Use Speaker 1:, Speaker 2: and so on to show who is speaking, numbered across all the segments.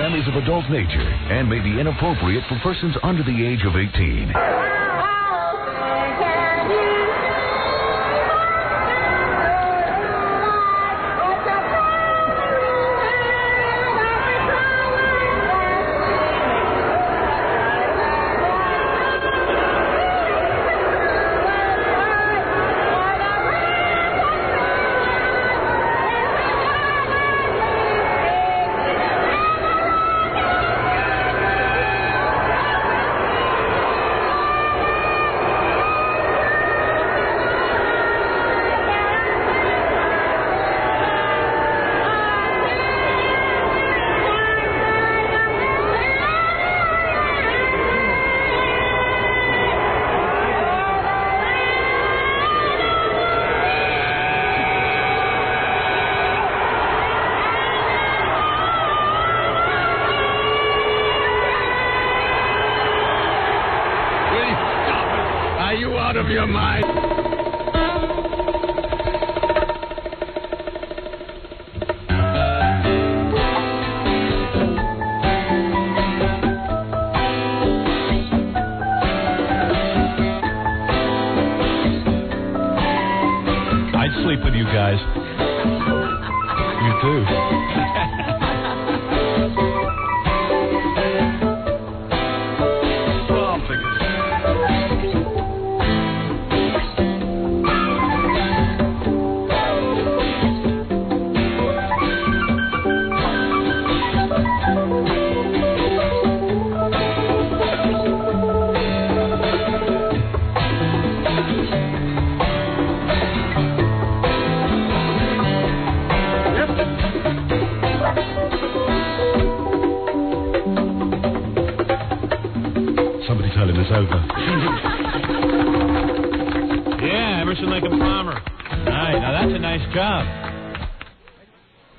Speaker 1: Families of adult nature and may be inappropriate for persons under the age of 18.
Speaker 2: Out of your mind.
Speaker 3: I'd sleep with you guys. You too. Somebody tell him it's over.
Speaker 4: Yeah, Emerson Lake and Palmer. All right, now that's a nice job.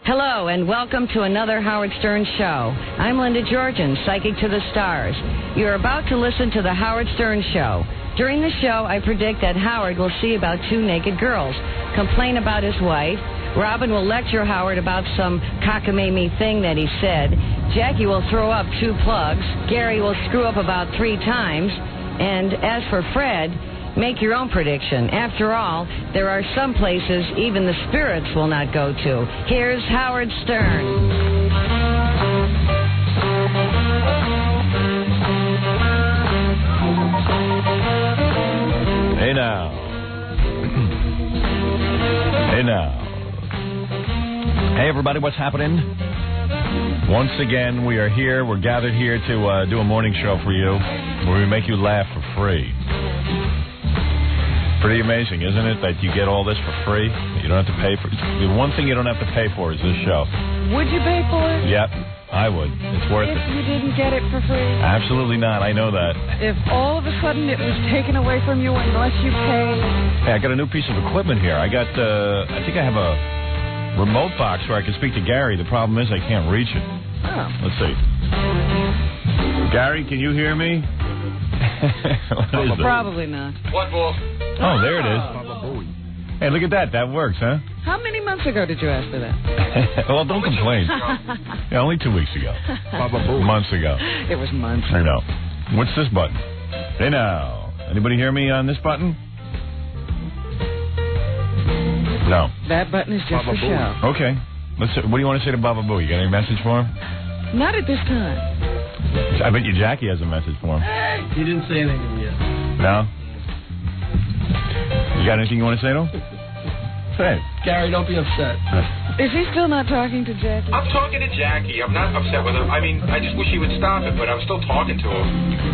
Speaker 5: Hello, and welcome to another Howard Stern show. I'm Linda Georgian, psychic to the stars. You're about to listen to the Howard Stern show. During the show, I predict that Howard will see about 2 naked girls, complain about his wife. Robin will lecture Howard about some cockamamie thing that he said. Jackie will throw up 2 plugs. Gary will screw up about 3 times. And as for Fred, make your own prediction. After all, there are some places even the spirits will not go to. Here's Howard Stern.
Speaker 3: Hey now. Hey now. Hey everybody, what's happening? Once again, we are here. We're gathered here to do a morning show for you where we make you laugh for free. Pretty amazing, isn't it, that you get all this for free? You don't have to pay for it. The one thing you don't have to pay for is this show.
Speaker 6: Would you pay for it?
Speaker 3: Yep, I would. It's worth it.
Speaker 6: If you didn't get it for free?
Speaker 3: Absolutely not. I know that.
Speaker 6: If all of a sudden it was taken away from you unless you pay?
Speaker 3: Hey, I got a new piece of equipment here. I think I have a remote box where I can speak to Gary. The problem is I can't reach it.
Speaker 6: Oh.
Speaker 3: Let's see. Gary, can you hear me? What is
Speaker 6: Probably not.
Speaker 2: What, Wolf?
Speaker 3: Oh, there it is. Hey, look at that. That works, huh?
Speaker 6: How many months ago did you ask for that?
Speaker 3: Well, don't complain. Yeah, only 2 weeks ago. Months ago.
Speaker 6: It was months.
Speaker 3: I know. What's this button? Hey, now. Anybody hear me on this button? No.
Speaker 6: That button is just for show.
Speaker 3: Okay. What do you want to say to Baba Boo? You got any message for him?
Speaker 6: Not at this time.
Speaker 3: I bet you Jackie has a message for him.
Speaker 7: He didn't say anything yet.
Speaker 3: No? You got anything you want to say to him? Say it.
Speaker 7: Gary, don't be upset.
Speaker 6: Is he still not talking to Jackie?
Speaker 2: I'm talking to Jackie. I'm not upset with him. I mean, I just wish he would stop it, but I'm still talking to him.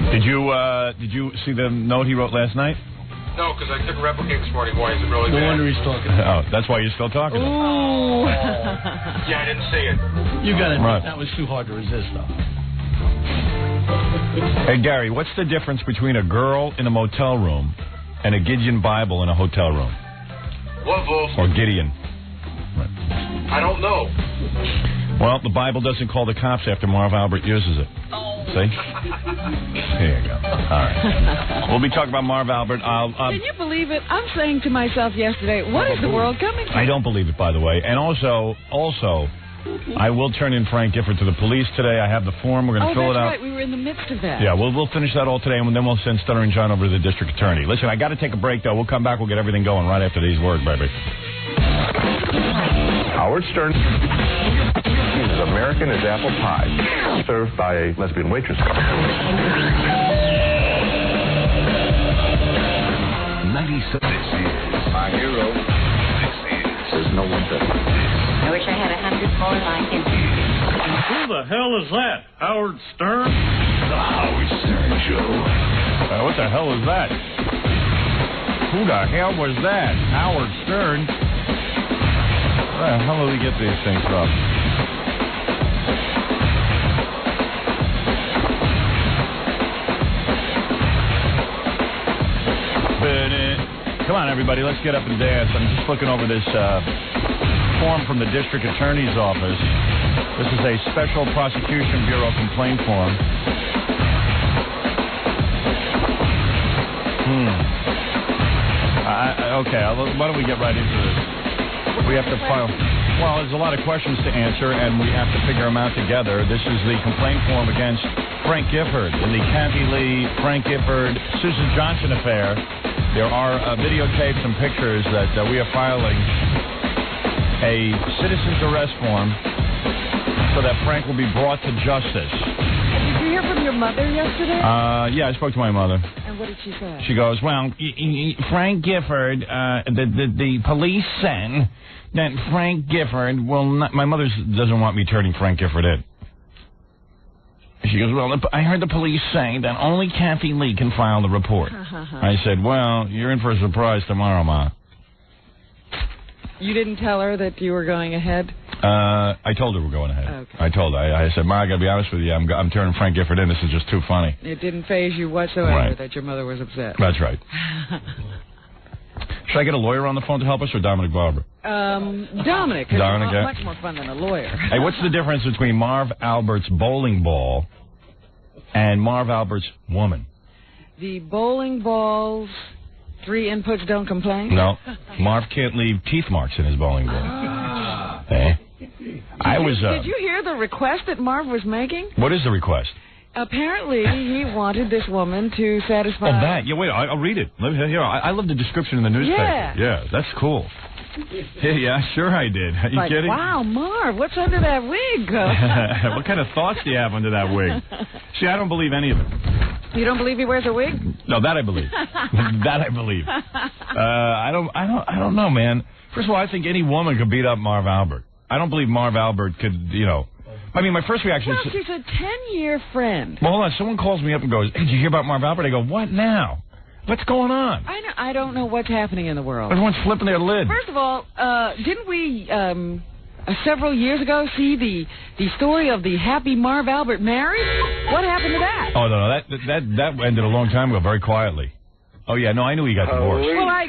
Speaker 3: Did you see the note he wrote last night?
Speaker 2: No, because I took a replicate this morning. Boy, is it really
Speaker 7: No
Speaker 2: bad?
Speaker 7: wonder he's talking.
Speaker 3: Oh, that's why you're still talking to him.
Speaker 6: Ooh.
Speaker 2: Yeah, I didn't see it.
Speaker 7: You got it.
Speaker 3: Right.
Speaker 7: That was too hard to resist, though.
Speaker 3: Hey, Gary, what's the difference between a girl in a motel room and a Gideon Bible in a hotel room?
Speaker 2: What, Wolf?
Speaker 3: Or Gideon?
Speaker 2: I don't know.
Speaker 3: Well, the Bible doesn't call the cops after Marv Albert uses it. See? Here you go. All right. We'll be talking about Marv Albert.
Speaker 6: Can you believe it? I'm saying to myself yesterday, what is the world coming to?
Speaker 3: I don't believe it, by the way. And also, I will turn in Frank Gifford to the police today. I have the form. We're going to fill it out.
Speaker 6: Right. We were in the midst of that.
Speaker 3: Yeah, we'll finish that all today, and then we'll send Stuttering John over to the district attorney. Listen, I got to take a break, though. We'll come back. We'll get everything going right after these words, baby.
Speaker 8: Howard Stern is as American as apple pie, served by a lesbian waitress.
Speaker 1: 96. This is
Speaker 8: My hero. There's no one better.
Speaker 9: I wish I had 100 more like him.
Speaker 4: Who the hell is that? Howard Stern?
Speaker 1: the Howard Stern Show.
Speaker 3: What the hell is that? Who the hell was that? Howard Stern? Where the hell do we get these things from? Come on, everybody, let's get up and dance. I'm just looking over this form from the district attorney's office. This is a special prosecution bureau complaint form. Okay, why don't we get right into this? We have to file. Well, there's a lot of questions to answer, and we have to figure them out together. This is the complaint form against Frank Gifford in the Kathy Lee, Frank Gifford, Susan Johnson affair. There are videotapes and pictures that we are filing a citizen's arrest form so that Frank will be brought to justice.
Speaker 6: Did you hear from your mother yesterday?
Speaker 3: Yeah, I spoke to my mother.
Speaker 6: And what did she say?
Speaker 3: She goes, well, Frank Gifford, the police said that Frank Gifford will not... My mother doesn't want me turning Frank Gifford in. She goes, well, I heard the police say that only Kathy Lee can file the report. I said, well, you're in for a surprise tomorrow, Ma.
Speaker 6: You didn't tell her that you were going ahead?
Speaker 3: I told her we're going ahead. Okay. I told her. I said, Ma, I got to be honest with you. I'm turning Frank Gifford in. This is just too funny.
Speaker 6: It didn't faze you whatsoever that your mother was upset.
Speaker 3: That's right. Should I get a lawyer on the phone to help us, or Dominic Barber?
Speaker 6: Dominic. Dominic, much more fun than a lawyer.
Speaker 3: Hey, what's the difference between Marv Albert's bowling ball and Marv Albert's woman?
Speaker 6: The bowling ball's 3 inputs don't complain?
Speaker 3: No. Marv can't leave teeth marks in his bowling ball. Hey.
Speaker 6: Did you hear the request that Marv was making?
Speaker 3: What is the request?
Speaker 6: Apparently, he wanted this woman to satisfy...
Speaker 3: Oh, that. Yeah, wait, I'll read it. Here, I love the description in the newspaper. Yeah, that's cool. Yeah, sure I did. Are you kidding?
Speaker 6: Wow, Marv, what's under that wig?
Speaker 3: What kind of thoughts do you have under that wig? See, I don't believe any of it.
Speaker 6: You don't believe he wears a wig?
Speaker 3: No, that I believe. That I believe. I don't know, man. First of all, I think any woman could beat up Marv Albert. I don't believe Marv Albert could, I mean, my first reaction is...
Speaker 6: Well, she's a 10-year friend.
Speaker 3: Well, hold on. Someone calls me up and goes, hey, did you hear about Marv Albert? I go, what now? What's going on?
Speaker 6: I don't know what's happening in the world.
Speaker 3: Everyone's flipping their lid.
Speaker 6: First of all, didn't we several years ago see the story of the happy Marv Albert marriage? What happened to that?
Speaker 3: Oh, no, that ended a long time ago, very quietly. Oh, yeah, no, I knew he got divorced.
Speaker 6: Well, I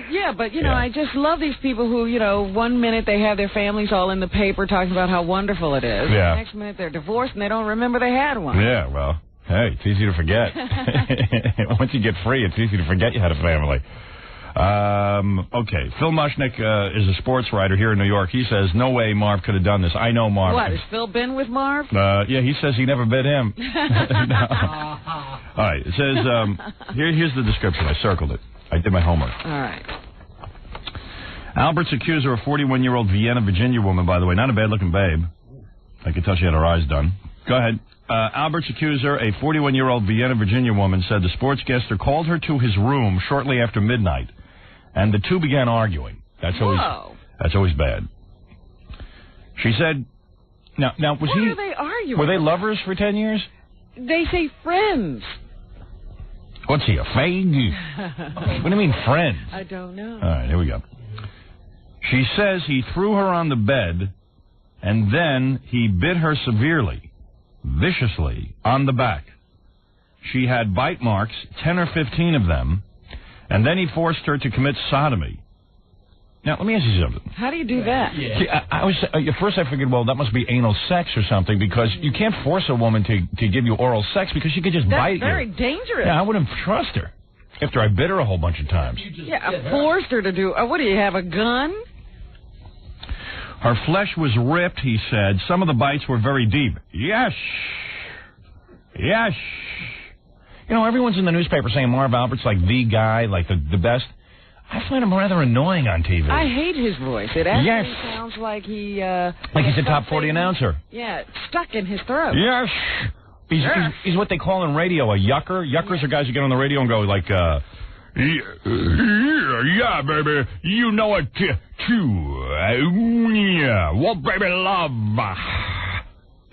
Speaker 6: just love these people who, 1 minute they have their families all in the paper talking about how wonderful it is.
Speaker 3: Yeah.
Speaker 6: The next minute they're divorced and they don't remember they had one.
Speaker 3: Yeah, well, hey, it's easy to forget. Once you get free, it's easy to forget you had a family. Okay, Phil Mushnick is a sports writer here in New York. He says, no way Marv could have done this. I know Marv.
Speaker 6: What, has Phil been with Marv?
Speaker 3: Yeah, he says he never bit him. All right, it says, here's the description. I circled it. I did my homework.
Speaker 6: All right.
Speaker 3: Albert's accuser, a 41-year-old Vienna, Virginia woman, by the way. Not a bad-looking babe. I could tell she had her eyes done. Go ahead. Albert's accuser, a 41-year-old Vienna, Virginia woman, said the sportscaster called her to his room shortly after midnight, and the two began arguing. That's always bad. She said, now was
Speaker 6: what are they arguing?
Speaker 3: Were they lovers for 10 years?
Speaker 6: They say friends.
Speaker 3: What's he, a fag? What do you mean friends?
Speaker 6: I don't know.
Speaker 3: All right, here we go. She says he threw her on the bed, and then he bit her severely, viciously, on the back. She had bite marks, 10 or 15 of them, and then he forced her to commit sodomy. Now, let me ask you something.
Speaker 6: How do you do that?
Speaker 3: Yeah. See, at first I figured, well, that must be anal sex or something, because you can't force a woman to give you oral sex because she could just bite you.
Speaker 6: That's very dangerous.
Speaker 3: Yeah, I wouldn't trust her after I bit her a whole bunch of times.
Speaker 6: Yeah, I forced her to do... what do you have, a gun?
Speaker 3: Her flesh was ripped, he said. Some of the bites were very deep. Yes. Yes. You know, everyone's in the newspaper saying Marv Albert's like the guy, like the best. I find him rather annoying on TV.
Speaker 6: I hate his voice. It actually sounds like he...
Speaker 3: like he's a top 40 announcer.
Speaker 6: Yeah, stuck in his throat.
Speaker 3: Yes. He's what they call in radio a yucker. Yuckers are guys who get on the radio and go like, yeah, baby, you know it too. Yeah, well, baby, love.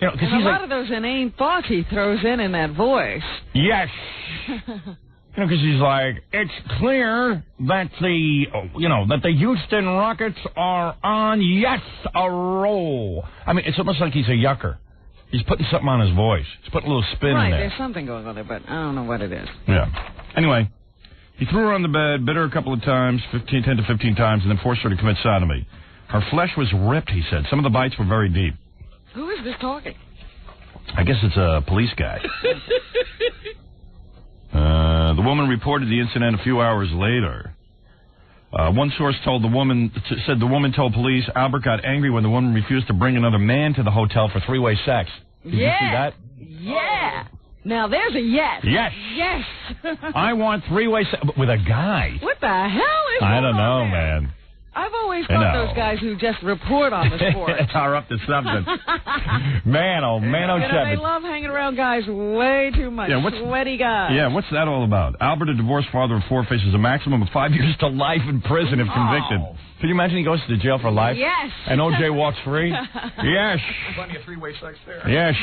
Speaker 3: You know,
Speaker 6: and a lot of those inane thoughts he throws in that voice.
Speaker 3: Yes. You know, because he's like, it's clear that the Houston Rockets are on, a roll. I mean, it's almost like he's a yucker. He's putting something on his voice. He's putting a little spin in there.
Speaker 6: Right, there's something going on there, but I don't know what it is.
Speaker 3: Yeah. Anyway, he threw her on the bed, bit her a couple of times, 10 to 15 times, and then forced her to commit sodomy. Her flesh was ripped, he said. Some of the bites were very deep.
Speaker 6: Who is this talking?
Speaker 3: I guess it's a police guy. The woman reported the incident a few hours later. One source said the woman told police Albert got angry when the woman refused to bring another man to the hotel for three-way sex. Did you see that?
Speaker 6: Yeah. Now there's a yes.
Speaker 3: Yes.
Speaker 6: Yes.
Speaker 3: I want three-way sex with a guy.
Speaker 6: What the hell is
Speaker 3: I don't know,
Speaker 6: there?
Speaker 3: man.
Speaker 6: I've always thought those guys who just report on the sport
Speaker 3: are up to something. Man, oh
Speaker 6: Chevy. They love hanging around guys way too much. Yeah, sweaty guys.
Speaker 3: Yeah, what's that all about? Albert, a divorced father of 4, faces a maximum of 5 years to life in prison if convicted. Can you imagine he goes to jail for life?
Speaker 6: Yes.
Speaker 3: And O.J. walks free? Yes.
Speaker 7: Plenty of three-way sex there.
Speaker 3: Yes.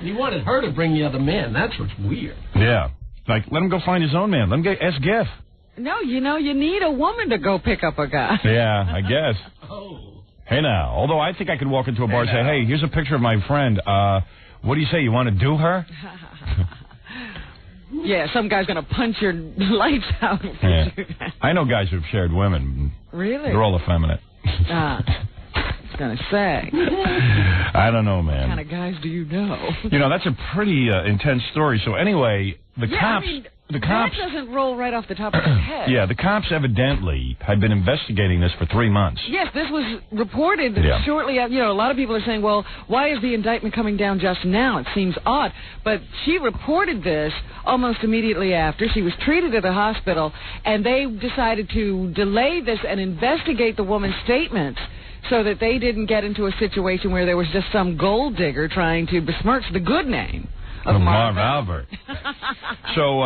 Speaker 7: He wanted her to bring the other man. That's what's weird.
Speaker 3: Yeah. Like, let him go find his own man. Let him ask Giff.
Speaker 6: No, you need a woman to go pick up a guy.
Speaker 3: Yeah, I guess. Hey, now. Although I think I could walk into a bar and say, hey, here's a picture of my friend. What do you say? You want to do her?
Speaker 6: Yeah, some guy's going to punch your lights out.
Speaker 3: Yeah. I know guys who've shared women.
Speaker 6: Really?
Speaker 3: They're all effeminate.
Speaker 6: I was going to say.
Speaker 3: I don't know, man.
Speaker 6: What kind of guys do you know?
Speaker 3: You know, that's a pretty intense story. So anyway, the cops... The cops,
Speaker 6: that doesn't roll right off the top of your head.
Speaker 3: Yeah, the cops evidently had been investigating this for 3 months.
Speaker 6: Yes, this was reported shortly after. You know, a lot of people are saying, well, why is the indictment coming down just now? It seems odd. But she reported this almost immediately after. She was treated at a hospital, and they decided to delay this and investigate the woman's statements so that they didn't get into a situation where there was just some gold digger trying to besmirch the good name of Marv Albert.
Speaker 3: So,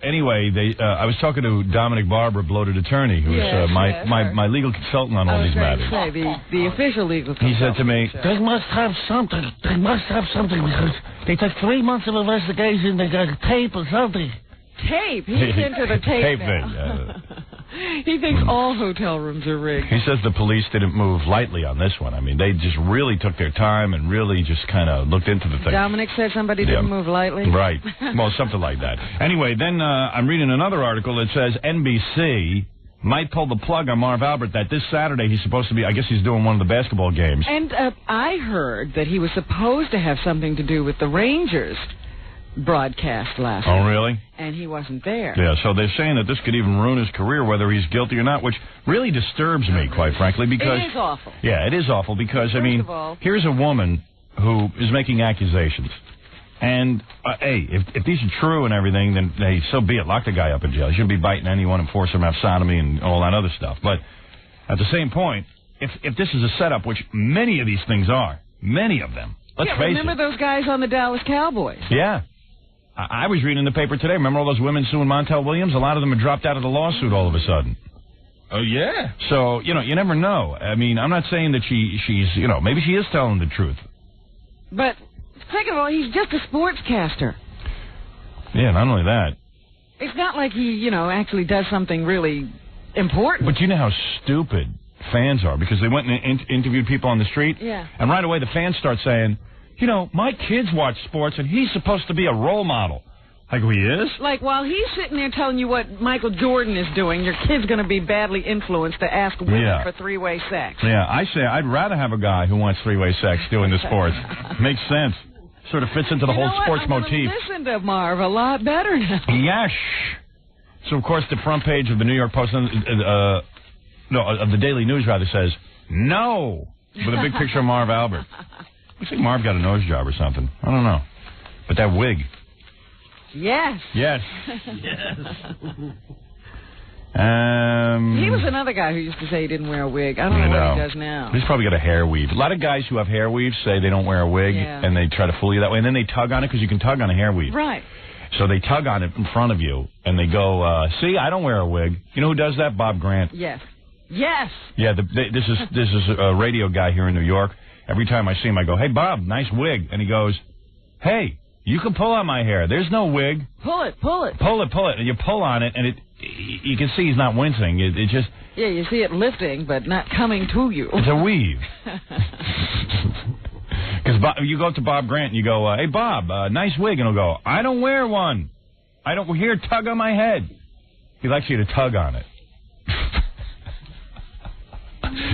Speaker 3: anyway, I was talking to Dominic Barber, Bloated Attorney, who's my legal consultant on all these matters.
Speaker 6: Say, the official legal consultant.
Speaker 3: He said to me,
Speaker 10: they must have something. They must have something because they took 3 months of investigation. They got tape or something.
Speaker 6: Tape? He's into the tape now. He thinks all hotel rooms are rigged.
Speaker 3: He says the police didn't move lightly on this one. I mean, they just really took their time and really just kind of looked into the thing.
Speaker 6: Dominic said somebody didn't move lightly?
Speaker 3: Right. Well, something like that. Anyway, then I'm reading another article that says NBC might pull the plug on Marv Albert, that this Saturday he's supposed to be, I guess he's doing one of the basketball games.
Speaker 6: And I heard that he was supposed to have something to do with the Rangers broadcast last night.
Speaker 3: Oh, really?
Speaker 6: And he wasn't there.
Speaker 3: Yeah, so they're saying that this could even ruin his career, whether he's guilty or not, which really disturbs me, quite frankly, because...
Speaker 6: It is awful.
Speaker 3: Yeah, it is awful, because,
Speaker 6: First of all,
Speaker 3: here's a woman who is making accusations. And, hey, if these are true and everything, then, hey, so be it. Lock the guy up in jail. He shouldn't be biting anyone and force him to have sodomy and all that other stuff. But at the same point, if this is a setup, which many of these things are, many of them, let's face it.
Speaker 6: Remember those guys on the Dallas Cowboys?
Speaker 3: Yeah. I was reading the paper today. Remember all those women suing Montel Williams? A lot of them have dropped out of the lawsuit all of a sudden.
Speaker 2: Oh, yeah.
Speaker 3: So, you never know. I mean, I'm not saying that she's, maybe she is telling the truth.
Speaker 6: But, second of all, he's just a sportscaster.
Speaker 3: Yeah, not only that.
Speaker 6: It's not like he, actually does something really important.
Speaker 3: But you know how stupid fans are, because they went and interviewed people on the street.
Speaker 6: Yeah.
Speaker 3: And right away the fans start saying, my kids watch sports, and he's supposed to be a role model. I go, he is?
Speaker 6: Like, while he's sitting there telling you what Michael Jordan is doing, your kid's going to be badly influenced to ask women for three-way sex.
Speaker 3: Yeah, I say I'd rather have a guy who wants three-way sex doing the sports. Makes sense. Sort of fits into the whole sports motif.
Speaker 6: Listen to Marv a lot better now.
Speaker 3: Yes. So, of course, the front page of the New York Post, of the Daily News, rather, says, No! With a big picture of Marv Albert. Looks like Marv got a nose job or something. I don't know. But that wig.
Speaker 6: Yes.
Speaker 3: Yes.
Speaker 7: Yes.
Speaker 6: He was another guy who used to say he didn't wear a wig. I don't know what he does now.
Speaker 3: He's probably got a hair weave. A lot of guys who have hair weaves say they don't wear a wig, and they try to fool you that way. And then they tug on it because you can tug on a hair weave.
Speaker 6: Right.
Speaker 3: So they tug on it in front of you, and they go, see, I don't wear a wig. You know who does that? Bob Grant.
Speaker 6: Yes. Yes.
Speaker 3: Yeah, this is a radio guy here in New York. Every time I see him, I go, hey, Bob, nice wig. And he goes, hey, you can pull on my hair. There's no wig.
Speaker 6: Pull it, pull it.
Speaker 3: Pull it, pull it. And you pull on it, and you can see he's not wincing. It just...
Speaker 6: Yeah, you see it lifting, but not coming to you.
Speaker 3: It's a weave. Because you go up to Bob Grant and you go, hey, Bob, nice wig. And he'll go, I don't wear one. I don't hear tug on my head. He likes you to tug on it.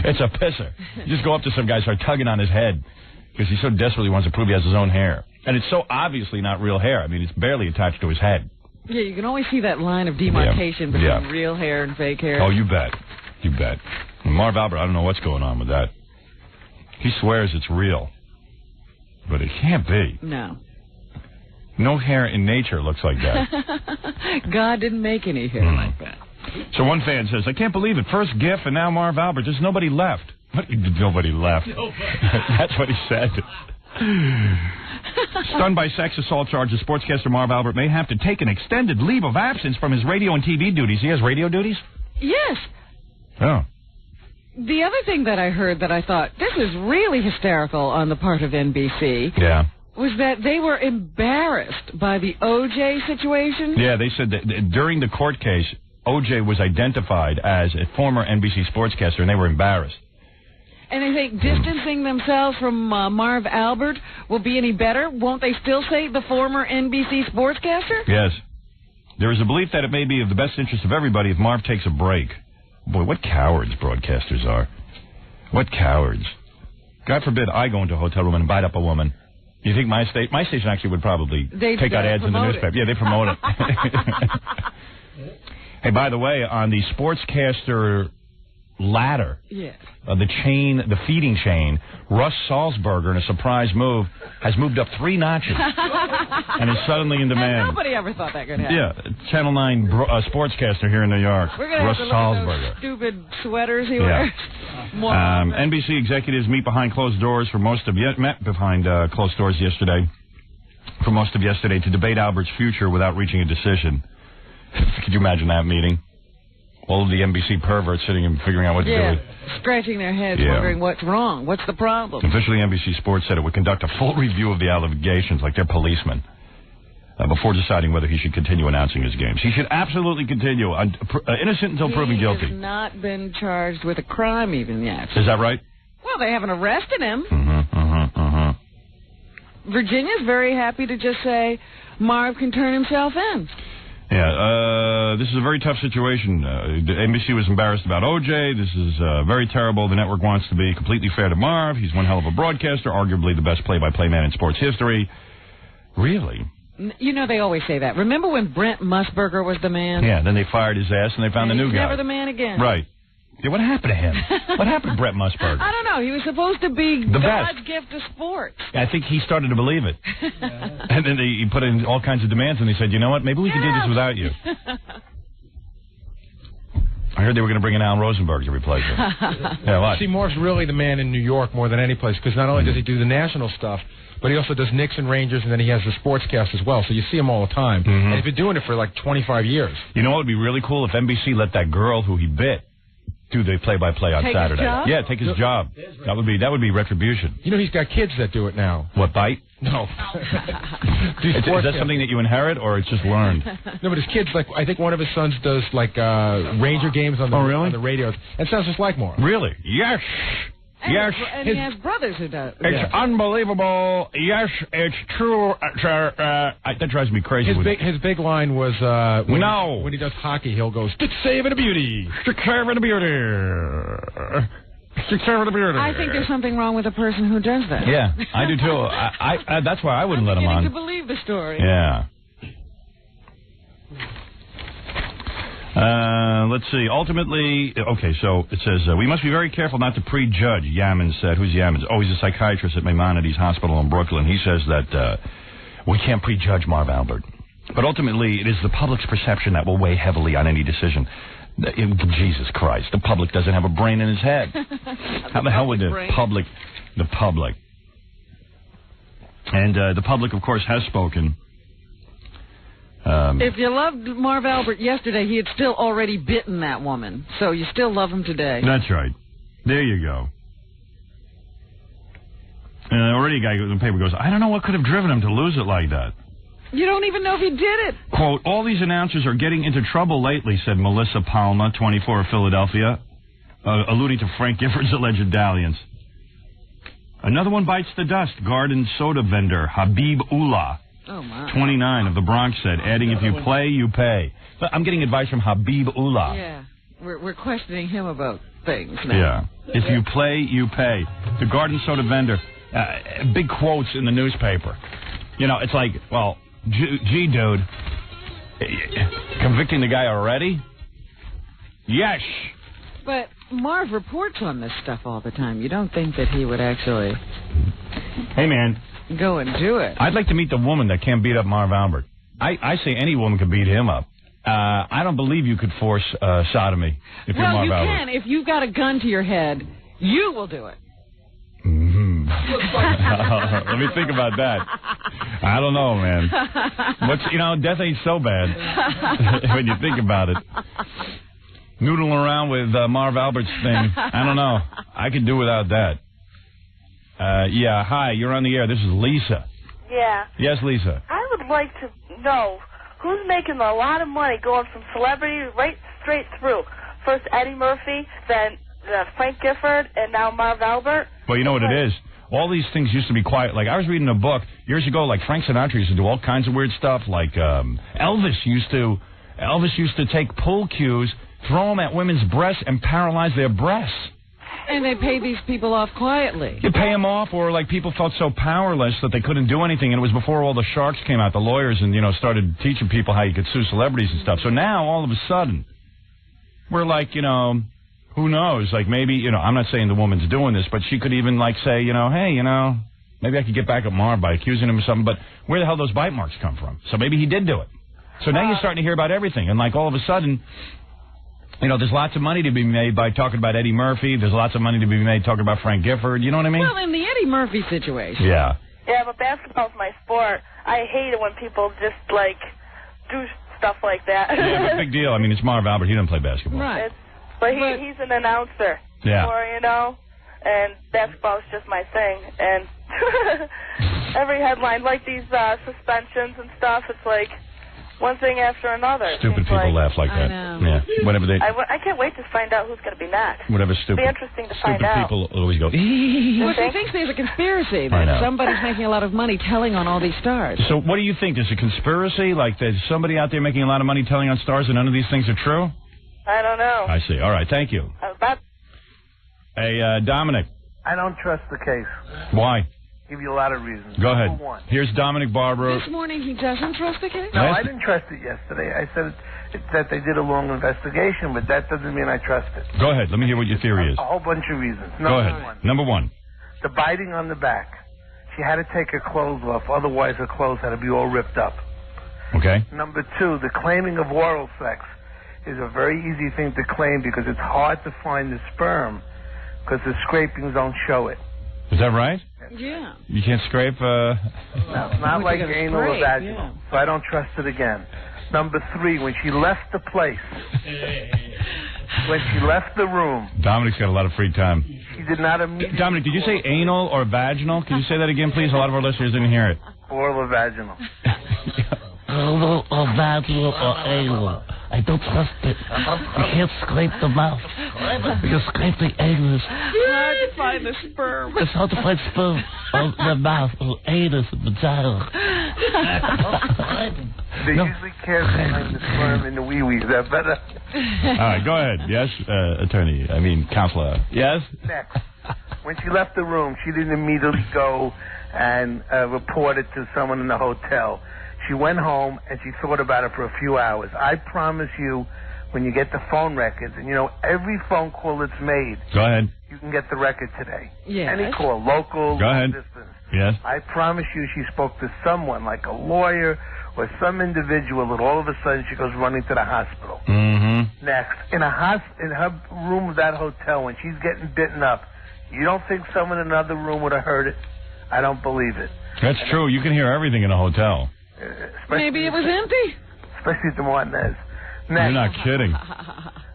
Speaker 3: It's a pisser. You just go up to some guy and start tugging on his head because he so desperately wants to prove he has his own hair. And it's so obviously not real hair. I mean, it's barely attached to his head.
Speaker 6: Yeah, you can always see that line of demarcation between real hair and fake hair.
Speaker 3: Oh, you bet. You bet. And Marv Albert, I don't know what's going on with that. He swears it's real. But it can't be.
Speaker 6: No.
Speaker 3: No hair in nature looks like that.
Speaker 6: God didn't make any hair like that.
Speaker 3: So one fan says, I can't believe it. First GIF and now Marv Albert. There's nobody left. What? Nobody left. That's what he said. Stunned by sex assault charges, sportscaster Marv Albert may have to take an extended leave of absence from his radio and TV duties. He has radio duties?
Speaker 6: Yes.
Speaker 3: Oh.
Speaker 6: The other thing that I heard that I thought, this is really hysterical on the part of NBC.
Speaker 3: Yeah.
Speaker 6: Was that they were embarrassed by the O.J. situation.
Speaker 3: Yeah, they said that during the court case, O.J. was identified as a former NBC sportscaster, and they were embarrassed.
Speaker 6: And they think distancing themselves from Marv Albert will be any better? Won't they still say the former NBC sportscaster?
Speaker 3: Yes. There is a belief that it may be of the best interest of everybody if Marv takes a break. Boy, what cowards broadcasters are. What cowards. God forbid I go into a hotel room and bite up a woman. You think my station actually would probably take out ads in the newspaper? Yeah, they promote it. Hey, by the way, on the sportscaster ladder, the feeding chain, Russ Salzberger, in a surprise move, has moved up 3 notches and is suddenly in demand.
Speaker 6: And nobody ever thought that could happen.
Speaker 3: Yeah, Channel 9 sportscaster here in New York.
Speaker 6: We're going to have to look at those stupid sweaters he wears.
Speaker 3: NBC executives met behind closed doors yesterday for most of yesterday to debate Albert's future without reaching a decision. Could you imagine that meeting? All of the NBC perverts sitting and figuring out what to do.
Speaker 6: Scratching their heads, wondering what's wrong, what's the problem.
Speaker 3: Officially, NBC Sports said it would conduct a full review of the allegations, like they're policemen, before deciding whether he should continue announcing his games. He should absolutely continue, innocent until proven guilty.
Speaker 6: He has not been charged with a crime even yet.
Speaker 3: Is that right?
Speaker 6: Well, they haven't arrested him. Virginia's very happy to just say Marv can turn himself in.
Speaker 3: Yeah, this is a very tough situation. NBC was embarrassed about O.J. This is very terrible. The network wants to be completely fair to Marv. He's one hell of a broadcaster, arguably the best play-by-play man in sports history. Really?
Speaker 6: You know, they always say that. Remember when Brent Musburger was the man?
Speaker 3: Yeah, then they fired his ass and they found a new guy.
Speaker 6: Never the man again.
Speaker 3: Right. Yeah, what happened to him? What happened to Brent Musburger?
Speaker 6: I don't know. He was supposed to be
Speaker 3: the
Speaker 6: God's
Speaker 3: best
Speaker 6: gift to sports.
Speaker 3: I think he started to believe it. And then he put in all kinds of demands, and they said, you know what, maybe we can do this without you. I heard they were going to bring in Alan Rosenberg to replace him. Yeah, what?
Speaker 2: See, Marv's really the man in New York more than any place, because not only does he do the national stuff, but he also does Knicks and Rangers, and then he has the sportscast as well. So you see him all the time. And he's been doing it for like 25 years.
Speaker 3: You know what would be really cool? If NBC let that girl who he bit do the play-by-play on Saturday.
Speaker 6: His job?
Speaker 3: Yeah, take his job. That would be retribution.
Speaker 2: You know, he's got kids that do it now.
Speaker 3: What, bite?
Speaker 2: No.
Speaker 3: Is that something that you inherit, or it's just learned?
Speaker 2: No, but his kids, like, I think one of his sons does, like, Ranger games on the, on the radio. It sounds just like Marv.
Speaker 3: Really? Yes. Yes.
Speaker 6: And he has brothers who do.
Speaker 3: It's unbelievable. Yes, it's true. That drives me crazy.
Speaker 2: His big line was when he does hockey, he'll go, stick saving a beauty.
Speaker 3: Stick saving a beauty. Stick saving a beauty.
Speaker 6: I think there's something wrong with a person who does that.
Speaker 3: Yeah, I do too. That's why I wouldn't let him on.
Speaker 6: I'm beginning to believe the story.
Speaker 3: Yeah. Let's see. Ultimately, okay, so it says, we must be very careful not to prejudge, Yaman said. Who's Yaman? Oh, he's a psychiatrist at Maimonides Hospital in Brooklyn. He says that we can't prejudge Marv Albert. But ultimately, it is the public's perception that will weigh heavily on any decision. Jesus Christ, the public doesn't have a brain in his head. How the hell would the public... The public. And the public, of course, has spoken.
Speaker 6: If you loved Marv Albert yesterday, he had still already bitten that woman. So you still love him today.
Speaker 3: That's right. There you go. Already a guy in the paper goes, I don't know what could have driven him to lose it like that.
Speaker 6: You don't even know if he did it.
Speaker 3: Quote, all these announcers are getting into trouble lately, said Melissa Palma, 24 of Philadelphia, alluding to Frank Gifford's alleged dalliance. Another one bites the dust. Garden soda vendor Habib Ullah, 29 of the Bronx, said, adding, if you play, you pay. But I'm getting advice from Habib Ullah.
Speaker 6: Yeah, we're questioning him about things now.
Speaker 3: Yeah. If you play, you pay. The garden soda vendor, big quotes in the newspaper. You know, it's like, well, gee, dude, convicting the guy already? Yes.
Speaker 6: But Marv reports on this stuff all the time. You don't think that he would actually...
Speaker 3: Hey, man.
Speaker 6: Go and do it.
Speaker 3: I'd like to meet the woman that can't beat up Marv Albert. I say any woman could beat him up. I don't believe you could force sodomy if you're Marv Albert.
Speaker 6: Well, you can. If you've got a gun to your head, you will do it.
Speaker 3: Mm-hmm. Let me think about that. I don't know, man. Death ain't so bad when you think about it. Noodling around with Marv Albert's thing. I don't know. I could do without that. Yeah, hi, you're on the air. This is Lisa.
Speaker 11: Yeah.
Speaker 3: Yes, Lisa.
Speaker 11: I would like to know who's making a lot of money going from celebrity right straight through. First Eddie Murphy, then Frank Gifford, and now Marv Albert.
Speaker 3: Well, you know what it is? All these things used to be quiet. Like, I was reading a book years ago, like Frank Sinatra used to do all kinds of weird stuff. Like, Elvis used to take pull cues, throw them at women's breasts, and paralyze their breasts.
Speaker 6: And they pay these people off quietly.
Speaker 3: You pay them off, or like people felt so powerless that they couldn't do anything, and it was before all the sharks came out, the lawyers, and, started teaching people how you could sue celebrities and stuff. So now, all of a sudden, we're like, who knows? Like, maybe, I'm not saying the woman's doing this, but she could even, like, say, hey, maybe I could get back at Marv by accusing him of something, but where the hell those bite marks come from? So maybe he did do it. So now you're starting to hear about everything, and, like, all of a sudden... there's lots of money to be made by talking about Eddie Murphy. There's lots of money to be made talking about Frank Gifford. You know what I mean?
Speaker 6: Well, in the Eddie Murphy situation.
Speaker 3: Yeah.
Speaker 11: Yeah, but basketball's my sport. I hate it when people just, do stuff like that.
Speaker 3: Yeah, but big deal. I mean, it's Marv Albert. He doesn't play basketball.
Speaker 6: Right.
Speaker 11: But he's an announcer.
Speaker 3: Yeah.
Speaker 11: Or, and basketball's just my thing. And every headline, like these suspensions and stuff, it's like... one thing after another.
Speaker 3: Stupid people laugh like that.
Speaker 6: I know.
Speaker 3: Yeah. Whenever they...
Speaker 11: I can't wait to find out who's going to be next.
Speaker 3: Whatever stupid...
Speaker 11: It'll be interesting to find out.
Speaker 3: Stupid people always go...
Speaker 6: Well, she thinks there's a conspiracy that somebody's making a lot of money telling on all these stars.
Speaker 3: So what do you think? There's a conspiracy? Like there's somebody out there making a lot of money telling on stars and none of these things are true?
Speaker 11: I don't know.
Speaker 3: I see. All right. Thank you. Hey, Dominic.
Speaker 12: I don't trust the case.
Speaker 3: Why?
Speaker 12: Give you a lot of reasons.
Speaker 3: Go ahead.
Speaker 12: Number one.
Speaker 3: Here's Dominic Barbaro.
Speaker 6: This morning he doesn't trust the case?
Speaker 12: No, I didn't trust it yesterday. I said that they did a long investigation, but that doesn't mean I trust it.
Speaker 3: Go ahead. Let me hear what your theory is.
Speaker 12: A whole bunch of reasons.
Speaker 3: Go ahead. Number one.
Speaker 12: The biting on the back. She had to take her clothes off, otherwise her clothes had to be all ripped up.
Speaker 3: Okay.
Speaker 12: Number two, the claiming of oral sex is a very easy thing to claim because it's hard to find the sperm because the scrapings don't show it.
Speaker 3: Is that right?
Speaker 6: Yeah.
Speaker 3: You can't scrape...
Speaker 12: No, not like anal or vaginal.
Speaker 6: Yeah.
Speaker 12: So I don't trust it again. Number three, when she left the place, when she left the room...
Speaker 3: Dominic's got a lot of free time.
Speaker 12: She did not immediately...
Speaker 3: Dominic, did you say anal or vaginal? Can you say that again, please? A lot of our listeners didn't hear it.
Speaker 12: Oral or vaginal.
Speaker 10: Oral or vaginal or anal. I don't trust it. You can't scrape the mouth. You can scrape the anus.
Speaker 6: It's hard to find the sperm.
Speaker 10: It's hard to find sperm on the mouth or anus and vagina.
Speaker 12: They usually can't find the sperm in the wee-wee. Is that better?
Speaker 3: All right, go ahead. Yes, counselor. Yes?
Speaker 12: Next. When she left the room, she didn't immediately go and report it to someone in the hotel. She went home and she thought about it for a few hours. I promise you, when you get the phone records, and every phone call that's made,
Speaker 3: Go ahead.
Speaker 12: you can get the record today.
Speaker 6: Yes.
Speaker 12: Any call, local,
Speaker 3: Go ahead.
Speaker 12: distance.
Speaker 3: Yes.
Speaker 12: I promise you she spoke to someone, like a lawyer or some individual, that all of a sudden she goes running to the hospital.
Speaker 3: Mm-hmm.
Speaker 12: Next, in her room of that hotel, when she's getting bitten up, you don't think someone in another room would have heard it? I don't believe it.
Speaker 3: That's true. You can hear everything in a hotel.
Speaker 6: Maybe it was empty.
Speaker 12: Especially at the Martinez. Next,
Speaker 3: You're not kidding.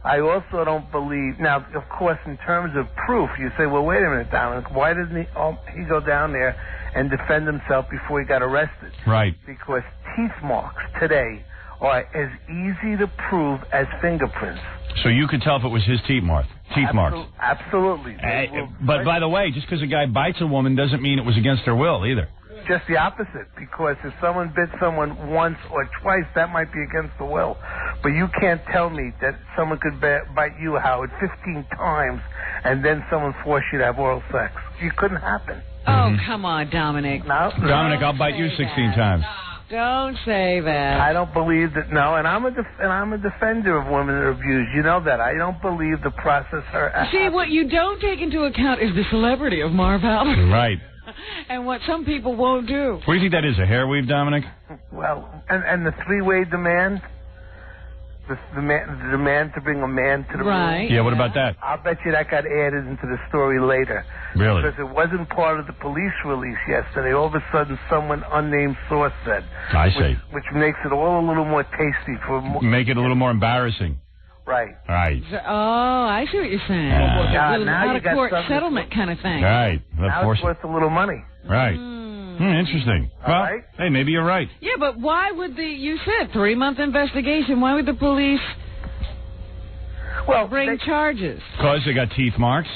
Speaker 12: I also don't believe. Now, of course, in terms of proof, you say, well, wait a minute, Dominic. Why didn't he go down there and defend himself before he got arrested?
Speaker 3: Right.
Speaker 12: Because teeth marks today are as easy to prove as fingerprints.
Speaker 3: So you could tell if it was his teeth marks.
Speaker 12: Absolutely.
Speaker 3: But by the way, just because a guy bites a woman doesn't mean it was against their will either.
Speaker 12: Just the opposite, because if someone bit someone once or twice, that might be against the will. But you can't tell me that someone could bite you, Howard, 15 times, and then someone force you to have oral sex. It couldn't happen.
Speaker 6: Oh, come on, Dominic.
Speaker 12: No.
Speaker 3: Dominic, I'll bite you 16 times.
Speaker 6: Don't say that.
Speaker 12: I don't believe that. No, and I'm a defender of women that are abused. You know that. I don't believe the process.
Speaker 6: See, what you don't take into account is the celebrity of Marv Albert.
Speaker 3: Right.
Speaker 6: And what some people won't do.
Speaker 3: What do you think that is, a hair weave, Dominic?
Speaker 12: Well, and the three-way demand, the demand to bring a man to the room.
Speaker 3: Yeah, what about that?
Speaker 12: I'll bet you that got added into the story later.
Speaker 3: Really?
Speaker 12: Because it wasn't part of the police release yesterday. All of a sudden, someone unnamed source said.
Speaker 3: I see.
Speaker 12: Which makes it all a little more tasty for.
Speaker 3: Make it a little more embarrassing.
Speaker 12: Right.
Speaker 3: Right.
Speaker 6: Oh, I see what you're saying.
Speaker 12: now
Speaker 6: Out
Speaker 12: you
Speaker 6: of
Speaker 12: got
Speaker 6: court
Speaker 12: something
Speaker 6: settlement kind of thing.
Speaker 3: Right.
Speaker 12: Now it's worth a little money.
Speaker 3: Right. Interesting.
Speaker 12: All
Speaker 3: Well,
Speaker 12: right.
Speaker 3: hey, maybe you're right.
Speaker 6: Yeah, but why would you said 3-month investigation, why would the police bring charges?
Speaker 3: Because they got teeth marks.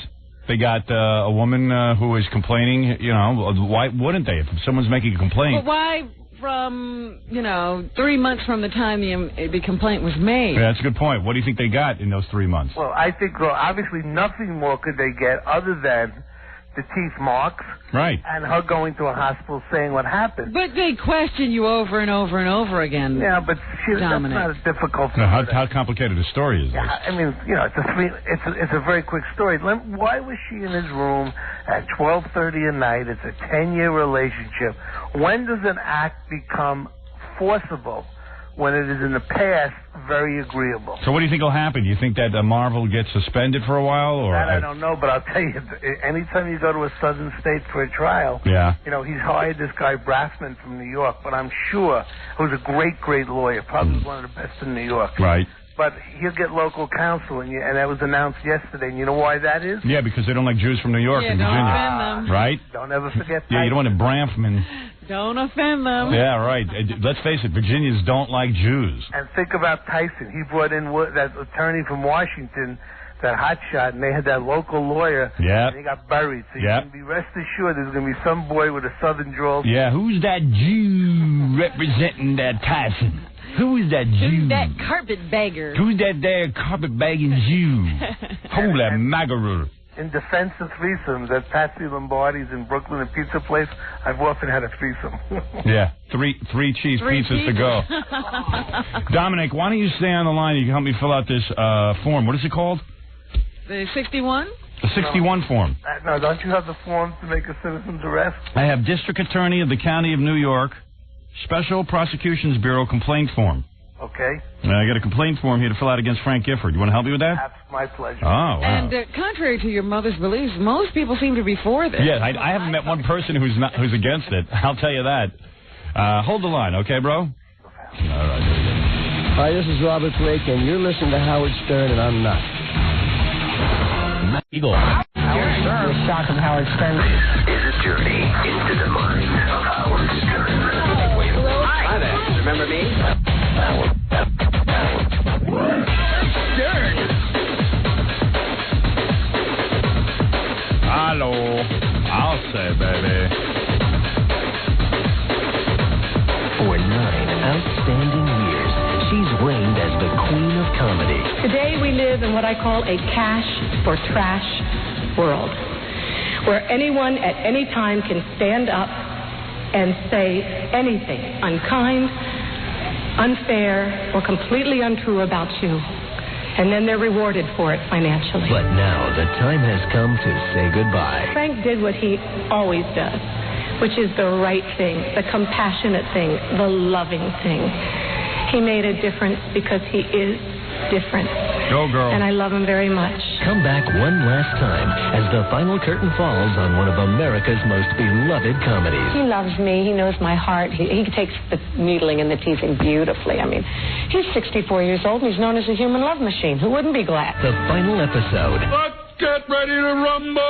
Speaker 3: They got a woman who is complaining. Why wouldn't they? If someone's making a complaint.
Speaker 6: But why from, 3 months from the time the complaint was made?
Speaker 3: Yeah, that's a good point. What do you think they got in those 3 months?
Speaker 12: Well, I think obviously nothing more could they get other than the teeth marks.
Speaker 3: Right.
Speaker 12: And her going to a hospital saying what happened.
Speaker 6: But they question you over and over and over again.
Speaker 12: Yeah, but that's not as difficult.
Speaker 3: How complicated a story is this?
Speaker 12: I mean, it's a very quick story. Why was she in his room at 12:30 at night? It's a 10-year relationship. When does an act become forcible? When it is in the past very agreeable.
Speaker 3: So what do you think will happen? Do you think that Marvel gets suspended for a while, or
Speaker 12: that I don't know, but I'll tell you, anytime you go to a southern state for a trial,
Speaker 3: yeah,
Speaker 12: he's hired this guy Braffman from New York, but I'm sure who's a great lawyer, probably one of the best in New York.
Speaker 3: Right.
Speaker 12: But he'll get local counsel, and that was announced yesterday. And you know why that is?
Speaker 3: Yeah, because they don't like Jews from New York and Virginia.
Speaker 6: Don't offend them.
Speaker 3: Right?
Speaker 12: Don't ever forget that.
Speaker 3: Yeah, you don't want to Bramfman.
Speaker 6: Don't offend them.
Speaker 3: Yeah, right. Let's face it, Virginians don't like Jews.
Speaker 12: And think about Tyson. He brought in that attorney from Washington, that hotshot, and they had that local lawyer.
Speaker 3: Yeah.
Speaker 12: And he got buried. So you can be rest assured there's going to be some boy with a southern drawl.
Speaker 3: Yeah, who's that Jew representing that Tyson? Who's that Jew?
Speaker 6: Who's that carpetbagger?
Speaker 3: Who's that there carpetbagging Jew? Holy magaroo.
Speaker 12: In defense of threesomes, at Patsy Lombardi's in Brooklyn, a pizza place, I've often had a threesome.
Speaker 3: Yeah, three cheese pizzas to go. Dominic, why don't you stay on the line? You can help me fill out this form. What is it called?
Speaker 6: The 61?
Speaker 3: The 61 form.
Speaker 12: No, don't you have the form to make a citizen's arrest?
Speaker 3: I have District Attorney of the County of New York, Special Prosecutions Bureau complaint form.
Speaker 12: Okay.
Speaker 3: I got a complaint form here to fill out against Frank Gifford. You want to help me with that?
Speaker 12: That's my pleasure.
Speaker 3: Oh, wow.
Speaker 6: And contrary to your mother's beliefs, most people seem to be for this.
Speaker 3: Yeah, I haven't met one person who's against it. I'll tell you that. Hold the line, okay, bro? All right.
Speaker 13: Hi, this is Robert Blake, and you're listening to Howard Stern, and I'm not.
Speaker 3: Eagle.
Speaker 14: Howard Stern. The shock of Howard Stern.
Speaker 15: This is a journey into the mind of Howard Stern.
Speaker 14: Hi there.
Speaker 15: Remember me?
Speaker 14: Stern.
Speaker 3: Hello. I'll say, baby.
Speaker 15: For 9 outstanding years, she's reigned as the queen of comedy.
Speaker 16: Today we live in what I call a cash for trash world, where anyone at any time can stand up and say anything unkind, unfair, or completely untrue about you. and then they're rewarded for it financially.
Speaker 15: But now the time has come to say goodbye.
Speaker 16: Frank did what he always does, which is the right thing, the compassionate thing, the loving thing. He made a difference because he is different.
Speaker 3: Go, girl.
Speaker 16: And I love him very much.
Speaker 15: Come back one last time as the final curtain falls on one of America's most beloved comedies.
Speaker 14: He loves me. He knows my heart. He takes the needling and the teasing beautifully. I mean, he's 64 years old, and he's known as a human love machine. Who wouldn't be glad?
Speaker 15: The final episode.
Speaker 17: Let's get ready to rumble!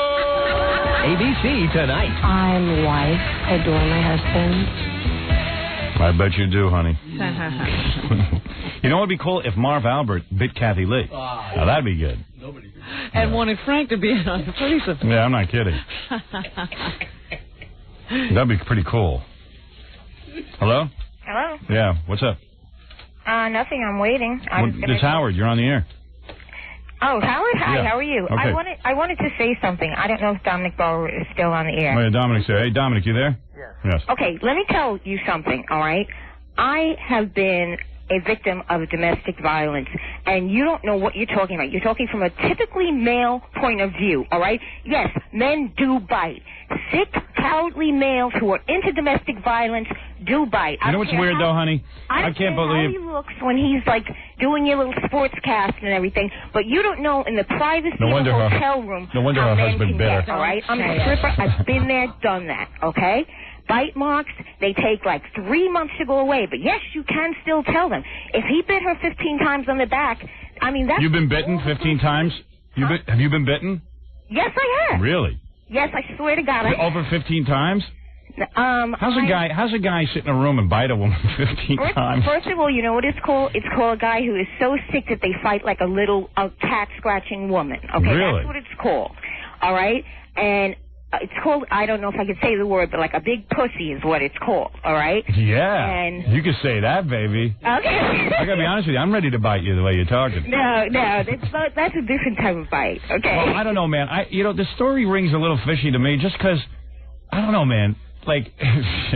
Speaker 15: ABC tonight.
Speaker 14: I'm a wife. I adore my husband.
Speaker 3: I bet you do, honey. You know what would be cool? If Marv Albert bit Kathy Lee. Now, that'd be good.
Speaker 6: And wanted Frank to be in on the police affair.
Speaker 3: Yeah, I'm not kidding. That'd be pretty cool. Hello?
Speaker 18: Hello?
Speaker 3: Yeah, what's up?
Speaker 18: Nothing. I'm waiting.
Speaker 3: It's Howard. You're on the air.
Speaker 18: Oh, Howard? Hi,
Speaker 3: Yeah.
Speaker 18: how are you?
Speaker 3: Okay.
Speaker 18: I wanted to say something. I don't know if Dominic Bauer is still on the air.
Speaker 3: Oh, yeah, Dominic's there. Hey, Dominic, you there? Yes.
Speaker 18: Okay, let me tell you something, all right? I have been a victim of domestic violence, and you don't know what you're talking about. You're talking from a typically male point of view, all right? Yes, men do bite. Sick, cowardly males who are into domestic violence do bite.
Speaker 3: You know what's weird, though, honey? I can't believe...
Speaker 18: how he looks when he's, like, doing your little sports cast and everything, but you don't know in the privacy of a hotel room
Speaker 3: no wonder
Speaker 18: how
Speaker 3: her
Speaker 18: men
Speaker 3: husband
Speaker 18: can
Speaker 3: bit her.
Speaker 18: get, all right? I'm a stripper. I've been there, done that, okay? Bite marks, they take like 3 months to go away. But yes, you can still tell them. If he bit her 15 times on the back, I mean, that's...
Speaker 3: You've been bitten 15 times? Have you been bitten?
Speaker 18: Yes, I have.
Speaker 3: Really?
Speaker 18: Yes, I swear to God.
Speaker 3: Over 15 times? How's a guy sit in a room and bite a woman 15 times?
Speaker 18: First of all, you know what it's called? It's called a guy who is so sick that they fight like a cat scratching woman. Okay,
Speaker 3: really?
Speaker 18: That's what it's called. All right? And... it's called, I don't know if I could say the word, but like a big pussy is what it's called, all right?
Speaker 3: Yeah.
Speaker 18: And
Speaker 3: you can say that, baby.
Speaker 18: Okay.
Speaker 3: I got to be honest with you. I'm ready to bite you the way you're talking.
Speaker 18: No, that's a different type of bite, okay?
Speaker 3: Well, I don't know, man. The story rings a little fishy to me just because, I don't know, man. Like,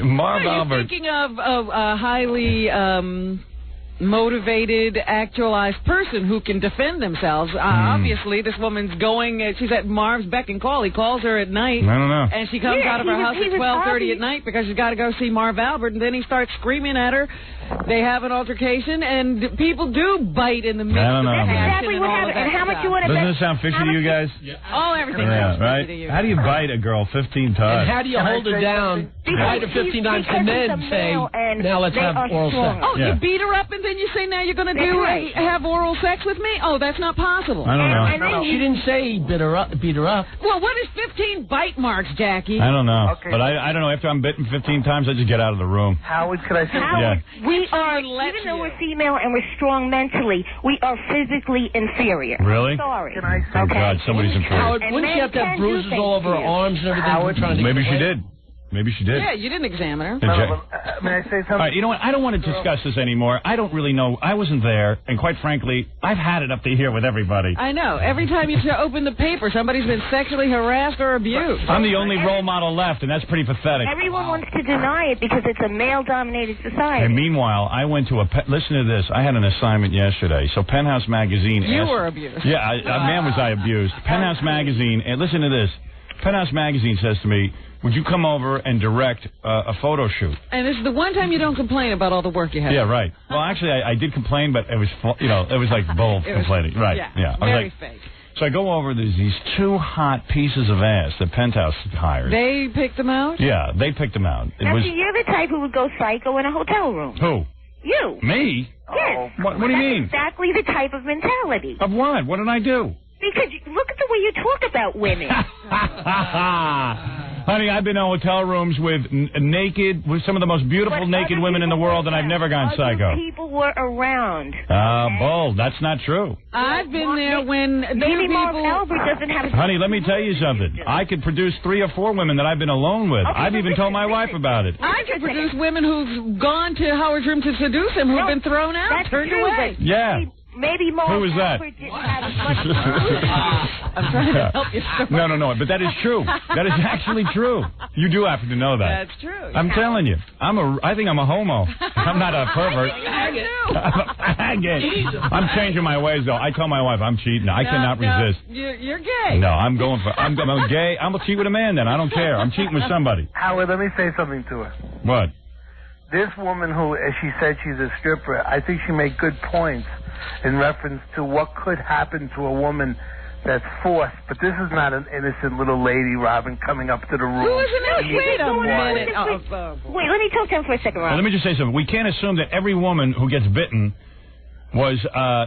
Speaker 3: Marv Albert.
Speaker 6: You're thinking of a highly... motivated, actualized person who can defend themselves. Obviously, this woman's going, she's at Marv's beck and call. He calls her at night.
Speaker 3: I don't know.
Speaker 6: And she comes out of her house at 12:30 at night because she's got to go see Marv Albert, and then he starts screaming at her. They have an altercation, and people do bite in the midst of
Speaker 3: That's
Speaker 18: exactly what happened. And how much you want to
Speaker 3: Doesn't it sound fishy to you guys?
Speaker 6: Yeah. Oh, everything
Speaker 3: sounds
Speaker 6: fishy
Speaker 3: right?
Speaker 6: to you.
Speaker 3: How do you bite a girl 15 times?
Speaker 7: And how do you hold her down, bite her 15 times, and then say, now let's have oral sex?
Speaker 6: Oh, you beat her up, and then you say, now you're going to have oral sex with me? Oh, that's not possible.
Speaker 3: I don't know.
Speaker 7: She didn't say he beat her up.
Speaker 6: Well, what is 15 bite marks, Jackie?
Speaker 3: I don't know. Okay. But I don't know. After I'm bitten 15 times, I just get out of the room.
Speaker 12: Howard, could I say
Speaker 18: Howard, we are, even though we're female and we're strong mentally, we are physically inferior.
Speaker 3: Really?
Speaker 18: I'm sorry.
Speaker 12: Can I say
Speaker 3: Oh, God, somebody's inferior.
Speaker 7: Howard, wouldn't she have to have bruises all over her arms and everything?
Speaker 12: Howard,
Speaker 3: maybe she did. Maybe she did.
Speaker 6: Yeah, you didn't examine her.
Speaker 12: May I say something?
Speaker 3: All right, you know what? I don't want to discuss this anymore. I don't really know. I wasn't there, and quite frankly, I've had it up to here with everybody.
Speaker 6: I know. Every time you open the paper, somebody's been sexually harassed or abused.
Speaker 3: I'm the only role model left, and that's pretty pathetic.
Speaker 18: Everyone wants to deny it because it's a male-dominated society.
Speaker 3: And meanwhile, I went to listen to this. I had an assignment yesterday. So Penthouse Magazine asked...
Speaker 6: You were abused.
Speaker 3: Yeah, man was I abused. Penthouse Magazine, and listen to this. Penthouse Magazine says to me, would you come over and direct a photo shoot?
Speaker 6: And this is the one time you don't complain about all the work you have.
Speaker 3: Yeah, right. Well, actually, I did complain, but it was, it was like bull complaining. Right, yeah.
Speaker 6: Very fake.
Speaker 3: So I go over, there's these two hot pieces of ass that Penthouse hired.
Speaker 6: They picked them out?
Speaker 3: Yeah, they picked them out.
Speaker 18: Now, see, you're the type who would go psycho in a hotel room.
Speaker 3: Who?
Speaker 18: You.
Speaker 3: Me?
Speaker 18: Yes.
Speaker 3: What do you mean?
Speaker 18: Exactly the type of mentality.
Speaker 3: Of what? What did I do?
Speaker 18: Because look at the way you talk about women.
Speaker 3: Honey, I've been in hotel rooms with some of the most beautiful naked women in the world, and I've never gone psycho.
Speaker 18: People were around.
Speaker 3: Bull. That's not true.
Speaker 6: I've been there when
Speaker 18: maybe Marv Albert doesn't have.
Speaker 3: Honey, let me tell you something. I could produce 3 or 4 women that I've been alone with.
Speaker 18: Okay,
Speaker 3: I've even told my wife about it.
Speaker 6: I could produce women who've gone to Howard's room to seduce him, who've been thrown out, turned away.
Speaker 3: Yeah.
Speaker 18: maybe Marv
Speaker 3: Who was that?
Speaker 18: Albert didn't have as much.
Speaker 6: I'm trying to help you.
Speaker 3: No, but that is true. That is actually true. You do happen to know that.
Speaker 6: That's true.
Speaker 3: I'm telling you. I think I'm a homo. I'm not a pervert. I'm changing my ways, though. I tell my wife I'm cheating. I cannot resist.
Speaker 6: You're gay.
Speaker 3: No, I'm gay. I'm gonna cheat with a man then. I don't care. I'm cheating with somebody.
Speaker 12: Howard, let me say something to her.
Speaker 3: What?
Speaker 12: This woman who, as she said, she's a stripper, I think she made good points in reference to what could happen to a woman that's forced. But this is not an innocent little lady, Robin, coming up to the room.
Speaker 6: Who is an Wait a minute.
Speaker 18: Wait, let me talk to him for a second, Robin.
Speaker 3: Well, let me just say something. We can't assume that every woman who gets bitten was,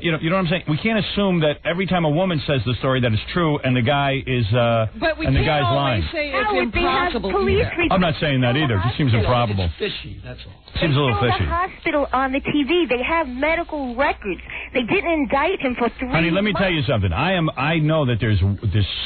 Speaker 3: you know what I'm saying? We can't assume that every time a woman says the story that it's true and the guy is,
Speaker 6: but we
Speaker 3: and the
Speaker 6: can't
Speaker 3: guy's
Speaker 6: always
Speaker 3: lying.
Speaker 6: say it's impossible.
Speaker 3: I'm not saying that either. It just seems improbable.
Speaker 7: Fishy, that's all.
Speaker 3: Seems a little fishy.
Speaker 18: The hospital on the TV, they have medical records. They didn't indict him for 3 months.
Speaker 3: Honey, let me tell you something. I know that there's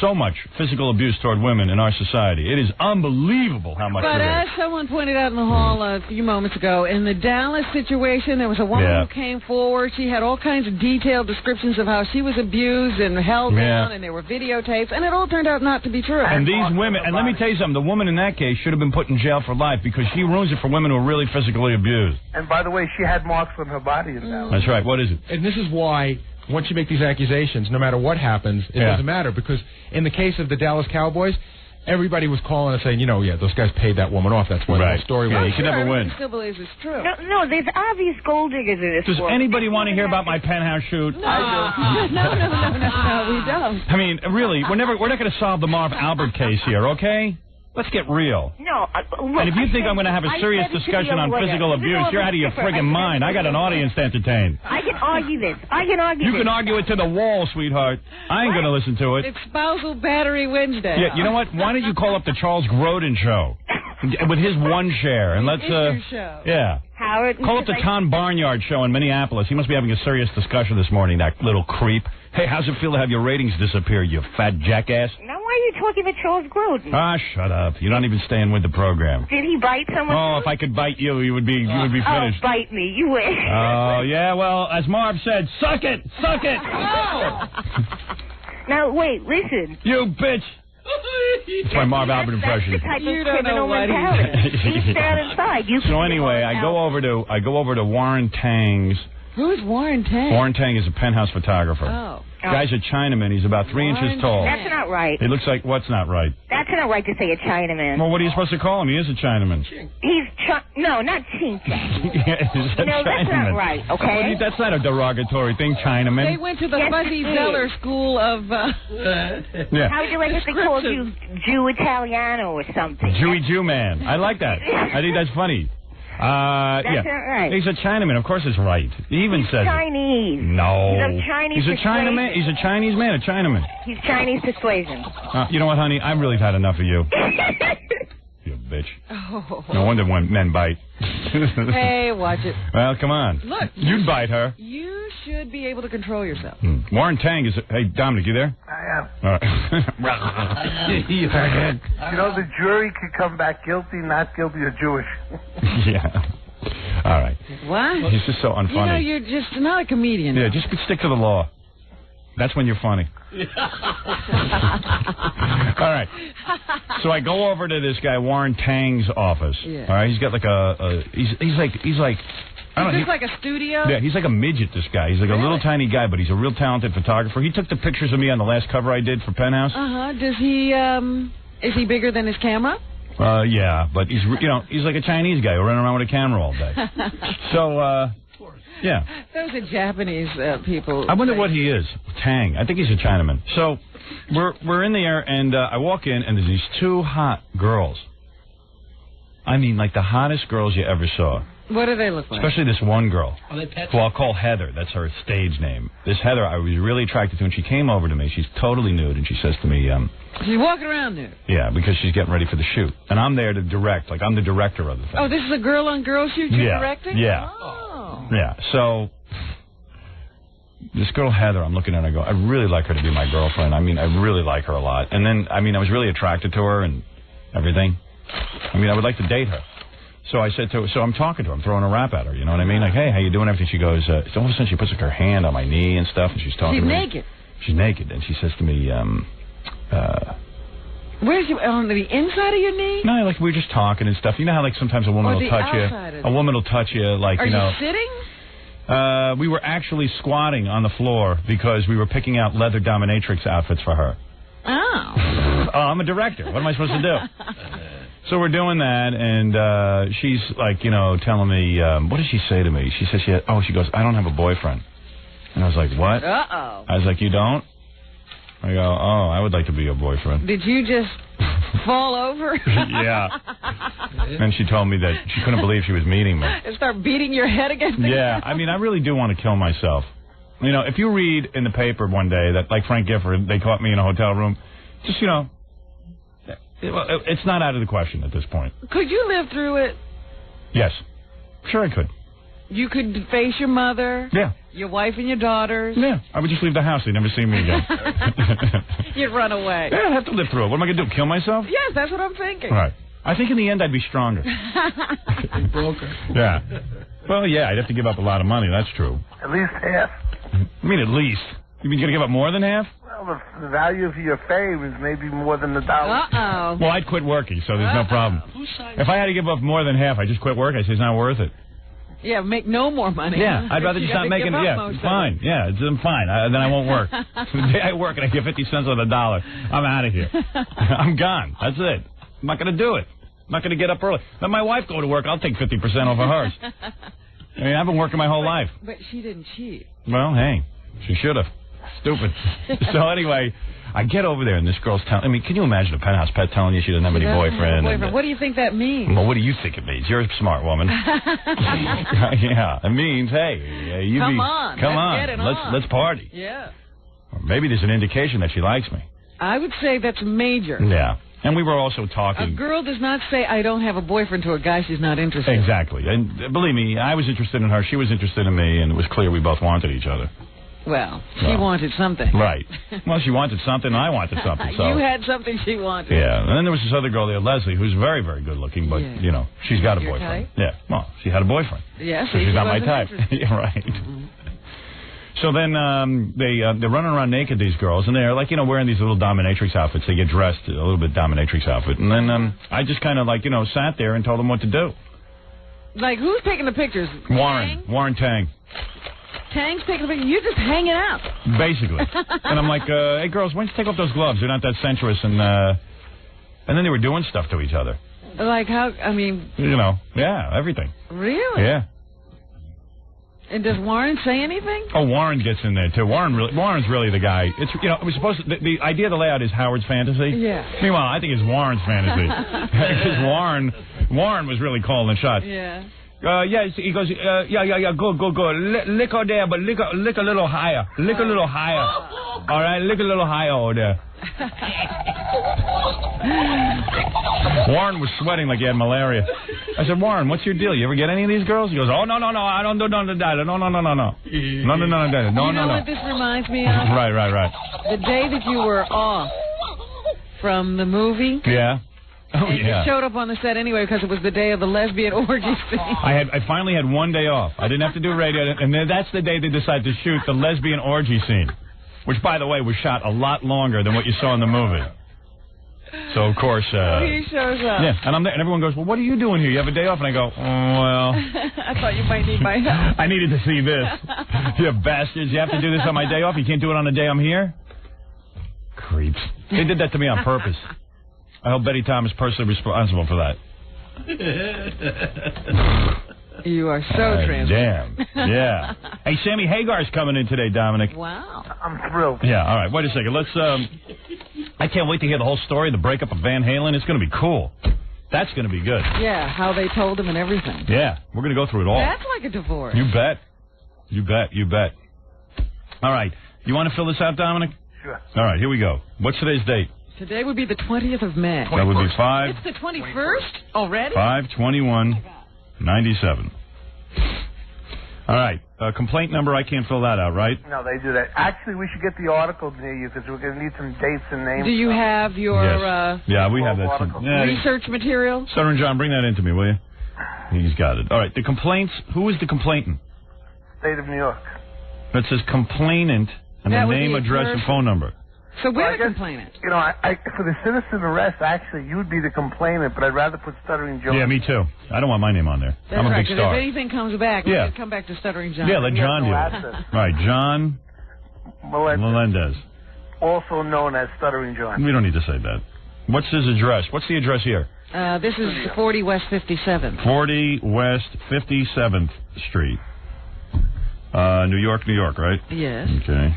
Speaker 3: so much physical abuse toward women in our society. It is unbelievable how much
Speaker 6: But
Speaker 3: there
Speaker 6: as
Speaker 3: is.
Speaker 6: someone pointed out in the hall a few moments ago, in the Dallas situation, there was a woman who came forward. She had all kinds of detailed descriptions of how she was abused and held down, and there were videotapes, and it all turned out not to be true.
Speaker 3: And these women, and let me tell you something, the woman in that case should have been put in jail for life because she ruins it for women who are really physically abused.
Speaker 12: And by the way, she had marks on her body in that.
Speaker 3: That's right. What is it?
Speaker 2: And this is why, once you make these accusations, no matter what happens, it doesn't matter. Because in the case of the Dallas Cowboys, everybody was calling and saying, those guys paid that woman off. That's why the whole story was.
Speaker 3: You can never win.
Speaker 6: Still believes it's true.
Speaker 18: No, there's obvious gold diggers in this
Speaker 3: Does
Speaker 18: world.
Speaker 3: anybody want to hear about my penthouse shoot?
Speaker 6: No, we don't.
Speaker 3: I mean, really, we're not going to solve the Marv Albert case here, okay? Let's get real.
Speaker 18: No, look,
Speaker 3: And if you think I'm going to have a serious discussion on physical abuse, you're out of your friggin' mind. I got an audience to entertain.
Speaker 18: I can argue this.
Speaker 3: You can argue it to the wall, sweetheart. I ain't going to listen to it.
Speaker 6: It's Spousal Battery Wednesday.
Speaker 3: Yeah, you know what? Why don't you call up the Charles Grodin show with his one share and let's yeah.
Speaker 18: Howard,
Speaker 3: call up the Tom Barnyard show in Minneapolis. He must be having a serious discussion this morning, that little creep. Hey, how's it feel to have your ratings disappear, you fat jackass?
Speaker 18: Now, why are you talking about Charles Grodin?
Speaker 3: Ah, shut up. You're not even staying with the program.
Speaker 18: Did he bite someone?
Speaker 3: Oh, if I could bite you, you would be finished.
Speaker 18: Oh, bite me. You wish.
Speaker 3: Oh, yeah, well, as Marv said, suck it! Suck it!
Speaker 18: Now, wait, listen.
Speaker 3: You bitch! It's my Marv Albert impression.
Speaker 18: That's the type of criminal mentality. Deep down inside.
Speaker 3: So anyway, I go over to Warren Tang's.
Speaker 6: Who's Warren Tang?
Speaker 3: Warren Tang is a penthouse photographer.
Speaker 6: Oh.
Speaker 3: Guy's a Chinaman. He's about 3 inches tall.
Speaker 18: That's not right.
Speaker 3: He looks like, what's not right?
Speaker 18: That's not right to say a Chinaman.
Speaker 3: Well, what are you supposed to call him? He is a Chinaman.
Speaker 18: He's no, not Chink.
Speaker 3: He's a
Speaker 18: No, that's not right, okay?
Speaker 3: Well, that's not a derogatory thing, Chinaman.
Speaker 6: They went to the Fuzzy Zeller School of...
Speaker 3: Yeah.
Speaker 18: How would you like if they called you Jew Italiano or something?
Speaker 3: Jewy Jew man. I like that. I think that's funny.
Speaker 18: That's not right.
Speaker 3: He's a Chinaman. Of course it's right. He even says
Speaker 18: Chinese.
Speaker 3: it. No.
Speaker 18: He's of Chinese
Speaker 3: He's a Chinaman. He's a Chinese man, a Chinaman.
Speaker 18: He's Chinese persuasion.
Speaker 3: You know what, honey? I've really had enough of you. You bitch.
Speaker 6: Oh.
Speaker 3: No wonder when men bite.
Speaker 6: Hey, watch it.
Speaker 3: Well, come on.
Speaker 6: Look.
Speaker 3: You'd bite her.
Speaker 6: You should be able to control yourself.
Speaker 3: Warren Tang is... Hey, Dominic, you there?
Speaker 12: I am.
Speaker 3: All right.
Speaker 12: You know, the jury could come back guilty, not guilty, or Jewish.
Speaker 3: Yeah. All right.
Speaker 6: What?
Speaker 3: He's just so unfunny.
Speaker 6: You know, you're just not a comedian.
Speaker 3: Yeah, just stick to the law. That's when you're funny. All right. So I go over to this guy Warren Tang's office.
Speaker 6: Yeah.
Speaker 3: All right. He's got like he's like I don't know.
Speaker 6: Is this like a studio?
Speaker 3: Yeah, he's like a midget, this guy. He's like a little tiny guy, but he's a real talented photographer. He took the pictures of me on the last cover I did for Penthouse.
Speaker 6: Uh-huh. Does he, is he bigger than his camera?
Speaker 3: Yeah, but he's like a Chinese guy who ran around with a camera all day. So, yeah.
Speaker 6: Those are Japanese people.
Speaker 3: I wonder what he is. Tang. I think he's a Chinaman. So, we're in there, and I walk in, and there's these two hot girls. I mean, like the hottest girls you ever saw.
Speaker 6: What do they look like?
Speaker 3: Especially this one girl,
Speaker 7: Are they pets?
Speaker 3: who I'll call Heather. That's her stage name. This Heather, I was really attracted to, and she came over to me. She's totally nude, and she says to me,
Speaker 6: she's walking around nude.
Speaker 3: yeah, because she's getting ready for the shoot. And I'm there to direct. Like, I'm the director of the thing.
Speaker 6: Oh, this is a girl-on-girl shoot you're directing?
Speaker 3: Yeah.
Speaker 6: Oh.
Speaker 3: Yeah, so this girl Heather, I'm looking at her and I go, I really like her to be my girlfriend. I mean, I really like her a lot. And then, I mean, I was really attracted to her and everything. I mean, I would like to date her. So I said to her, so I'm talking to her. I'm throwing a rap at her. You know what I mean? Like, hey, how you doing? Everything. She goes, all of a sudden she puts like, her hand on my knee and stuff, and she's talking to me.
Speaker 6: She's naked.
Speaker 3: She's naked, and she says to me,
Speaker 6: where's you, on the inside of your knee?
Speaker 3: No, like we were just talking and stuff. You know how like sometimes a woman will touch you. A woman will touch you, like
Speaker 6: Are
Speaker 3: you know.
Speaker 6: sitting?
Speaker 3: We were actually squatting on the floor because we were picking out leather dominatrix outfits for her.
Speaker 6: Oh.
Speaker 3: Oh, I'm a director. What am I supposed to do? So we're doing that, and she's like, you know, telling me, what did she say to me? She says, she goes, I don't have a boyfriend. And I was like, what?
Speaker 6: Uh-oh.
Speaker 3: I was like, you don't? I go, oh, I would like to be your boyfriend.
Speaker 6: Did you just fall over?
Speaker 3: Yeah. And she told me that she couldn't believe she was meeting me.
Speaker 6: And start beating your head against the
Speaker 3: Yeah, I mean, I really do want to kill myself. You know, if you read in the paper one day that, like Frank Gifford, they caught me in a hotel room, just, you know, it's not out of the question at this point.
Speaker 6: Could you live through it?
Speaker 3: Yes. Sure I could.
Speaker 6: You could face your mother.
Speaker 3: Yeah.
Speaker 6: Your wife and your daughters.
Speaker 3: Yeah. I would just leave the house. They'd never see me again.
Speaker 6: You'd run away.
Speaker 3: Yeah, I'd have to live through it. What am I going to do, kill myself?
Speaker 6: Yes, that's what I'm thinking.
Speaker 3: Right. I think in the end I'd be stronger. Yeah. Well, yeah, I'd have to give up a lot of money. That's true.
Speaker 12: At least half.
Speaker 3: I mean, at least. You mean you're going to give up more than half?
Speaker 12: Well, the value of your fame is maybe more than $1.
Speaker 6: Uh-oh.
Speaker 3: Well, I'd quit working, so there's no problem. If I had to give up more than half, I just quit work. I say it's not worth it.
Speaker 6: Yeah, make no more money.
Speaker 3: Yeah, I'd rather just not make it. Yeah, fine. Yeah, I'm fine. Then I won't work. The day I work and I get 50 cents on the dollar, I'm out of here. I'm gone. That's it. I'm not going to do it. I'm not going to get up early. Let my wife go to work. I'll take 50% off of hers. I mean, I've been working my whole life.
Speaker 6: But she didn't cheat.
Speaker 3: Well, hey, she should have. Stupid. So anyway, I get over there and this girl's telling. I mean, can you imagine a penthouse pet telling you she doesn't have any boyfriend?
Speaker 6: What do you think that means?
Speaker 3: Well, what do you think it means? You're a smart woman. Yeah, it means, hey, you
Speaker 6: come on.
Speaker 3: Let's party.
Speaker 6: Yeah.
Speaker 3: Or maybe there's an indication that she likes me.
Speaker 6: I would say that's major.
Speaker 3: Yeah. And we were also talking.
Speaker 6: A girl does not say, I don't have a boyfriend to a guy she's not interested in.
Speaker 3: Exactly. And believe me, I was interested in her, she was interested in me, and it was clear we both wanted each other.
Speaker 6: Well, she wanted something.
Speaker 3: Right. Well, she wanted something, and I wanted something. So.
Speaker 6: You had something she wanted.
Speaker 3: Yeah. And then there was this other girl there, Leslie, who's very, very good looking, but, you know, she's got a boyfriend.
Speaker 6: Type?
Speaker 3: Yeah. Well, she had a boyfriend.
Speaker 6: Yeah,
Speaker 3: so she's not my type. Yeah, right.
Speaker 6: Mm-hmm.
Speaker 3: So then they're running around naked, these girls, and they're, like, you know, wearing these little dominatrix outfits. They get dressed a little bit dominatrix outfit. And then I just kind of, like, you know, sat there and told them what to do.
Speaker 6: Like, who's taking the pictures?
Speaker 3: Warren Tang.
Speaker 6: Tang's taking the pictures? You're just hanging out.
Speaker 3: Basically. And I'm like, hey, girls, why don't you take off those gloves? They're not that sensuous. And then they were doing stuff to each other.
Speaker 6: Like how, I mean...
Speaker 3: You know, yeah, everything.
Speaker 6: Really?
Speaker 3: Yeah.
Speaker 6: And does Warren say anything?
Speaker 3: Oh, Warren gets in there, too. Warren's really the guy. It's, you know, we're supposed to... The idea of the layout is Howard's fantasy.
Speaker 6: Yeah.
Speaker 3: Meanwhile, I think it's Warren's fantasy. Because Warren was really calling the shots.
Speaker 6: Yeah.
Speaker 3: Yeah, he goes, yeah, go. Lick her there, but lick a little higher. Lick a little higher. All right, lick a little higher over there. Warren was sweating like he had malaria. I said, Warren, what's your deal? You ever get any of these girls? He goes, oh, no, I don't do none of that. No. No.
Speaker 6: You know what this reminds me of?
Speaker 3: Right.
Speaker 6: The day that you were off from the movie.
Speaker 3: Yeah. Oh,
Speaker 6: and you showed up on the set anyway because it was the day of the lesbian orgy scene.
Speaker 3: I finally had one day off. I didn't have to do radio, and then that's the day they decided to shoot the lesbian orgy scene, which, by the way, was shot a lot longer than what you saw in the movie. So, of course...
Speaker 6: he shows up.
Speaker 3: Yeah, and I'm there, and everyone goes, well, what are you doing here? You have a day off? And I go, oh, well...
Speaker 6: I thought you might need my help.
Speaker 3: I needed to see this. You bastards, you have to do this on my day off? You can't do it on the day I'm here? Creeps. They did that to me on purpose. I hope Betty Tom is personally responsible for that.
Speaker 6: You are so transparent.
Speaker 3: Damn. Yeah. Hey, Sammy Hagar's coming in today, Dominic.
Speaker 6: Wow.
Speaker 12: I'm thrilled.
Speaker 3: Yeah, all right. Wait a second. Let's, I can't wait to hear the whole story, the breakup of Van Halen. It's going to be cool. That's going to be good.
Speaker 6: Yeah, how they told him and everything.
Speaker 3: Yeah, we're going to go through it all.
Speaker 6: That's like a divorce.
Speaker 3: You bet. All right. You want to fill this out, Dominic?
Speaker 12: Sure.
Speaker 3: All right, here we go. What's today's date?
Speaker 6: Today would be the 20th of May.
Speaker 3: That would be 5...
Speaker 6: It's the 21st already?
Speaker 3: 5/21/97. All right. Complaint number, I can't fill that out, right?
Speaker 12: No, they do that. Actually, we should get the article near you because we're going to need some dates and names.
Speaker 6: Do you have your
Speaker 3: yes. Yeah, we have that.
Speaker 6: Research material?
Speaker 3: Southern John, bring that in to me, will you? He's got it. All right, the complaints, who is the complainant?
Speaker 12: State of New York.
Speaker 3: That says complainant and
Speaker 6: That
Speaker 3: the
Speaker 6: would
Speaker 3: name,
Speaker 6: be a
Speaker 3: address, and
Speaker 6: person.
Speaker 3: phone number.
Speaker 6: So we're
Speaker 12: Well, I
Speaker 6: the
Speaker 12: guess,
Speaker 6: complainant.
Speaker 12: You know, for the citizen arrest, actually, you would be the complainant, but I'd rather put Stuttering John.
Speaker 3: Yeah, me too. I don't want my name on there.
Speaker 6: That's
Speaker 3: I'm a
Speaker 6: right,
Speaker 3: big
Speaker 6: 'cause
Speaker 3: star.
Speaker 6: if anything comes back,
Speaker 3: Yeah.
Speaker 6: we'll come back to Stuttering John.
Speaker 3: Yeah, let John do it. Right, John Melendez.
Speaker 12: Also known as Stuttering John.
Speaker 3: We don't need to say that. What's his address? What's the address here?
Speaker 6: This is 40 West 57th.
Speaker 3: 40 West 57th Street. New York, right?
Speaker 6: Yes.
Speaker 3: Okay.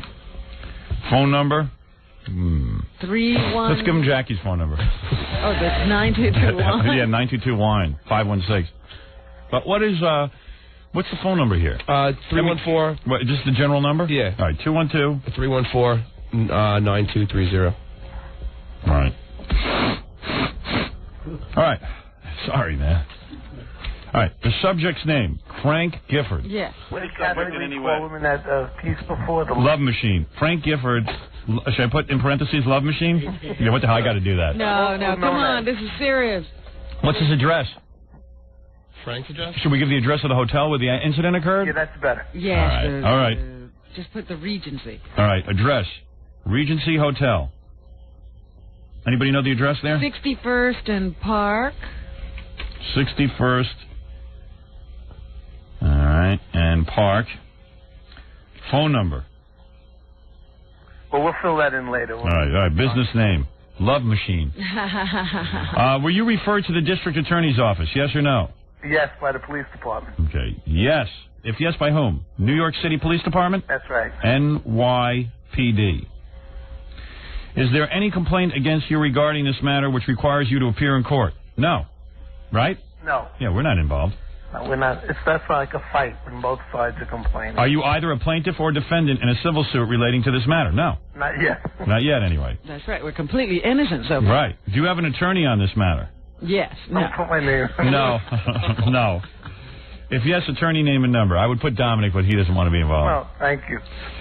Speaker 3: Phone number?
Speaker 6: 31.
Speaker 3: Let's give him Jackie's phone number.
Speaker 6: Oh, that's 9221.
Speaker 3: Yeah, 922-WINE, 516. But what's the phone number here?
Speaker 7: 314.
Speaker 3: What, just the general number?
Speaker 7: Yeah.
Speaker 3: All right, 212.
Speaker 7: 314-9230.
Speaker 3: All right. All right. Sorry, man. All right. The subject's name, Frank Gifford.
Speaker 6: Yes.
Speaker 12: What did Kathleen call him in that piece before? The
Speaker 3: Love Machine. Frank Gifford. Should I put in parentheses Love Machine? Yeah, what the hell? I got to do that.
Speaker 6: No, come on. This is serious.
Speaker 3: What's his address?
Speaker 7: Frank's address?
Speaker 3: Should we give the address of the hotel where the incident occurred?
Speaker 12: Yeah, that's better.
Speaker 6: Yes.
Speaker 3: All right.
Speaker 6: Just put the Regency.
Speaker 3: All right. Address. Regency Hotel. Anybody know the address there?
Speaker 6: 61st and Park.
Speaker 3: 61st. All right. And Park. Phone number.
Speaker 12: Well, we'll fill that in later.
Speaker 3: All right. Business name. Love Machine. Were you referred to the district attorney's office, yes or no?
Speaker 12: Yes, by the police department.
Speaker 3: Okay. Yes. If yes, by whom? New York City Police Department?
Speaker 12: That's right.
Speaker 3: NYPD. Is there any complaint against you regarding this matter which requires you to appear in court? No. Right?
Speaker 12: No.
Speaker 3: Yeah, we're not involved.
Speaker 12: No, we're not. That's like a fight when both sides are complaining.
Speaker 3: Are you either a plaintiff or defendant in a civil suit relating to this matter? No.
Speaker 12: Not yet.
Speaker 3: Not yet, anyway.
Speaker 6: That's right. We're completely innocent so far.
Speaker 3: Right. Do you have an attorney on this matter?
Speaker 6: Yes. No.
Speaker 12: Don't put my name.
Speaker 3: No. No. If yes, attorney name and number. I would put Dominic, but he doesn't want to be involved.
Speaker 12: Well, thank you.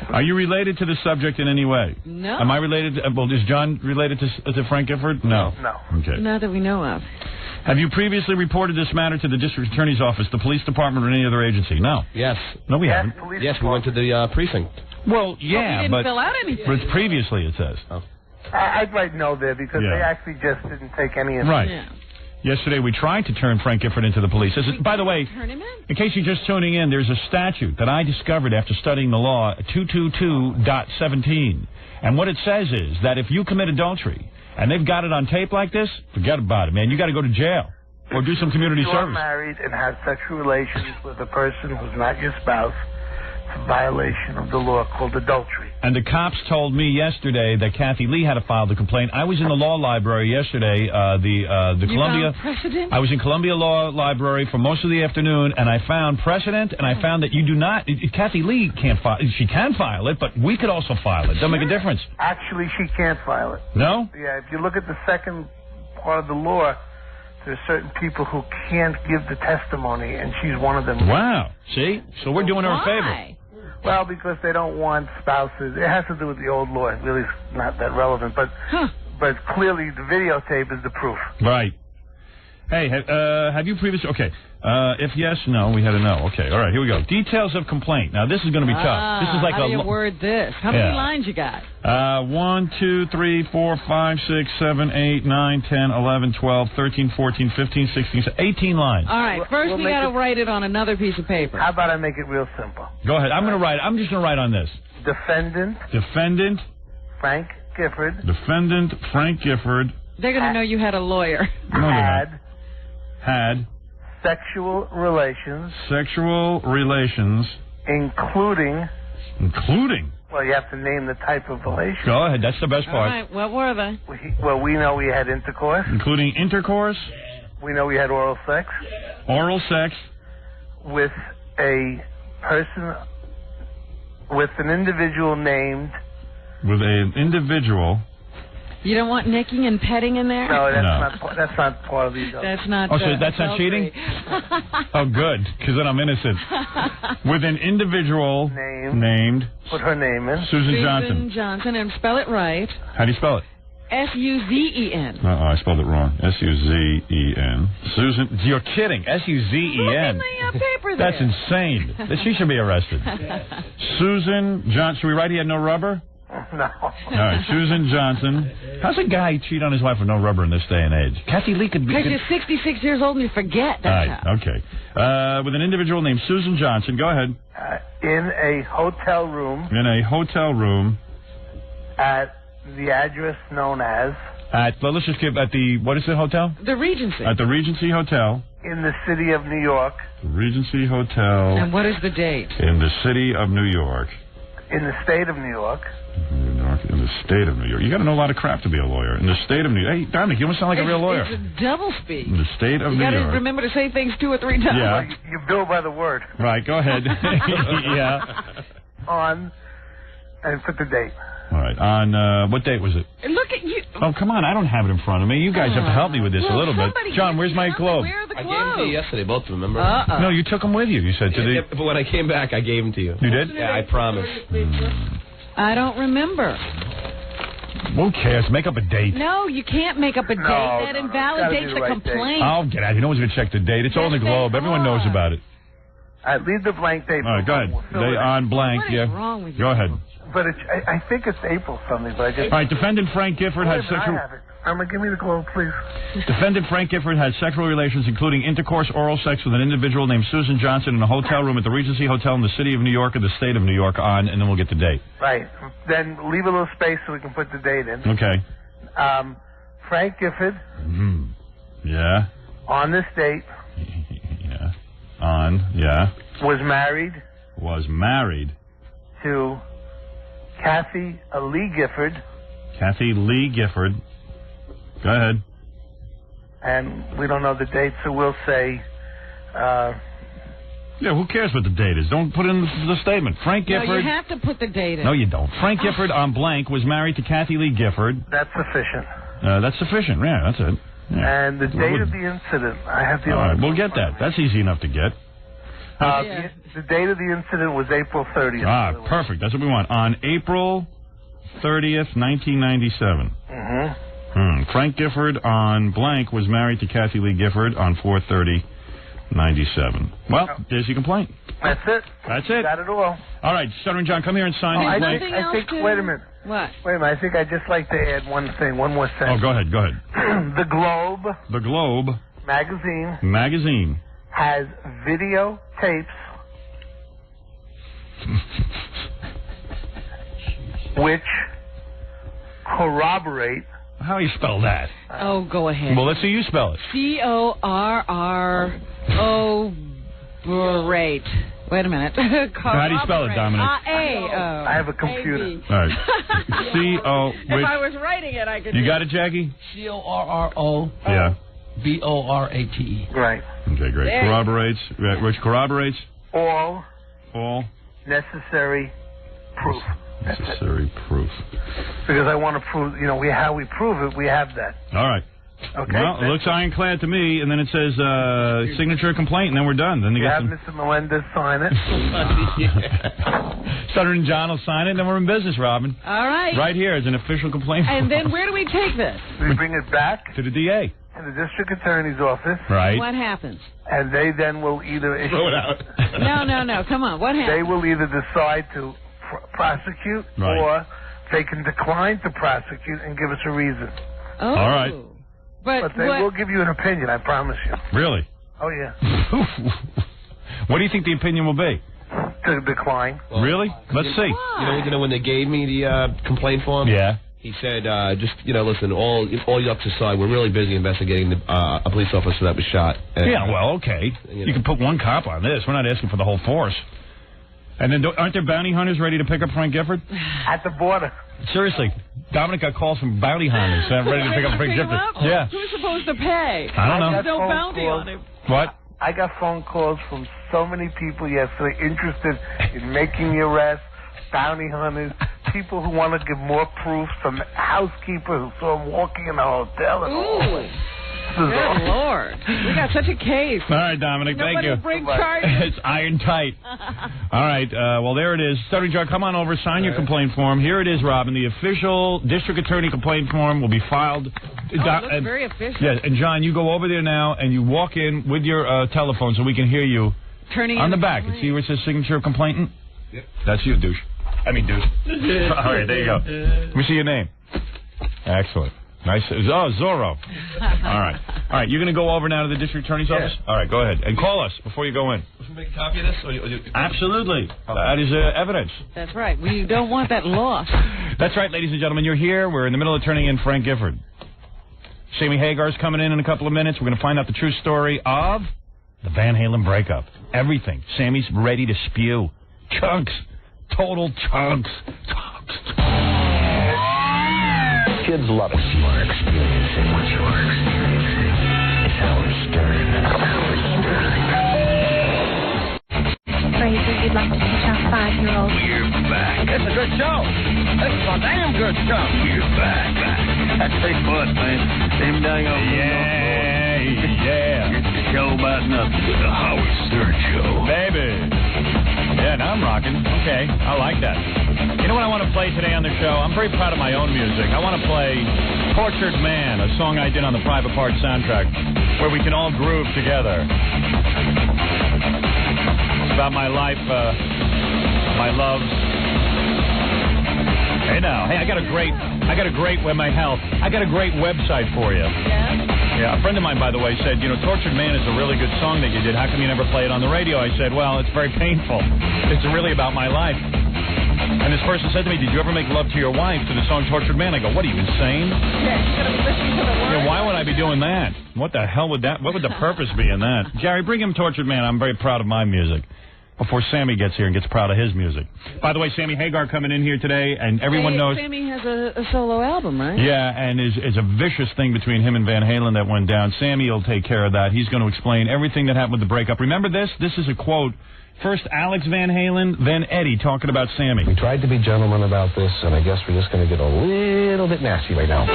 Speaker 3: Are you related to the subject in any way?
Speaker 6: No.
Speaker 3: Am I related? Well, is John related to Frank Gifford? No.
Speaker 12: No.
Speaker 3: Okay.
Speaker 6: Not that we know of.
Speaker 3: Have you previously reported this matter to the district attorney's office, the police department, or any other agency? No.
Speaker 7: Yes.
Speaker 3: No, we haven't.
Speaker 7: Yes, we went to the precinct.
Speaker 3: Well, yeah,
Speaker 6: we didn't
Speaker 3: but
Speaker 6: fill out anything.
Speaker 3: But it's previously, it says.
Speaker 7: Oh.
Speaker 12: I'd write no there because
Speaker 3: Yeah.
Speaker 12: they actually just didn't take any.
Speaker 3: Right.
Speaker 6: Yeah.
Speaker 3: Yesterday, we tried to turn Frank Gifford into the police. By the way,
Speaker 6: Turn him
Speaker 3: in case you're just tuning in, there's a statute that I discovered after studying the law, 222.17. And what it says is that if you commit adultery and they've got it on tape like this, forget about it, man. You got to go to jail or do some community
Speaker 12: If you're
Speaker 3: service.
Speaker 12: married and have sexual relations with a person who's not your spouse, it's a violation of the law called adultery.
Speaker 3: And the cops told me yesterday that Kathy Lee had to file the complaint. I was in the law library yesterday, the Columbia.
Speaker 6: Found precedent?
Speaker 3: I was in Columbia Law Library for most of the afternoon, and I found precedent, and I found that you do not. Kathy Lee can't file. She can file it, but we could also file it. Doesn't make a difference.
Speaker 12: Actually, she can't file it.
Speaker 3: No?
Speaker 12: Yeah, if you look at the second part of the law, there's certain people who can't give the testimony, and she's one of them.
Speaker 3: Wow. See? So we're doing her a favor.
Speaker 6: Why?
Speaker 12: Well, because they don't want spouses. It has to do with the old law. It really is not that relevant, but clearly the videotape is the proof.
Speaker 3: Right. Hey, have you previously... Okay. If yes, no, we had a no. Okay, all right, here we go. Details of complaint. Now, this is going to be tough. This is like
Speaker 6: how do you word this? How many lines you got?
Speaker 3: 1, 2, 3, 4, 5, 6, 7, 8, 9, 10, 11, 12, 13, 14, 15, 16, 18 lines.
Speaker 6: All right, first we got to write it on another piece of paper.
Speaker 12: How about I make it real simple?
Speaker 3: Go ahead. I'm going to write. I'm just going to write on this.
Speaker 12: Defendant Frank Gifford.
Speaker 3: Defendant Frank Gifford.
Speaker 6: They're going to know you had a lawyer.
Speaker 3: No, had
Speaker 12: sexual relations. Including. Well, you have to name the type of relation.
Speaker 3: Go ahead. That's the best part.
Speaker 6: All right. What were they?
Speaker 12: Well, we know we had intercourse.
Speaker 3: Including intercourse.
Speaker 12: We know we had oral sex.
Speaker 3: Oral sex.
Speaker 12: With a person. With an individual named.
Speaker 3: With an individual.
Speaker 6: You don't want nicking and petting in there?
Speaker 12: No, that's not part of the adult.
Speaker 6: That's not.
Speaker 3: Oh, so that's not cheating? Oh, good, because then I'm innocent. With an individual named.
Speaker 12: Put her name in.
Speaker 3: Susan Johnson.
Speaker 6: Susan Johnson, and spell it right.
Speaker 3: How do you spell it?
Speaker 6: S-U-Z-E-N.
Speaker 3: I spelled it wrong. S-U-Z-E-N. Susan, you're kidding. S-U-Z-E-N.
Speaker 6: Look at my paper there.
Speaker 3: That's insane. She should be arrested. Susan Johnson. Should we write he had no rubber?
Speaker 12: No.
Speaker 3: All right, Susan Johnson. How's a guy cheat on his wife with no rubber in this day and age? Kathy Lee could be...
Speaker 6: Because you're 66 years old and you forget.
Speaker 3: All right, okay. With an individual named Susan Johnson. Go ahead.
Speaker 12: In a hotel room.
Speaker 3: In a hotel room.
Speaker 12: At the address known as...
Speaker 3: let's just give at the... What is the hotel?
Speaker 6: The Regency.
Speaker 3: At the Regency Hotel.
Speaker 12: In the city of New York.
Speaker 3: The Regency Hotel.
Speaker 6: And what is the date?
Speaker 3: In the city of New York.
Speaker 12: In the state of New York.
Speaker 3: In the state of New York. You got to know a lot of crap to be a lawyer. In the state of New York. Hey, Dominic, you almost sound like a real lawyer.
Speaker 6: It's a double speak.
Speaker 3: In the state of New York.
Speaker 6: You got to remember to say things 2 or 3 times.
Speaker 3: Yeah.
Speaker 12: You bill by the word.
Speaker 3: Right, go ahead. Yeah.
Speaker 12: On, and put the date.
Speaker 3: All right. On, what date was it?
Speaker 6: Look at you.
Speaker 3: Oh, come on. I don't have it in front of me. You guys have to help me with this a little bit. John, where's my globe?
Speaker 6: Where are the
Speaker 7: I gave them to you yesterday, both of them, remember?
Speaker 3: No, you took them with you. You said to the...
Speaker 7: But when I came back, I gave them to you.
Speaker 3: You did?
Speaker 7: Yeah, I promise.
Speaker 6: I don't remember.
Speaker 3: Who cares? Make up a date.
Speaker 6: No, you can't make up a date. That invalidates the complaint.
Speaker 3: Oh, get out. No one's going to check the date. It's all in the Globe. Everyone knows about it.
Speaker 12: Leave the blank date.
Speaker 3: All right, go ahead. Day on blank,
Speaker 6: What is wrong with you?
Speaker 3: Go ahead.
Speaker 12: But I think it's April something, but I just...
Speaker 3: All right, defendant Frank Gifford had sexual...
Speaker 12: I have it. Give me the Globe, please.
Speaker 3: Defendant Frank Gifford had sexual relations, including intercourse, oral sex, with an individual named Susan Johnson in a hotel room at the Regency Hotel in the city of New York and the state of New York on, and then we'll get the date.
Speaker 12: Right. Then leave a little space so we can put the date in.
Speaker 3: Okay.
Speaker 12: Frank Gifford.
Speaker 3: Yeah.
Speaker 12: On this date.
Speaker 3: Yeah. On. Yeah.
Speaker 12: Was married.
Speaker 3: Was married.
Speaker 12: To Kathy Lee Gifford.
Speaker 3: Kathy Lee Gifford. Go ahead.
Speaker 12: And we don't know the date, so we'll say...
Speaker 3: yeah, who cares what the date is? Don't put in the statement. Frank Gifford...
Speaker 6: No, you have to put the date in.
Speaker 3: No, you don't. Frank Gifford on blank was married to Kathy Lee Gifford.
Speaker 12: That's sufficient.
Speaker 3: That's sufficient. Yeah, that's it. Yeah.
Speaker 12: And the date of the incident, I have the...
Speaker 3: All right, we'll get that. That's easy enough to get.
Speaker 12: The date of the incident was April 30th.
Speaker 3: Ah, perfect. That's what we want. On April 30th, 1997. Frank Gifford on blank was married to Kathy Lee Gifford on 4/30/97. Well, there's your complaint.
Speaker 12: That's it.
Speaker 3: That's it.
Speaker 12: Got it all.
Speaker 3: All right, Stuttering John, come here and sign
Speaker 12: I
Speaker 3: these.
Speaker 12: think. Wait a minute.
Speaker 6: What?
Speaker 12: Wait a minute. I think I'd just like to add one thing, one more sentence.
Speaker 3: Oh, go ahead. Go ahead.
Speaker 12: The Globe.
Speaker 3: The Globe.
Speaker 12: Magazine. Has videotapes which corroborate.
Speaker 3: How do you spell that?
Speaker 6: Oh, go ahead.
Speaker 3: Well, let's see you spell it.
Speaker 6: Corroborate. Wait a minute.
Speaker 3: How do you spell it, Dominic?
Speaker 12: I have a computer.
Speaker 3: All right. C-O.
Speaker 6: If I was writing it, I could.
Speaker 3: You got it, Jackie?
Speaker 13: C-O-R-R-O.
Speaker 3: Yeah.
Speaker 13: B-O-R-A-T-E.
Speaker 12: Right.
Speaker 3: Okay, great.
Speaker 6: There.
Speaker 3: Corroborates. Which corroborates?
Speaker 12: All necessary proof.
Speaker 3: Necessary proof.
Speaker 12: Because I want to prove, how we prove it, we have that.
Speaker 3: All right.
Speaker 12: Okay.
Speaker 3: Well, it looks ironclad to me, and then it says signature complaint, and then we're done. Then
Speaker 12: you have Mr. Melendez sign it.
Speaker 3: Stuttering John will sign it, and then we're in business, Robin.
Speaker 6: All right.
Speaker 3: Right here as an official complaint.
Speaker 6: And then where do we take this?
Speaker 12: We bring it back
Speaker 3: to the DA.
Speaker 12: To the district attorney's office.
Speaker 3: Right.
Speaker 6: What happens?
Speaker 12: And they then will either issue...
Speaker 3: Throw it out.
Speaker 6: No. Come on. What happens?
Speaker 12: They will either decide to prosecute, or they can decline to prosecute and give us a reason.
Speaker 6: Oh.
Speaker 3: All right.
Speaker 12: But they will give you an opinion, I promise you.
Speaker 3: Really?
Speaker 12: Oh, yeah.
Speaker 3: What do you think the opinion will be?
Speaker 12: To decline.
Speaker 3: Well, really? Let's see.
Speaker 7: You know when they gave me the complaint form?
Speaker 3: Yeah.
Speaker 7: He said, listen, all yucks aside, we're really busy investigating a police officer that was shot. And,
Speaker 3: yeah, well, okay. You can put one cop on this. We're not asking for the whole force. And then aren't there bounty hunters ready to pick up Frank Gifford?
Speaker 12: At the border.
Speaker 3: Seriously. Dominic got calls from bounty hunters ready to pick up Frank Gifford. Yeah.
Speaker 6: Who's supposed to pay?
Speaker 3: I don't know.
Speaker 6: There's no bounty on him.
Speaker 3: What?
Speaker 12: I got phone calls from so many people yesterday interested in making the arrest, bounty hunters, people who want to give more proof, some housekeeper who saw him walking in a hotel. And all that.
Speaker 6: Good Lord. We got such a case.
Speaker 3: All right, Dominic, thank you.
Speaker 6: Nobody will bring charges.
Speaker 3: It's iron tight. All right, well, there it is. Stuttering John, come on over, sign your complaint form. Here it is, Robin. The official district attorney complaint form will be filed.
Speaker 6: It looks very official.
Speaker 3: Yes, and John, you go over there now, and you walk in with your telephone so we can hear you.
Speaker 6: Turning
Speaker 3: on the back. See where it says signature of complainant? Yep. That's you, douche. I mean, douche. All right, there you go. Let me see your name. Excellent. Nice. Oh, Zorro. All right. All right, you're going to go over now to the district attorney's office? All right, go ahead. And call us before you go in.
Speaker 7: Should we make a copy of this?
Speaker 3: Absolutely. That is evidence.
Speaker 6: That's right. We don't want that lost.
Speaker 3: That's right, ladies and gentlemen. You're here. We're in the middle of turning in Frank Gifford. Sammy Hagar's coming in a couple of minutes. We're going to find out the true story of the Van Halen breakup. Everything. Sammy's ready to spew. Chunks. Total chunks.
Speaker 15: Kids love it. What you are experiencing. It's Howard Stern.
Speaker 16: Fraser, you'd like to teach our 5-year-old.
Speaker 10: We're back. It's a good show. It's a damn good show. We're back. That's big butt, man. Them dang old.
Speaker 3: Yeah.
Speaker 10: It's a show about nothing with the Howard Stern Show.
Speaker 3: Baby. Yeah, now I'm rocking. Okay, I like that. You know what I want to play today on the show? I'm very proud of my own music. I want to play Tortured Man, a song I did on the Private Part soundtrack, where we can all groove together. It's about my life, my loves. Hey now, hey, I got a great website for you. Yeah, a friend of mine, by the way, said, Tortured Man is a really good song that you did. How come you never play it on the radio? I said, well, it's very painful. It's really about my life. And this person said to me, did you ever make love to your wife to the song Tortured Man? I go, what, are you insane?
Speaker 6: Yeah, you gotta listen to the words.
Speaker 3: Why would I be doing that? What the hell would that, what would the purpose be in that? Jerry, bring him Tortured Man. I'm very proud of my music. Before Sammy gets here and gets proud of his music. By the way, Sammy Hagar coming in here today, and everyone knows...
Speaker 6: Sammy has a solo album, right?
Speaker 3: Yeah, and it's a vicious thing between him and Van Halen that went down. Sammy will take care of that. He's going to explain everything that happened with the breakup. Remember this? This is a quote. First Alex Van Halen, then Eddie talking about Sammy.
Speaker 13: We tried to be gentlemen about this, and I guess we're just going to get a little bit nasty right now.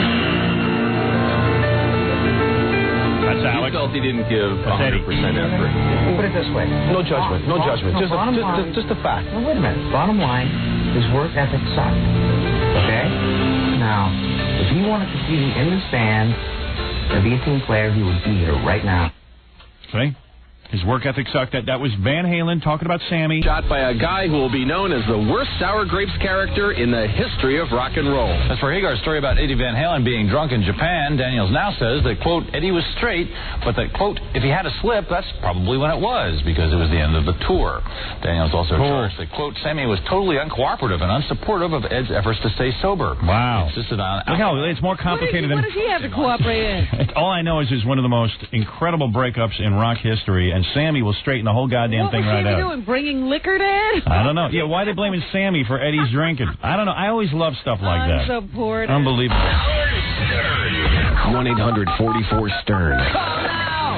Speaker 3: That's Alex.
Speaker 7: He felt he didn't give 100% effort.
Speaker 13: Put it this way. No judgment. No judgment. Just a fact.
Speaker 19: Well, wait a minute. Bottom line, his work ethic sucked. Okay? Now, if he wanted to see me in this band and be a team player, he would be here right now.
Speaker 3: See? His work ethic sucked. That was Van Halen talking about Sammy.
Speaker 7: Shot by a guy who will be known as the worst Sour Grapes character in the history of rock and roll.
Speaker 20: As for Hagar's story about Eddie Van Halen being drunk in Japan, Daniels now says that, quote, Eddie was straight, but that, quote, if he had a slip, that's probably when it was, because it was the end of the tour. Daniels also charged that, quote, Sammy was totally uncooperative and unsupportive of Ed's efforts to stay sober.
Speaker 3: Wow.
Speaker 20: He insisted on...
Speaker 3: Look how it's more complicated
Speaker 6: What does he have to cooperate in?
Speaker 3: All I know is it's one of the most incredible breakups in rock history, and Sammy will straighten the whole goddamn thing right out.
Speaker 6: What was Sammy doing? Bringing liquor to Ed?
Speaker 3: I don't know. Yeah, why are they blaming Sammy for Eddie's drinking? I don't know. I always love stuff like that.
Speaker 6: So bored.
Speaker 3: Unbelievable.
Speaker 15: 1-800-44-STERN.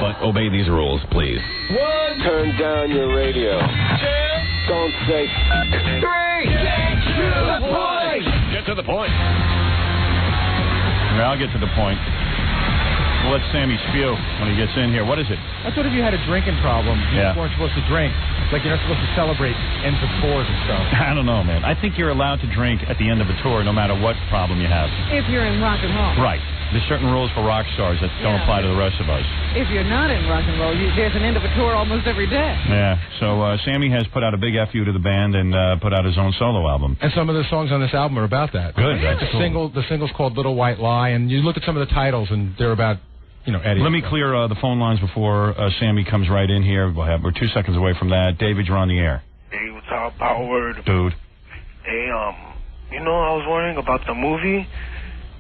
Speaker 7: But obey these rules, please.
Speaker 21: 1. Turn down your radio. 2. Don't say 3. Get to the point.
Speaker 3: Get to the point. Well, I'll get to the point. We'll let Sammy spew when he gets in here. What is it?
Speaker 2: That's what if you had a drinking problem. You weren't supposed to drink. Like you're not supposed to celebrate ends of tours and stuff.
Speaker 3: I don't know, man. I think you're allowed to drink at the end of a tour no matter what problem you have.
Speaker 6: If you're in rock and roll.
Speaker 3: Right. There's certain rules for rock stars that don't apply to the rest of us.
Speaker 6: If you're not in rock and roll, there's an end of a tour almost every day.
Speaker 3: Yeah. So Sammy has put out a big FU to the band and put out his own solo album.
Speaker 2: And some of the songs on this album are about that.
Speaker 3: Good.
Speaker 6: Really?
Speaker 3: That's cool.
Speaker 2: The single's called Little White Lie, and you look at some of the titles, and they're about... Eddie.
Speaker 3: Let me clear the phone lines before Sammy comes right in here. We're 2 seconds away from that. David, you're on the air.
Speaker 22: Hey, what's up, Howard?
Speaker 3: Dude.
Speaker 22: Hey, I was wondering about the movie.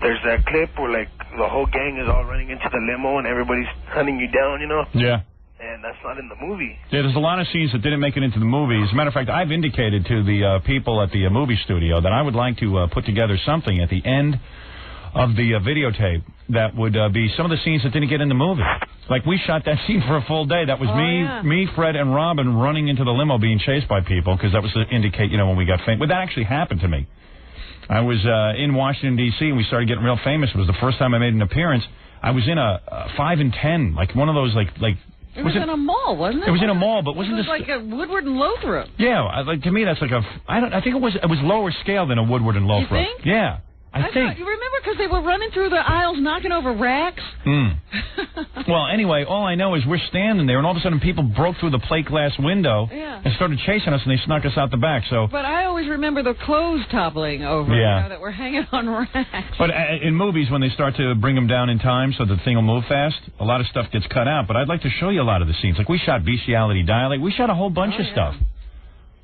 Speaker 22: There's that clip where, like, the whole gang is all running into the limo and everybody's hunting you down,
Speaker 3: Yeah.
Speaker 22: And that's not in the movie.
Speaker 3: Yeah, there's a lot of scenes that didn't make it into the movie. As a matter of fact, I've indicated to the people at the movie studio that I would like to put together something at the end of the videotape that would be some of the scenes that didn't get in the movie. Like, we shot that scene for a full day. That was me, Fred, and Robin running into the limo being chased by people, because that was to indicate, when we got famous. But that actually happened to me. I was in Washington, D.C., and we started getting real famous. It was the first time I made an appearance. I was in a 5 and 10, like one of those like.
Speaker 6: It was in a mall, wasn't it?
Speaker 3: It was in a mall, but wasn't
Speaker 6: it? It was like a Woodward and Lothrop.
Speaker 3: Yeah, like to me that's like I think it was lower scale than a Woodward and Lothrop.
Speaker 6: You think?
Speaker 3: Yeah. I think.
Speaker 6: You remember because they were running through the aisles knocking over racks?
Speaker 3: Well, anyway, all I know is we're standing there, and all of a sudden people broke through the plate glass window and started chasing us, and they snuck us out the back. So.
Speaker 6: But I always remember the clothes toppling over, that were hanging on racks.
Speaker 3: But in movies, when they start to bring them down in time so the thing will move fast, a lot of stuff gets cut out. But I'd like to show you a lot of the scenes. Like we shot Bestiality Dialect. We shot a whole bunch of stuff.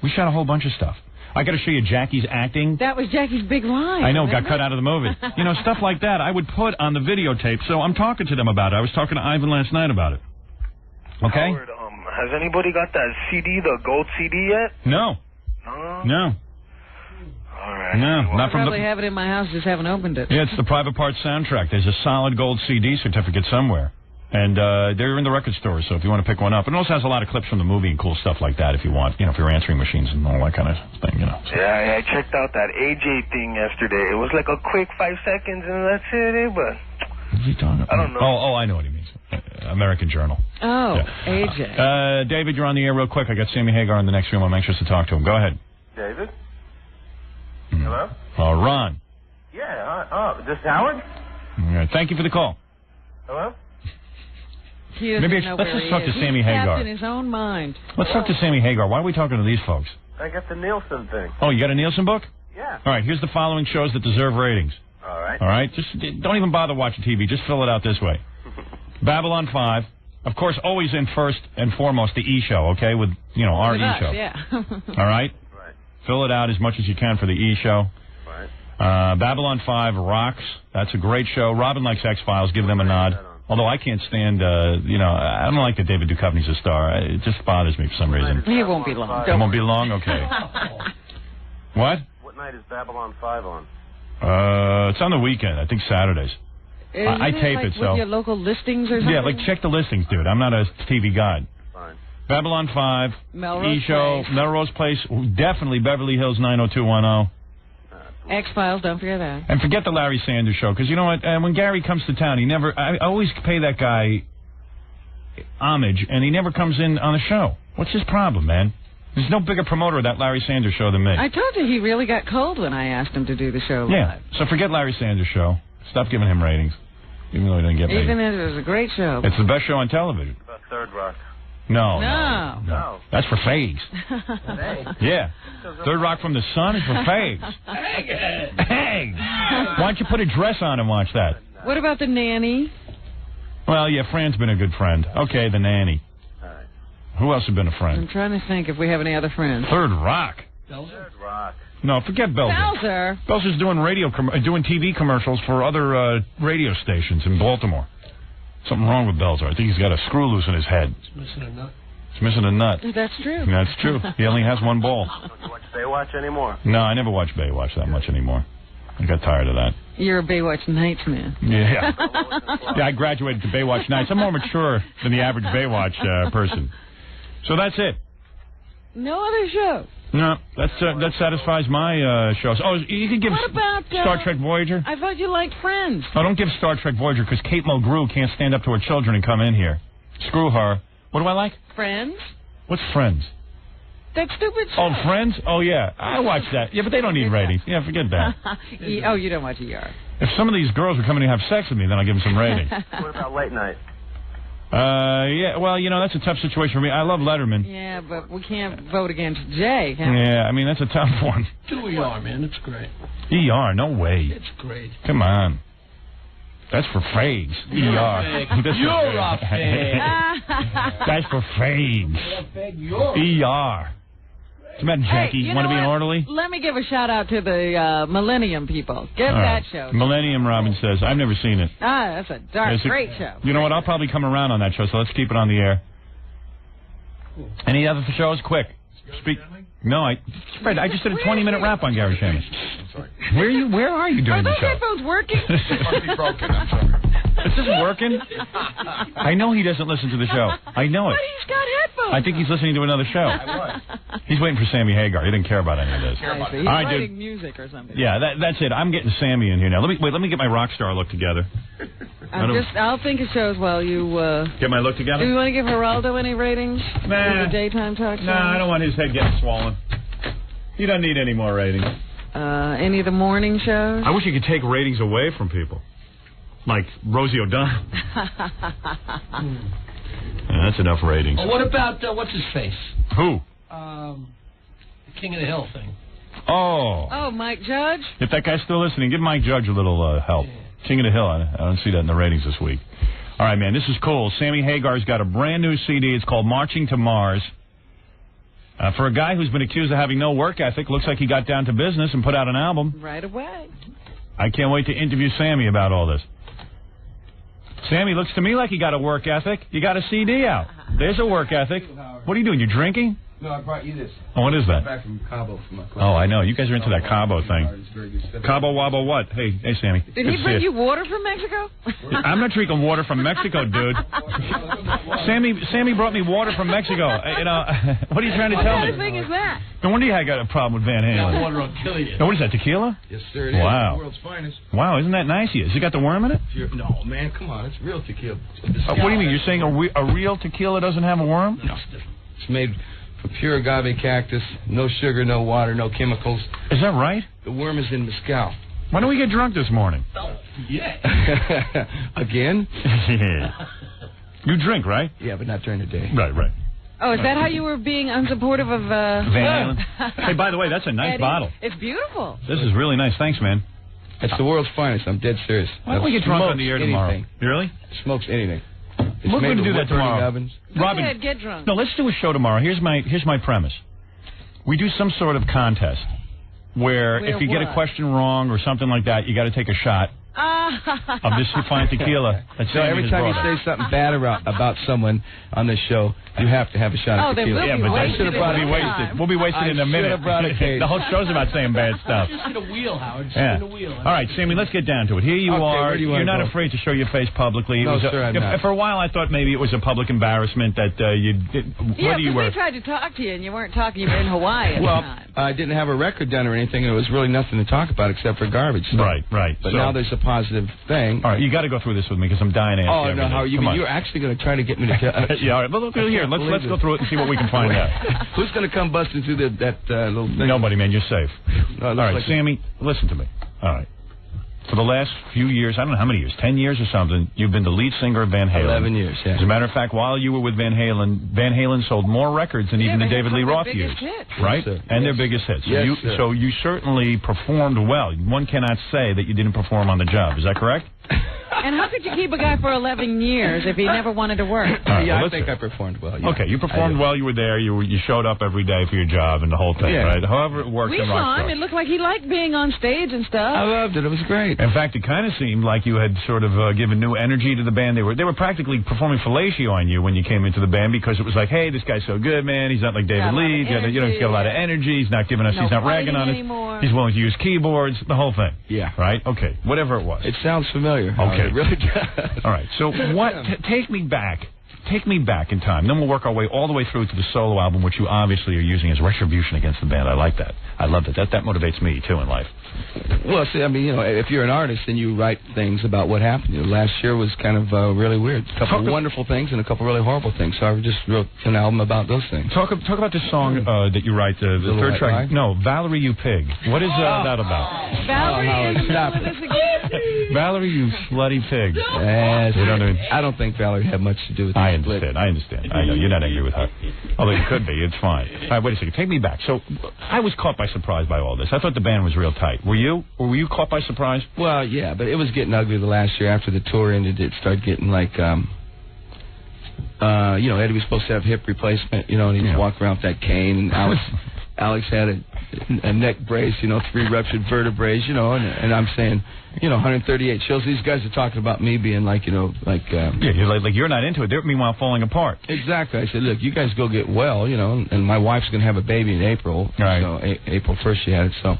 Speaker 3: We shot a whole bunch of stuff. I got to show you Jackie's acting.
Speaker 6: That was Jackie's big line.
Speaker 3: I know, got cut out of the movie. You know, stuff like that I would put on the videotape. So I'm talking to them about it. I was talking to Ivan last night about it. Okay?
Speaker 22: Howard, has anybody got that CD, the gold CD yet?
Speaker 3: No. No.
Speaker 22: All right.
Speaker 3: No, not
Speaker 6: I
Speaker 3: from
Speaker 6: probably have it in my house, just haven't opened it.
Speaker 3: Yeah, it's the Private Parts soundtrack. There's a solid gold CD certificate somewhere. And they're in the record store, so if you want to pick one up. It also has a lot of clips from the movie and cool stuff like that if you want, if you're answering machines and all that kind of thing, So.
Speaker 22: Yeah, I checked out that AJ thing yesterday. It was like a quick 5 seconds and that's it, but...
Speaker 3: What's he talking about?
Speaker 22: I don't know.
Speaker 3: Oh, I know what he means. American Journal.
Speaker 6: Oh, yeah. AJ.
Speaker 3: David, you're on the air real quick. I got Sammy Hagar in the next room. I'm anxious to talk to him. Go ahead.
Speaker 5: David? Hello?
Speaker 3: Oh, Ron.
Speaker 5: Yeah, this is Howard?
Speaker 3: All right. Thank you for the call.
Speaker 5: Hello?
Speaker 3: Maybe let's just talk to Sammy Hagar.
Speaker 6: He's in his own mind.
Speaker 3: Let's talk to Sammy Hagar. Why are we talking to these folks?
Speaker 5: I got the Nielsen thing.
Speaker 3: Oh, you got a Nielsen book?
Speaker 5: Yeah.
Speaker 3: All right, here's the following shows that deserve ratings.
Speaker 5: All right.
Speaker 3: All right? Just don't even bother watching TV. Just fill it out this way. Babylon 5. Of course, always in first and foremost, the E! Show, okay? With, our E! Show.
Speaker 6: Yeah.
Speaker 3: All right?
Speaker 5: Right.
Speaker 3: Fill it out as much as you can for the E! Show.
Speaker 5: Right.
Speaker 3: Babylon 5 rocks. That's a great show. Robin likes X-Files. Give them a nod. Although I can't stand, I don't like that David Duchovny's a star. It just bothers me for some reason.
Speaker 6: It won't be long.
Speaker 3: It won't be long? Okay. What?
Speaker 5: What night is Babylon 5 on?
Speaker 3: It's on the weekend. I think Saturdays. I tape it, so.
Speaker 6: With your local listings or something?
Speaker 3: Yeah, check the listings, dude. I'm not a TV guide.
Speaker 5: Fine.
Speaker 3: Babylon 5,
Speaker 6: Melrose
Speaker 3: E-Show,
Speaker 6: Place.
Speaker 3: Melrose Place, definitely Beverly Hills 90210.
Speaker 6: X-Files, don't forget that.
Speaker 3: And forget the Larry Sanders Show, because you know what? When Gary comes to town, I always pay that guy homage, and he never comes in on the show. What's his problem, man? There's no bigger promoter of that Larry Sanders Show than me.
Speaker 6: I told you he really got cold when I asked him to do the show live.
Speaker 3: Yeah, so forget Larry Sanders Show. Stop giving him ratings, even though he didn't get ratings.
Speaker 6: Even if it was a great show.
Speaker 3: It's the best show on television.
Speaker 5: About Third Rock.
Speaker 3: No. That's for fags. Yeah. Third Rock from the Sun is for fags. Hey! Why don't you put a dress on and watch that?
Speaker 6: What about The Nanny?
Speaker 3: Well, yeah, Fran's been a good friend. Okay, The Nanny.
Speaker 5: All right.
Speaker 3: Who else has been a friend?
Speaker 6: I'm trying to think if we have any other friends.
Speaker 3: Third Rock.
Speaker 5: Third Rock.
Speaker 3: No, forget Belzer. Belzer's doing doing TV commercials for other radio stations in Baltimore. Something wrong with Belzer. I think he's got a screw loose in his head.
Speaker 5: He's missing a nut.
Speaker 3: He's missing a nut.
Speaker 6: That's true.
Speaker 3: That's true. He only has one ball.
Speaker 5: Don't you watch Baywatch anymore?
Speaker 3: No, I never watch Baywatch that much anymore. I got tired of that.
Speaker 6: You're a Baywatch Nights man.
Speaker 3: Yeah. Yeah, I graduated to Baywatch Nights. I'm more mature than the average Baywatch person. So that's it.
Speaker 6: No other show.
Speaker 3: No, that satisfies my shows. Oh, you could give
Speaker 6: What about
Speaker 3: Star Trek Voyager?
Speaker 6: I thought you liked Friends.
Speaker 3: Oh, don't give Star Trek Voyager because Kate Mulgrew can't stand up to her children and come in here. Screw her. What do I like?
Speaker 6: Friends?
Speaker 3: What's Friends?
Speaker 6: That stupid show.
Speaker 3: Oh, Friends? Oh, yeah. I watch that. Yeah, but they don't need ratings. Yeah, forget that.
Speaker 6: Oh, you don't watch ER.
Speaker 3: If some of these girls were coming to have sex with me, then I'll give them some ratings.
Speaker 5: What about Late Night?
Speaker 3: Yeah, well, that's a tough situation for me. I love Letterman.
Speaker 6: Yeah, but we can't vote against Jay, can we?
Speaker 3: Yeah, I mean, that's a tough one.
Speaker 17: Do ER, man. It's great.
Speaker 3: ER, no way.
Speaker 17: It's great.
Speaker 3: Come on. That's for fags.
Speaker 17: You're
Speaker 3: ER.
Speaker 17: You're a fag.
Speaker 3: That's for fags. ER. What's the matter, Jackie?
Speaker 6: Hey,
Speaker 3: Want to be an orderly?
Speaker 6: Let me give a shout out to the Millennium people. Get that show.
Speaker 3: Millennium, Robin says. I've never seen it.
Speaker 6: That's a great show.
Speaker 3: You know what? I'll probably come around on that show, so let's keep it on the air. Any other shows? Quick. No, Fred, I just did a 20-minute rap on Gary Shamus.
Speaker 17: I'm sorry.
Speaker 3: Where are you doing the show?
Speaker 6: Are those headphones working?
Speaker 17: It must be broken. I'm sorry.
Speaker 3: This isn't working? I know he doesn't listen to the show. I know it.
Speaker 6: But he's got headphones.
Speaker 3: I think he's listening to another show.
Speaker 17: I was.
Speaker 3: He's waiting for Sammy Hagar. He didn't care about any of this.
Speaker 6: He's
Speaker 3: All right,
Speaker 6: writing
Speaker 3: dude.
Speaker 6: music or something.
Speaker 3: Yeah, that's it. I'm getting Sammy in here now. Let me get my rock star look together.
Speaker 6: I'll think of shows while you...
Speaker 3: Get my look together?
Speaker 6: Do you want to give Geraldo any ratings?
Speaker 3: Nah.
Speaker 6: The daytime talk show?
Speaker 3: No, I don't want his head getting swollen. He doesn't need any more ratings.
Speaker 6: Any of the morning shows?
Speaker 3: I wish you could take ratings away from people. Like Rosie O'Donnell. That's enough ratings.
Speaker 17: What about, what's his face?
Speaker 3: Who?
Speaker 17: The King of the Hill thing.
Speaker 6: Oh, Mike Judge?
Speaker 3: If that guy's still listening, give Mike Judge a little help. King of the Hill, I don't see that in the ratings this week. All right, man, this is cool. Sammy Hagar's got a brand new CD. It's called Marching to Mars. For a guy who's been accused of having no work ethic, looks like he got down to business and put out an album.
Speaker 6: Right away.
Speaker 3: I can't wait to interview Sammy about all this. Sammy, looks to me like you got a work ethic. You got a CD out. There's a work ethic. What are you doing? You drinking?
Speaker 8: No, I brought you this.
Speaker 3: Oh, what is that?
Speaker 8: Back from Cabo for my class.
Speaker 3: Oh, I know. You guys are into that Cabo thing. Cabo Wabo what? Hey, Sammy.
Speaker 6: Did he bring you water from Mexico?
Speaker 3: I'm not drinking water from Mexico, dude. Sammy brought me water from Mexico. What are you trying to tell me?
Speaker 6: What kind of thing is that?
Speaker 3: No wonder you got a problem with Van Halen.
Speaker 8: That water will kill you.
Speaker 3: No, what is that, tequila?
Speaker 8: Yes, sir, it is.
Speaker 3: Wow.
Speaker 8: The world's finest.
Speaker 3: Wow, isn't that nice of you? Has it got the worm in it?
Speaker 8: No, man, come on. It's real tequila.
Speaker 3: What do you mean? You're saying a real tequila doesn't have a worm?
Speaker 8: No, it's made from pure agave cactus, no sugar, no water, no chemicals.
Speaker 3: Is that right?
Speaker 8: The worm is in mezcal.
Speaker 3: Why don't we get drunk this morning?
Speaker 8: Yeah. Again?
Speaker 3: You drink, right?
Speaker 8: Yeah, but not during the day.
Speaker 3: Right.
Speaker 6: Oh, is that how you were being unsupportive of...
Speaker 3: Van Halen? Hey, by the way, that's a nice
Speaker 6: Eddie?
Speaker 3: bottle.
Speaker 6: It's beautiful.
Speaker 3: This is really nice. Thanks, man.
Speaker 8: It's the world's finest. I'm dead serious.
Speaker 3: Why don't we get drunk on the air tomorrow?
Speaker 8: Anything.
Speaker 3: You really?
Speaker 8: Smokes anything.
Speaker 3: We're going to do that tomorrow.
Speaker 8: Ovens.
Speaker 3: Robin,
Speaker 6: go ahead, get drunk.
Speaker 3: No, let's do a show tomorrow. Here's my premise. We do some sort of contest where if you get a question wrong or something like that, you got to take a shot of this fine tequila.
Speaker 8: So every time you say something bad about someone on this show, you have to have a shot of tequila.
Speaker 3: Yeah, but that should have brought it wasted. We'll be wasted in a minute. The whole show's about saying bad stuff.
Speaker 17: Just in a wheel, Howard. Just
Speaker 3: Yeah.
Speaker 17: in a wheel.
Speaker 3: All right, Sammy, let's get down to it. Here you are. You're not afraid to show your face publicly.
Speaker 8: No, sir, I'm not.
Speaker 3: For a while, I thought maybe it was a public embarrassment that you did.
Speaker 6: Yeah, because we tried to talk to you, and you weren't talking. You were in Hawaii at the time.
Speaker 8: I didn't have a record done or anything, and it was really nothing to talk about except for garbage stuff.
Speaker 3: Right.
Speaker 8: But now there's a positive thing.
Speaker 3: All right, you got to go through this with me because I'm dying to ask you.
Speaker 8: Oh, no, Howard, you're actually going to try to get me to tell...
Speaker 3: Yeah, all right. Well, look here. Let's go through it and see what we can find out.
Speaker 8: Who's going to come busting through that little thing?
Speaker 3: Nobody, man. You're safe.
Speaker 8: No,
Speaker 3: all right,
Speaker 8: like
Speaker 3: Sammy, listen to me. All right. For the last few years, I don't know how many years, 10 years or something, you've been the lead singer of Van Halen.
Speaker 8: 11 years, yeah.
Speaker 3: As a matter of fact, while you were with Van Halen sold more records than even the David Lee Roth years. Right?
Speaker 8: Yes,
Speaker 3: and their biggest hits. So you certainly performed well. One cannot say that you didn't perform on the job. Is that correct?
Speaker 6: And how could you keep a guy for 11 years if he never wanted to work?
Speaker 3: Right,
Speaker 8: I think I performed well. Yeah.
Speaker 3: Okay, you performed well. You were there. You showed up every day for your job and the whole thing, right? However it worked
Speaker 6: we
Speaker 3: in
Speaker 6: saw him.
Speaker 3: rock
Speaker 6: It looked like he liked being on stage and stuff.
Speaker 8: I loved it. It was great.
Speaker 3: In fact, it kind of seemed like you had sort of given new energy to the band. They were practically performing fellatio on you when you came into the band because it was like, hey, this guy's so good, man. He's not like David Lee. You don't get a lot of energy. He's not giving us. He's not ragging on us. He's willing to use keyboards. The whole thing.
Speaker 8: Yeah.
Speaker 3: Right. Okay. Whatever it was.
Speaker 8: It sounds familiar.
Speaker 3: Okay.
Speaker 8: It really does.
Speaker 3: All right. So what? Take me back. Take me back in time. Then we'll work our way all the way through to the solo album, which you obviously are using as retribution against the band. I like that. I love that. That motivates me, too, in life.
Speaker 8: Well, see, I mean, if you're an artist, then you write things about what happened. Last year was kind of really weird. A couple of wonderful things and a couple of really horrible things. So I just wrote an album about those things.
Speaker 3: Talk about this song that you write, the third track.
Speaker 8: Ride?
Speaker 3: No, Valerie, You Pig. What is that about?
Speaker 6: Valerie,
Speaker 8: stop
Speaker 6: with us again.
Speaker 3: Valerie, you slutty pig.
Speaker 8: Yes. I don't think Valerie had much to do with it.
Speaker 3: I understand. I know. You're not angry with her. Although you could be. It's fine. All right, wait a second. Take me back. So I was caught by surprise by all this. I thought the band was real tight. Were you? Or were you caught by surprise?
Speaker 8: Well, yeah, but it was getting ugly the last year. After the tour ended, it started getting like, Eddie was supposed to have hip replacement, and he just walked around with that cane, and Alex had a neck brace, 3 ruptured vertebrae, and I'm saying, 138 shows. These guys are talking about me being like,
Speaker 3: you're like you're not into it. They're meanwhile falling apart.
Speaker 8: Exactly. I said, look, you guys go get well, and my wife's going to have a baby in April.
Speaker 3: Right.
Speaker 8: So April 1st she had it. So.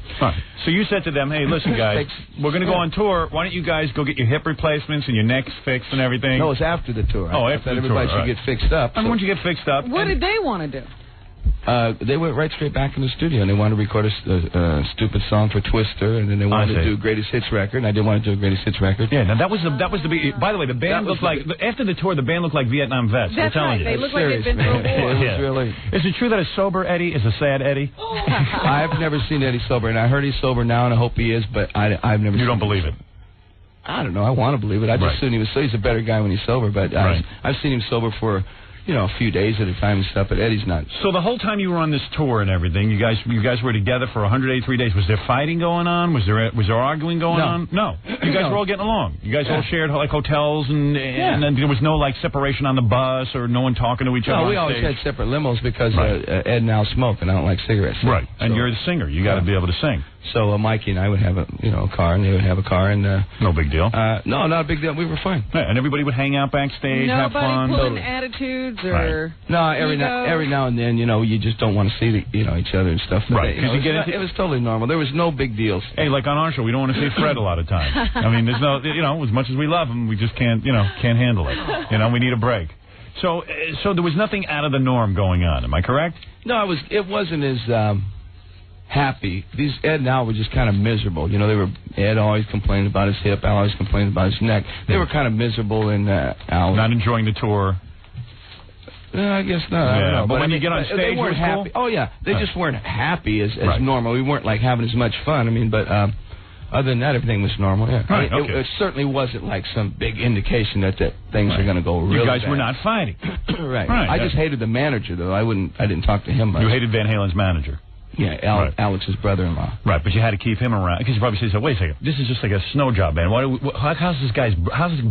Speaker 3: So you said to them, hey, listen, guys, we're going to go on tour. Why don't you guys go get your hip replacements and your necks fixed and everything?
Speaker 8: No, it's after the tour.
Speaker 3: Oh, after the tour.
Speaker 8: Everybody should get fixed up.
Speaker 3: And once you get fixed up.
Speaker 6: What did they want to do?
Speaker 8: They went right straight back in the studio, and they wanted to record a stupid song for Twister, and then they wanted to do a greatest hits record, and I didn't want to do a greatest hits record.
Speaker 3: Yeah, now that was the big. By the way, the band looked like after the tour, the band looked like Vietnam vets.
Speaker 6: That's
Speaker 3: I'm telling
Speaker 6: right.
Speaker 3: you.
Speaker 6: They look like they've been through a war.
Speaker 8: It was really.
Speaker 3: Is it true that a sober Eddie is a sad Eddie?
Speaker 8: I've never seen Eddie sober, and I heard he's sober now, and I hope he is, but I've never.
Speaker 3: You don't believe it?
Speaker 8: I don't know. I want to believe it. I just assumed he's a better guy when he's sober, but I've seen him sober for, a few days at a time and stuff, but Eddie's not.
Speaker 3: So the whole time you were on this tour and everything, you guys were together for 183 days. Was there fighting going on? Was there arguing going on? No. You guys were all getting along. You guys all shared like hotels and then there was no like separation on the bus or no one talking to each other.
Speaker 8: No, we always had separate limos because Ed and Al smoke and I don't like cigarettes.
Speaker 3: Right. And you're the singer. You got to be able to sing.
Speaker 8: So Mikey and I would have a car, and they would have a car, and
Speaker 3: no big deal.
Speaker 8: No, not a big deal. We were fine.
Speaker 3: Yeah, and everybody would hang out backstage, have fun.
Speaker 6: Nobody pulling attitudes or
Speaker 8: no. Every now and then, you just don't want to see each other and stuff.
Speaker 3: Right.
Speaker 8: It was totally normal. There was no big deals.
Speaker 3: Hey, like on our show, we don't want to see Fred a lot of times. I mean, there's no, as much as we love him, we just can't handle it. We need a break. So there was nothing out of the norm going on. Am I correct?
Speaker 8: No, it wasn't as happy. These Ed and Al were just kind of miserable. Ed always complained about his hip, Al always complained about his neck. They were kind of miserable, and Al
Speaker 3: not enjoying the tour.
Speaker 8: I guess not. I don't know.
Speaker 3: But when you get on stage,
Speaker 8: they weren't happy. Cool? Oh yeah, they just weren't happy as normal. We weren't like having as much fun. I mean, but other than that, everything was normal. Yeah.
Speaker 3: Right,
Speaker 8: it certainly wasn't like some big indication that things are going to go really
Speaker 3: You guys
Speaker 8: bad.
Speaker 3: were not fighting.
Speaker 8: Right. I just hated the manager though. I didn't talk to him much.
Speaker 3: You hated Van Halen's manager.
Speaker 8: Yeah, Alex's brother-in-law.
Speaker 3: Right, but you had to keep him around because you probably said, "Wait a second, this is just like a snow job, man. How's his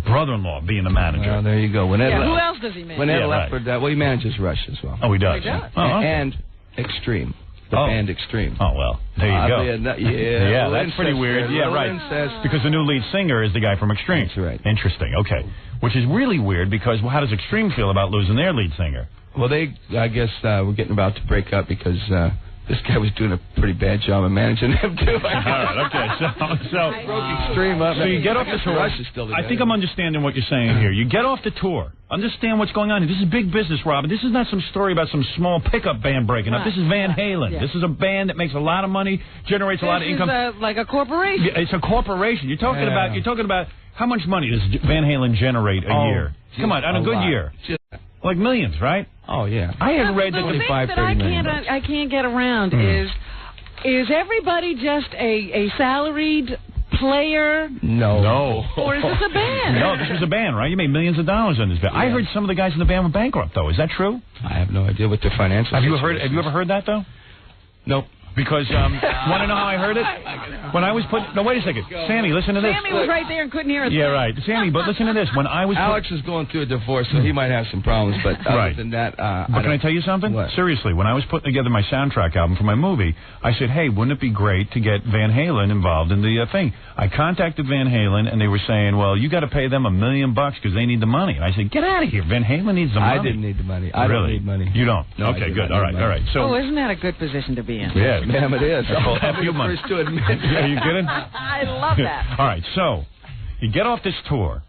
Speaker 3: brother-in-law being the manager?"
Speaker 8: Well, there you go.
Speaker 6: Who else does he manage?
Speaker 8: When Ed left for he manages Rush as well.
Speaker 3: Oh, he does.
Speaker 6: Oh,
Speaker 3: okay.
Speaker 8: And Extreme. The band Extreme.
Speaker 3: Oh, well, there you go.
Speaker 8: Yeah,
Speaker 3: that's pretty weird. Yeah, right. Because the new lead singer is the guy from Extreme.
Speaker 8: That's right.
Speaker 3: Interesting. Okay. Which is really weird because how does Extreme feel about losing their lead singer?
Speaker 8: Well, I guess, we're getting about to break up because this guy was doing a pretty bad job of managing them, too.
Speaker 3: All right, okay. So
Speaker 8: broke Extreme up.
Speaker 3: So you get off the tour.
Speaker 8: Rush is still together.
Speaker 3: I think I'm understanding what you're saying here. You get off the tour. Understand what's going on here. This is big business, Robin. This is not some story about some small pickup band breaking up. This is Van Halen. Yeah. This is a band that makes a lot of money, generates a lot of income.
Speaker 6: This is like a corporation.
Speaker 3: Yeah, it's a corporation. You're talking about how much money does Van Halen generate a year? Come on a good year. Like millions, right?
Speaker 8: Oh, yeah.
Speaker 3: I had read that
Speaker 6: the thing that I can't get around is everybody just a salaried player?
Speaker 8: No.
Speaker 6: Or is this a band?
Speaker 3: No, this was a band, right? You made millions of dollars on this band. Yeah. I heard some of the guys in the band were bankrupt, though. Is that true?
Speaker 8: I have no idea what their financial
Speaker 3: Have you ever heard that, though?
Speaker 8: Nope.
Speaker 3: Because, want to know how I heard it? When I was no, wait a second. Sammy, listen to this.
Speaker 6: Sammy was right there and couldn't hear us.
Speaker 3: Yeah, right. Sammy, but listen to this. When I was
Speaker 8: Alex is going through a divorce, so he might have some problems, but other than that...
Speaker 3: But can I tell you something?
Speaker 8: What?
Speaker 3: Seriously, when I was putting together my soundtrack album for my movie, I said, hey, wouldn't it be great to get Van Halen involved in the thing? I contacted Van Halen, and they were saying, well, you got to pay them $1 million because they need the money. And I said, get out of here. Van Halen needs the money.
Speaker 8: I didn't need the money. I don't need money.
Speaker 3: You don't?
Speaker 8: No,
Speaker 3: okay, good. All right. So,
Speaker 6: isn't that a good position to be in?
Speaker 3: Yeah,
Speaker 8: ma'am, it is.
Speaker 3: I'll you money.
Speaker 8: First to admit.
Speaker 3: Are you kidding?
Speaker 6: I love that.
Speaker 3: All right, so you get off this tour.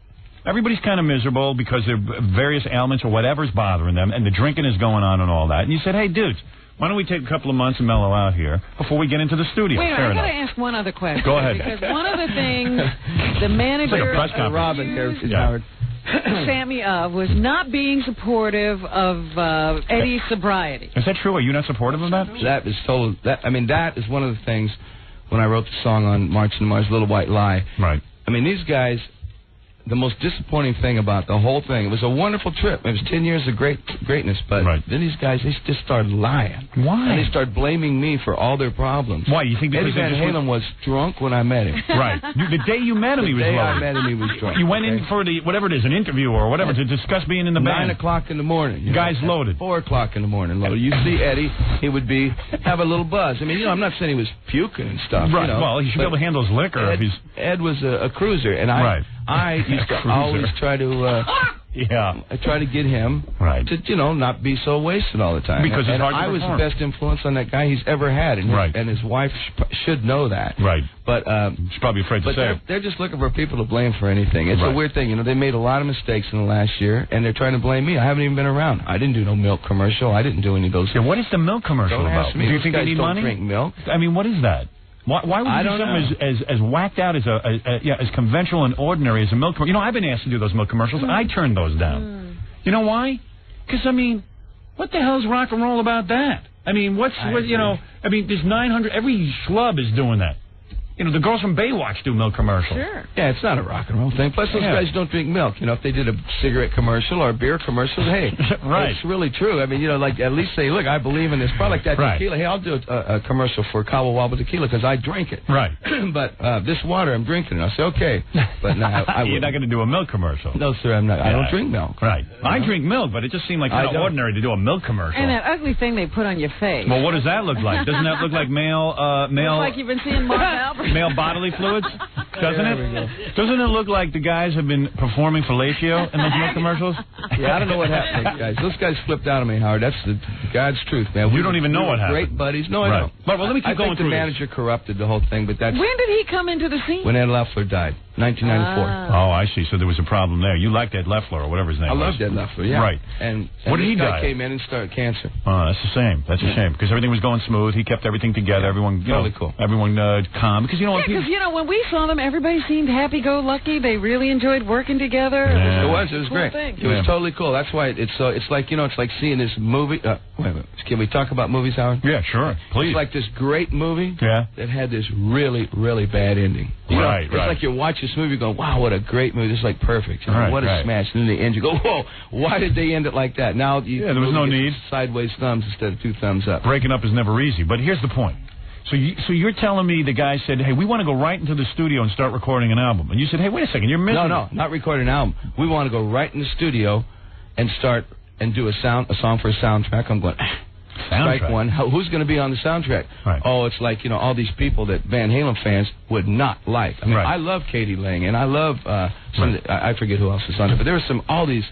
Speaker 3: Everybody's kind of miserable because there are various ailments or whatever's bothering them, and the drinking is going on and all that. And you said, hey, dudes, why don't we take a couple of months and mellow out here before we get into the studio?
Speaker 6: Wait, I got to ask one other question.
Speaker 3: Go ahead.
Speaker 6: Because one of the things the manager...
Speaker 3: It's like a press conference.
Speaker 8: Robin here, Howard.
Speaker 6: Sammy was not being supportive of Eddie's sobriety.
Speaker 3: Is that true? Are you not supportive of that?
Speaker 8: That is total. That is one of the things when I wrote the song on March and Mars, Little White Lie.
Speaker 3: Right.
Speaker 8: I mean, these guys, the most disappointing thing about the whole thing, it was a wonderful trip. It was 10 years of greatness, but then these guys, they just started lying.
Speaker 3: Why?
Speaker 8: And they started blaming me for all their problems.
Speaker 3: Why? You think because
Speaker 8: Eddie Van Halen was drunk when I met him.
Speaker 3: Right. The day you met him, he was loaded.
Speaker 8: The day I met him, he was drunk.
Speaker 3: You went in for whatever it is, an interview or whatever, to discuss being in the band.
Speaker 8: 9 o'clock in the morning.
Speaker 3: You guys loaded.
Speaker 8: 4 o'clock in the morning loaded. You see Eddie, he would have a little buzz. I mean, I'm not saying he was puking and stuff.
Speaker 3: Right. Well, he should be able to handle his liquor.
Speaker 8: Ed was a cruiser, and I used to always try to
Speaker 3: Yeah.
Speaker 8: I try to get him to, not be so wasted all the time.
Speaker 3: Because it's hard to
Speaker 8: I was
Speaker 3: perform.
Speaker 8: the best influence on that guy he's ever had, and his wife should know that.
Speaker 3: Right.
Speaker 8: But
Speaker 3: she's probably afraid to say it.
Speaker 8: They're just looking for people to blame for anything. It's a weird thing. They made a lot of mistakes in the last year, and they're trying to blame me. I haven't even been around. I didn't do no milk commercial. I didn't do any of those.
Speaker 3: Yeah, what is the milk commercial about?
Speaker 8: Me.
Speaker 3: Do you think they
Speaker 8: guys
Speaker 3: need
Speaker 8: don't
Speaker 3: money?
Speaker 8: Drink milk.
Speaker 3: I mean, what is that? Why would you do something as whacked out as conventional and ordinary as a milk commercial? I've been asked to do those milk commercials. I turned those down. You know why? Because, what the hell's rock and roll about that? I mean, there's 900, every schlub is doing that. The girls from Baywatch do milk commercials.
Speaker 6: Sure.
Speaker 8: Yeah, it's not a rock and roll thing. Plus, those guys don't drink milk. If they did a cigarette commercial or a beer commercial, hey, it's really true. I mean, at least say, look, I believe in this product, that tequila. Hey, I'll do a commercial for Cabo Wabo tequila because I drink it.
Speaker 3: Right.
Speaker 8: But this water, I'm drinking it. I say, okay. But no,
Speaker 3: you're not going to do a milk commercial.
Speaker 8: No, sir, I'm not. I don't drink milk.
Speaker 3: Right. I drink milk, but it just seemed like kind of ordinary to do a milk commercial.
Speaker 6: And that ugly thing they put on your face.
Speaker 3: Well, what does that look like? Doesn't that look like male?
Speaker 6: Looks like you've been seeing Mark Albert.
Speaker 3: Male bodily fluids, doesn't it? Doesn't it look like the guys have been performing fellatio in those milk commercials?
Speaker 8: Yeah, I don't know what happened, guys. Those guys flipped out on me, Howard. That's the God's truth, man.
Speaker 3: You don't even know what happened.
Speaker 8: Great buddies. No, I don't.
Speaker 3: But let me keep going through
Speaker 8: the manager corrupted the whole thing, but that's...
Speaker 6: When did he come into the scene?
Speaker 8: When Ed Loeffler died, 1994.
Speaker 3: Oh, I see. So there was a problem there. You liked Ed Loeffler, or whatever his name was.
Speaker 8: I loved Ed Loeffler, yeah.
Speaker 3: Right.
Speaker 8: And
Speaker 3: what did he
Speaker 8: die?
Speaker 3: Die?
Speaker 8: Came in and started cancer.
Speaker 3: Oh, that's the same. That's a shame because everything was going smooth. He kept everything together. Everyone,
Speaker 8: totally cool.
Speaker 3: Everyone calm because
Speaker 6: when we saw them, everybody seemed happy-go-lucky. They really enjoyed working together.
Speaker 8: It was great.
Speaker 6: Thing.
Speaker 8: It was totally cool. That's why it's like it's like seeing this movie. Wait a minute. Can we talk about movies, Howard?
Speaker 3: Yeah, sure. Please.
Speaker 8: It's like this great movie that had this really, really bad ending. It's like you watch this movie, you go, wow, what a great movie. This is like perfect. What a smash. And then the end, you go, whoa, why did they end it like that? Now,
Speaker 3: there was no need.
Speaker 8: Sideways thumbs instead of two thumbs up.
Speaker 3: Breaking up is never easy. But here's the point. So you're telling me the guy said, hey, we want to go right into the studio and start recording an album. And you said, hey, wait a second, you're missing...
Speaker 8: No, not recording an album. We want to go right in the studio and start and do a song for a soundtrack. I'm going... Strike one. Who's going to be on the soundtrack?
Speaker 3: Right.
Speaker 8: Oh, it's like, all these people that Van Halen fans would not like. I mean, I love Katie Lang, and I love I forget who else is on it, but there were all these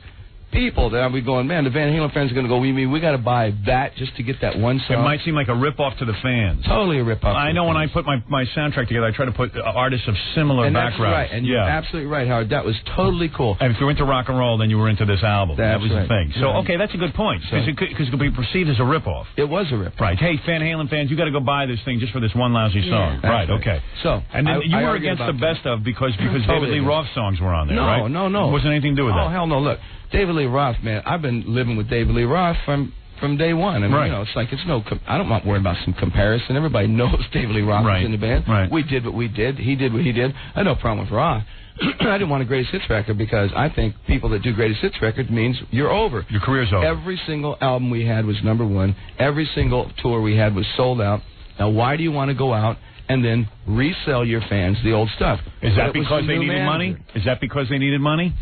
Speaker 8: people that I'll be going, man, the Van Halen fans are going to go, we got to buy that just to get that one song.
Speaker 3: It might seem like a rip-off to the fans.
Speaker 8: Totally a rip-off.
Speaker 3: I know when I put my soundtrack together, I try to put artists of similar backgrounds.
Speaker 8: That's right, and you're absolutely right, Howard. That was totally cool.
Speaker 3: And if you're into rock and roll, then you were into this album. That was the thing. So, okay, that's a good point, because it could be perceived as a rip-off.
Speaker 8: It was a rip-off.
Speaker 3: Right. Hey, Van Halen fans, you got to go buy this thing just for this one lousy song. Right, okay.
Speaker 8: So,
Speaker 3: and then you were against the best of because David Lee Roth songs were on there, right?
Speaker 8: No.
Speaker 3: It wasn't anything to do with that.
Speaker 8: Oh, hell no. Look, David Lee Roth, man, I've been living with David Lee Roth from day one. I mean, it's like I'm not worried about some comparison. Everybody knows David Lee Roth was in the band.
Speaker 3: Right.
Speaker 8: We did what we did. He did what he did. I had no problem with Roth. I didn't want a greatest hits record because I think people that do greatest hits record means you're over.
Speaker 3: Your career's over.
Speaker 8: Every single album we had was #1. Every single tour we had was sold out. Now, why do you want to go out and then resell your fans the old stuff?
Speaker 3: Is that because they needed money? Is that because they needed money?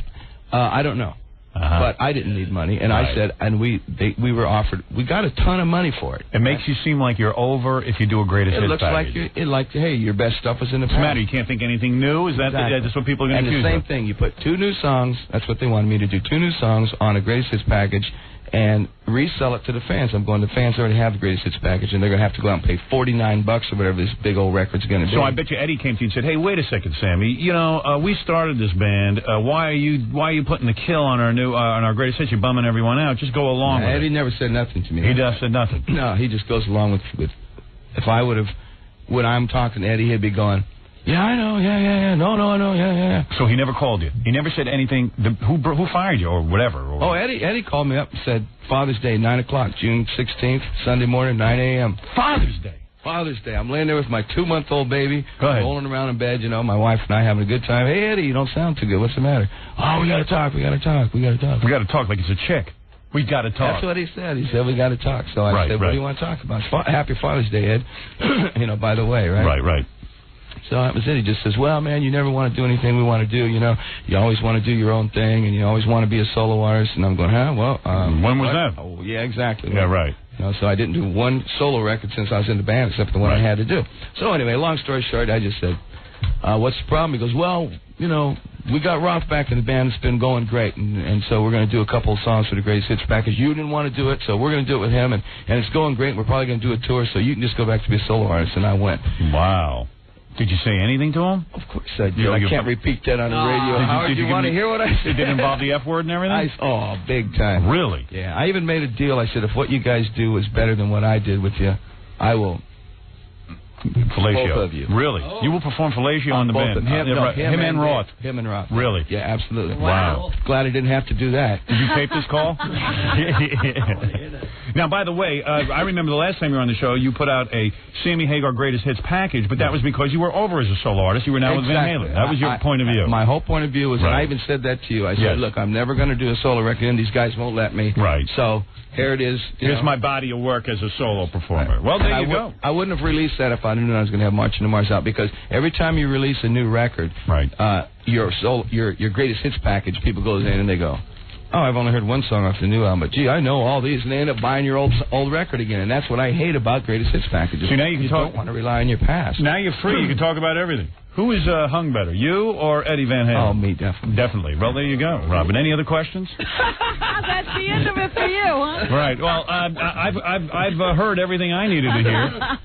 Speaker 8: I don't know. But I didn't need money, and I said, and we were offered, we got a ton of money for it.
Speaker 3: It makes you seem like you're over if you do a greatest hits package.
Speaker 8: It looks like, hey, your best stuff was in the past.
Speaker 3: What's the matter? You can't think anything new? Is that that's what people are going to accuse
Speaker 8: you? And the same thing, you put 2 new songs, that's what they wanted me to do, 2 new songs on a greatest hits package, and resell it to the fans. I'm going, the fans already have the greatest hits package, and they're going to have to go out and pay $49 or whatever this big old record's going to be.
Speaker 3: So I bet you Eddie came to you and said, hey, wait a second, Sammy. We started this band. Why are you putting the kill on our greatest hits? You're bumming everyone out. Just go along with
Speaker 8: Eddie
Speaker 3: it.
Speaker 8: never said nothing to me.
Speaker 3: He just said nothing.
Speaker 8: No, he just goes along with if I would have, when I'm talking to Eddie, he'd be going, yeah, I know, yeah, no, I know, yeah.
Speaker 3: So he never called you? He never said anything? Who fired you or whatever?
Speaker 8: Eddie called me up and said, Father's Day, 9 o'clock, June 16th, Sunday morning, 9 a.m.
Speaker 3: Father's Day?
Speaker 8: Father's Day. I'm laying there with my 2-month-old baby, rolling around in bed, my wife and I having a good time. Hey, Eddie, you don't sound too good. What's the matter? Oh, we got to talk. We got to talk like it's a chick. We got to talk. That's what he said. He said, we got to talk. So I said, what do you want to talk about? Happy Father's Day, Ed. By the way, right?
Speaker 3: Right.
Speaker 8: So that was it. He just says, well, man, you never want to do anything we want to do. You always want to do your own thing, and you always want to be a solo artist. And I'm going, Well,
Speaker 3: when was that?
Speaker 8: Oh, yeah, exactly.
Speaker 3: Yeah, right.
Speaker 8: So I didn't do one solo record since I was in the band, except the one I had to do. So anyway, long story short, I just said, what's the problem? He goes, well, you know, we got Roth back in the band. It's been going great, and so we're going to do a couple of songs for the Greatest Hits package. You didn't want to do it, so we're going to do it with him, and it's going great. We're probably going to do a tour, so you can just go back to be a solo artist. And I went,
Speaker 3: wow. Did you say anything to him?
Speaker 8: Of course I did. I can't repeat that on the radio. Howard, you want to hear what I said?
Speaker 3: Did it involve the F word and everything?
Speaker 8: Oh, big time.
Speaker 3: Really?
Speaker 8: Yeah. I even made a deal. I said, if what you guys do is better than what I did with you, I will.
Speaker 3: Fellatio.
Speaker 8: Both of you.
Speaker 3: Really? Oh. You will perform fellatio on the band? Him and Roth?
Speaker 8: Him and Roth.
Speaker 3: Really?
Speaker 8: Yeah, absolutely.
Speaker 3: Wow.
Speaker 8: Glad I didn't have to do that.
Speaker 3: Did you tape this call? Now, by the way, I remember the last time you were on the show, you put out a Sammy Hagar Greatest Hits package, but that was because you were over as a solo artist. You were now with Van Halen. That was your point of view.
Speaker 8: My whole point of view was, and I even said that to you. I said, look, I'm never going to do a solo record, and these guys won't let me.
Speaker 3: Right.
Speaker 8: So here it is.
Speaker 3: Here's my body of work as a solo performer. Well, there you go.
Speaker 8: I wouldn't have released that if I knew I was going to have Marching to Mars out, because every time you release a new record, your Greatest Hits package, people go in and they go, oh, I've only heard one song off the new album, but gee, I know all these, and they end up buying your old record again, and that's what I hate about Greatest Hits packages.
Speaker 3: See, now you
Speaker 8: don't want to rely on your past.
Speaker 3: Now you're free. You can talk about everything. Who is hung better, you or Eddie Van Halen?
Speaker 8: Oh, me, definitely.
Speaker 3: Definitely. Well, there you go, Robin. Any other questions?
Speaker 6: That's the end of it for you, huh?
Speaker 3: Right. Well, I've heard everything I needed to hear.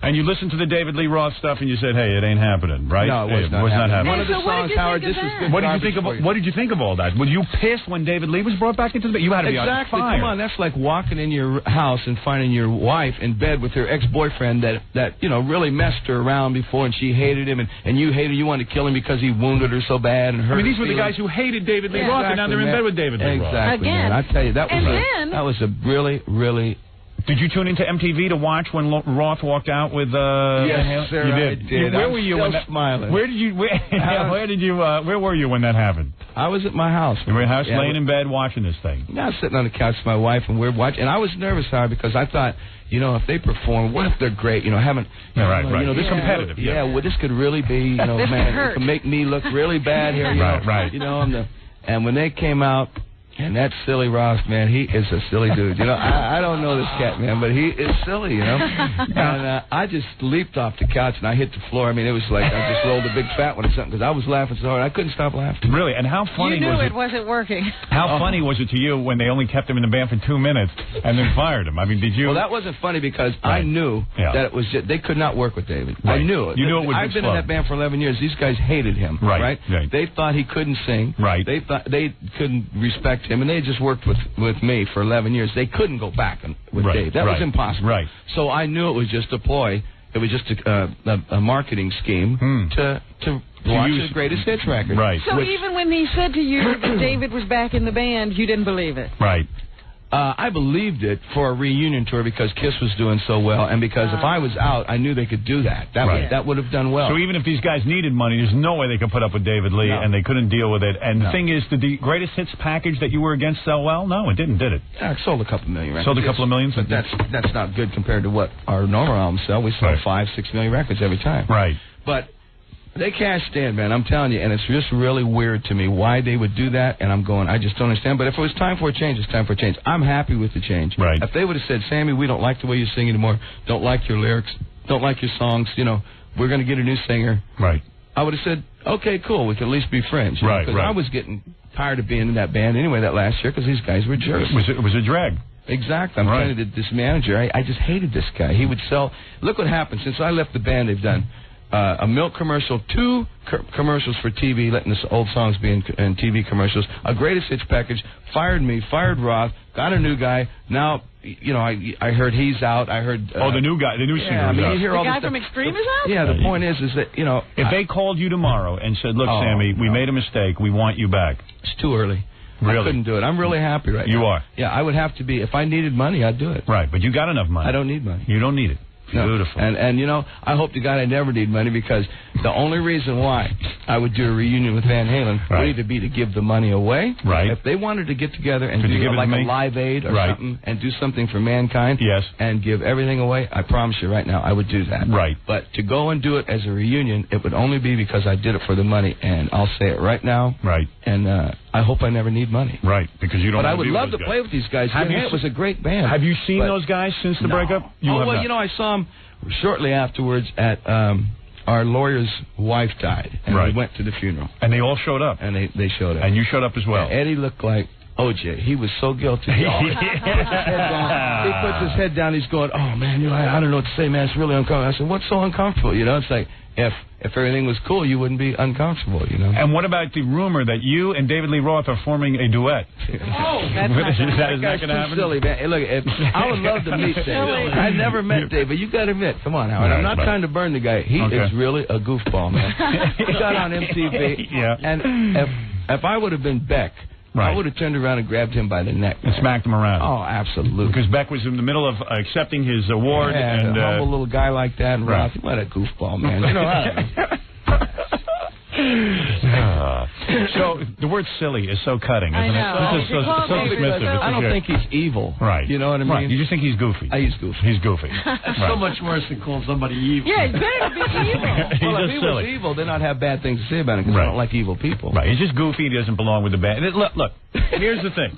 Speaker 3: And you listened to the David Lee Roth stuff, and you said, "Hey, it ain't happening, right?"
Speaker 8: No, it was not happening.
Speaker 3: One
Speaker 8: of the songs, Howard. This is good.
Speaker 3: What did you think of? What did you think of all that? Were you pissed when David Lee was brought back into the band? You had to be on fire.
Speaker 8: Come on, that's like walking in your house and finding your wife in bed with her ex-boyfriend that you know really messed her around before, and she hated him, and you hated. You wanted to kill him because he wounded her so bad and hurt.
Speaker 3: I mean, these were
Speaker 8: feelings.
Speaker 3: the guys who hated David Lee Roth, and now they're in bed with David Lee Roth.
Speaker 8: Exactly, man. I tell you, that was a really, really.
Speaker 3: Did you tune into MTV to watch when Roth walked out with?
Speaker 8: Yes, sir,
Speaker 3: you did.
Speaker 8: I did.
Speaker 3: Where were you when that?
Speaker 8: Smiling.
Speaker 3: Where did you? Where were you when that happened?
Speaker 8: I was at my house.
Speaker 3: You were at your house, laying in bed, watching this thing.
Speaker 8: I was sitting on the couch with my wife, and we're watching. And I was nervous, Howard, because I thought, you know, if they perform, what if they're great? You know, haven't.
Speaker 3: Right.
Speaker 8: You know, this
Speaker 3: competitive.
Speaker 8: Yeah, well, this could really be. You know, man, it could make me look really bad here. You know,
Speaker 3: right.
Speaker 8: You know, and when they came out. And that silly Ross, man, he is a silly dude. You know, I don't know this cat, man, but he is silly, you know. And I just leaped off the couch and I hit the floor. I mean, it was like I just rolled a big fat one or something because I was laughing so hard. I couldn't stop laughing.
Speaker 3: Really? And how funny was it?
Speaker 6: You knew it wasn't working.
Speaker 3: How funny was it to you when they only kept him in the band for 2 minutes and then fired him? I mean, did you?
Speaker 8: Well, that wasn't funny because I knew that it was just, they could not work with David.
Speaker 3: Right.
Speaker 8: I knew it.
Speaker 3: You knew it would
Speaker 8: I've
Speaker 3: be
Speaker 8: been in that band for 11 years. These guys hated him. Right. They thought he couldn't sing.
Speaker 3: Right.
Speaker 8: They thought they couldn't respect him, and they just worked with me for 11 years. They couldn't go back with Dave. That was impossible.
Speaker 3: Right.
Speaker 8: So I knew it was just a ploy. It was just a marketing scheme to launch his Greatest Hits record.
Speaker 3: Right.
Speaker 6: So even when he said to you that David was back in the band, you didn't believe it?
Speaker 3: Right.
Speaker 8: I believed it for a reunion tour because Kiss was doing so well, and because if I was out, I knew they could do that. That would have done well.
Speaker 3: So even if these guys needed money, there's no way they could put up with David Lee, and they couldn't deal with it. And the thing is, did the Greatest Hits package that you were against sell well? No, it didn't, did it?
Speaker 8: Yeah, it sold a couple million records.
Speaker 3: Sold a couple of millions?
Speaker 8: But that's not good compared to what our normal albums sell. We sell 5-6 million records every time.
Speaker 3: Right.
Speaker 8: But they cashed in, man. I'm telling you, and it's just really weird to me why they would do that. And I'm going, I just don't understand. But if it was time for a change, it's time for a change. I'm happy with the change.
Speaker 3: Right.
Speaker 8: If they would have said, Sammy, we don't like the way you sing anymore, don't like your lyrics, don't like your songs, you know, we're going to get a new singer.
Speaker 3: Right.
Speaker 8: I would have said, okay, cool, we can at least be friends.
Speaker 3: Right.
Speaker 8: Because I was getting tired of being in that band anyway that last year because these guys were jerks.
Speaker 3: It was a drag.
Speaker 8: Exactly. I'm telling you, this manager, I just hated this guy. He would sell. Look what happened. Since I left the band, they've done a milk commercial, 2 commercials for TV, letting the old songs be in TV commercials, a Greatest Hits package, fired me, fired Roth, got a new guy. Now, you know, I heard he's out. I heard...
Speaker 3: the new guy, the new singer.
Speaker 8: I mean,
Speaker 3: out.
Speaker 8: you hear
Speaker 6: the
Speaker 8: all
Speaker 6: guy
Speaker 8: the
Speaker 6: from Extreme is out?
Speaker 8: Yeah, the point is that, you know...
Speaker 3: If they called you tomorrow and said, look, Sammy, we made a mistake, we want you back.
Speaker 8: It's too early.
Speaker 3: Really?
Speaker 8: I couldn't do it. I'm really happy right now.
Speaker 3: You are?
Speaker 8: Yeah, I would have to be. If I needed money, I'd do it.
Speaker 3: Right, but you got enough money.
Speaker 8: I don't need money.
Speaker 3: You don't need it. Beautiful.
Speaker 8: No. And you know, I hope to God I never need money because the only reason why I would do a reunion with Van Halen would either be to give the money away.
Speaker 3: Right.
Speaker 8: If they wanted to get together and
Speaker 3: Could you
Speaker 8: do
Speaker 3: give it
Speaker 8: like
Speaker 3: to
Speaker 8: a
Speaker 3: me?
Speaker 8: Live Aid or something and do something for mankind.
Speaker 3: Yes.
Speaker 8: And give everything away, I promise you right now I would do that.
Speaker 3: Right.
Speaker 8: But to go and do it as a reunion, it would only be because I did it for the money. And I'll say it right now.
Speaker 3: Right.
Speaker 8: And I hope I never need money.
Speaker 3: Right. Because you don't.
Speaker 8: But I would love to play with these guys. It was a great band.
Speaker 3: Have you seen those guys since the breakup?
Speaker 8: You know, I saw them shortly afterwards at our lawyer's wife died, and we went to the funeral.
Speaker 3: And they all showed up.
Speaker 8: And they showed up.
Speaker 3: And you showed up as well.
Speaker 8: Yeah, Eddie looked like OJ. He was so guilty. He puts his head down. He's going, oh, man, I don't know what to say, man. It's really uncomfortable. I said, what's so uncomfortable? It's like, if everything was cool, you wouldn't be uncomfortable,
Speaker 3: And what about the rumor that you and David Lee Roth are forming a duet?
Speaker 6: Oh, that's not
Speaker 3: Is that going to happen?
Speaker 8: Silly, man. Hey, look, I would love to meet David. I never met David, but you got to admit, come on, Howard. I'm not trying to burn the guy. He is really a goofball, man. He got on MTV, and if I would have been Beck, I would have turned around and grabbed him by the neck.
Speaker 3: And smacked him around.
Speaker 8: Oh, absolutely.
Speaker 3: Because Beck was in the middle of accepting his award.
Speaker 8: And a humble little guy like that. And Roth, what a goofball, man. I don't know.
Speaker 3: So the word silly is so cutting, isn't
Speaker 6: it?
Speaker 3: This is so dismissive.
Speaker 8: I don't think he's evil.
Speaker 3: Right.
Speaker 8: You know what I mean?
Speaker 3: Right. You just think he's goofy.
Speaker 8: He's goofy.
Speaker 3: He's goofy.
Speaker 17: That's so much worse than calling somebody evil.
Speaker 6: Yeah, it's better to be evil.
Speaker 8: Well, if he was evil, then I'd have bad things to say about him because I don't like evil people.
Speaker 3: Right. He's just goofy. He doesn't belong with the band. Look, here's the thing.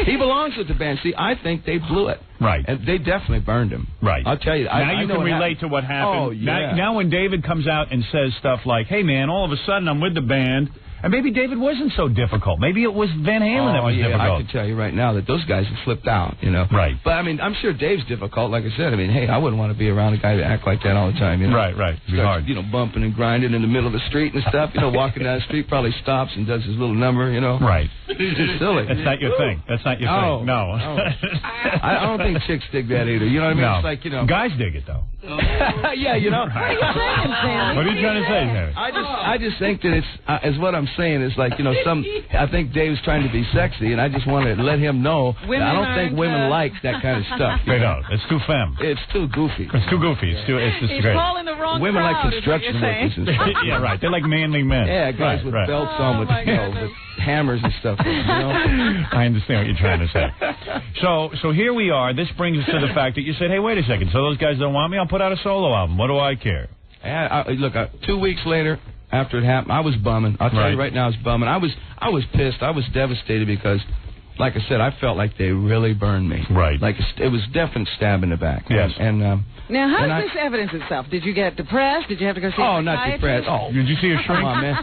Speaker 8: He belongs with the band. See, I think they blew it.
Speaker 3: Right.
Speaker 8: And they definitely burned him.
Speaker 3: Right.
Speaker 8: I'll tell you.
Speaker 3: Now you can relate to what happened.
Speaker 8: Oh, yeah.
Speaker 3: Now when David comes out and says stuff like, hey, man, all of a sudden I'm with the band. And maybe David wasn't so difficult. Maybe it was Van Halen that was difficult.
Speaker 8: I can tell you right now that those guys have flipped out,
Speaker 3: Right.
Speaker 8: But, I mean, I'm sure Dave's difficult. Like I said, I mean, hey, I wouldn't want to be around a guy that act like that all the time,
Speaker 3: Right.
Speaker 8: It'd
Speaker 3: be hard.
Speaker 8: Bumping and grinding in the middle of the street and stuff. Walking down the street, probably stops and does his little number,
Speaker 3: Right.
Speaker 8: It's just silly.
Speaker 3: That's not your thing. That's not your thing. No.
Speaker 8: I don't think chicks dig that either. You know what I mean?
Speaker 3: No.
Speaker 8: It's like,
Speaker 3: Guys dig it, though.
Speaker 8: Yeah,
Speaker 6: What are you saying, Sammy?
Speaker 3: What are you trying to say, Sammy?
Speaker 8: I just think that is what I'm saying is like, I think Dave's trying to be sexy, and I just want to let him know that I don't think women like that kind of stuff.
Speaker 3: They don't. It's too femme.
Speaker 8: It's too goofy.
Speaker 3: It's too goofy. It's just
Speaker 6: He's
Speaker 3: great.
Speaker 6: calling the wrong
Speaker 8: Women
Speaker 6: crowd,
Speaker 8: like construction workers and stuff.
Speaker 3: Yeah, right. They're like manly men.
Speaker 8: Yeah, guys with belts on with hammers and stuff.
Speaker 3: I understand what you're trying to say. So here we are. This brings us to the fact that you said, hey, wait a second. So those guys don't want me? I'll put out a solo album. What do I care?
Speaker 8: Look, 2 weeks later, after it happened, I was bumming. I'll tell you right now, I was bumming. I was pissed. I was devastated because, like I said, I felt like they really burned me.
Speaker 3: Right.
Speaker 8: Like it was definite stab in the back.
Speaker 3: Yes.
Speaker 8: And
Speaker 6: now, how does this evidence itself? Did you get depressed? Did you have to go see a psychiatrist?
Speaker 8: Not depressed. Oh,
Speaker 3: did you see a shrink?
Speaker 8: Come on, man.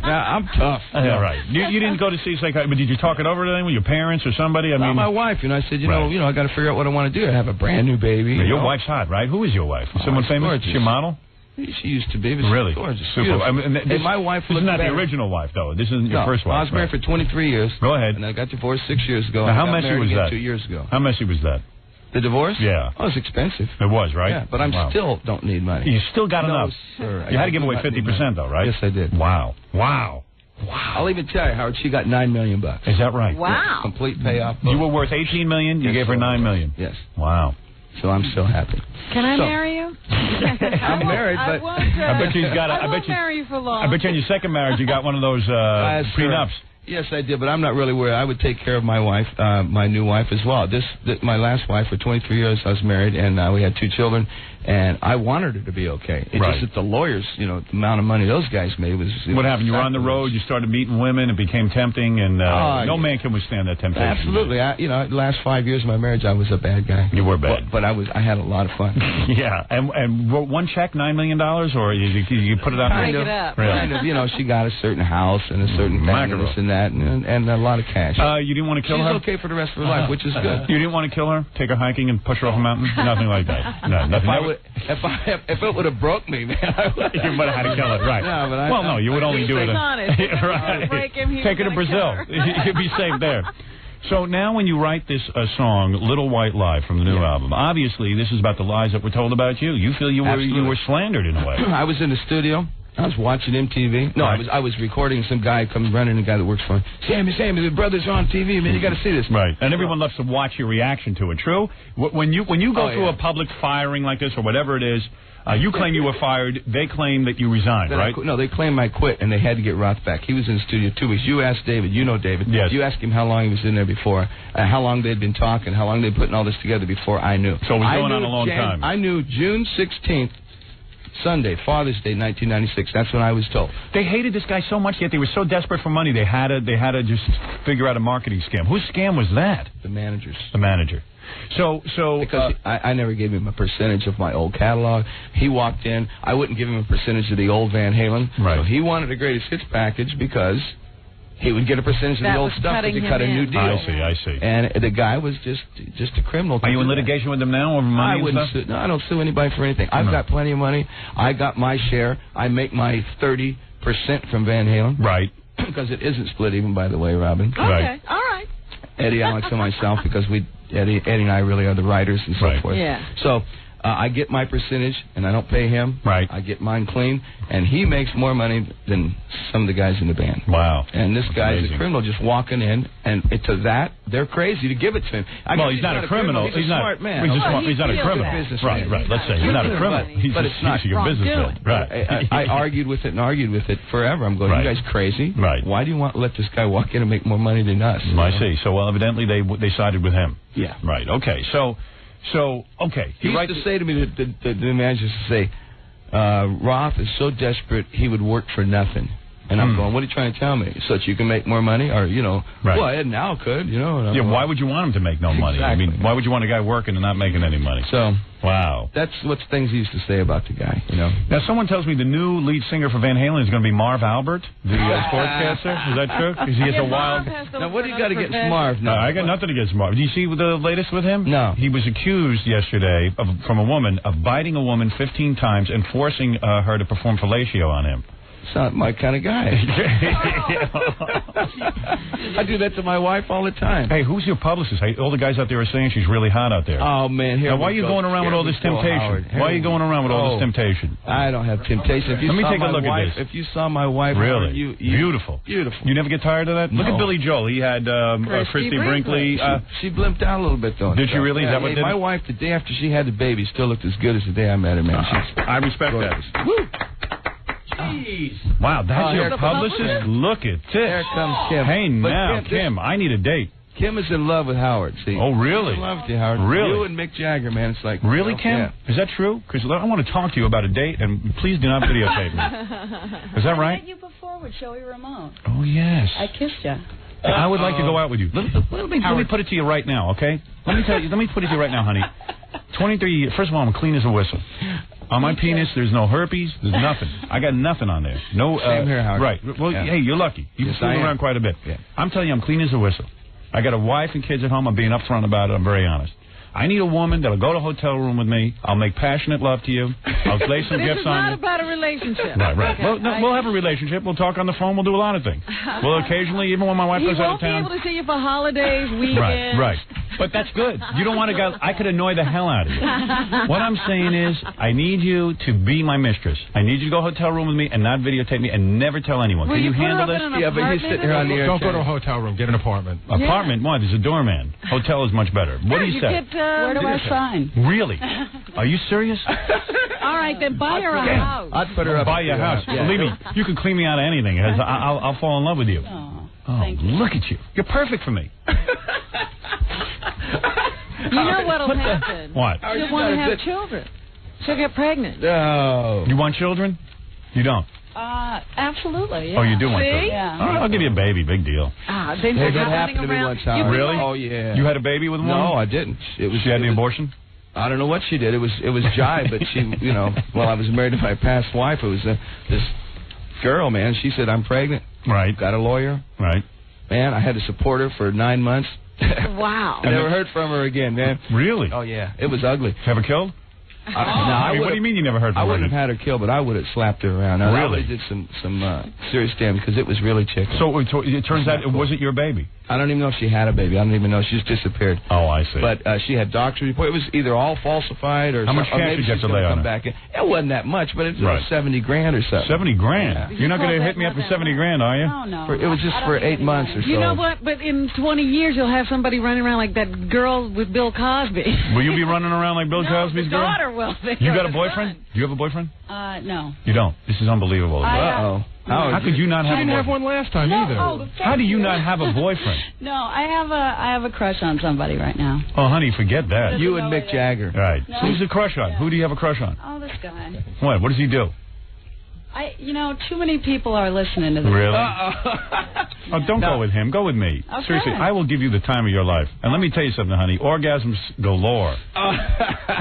Speaker 8: Now, I'm tough.
Speaker 3: Yeah, right. You didn't go to see a psychiatrist, but did you talk it over with your parents or somebody? I mean,
Speaker 8: my wife. I said, I got to figure out what I want to do. I have a brand new baby.
Speaker 3: Your wife's hot, right? Who is your wife? Someone famous?
Speaker 8: Gorgeous.
Speaker 3: Is she a model?
Speaker 8: She used to be.
Speaker 3: Really?
Speaker 8: Gorgeous.
Speaker 3: Super. I mean,
Speaker 8: and my wife
Speaker 3: this is not
Speaker 8: better.
Speaker 3: the original wife, though. This isn't your first wife.
Speaker 8: I was married for 23 years.
Speaker 3: Go ahead.
Speaker 8: And I got divorced 6 years ago.
Speaker 3: Now, how messy was that?
Speaker 8: 2 years ago.
Speaker 3: How messy was that?
Speaker 8: The divorce?
Speaker 3: Yeah.
Speaker 8: Oh, it's expensive.
Speaker 3: It was, right?
Speaker 8: Yeah, but I still don't need money.
Speaker 3: You still got enough.
Speaker 8: Sir.
Speaker 3: You had to give away 50%, though, right?
Speaker 8: Yes, I did.
Speaker 3: Wow.
Speaker 8: I'll even tell you, Howard, she got $9 million.
Speaker 3: Is that right?
Speaker 6: Wow.
Speaker 8: Yeah, complete payoff.
Speaker 3: You were worth $18 million. You gave her $9 million.
Speaker 8: Yes.
Speaker 3: Wow.
Speaker 8: So I'm still happy.
Speaker 6: Can I marry you?
Speaker 8: I'm married, but
Speaker 3: I bet you've got.
Speaker 6: I won't marry you for long.
Speaker 3: I bet you in your second marriage you got one of those prenups.
Speaker 8: Yes, I did, but I'm not really worried. I would take care of my wife, my new wife as well. My last wife for 23 years, I was married, and we had 2 children, and I wanted her to be okay. It's just that the lawyers, the amount of money those guys made was.
Speaker 3: What happened? You were on the road. You started meeting women. It became tempting, and no man can withstand that temptation.
Speaker 8: Absolutely. The last 5 years of my marriage, I was a bad guy.
Speaker 3: You were bad,
Speaker 8: but I had a lot of fun.
Speaker 3: Yeah, and one check, $9 million, or you put it on?
Speaker 6: Kind of.
Speaker 8: Kind of. She got a certain house and a certain family, this and that, and a lot of cash.
Speaker 3: You didn't want to kill her?
Speaker 8: She's okay for the rest of her life, which is good.
Speaker 3: You didn't want to kill her? Take her hiking and push her off a mountain? Nothing like that. No, nothing.
Speaker 8: If it would have broke me, man,
Speaker 3: you might have had to kill it, right?
Speaker 8: No, but
Speaker 3: no, you would only do it.
Speaker 6: Right. Break him,
Speaker 3: take her to Brazil. You'd be safe there. So now when you write this song, Little White Lie, from the new album, obviously this is about the lies that were told about you. You feel you were slandered in a way.
Speaker 8: I was in the studio. I was watching MTV. No, I was recording. Some guy comes running, a guy that works for him. Sammy, the brothers are on TV, man. You got to see this.
Speaker 3: Right. And everyone loves to watch your reaction to it. True? When you go through a public firing like this or whatever it is, you claim you were fired. They claim that you resigned, right?
Speaker 8: No, they claim I quit, and they had to get Roth back. He was in the studio 2 weeks. You asked David. You know David.
Speaker 3: Yes.
Speaker 8: You asked him how long he was in there before, how long they'd been talking, how long they'd putting all this together before I knew.
Speaker 3: So it was going on a long time.
Speaker 8: I knew June 16th, Sunday, Father's Day, 1996. That's when I was told.
Speaker 3: They hated this guy so much, yet they were so desperate for money. They had to just figure out a marketing scam. Whose scam was that?
Speaker 8: The manager's.
Speaker 3: The manager. So
Speaker 8: because I never gave him a percentage of my old catalog. He walked in. I wouldn't give him a percentage of the old Van Halen.
Speaker 3: Right.
Speaker 8: So he wanted a greatest hits package because he would get a percentage of the old stuff because he cut a new deal.
Speaker 3: I see.
Speaker 8: And the guy was just a criminal.
Speaker 3: Are you in litigation with him now over money and stuff?
Speaker 8: No, I don't sue anybody for anything. I've got plenty of money. I got my share. I make my 30% from Van Halen.
Speaker 3: Right.
Speaker 8: Because it isn't split even, by the way, Robin.
Speaker 6: Okay.
Speaker 3: Right.
Speaker 6: All right.
Speaker 8: Eddie, Alex, and myself, because Eddie and I really are the writers and so forth.
Speaker 6: Yeah.
Speaker 8: So I get my percentage, and I don't pay him.
Speaker 3: Right.
Speaker 8: I get mine clean, and he makes more money than some of the guys in the band.
Speaker 3: Wow.
Speaker 8: And this
Speaker 3: That's
Speaker 8: guy's
Speaker 3: amazing.
Speaker 8: a criminal just walking in, and to that, they're crazy to give it to him.
Speaker 3: Well, he's not a criminal.
Speaker 8: He's a smart man.
Speaker 3: He's not a criminal.
Speaker 8: Businessman.
Speaker 3: Right. Let's say he's not a criminal.
Speaker 8: But it's not
Speaker 3: He's a businessman. Right.
Speaker 8: I argued with it forever. I'm going, you guys crazy?
Speaker 3: Right.
Speaker 8: Why do you want to let this guy walk in and make more money than us?
Speaker 3: I see. So, well, evidently they sided with him.
Speaker 8: Yeah.
Speaker 3: Right. Okay. So okay.
Speaker 8: He used to say to me, the manager used to say, Roth is so desperate he would work for nothing. And I'm going, what are you trying to tell me? So that you can make more money? Or,
Speaker 3: Right.
Speaker 8: well, Ed and Al could, And I'm going,
Speaker 3: why would you want him to make no money?
Speaker 8: Exactly.
Speaker 3: I mean, why would you want a guy working and not making any money?
Speaker 8: So,
Speaker 3: wow.
Speaker 8: that's what things he used to say about the guy,
Speaker 3: Now, someone tells me the new lead singer for Van Halen is going to be Marv Albert, the sportscaster. Is that true? Because he has a wild...
Speaker 8: Now, what do you got against Marv?
Speaker 3: No, I got nothing against Marv. Do you see the latest with him?
Speaker 8: No.
Speaker 3: He was accused yesterday from a woman of biting a woman 15 times and forcing her to perform fellatio on him.
Speaker 8: It's not my kind of guy. I do that to my wife all the time.
Speaker 3: Hey, who's your publicist? All the guys out there are saying she's really hot out there.
Speaker 8: Oh, man.
Speaker 3: Now, why are you going around with all this temptation? Why are you going around with all this temptation?
Speaker 8: I don't have temptation. If you
Speaker 3: Let me
Speaker 8: saw
Speaker 3: take a
Speaker 8: my
Speaker 3: look
Speaker 8: wife,
Speaker 3: at this.
Speaker 8: If you saw my wife...
Speaker 3: Really?
Speaker 8: Beautiful.
Speaker 3: You never get tired of that?
Speaker 8: No.
Speaker 3: Look at Billy Joel. He had Christy Brinkley.
Speaker 8: She blimped out a little bit, though.
Speaker 3: Did she really? Is that what did
Speaker 8: my wife, the day after she had the baby, still looked as good as the day I met her, man.
Speaker 3: I respect that. Woo! Jeez. Wow, that's your publicist? Look at this.
Speaker 8: There comes Kim.
Speaker 3: Hey, now, Kim, I need a date.
Speaker 8: Kim is in love with Howard, see.
Speaker 3: Oh, really?
Speaker 8: She's in love with you, Howard.
Speaker 3: Really?
Speaker 8: You and Mick Jagger, man. It's like...
Speaker 3: Really, Kim?
Speaker 8: Yeah.
Speaker 3: Is that true? Because I want to talk to you about a date, and please do not videotape me. Is that right?
Speaker 4: I met you before with Joey Ramone.
Speaker 3: Oh, yes.
Speaker 4: I kissed you.
Speaker 3: I would like to go out with you. Let me put it to you right now, okay? Let me put it to you right now, honey. 23 years. First of all, I'm clean as a whistle. On my penis, there's no herpes. There's nothing. I got nothing on there. No.
Speaker 8: Same here, Howard.
Speaker 3: Right. Well, hey, you're lucky. You've fooled around quite a bit.
Speaker 8: Yeah.
Speaker 3: I'm telling you, I'm clean as a whistle. I got a wife and kids at home. I'm being upfront about it. I'm very honest. I need a woman that'll go to a hotel room with me. I'll make passionate love to you. I'll lay some gifts on you.
Speaker 6: This is not about a relationship.
Speaker 3: Right.
Speaker 6: Okay.
Speaker 3: Well, no, we'll have a relationship. We'll talk on the phone. We'll do a lot of things. Well, occasionally, even when my wife goes out of town.
Speaker 6: He won't be able to see you for holidays, weekends.
Speaker 3: Right. But that's good. You don't want to go. I could annoy the hell out of you. What I'm saying is, I need you to be my mistress. I need you to go hotel room with me and not videotape me and never tell anyone. Can you handle this?
Speaker 8: Yeah, but he's sitting here on the air.
Speaker 2: Don't go to a hotel room. Get an apartment.
Speaker 3: Apartment? Why? There's a doorman. Hotel is much better. What do you say?
Speaker 4: Where do I sign?
Speaker 3: Really? Are you serious?
Speaker 6: All right, then buy her a house.
Speaker 8: I'd put her up.
Speaker 3: Buy your house.
Speaker 8: Yeah.
Speaker 3: Believe me, you can clean me out of anything. I'll fall in love with you.
Speaker 4: Thank you.
Speaker 3: Look at you. You're perfect for me.
Speaker 6: You know what'll happen?
Speaker 3: What?
Speaker 6: She'll want to have children. She'll get pregnant.
Speaker 8: No.
Speaker 3: You want children? You don't?
Speaker 4: Absolutely, yeah.
Speaker 3: Oh, you do want children?
Speaker 4: Yeah.
Speaker 3: All right, I'll give you a baby. Big deal.
Speaker 6: Then
Speaker 8: Hey, that happened to me once, Howard.
Speaker 3: Really?
Speaker 8: Oh, yeah.
Speaker 3: You had a baby with a woman?
Speaker 8: No, I didn't. She
Speaker 3: had the abortion?
Speaker 8: I don't know what she did. It was jive, but she, while I was married to my past wife, it was this girl, man. She said, I'm pregnant.
Speaker 3: Right.
Speaker 8: Got a lawyer.
Speaker 3: Right.
Speaker 8: Man, I had to support her for 9 months.
Speaker 6: Wow.
Speaker 8: I never heard from her again, man.
Speaker 3: Really?
Speaker 8: Oh, yeah. It was ugly.
Speaker 3: Ever killed? What do you mean you never heard from her?
Speaker 8: I wouldn't have had her killed, but I would have slapped her around. I really did some serious damage because it was really chicken.
Speaker 3: So it turns out it wasn't your baby.
Speaker 8: I don't even know if she had a baby. I don't even know. She just disappeared.
Speaker 3: Oh, I see.
Speaker 8: But she had doctor report. It was either all falsified or
Speaker 3: how much cash
Speaker 8: maybe
Speaker 3: did you have to lay on her?
Speaker 8: Back in. It wasn't that much, but it was
Speaker 3: right.
Speaker 8: $70,000 or something.
Speaker 3: $70,000.
Speaker 8: Yeah.
Speaker 3: You're not going to hit me up for $70,000, are you?
Speaker 4: No.
Speaker 8: It was just for 8 months or so.
Speaker 6: You know what? But in 20 years, you'll have somebody running around like that girl with Bill Cosby.
Speaker 3: Will you be running around like Bill Cosby's
Speaker 6: the
Speaker 3: girl?
Speaker 6: daughter
Speaker 4: well.
Speaker 3: You got a boyfriend? Do you have a boyfriend?
Speaker 4: No.
Speaker 3: You don't. This is unbelievable.
Speaker 4: Uh-oh.
Speaker 3: How could you not have a boyfriend?
Speaker 2: You didn't have one last time either.
Speaker 3: How do you not have a boyfriend?
Speaker 4: No, I have a crush on somebody right now.
Speaker 3: Oh, honey, forget that.
Speaker 8: You and Mick Jagger.
Speaker 3: Right.
Speaker 4: No.
Speaker 3: Who's the crush on? Who do you have a crush on?
Speaker 4: Oh, this guy.
Speaker 3: What? What does he do?
Speaker 4: Too many people are listening to this.
Speaker 3: Really? Oh, don't go with him. Go with me.
Speaker 4: Okay.
Speaker 3: Seriously, I will give you the time of your life. And let me tell you something, honey. Orgasms galore.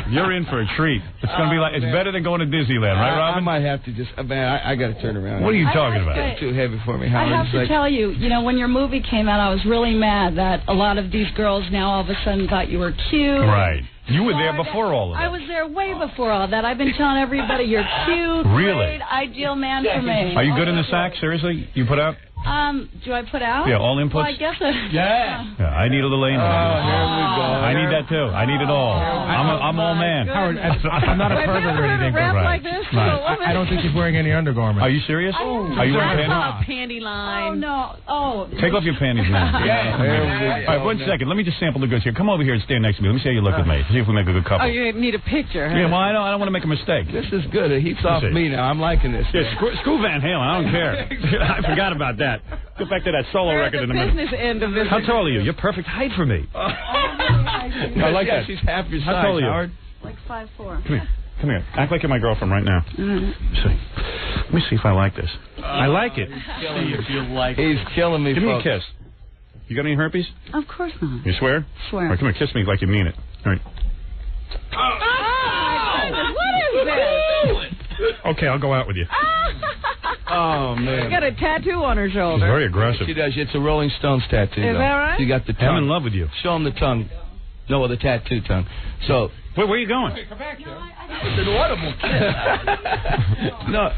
Speaker 3: You're in for a treat. It's going to be like, it's better than going to Disneyland, right, Robin?
Speaker 8: I might have to just, man, I got to turn around.
Speaker 3: What are you talking about?
Speaker 8: It's too heavy for me,
Speaker 4: I
Speaker 8: Howard.
Speaker 4: have to tell you, when your movie came out, I was really mad that a lot of these girls now all of a sudden thought you were cute.
Speaker 3: Right. You were there before all of that.
Speaker 4: I was there way before all that. I've been telling everybody you're cute,
Speaker 3: Really?
Speaker 4: great, ideal man for me.
Speaker 3: Are you good in the sack? Seriously? You put out?
Speaker 4: Do I put out?
Speaker 3: Yeah, all inputs?
Speaker 4: Well, I guess
Speaker 3: Yeah, I need a little anal.
Speaker 8: Here we go.
Speaker 3: I need that too. I need it all. I'm all man.
Speaker 2: Howard, I'm not a pervert or anything.
Speaker 4: Rap
Speaker 2: Right.
Speaker 4: like this to
Speaker 3: Right.
Speaker 4: a woman?
Speaker 2: I don't think he's wearing any undergarments.
Speaker 3: Are you serious? Are you wearing panties?
Speaker 6: Panty line.
Speaker 4: Oh, no. Oh.
Speaker 3: Take off your panties now. All right, 1 second. Let me just sample the goods here. Come over here and stand next to me. Let me see how you look with me. See if we make a good couple.
Speaker 6: Oh, you need a picture. Huh?
Speaker 3: Yeah, well, I don't want to make a mistake.
Speaker 8: This is good. It heats off me now. I'm liking this.
Speaker 3: Yeah, screw Van Halen. I don't care. I forgot about that. Get back to that solo record in a minute.
Speaker 6: Business end of this.
Speaker 3: How tall are you? You're perfect height for me. I like that.
Speaker 8: She's half your size,
Speaker 3: How tall are you?
Speaker 8: Howard.
Speaker 4: Like 5'4".
Speaker 3: Come here. Come here. Act like you're my girlfriend right now. Let me see if I like this. I like it.
Speaker 8: He's killing me,
Speaker 3: Give me a
Speaker 8: folks.
Speaker 3: kiss. You got any herpes?
Speaker 4: Of course not.
Speaker 3: You swear?
Speaker 4: Swear.
Speaker 3: All right, come here. Kiss me like you mean it. All right.
Speaker 6: What is this?
Speaker 3: Okay, I'll go out with you.
Speaker 8: Oh, man.
Speaker 6: She got a tattoo on her shoulder.
Speaker 3: She's very aggressive.
Speaker 8: She does. It's a Rolling Stones tattoo.
Speaker 6: Is
Speaker 8: though.
Speaker 6: that right?
Speaker 8: She got the tongue.
Speaker 3: I'm in love with you.
Speaker 8: Show him the tongue. No, the tattoo tongue. So.
Speaker 3: Wait, where are you going?
Speaker 2: Come back here.
Speaker 8: It's an audible kiss. No.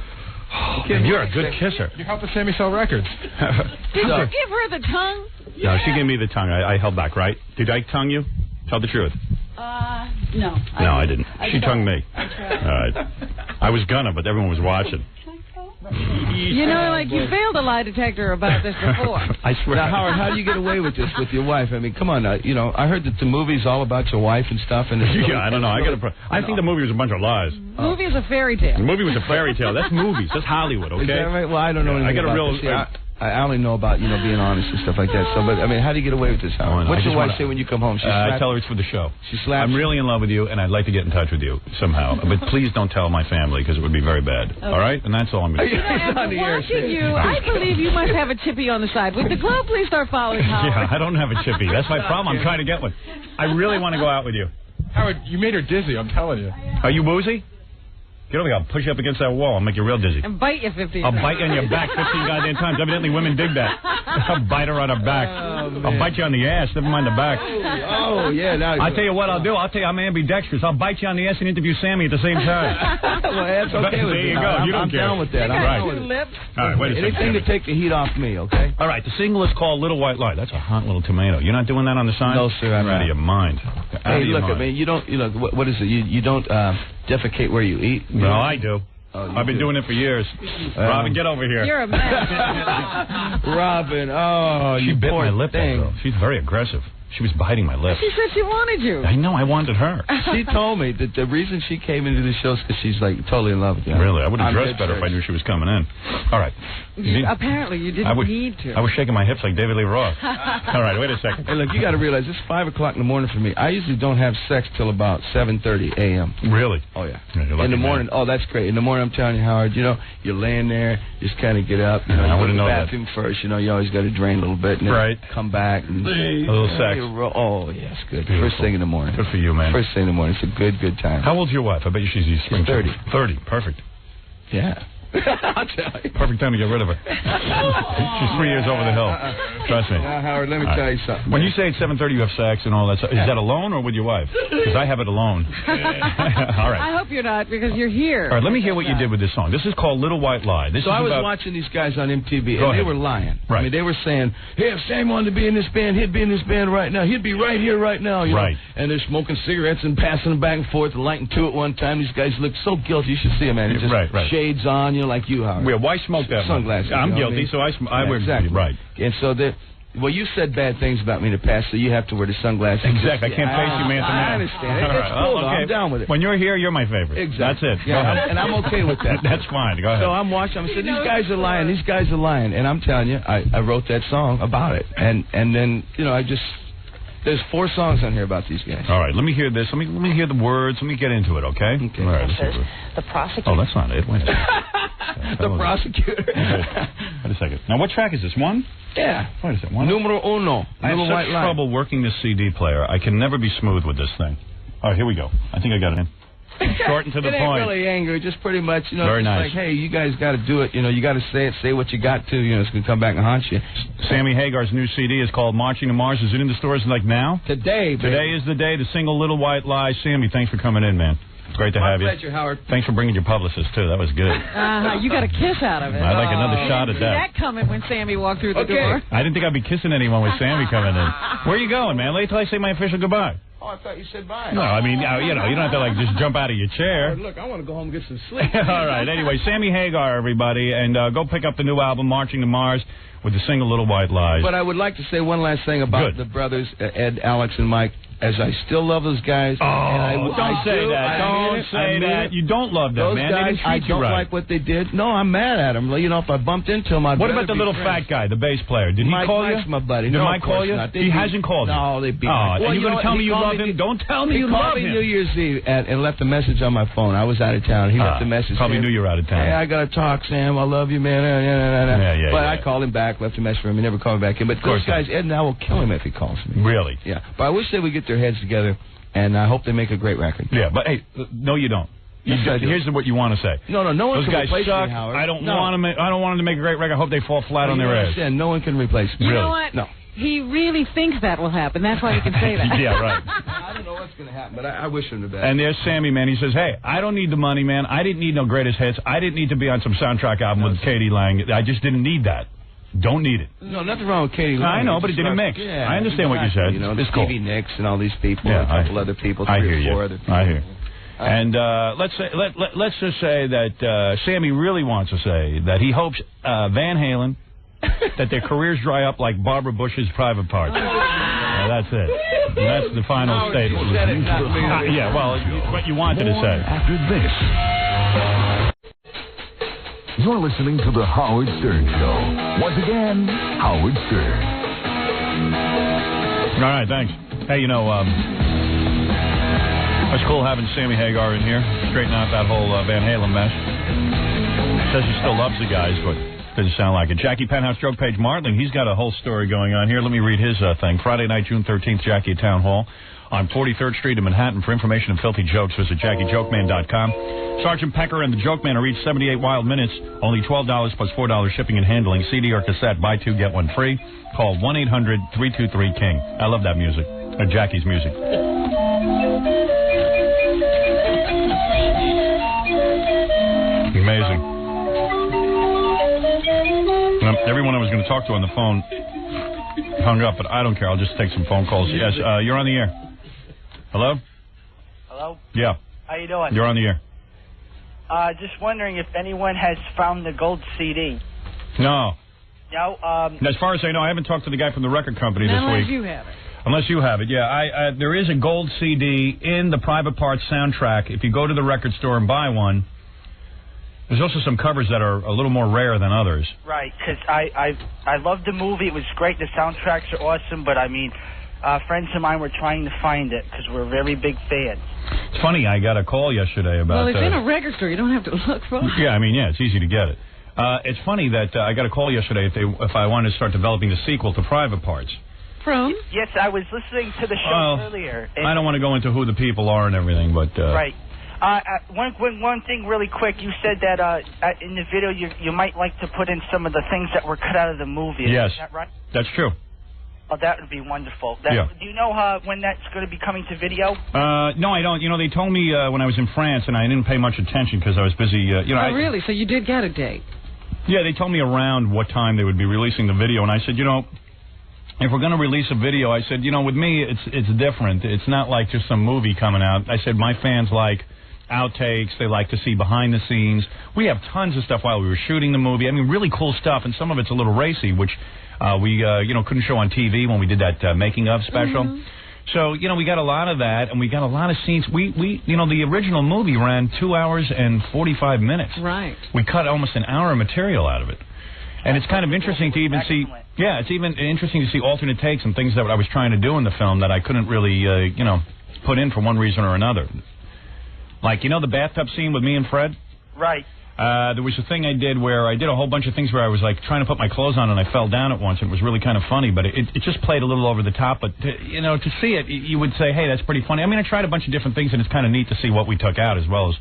Speaker 3: You're a good kisser.
Speaker 2: You helped us Sammy sell records.
Speaker 6: Did you give her the tongue?
Speaker 3: No, she gave me the tongue. I held back, right? Did I tongue you? Tell the truth.
Speaker 4: No.
Speaker 3: No, I didn't. She tongued me.
Speaker 4: I tried.
Speaker 3: All right. I was gonna, but everyone was watching.
Speaker 6: You failed a lie detector about this before.
Speaker 3: I swear.
Speaker 8: Now, Howard, how do you get away with this with your wife? I mean, come on. I heard that the movie's all about your wife and stuff. And
Speaker 3: Yeah, I don't know. I think the movie was a bunch of lies.
Speaker 6: The movie is a fairy tale.
Speaker 3: The movie was a fairy tale. That's movies. That's Hollywood, okay?
Speaker 8: Is that right? Well, I don't know anything
Speaker 3: I got a
Speaker 8: about
Speaker 3: real.
Speaker 8: this. I only know about, being honest and stuff like that. So, but, I mean, how do you get away with this, Howard? What's your wife say when you come home?
Speaker 3: I tell her it's for the show.
Speaker 8: She slaps
Speaker 3: I'm really in love with you, and I'd like to get in touch with you somehow. But please don't tell my family, because it would be very bad.
Speaker 6: Okay.
Speaker 3: All right? And that's all I'm going to say.
Speaker 6: Watching you, I believe you must have a chippy on the side. Would the Globe please start following Howard?
Speaker 3: Yeah, I don't have a chippy. That's my problem. I'm trying to get one. I really want to go out with you.
Speaker 2: Howard, you made her dizzy, I'm telling you.
Speaker 3: Are you woozy? Get over here. I'll push you up against that wall. I'll make you real dizzy.
Speaker 6: And bite you 15
Speaker 3: I'll
Speaker 6: times.
Speaker 3: bite you on your back 15 goddamn times. Evidently, women dig that. I'll bite her on her back. I'll bite you on the ass. Never mind the back.
Speaker 8: Oh, yeah. Now
Speaker 3: I'll tell you what I'll do. I'll tell you I'm ambidextrous. I'll bite you on the ass and interview Sammy at the same time.
Speaker 8: Well, that's okay with
Speaker 3: There
Speaker 8: me.
Speaker 3: you go. You don't
Speaker 8: I'm
Speaker 3: care.
Speaker 8: down with that. I'm
Speaker 3: Right.
Speaker 8: down with it.
Speaker 6: Lips.
Speaker 3: All right, wait a second.
Speaker 8: Anything to take the heat off me, okay?
Speaker 3: All right, the single is called Little White Lie. That's a hot little tomato. You're not doing that on the sign?
Speaker 8: No, sir, I'm
Speaker 3: You're out
Speaker 8: not.
Speaker 3: of your mind. You're out
Speaker 8: Hey,
Speaker 3: of your
Speaker 8: look,
Speaker 3: mind.
Speaker 8: I mean, you don't, what is it? You don't defecate where you eat?
Speaker 3: No, I do.
Speaker 8: Oh,
Speaker 3: I've been doing it for years. Robin, get over here.
Speaker 6: You're a mess.
Speaker 8: Robin, oh,
Speaker 3: She
Speaker 8: you
Speaker 3: bit
Speaker 8: poor
Speaker 3: my lip, that
Speaker 8: thing.
Speaker 3: girl. She's very aggressive. She was biting my lip.
Speaker 6: She said she wanted you.
Speaker 3: I know, I wanted her.
Speaker 8: She told me that the reason she came into the show is because she's like totally in love with you.
Speaker 3: Really, I would have
Speaker 8: I'm
Speaker 3: dressed
Speaker 8: dead
Speaker 3: better if I
Speaker 8: serious.
Speaker 3: knew she was coming in. All right.
Speaker 6: Apparently, you didn't need to.
Speaker 3: I was shaking my hips like David Lee Roth. All right, wait a second.
Speaker 8: Hey, look, you got to realize it's 5 o'clock in the morning for me. I usually don't have sex till about 7:30 a.m.
Speaker 3: Really?
Speaker 8: Oh yeah.
Speaker 3: Yeah, you're lucky
Speaker 8: In the
Speaker 3: man.
Speaker 8: morning. Oh, that's great. In the morning, I'm telling you, Howard. You're laying there, just kind of get up.
Speaker 3: I
Speaker 8: you go to
Speaker 3: wouldn't
Speaker 8: the
Speaker 3: know that.
Speaker 8: bathroom first. You always got to drain a little bit, and then
Speaker 3: Right.
Speaker 8: come back and
Speaker 3: A little sex.
Speaker 8: Oh yes, good.
Speaker 3: Beautiful.
Speaker 8: First thing in the morning.
Speaker 3: Good for you, man.
Speaker 8: First thing in the morning. It's a good time.
Speaker 3: How old's your wife? I bet you she's
Speaker 8: 30.
Speaker 3: 30. Perfect.
Speaker 8: Yeah. I'll tell you.
Speaker 3: Perfect time to get rid of her. She's 3 years over the hill. Trust me.
Speaker 8: Now, Howard, let me
Speaker 3: All right.
Speaker 8: tell you something.
Speaker 3: When you say at 7:30 you have sex and all that stuff, is that alone or with your wife? Because I have it alone. All right.
Speaker 6: I hope you're not, because you're here.
Speaker 3: All right, let me hear what you did with this song. This is called Little White Lie. This
Speaker 8: So
Speaker 3: is
Speaker 8: I was
Speaker 3: about...
Speaker 8: watching these guys on MTV,
Speaker 3: Go
Speaker 8: and they
Speaker 3: ahead.
Speaker 8: were lying.
Speaker 3: Right.
Speaker 8: I mean, they were saying, hey, if Sam wanted to be in this band, he'd be in this band right now. He'd be right here right now. You
Speaker 3: Right.
Speaker 8: know? And they're smoking cigarettes and passing them back and forth and lighting two at one time. These guys look so guilty. You should see them, man. It's just
Speaker 3: Right.
Speaker 8: shades on, like you, Howard.
Speaker 3: Yeah, why smoke that?
Speaker 8: Sunglasses.
Speaker 3: I'm
Speaker 8: you know what
Speaker 3: guilty,
Speaker 8: I mean?
Speaker 3: so I wear
Speaker 8: exactly.
Speaker 3: right.
Speaker 8: And so Well, you said bad things about me in the past, so you have to wear the sunglasses.
Speaker 3: Exactly. I can't face you man to man.
Speaker 8: I understand. It's cool.
Speaker 3: Okay.
Speaker 8: I'm down with it.
Speaker 3: When you're here, you're my favorite.
Speaker 8: Exactly.
Speaker 3: That's it.
Speaker 8: Yeah,
Speaker 3: Go ahead.
Speaker 8: and I'm okay with that.
Speaker 3: That's fine. Go ahead.
Speaker 8: So I'm watching. I'm saying, these guys are lying. These guys are lying. And I'm telling you, I wrote that song about it. And then, there's 4 songs on here about these guys.
Speaker 3: All right, let me hear this. Let me hear the words. Let me get into it, okay?
Speaker 8: Okay.
Speaker 3: All right,
Speaker 14: The prosecutor.
Speaker 3: oh, that's not it. Wait a second.
Speaker 8: The prosecutor.
Speaker 3: Wait a second. Now, what track is this? 1?
Speaker 8: Yeah.
Speaker 3: Wait a second. 1?
Speaker 8: Numero uno.
Speaker 3: I have such trouble working this CD player. I can never be smooth with this thing. All right, here we go. I think I got it in. Short and to the
Speaker 8: it ain't
Speaker 3: point.
Speaker 8: really angry, just pretty much,
Speaker 3: Very
Speaker 8: just
Speaker 3: nice.
Speaker 8: like, hey, you guys got to do it. You got to say it, say what you got to. It's going to come back and haunt you.
Speaker 3: Sammy Hagar's new CD is called Marching to Mars. Is it in the stores like now?
Speaker 8: Today, baby.
Speaker 3: Today is the day, the single Little White Lie. Sammy, thanks for coming in, man. Great to have you.
Speaker 8: My pleasure, Howard.
Speaker 3: Thanks for bringing your publicist, too. That was good.
Speaker 6: You got a kiss out of it.
Speaker 3: I'd like another shot at
Speaker 6: See
Speaker 3: that.
Speaker 6: that coming when Sammy walked through the door.
Speaker 3: I didn't think I'd be kissing anyone with Sammy coming in. Where are you going, man? Wait till I say my official goodbye.
Speaker 8: Oh, I thought you said bye.
Speaker 3: No, I mean, you don't have to, just jump out of your chair.
Speaker 8: Look, I want to go home and get some sleep.
Speaker 3: All right, anyway, Sammy Hagar, everybody, and go pick up the new album, Marching to Mars, with the single Little White Lies.
Speaker 8: But I would like to say one last thing about the brothers, Ed, Alex, and Mike. As I still love those guys.
Speaker 3: Don't say that. Don't say that. You don't love them,
Speaker 8: those
Speaker 3: man.
Speaker 8: Guys,
Speaker 3: They didn't treat
Speaker 8: I
Speaker 3: you
Speaker 8: don't
Speaker 3: right.
Speaker 8: like what they did. No, I'm mad at them. If I bumped into them, I'd
Speaker 3: What
Speaker 8: rather
Speaker 3: about the
Speaker 8: be
Speaker 3: little
Speaker 8: friends.
Speaker 3: fat guy, the bass player? Did
Speaker 8: Mike,
Speaker 3: he call you?
Speaker 8: Mike's my buddy.
Speaker 3: Did
Speaker 8: No,
Speaker 3: Mike
Speaker 8: of course
Speaker 3: call you?
Speaker 8: not.
Speaker 3: He hasn't called you.
Speaker 8: No, they beat me.
Speaker 3: And you're going to tell me you love him? Don't tell me you love
Speaker 8: He called me
Speaker 3: him.
Speaker 8: New Year's Eve and left a message on my phone. I was out of town. He left a message.
Speaker 3: Probably
Speaker 8: saying,
Speaker 3: knew you were out of town.
Speaker 8: Hey, I got to talk, Sam. I love you, man. But I called him back, left a message for him. He never called me back in. But those guys, Ed and I will kill him if he calls me.
Speaker 3: Really?
Speaker 8: Yeah. But I wish they would get their heads together. And I hope they make a great record.
Speaker 3: Yeah, but hey, no, you don't. Here's what you want to say.
Speaker 8: No one
Speaker 3: Those
Speaker 8: can
Speaker 3: guys
Speaker 8: replace
Speaker 3: suck.
Speaker 8: me, Howard.
Speaker 3: I don't want them to make a great record. I hope they fall flat on their ass.
Speaker 8: No one can replace me.
Speaker 6: You know what?
Speaker 8: No.
Speaker 6: He really thinks that will happen. That's why he can say that.
Speaker 3: Yeah, right.
Speaker 8: I don't know what's going to happen, but I wish him the best.
Speaker 3: And there's Sammy, man. He says, hey, I don't need the money, man. I didn't need no greatest hits. I didn't need to be on some soundtrack album with Katie Lang. I just didn't need that. Don't need it.
Speaker 8: No, nothing wrong with Katie Lang.
Speaker 3: I know, but it didn't mix.
Speaker 8: Yeah,
Speaker 3: I understand what you said.
Speaker 8: It's
Speaker 3: cool.
Speaker 8: Stevie Nicks and all these people,
Speaker 3: Yeah,
Speaker 8: and a couple other people,
Speaker 3: I
Speaker 8: three
Speaker 3: hear
Speaker 8: or
Speaker 3: you.
Speaker 8: four other people.
Speaker 3: I hear. And let's just say that Sammy really wants to say that he hopes Van Halen that their careers dry up like Barbara Bush's Private Parts. That's it. That's the final statement. Yeah, well, what you wanted to say.
Speaker 1: After this. You're listening to The Howard Stern Show. Once again, Howard Stern.
Speaker 3: All right, thanks. Hey, it's cool having Sammy Hagar in here, straighten out that whole Van Halen mess. Says he still loves the guys, but doesn't sound like it. Jackie Penthouse Joke Page Martling, he's got a whole story going on here. Let me read his thing. Friday night, June 13th, Jackie at Town Hall on 43rd Street in Manhattan. For information and filthy jokes, visit JackieJokeman.com. Sergeant Pecker and the Joke Man are each 78 wild minutes, only $12 plus $4 shipping and handling. CD or cassette, buy two, get one free. Call 1-800-323-KING. I love that music. Jackie's music. Amazing. Everyone I was going to talk to on the phone hung up, but I don't care. I'll just take some phone calls. Yes, you're on the air. Hello?
Speaker 9: Hello?
Speaker 3: Yeah.
Speaker 9: How you doing?
Speaker 3: You're on the air.
Speaker 9: Just wondering if anyone has found the gold CD.
Speaker 3: No.
Speaker 9: No?
Speaker 3: As far as I know, I haven't talked to the guy from the record company this
Speaker 6: Unless
Speaker 3: week.
Speaker 6: you have it.
Speaker 3: Unless you have it, yeah. There is a gold CD in the Private Parts soundtrack. If you go to the record store and buy one, there's also some covers that are a little more rare than others.
Speaker 9: Right, because I loved the movie. It was great. The soundtracks are awesome, but I mean, friends of mine were trying to find it because we're very big fans.
Speaker 3: It's funny, I got a call yesterday about...
Speaker 6: Well, it's in a record store. You don't have to look for it.
Speaker 3: Yeah, I mean, yeah, it's easy to get it. It's funny that I got a call yesterday if I wanted to start developing the sequel to Private Parts.
Speaker 6: From?
Speaker 9: Yes, I was listening to the show earlier.
Speaker 3: I don't want to go into who the people are and everything, but...
Speaker 9: Right. One thing really quick. You said that in the video you might like to put in some of the things that were cut out of the movie.
Speaker 3: Yes.
Speaker 9: Is that right?
Speaker 3: That's true.
Speaker 9: Oh, that would be wonderful.
Speaker 3: Yeah.
Speaker 9: Do you know when that's going to be coming to video?
Speaker 3: No, I don't. They told me when I was in France, and I didn't pay much attention because I was busy.
Speaker 6: Really? So you did get a date?
Speaker 3: Yeah, they told me around what time they would be releasing the video, and I said, if we're going to release a video, I said, with me, it's different. It's not like just some movie coming out. I said, my fans like
Speaker 11: outtakes. They like to see behind the scenes. We have tons of stuff while we were shooting the movie. I mean, really cool stuff, and some of it's a little racy, which we couldn't show on TV when we did that making of special. Mm-hmm. So, we got a lot of that, and we got a lot of scenes. The original movie ran 2 hours and 45 minutes.
Speaker 6: Right.
Speaker 11: We cut almost an hour of material out of it. And it's kind of interesting to even see, it's even interesting to see alternate takes and things that I was trying to do in the film that I couldn't really, put in for one reason or another. Like, the bathtub scene with me and Fred?
Speaker 9: Right.
Speaker 11: There was a thing I did where I did a whole bunch of things where I was like trying to put my clothes on and I fell down at once. It was really kind of funny, but it just played a little over the top. But to see it, you would say, hey, that's pretty funny. I mean, I tried a bunch of different things, and it's kind of neat to see what we took out as well as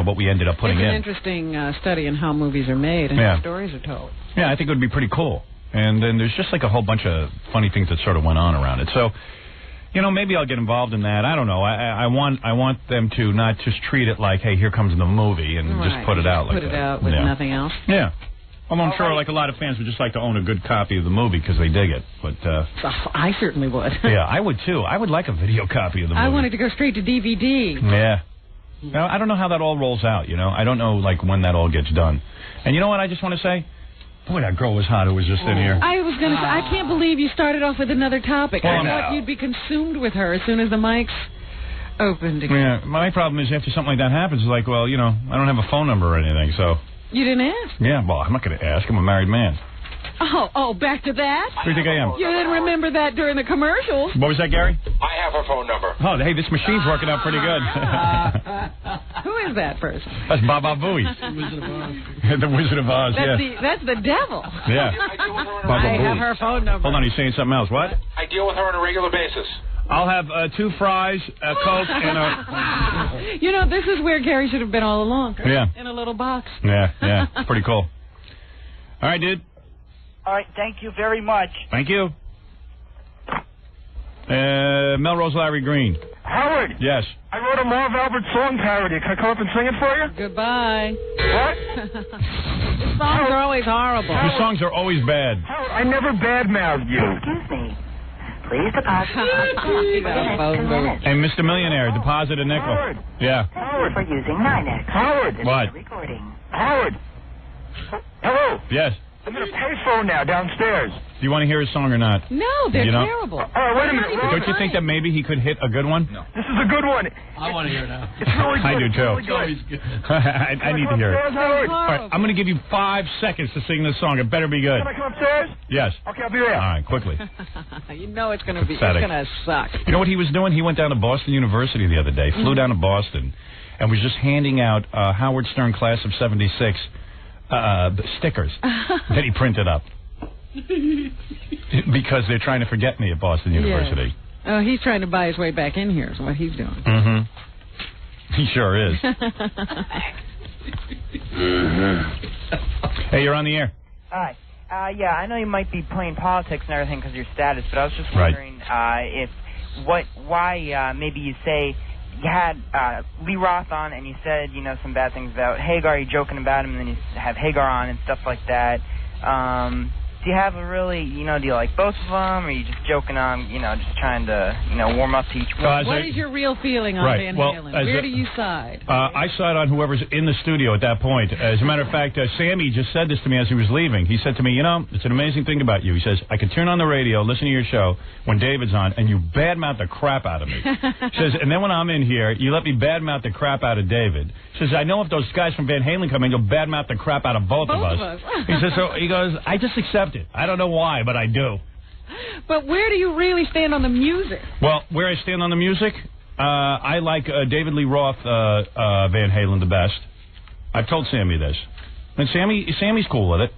Speaker 11: what we ended up putting in.
Speaker 6: It's an interesting study in how movies are made and how stories are told.
Speaker 11: Yeah, I think it would be pretty cool. And then there's just like a whole bunch of funny things that sort of went on around it. So. Maybe I'll get involved in that. I don't know. I want them to not just treat it like, hey, here comes the movie, and just put it out like that.
Speaker 6: Put it out with nothing else.
Speaker 11: Yeah. Well, I'm sure like a lot of fans would just like to own a good copy of the movie because they dig it. But
Speaker 6: I certainly would.
Speaker 11: Yeah, I would too. I would like a video copy of the movie.
Speaker 6: I wanted to go straight to DVD.
Speaker 11: Yeah. Now, I don't know how that all rolls out, I don't know like when that all gets done. And you know what I just want to say? Boy, that girl was hot who was just in here.
Speaker 6: I was going to say, I can't believe you started off with another topic. I thought you'd be consumed with her as soon as the mics opened again.
Speaker 11: Yeah, my problem is after something like that happens, it's like, well, I don't have a phone number or anything, so...
Speaker 6: You didn't ask?
Speaker 11: Yeah, well, I'm not going to ask. I'm a married man.
Speaker 6: Oh, back to that?
Speaker 11: Who do you think I am?
Speaker 6: You didn't remember that during the commercials.
Speaker 11: What was that, Gary?
Speaker 21: I have her phone number.
Speaker 11: Oh, hey, this machine's working out pretty good.
Speaker 6: Who is that person?
Speaker 11: That's Baba Booey. The Wizard of Oz,
Speaker 6: That's the devil.
Speaker 11: Yeah.
Speaker 6: I have her phone number.
Speaker 11: Hold on, he's saying something else. What?
Speaker 21: I deal with her on a regular basis.
Speaker 11: I'll have 2 fries, a Coke, and a...
Speaker 6: this is where Gary should have been all along.
Speaker 11: Yeah.
Speaker 6: In a little box.
Speaker 11: Yeah. Pretty cool. All right, dude.
Speaker 9: All right, thank you very much.
Speaker 11: Thank you. Melrose Larry Green.
Speaker 18: Howard.
Speaker 11: Yes.
Speaker 18: I wrote a Marv Albert song parody. Can I come up and sing it for you?
Speaker 6: Goodbye.
Speaker 18: What?
Speaker 6: Your songs are always horrible.
Speaker 11: Your songs are always bad.
Speaker 18: Howard, I never badmouthed you.
Speaker 23: Excuse me. Please deposit.
Speaker 11: And Mr. Millionaire, deposit a nickel.
Speaker 18: Howard.
Speaker 11: Yeah.
Speaker 23: Howard. For using 9X.
Speaker 18: Howard.
Speaker 11: What?
Speaker 23: Recording.
Speaker 18: Howard. Hello.
Speaker 11: Yes.
Speaker 18: I'm in a payphone now downstairs.
Speaker 11: Do you want to hear his song or not?
Speaker 6: No, they're terrible.
Speaker 18: All right, wait a minute.
Speaker 11: Don't you think that maybe he could hit a good one?
Speaker 18: No. This is a good one.
Speaker 17: I want to hear it now.
Speaker 18: It's really good.
Speaker 11: I do, too.
Speaker 18: It's really good.
Speaker 11: I need to hear it.
Speaker 18: Howard?
Speaker 11: All right, I'm going to give you 5 seconds to sing this song. It better be good.
Speaker 18: Can I come upstairs?
Speaker 11: Yes.
Speaker 18: Okay, I'll be there.
Speaker 11: All right, quickly.
Speaker 6: It's going to be. It's going to suck.
Speaker 11: You know what he was doing? He went down to Boston University the other day, flew down to Boston, and was just handing out Howard Stern Class of 76 stickers that he printed up. Because they're trying to forget me at Boston University.
Speaker 6: Oh, he's trying to buy his way back in here is what he's doing.
Speaker 11: Mm-hmm. He sure is. Hey, you're on the air.
Speaker 24: Hi. Yeah, I know you might be playing politics and everything because of your status, but I was just wondering why maybe you say you had Lee Roth on and you said, some bad things about Hagar, you're joking about him, and then you have Hagar on and stuff like that. Do you have a really, do you like both of them, or are you just joking on, just trying to, warm up to each one?
Speaker 6: What is your real feeling on Van Halen? Where do you side?
Speaker 11: I side on whoever's in the studio at that point. As a matter of fact, Sammy just said this to me as he was leaving. He said to me, it's an amazing thing about you. He says, I can turn on the radio, listen to your show when David's on, and you badmouth the crap out of me. He says, and then when I'm in here, you let me badmouth the crap out of David. He says, I know if those guys from Van Halen come in, you'll badmouth the crap out of both of us. He says, he goes, I just accept it. I don't know why, but I do.
Speaker 6: But where do you really stand on the music?
Speaker 11: Well, where I stand on the music, I like David Lee Roth Van Halen the best. I've told Sammy this, and Sammy's cool with it.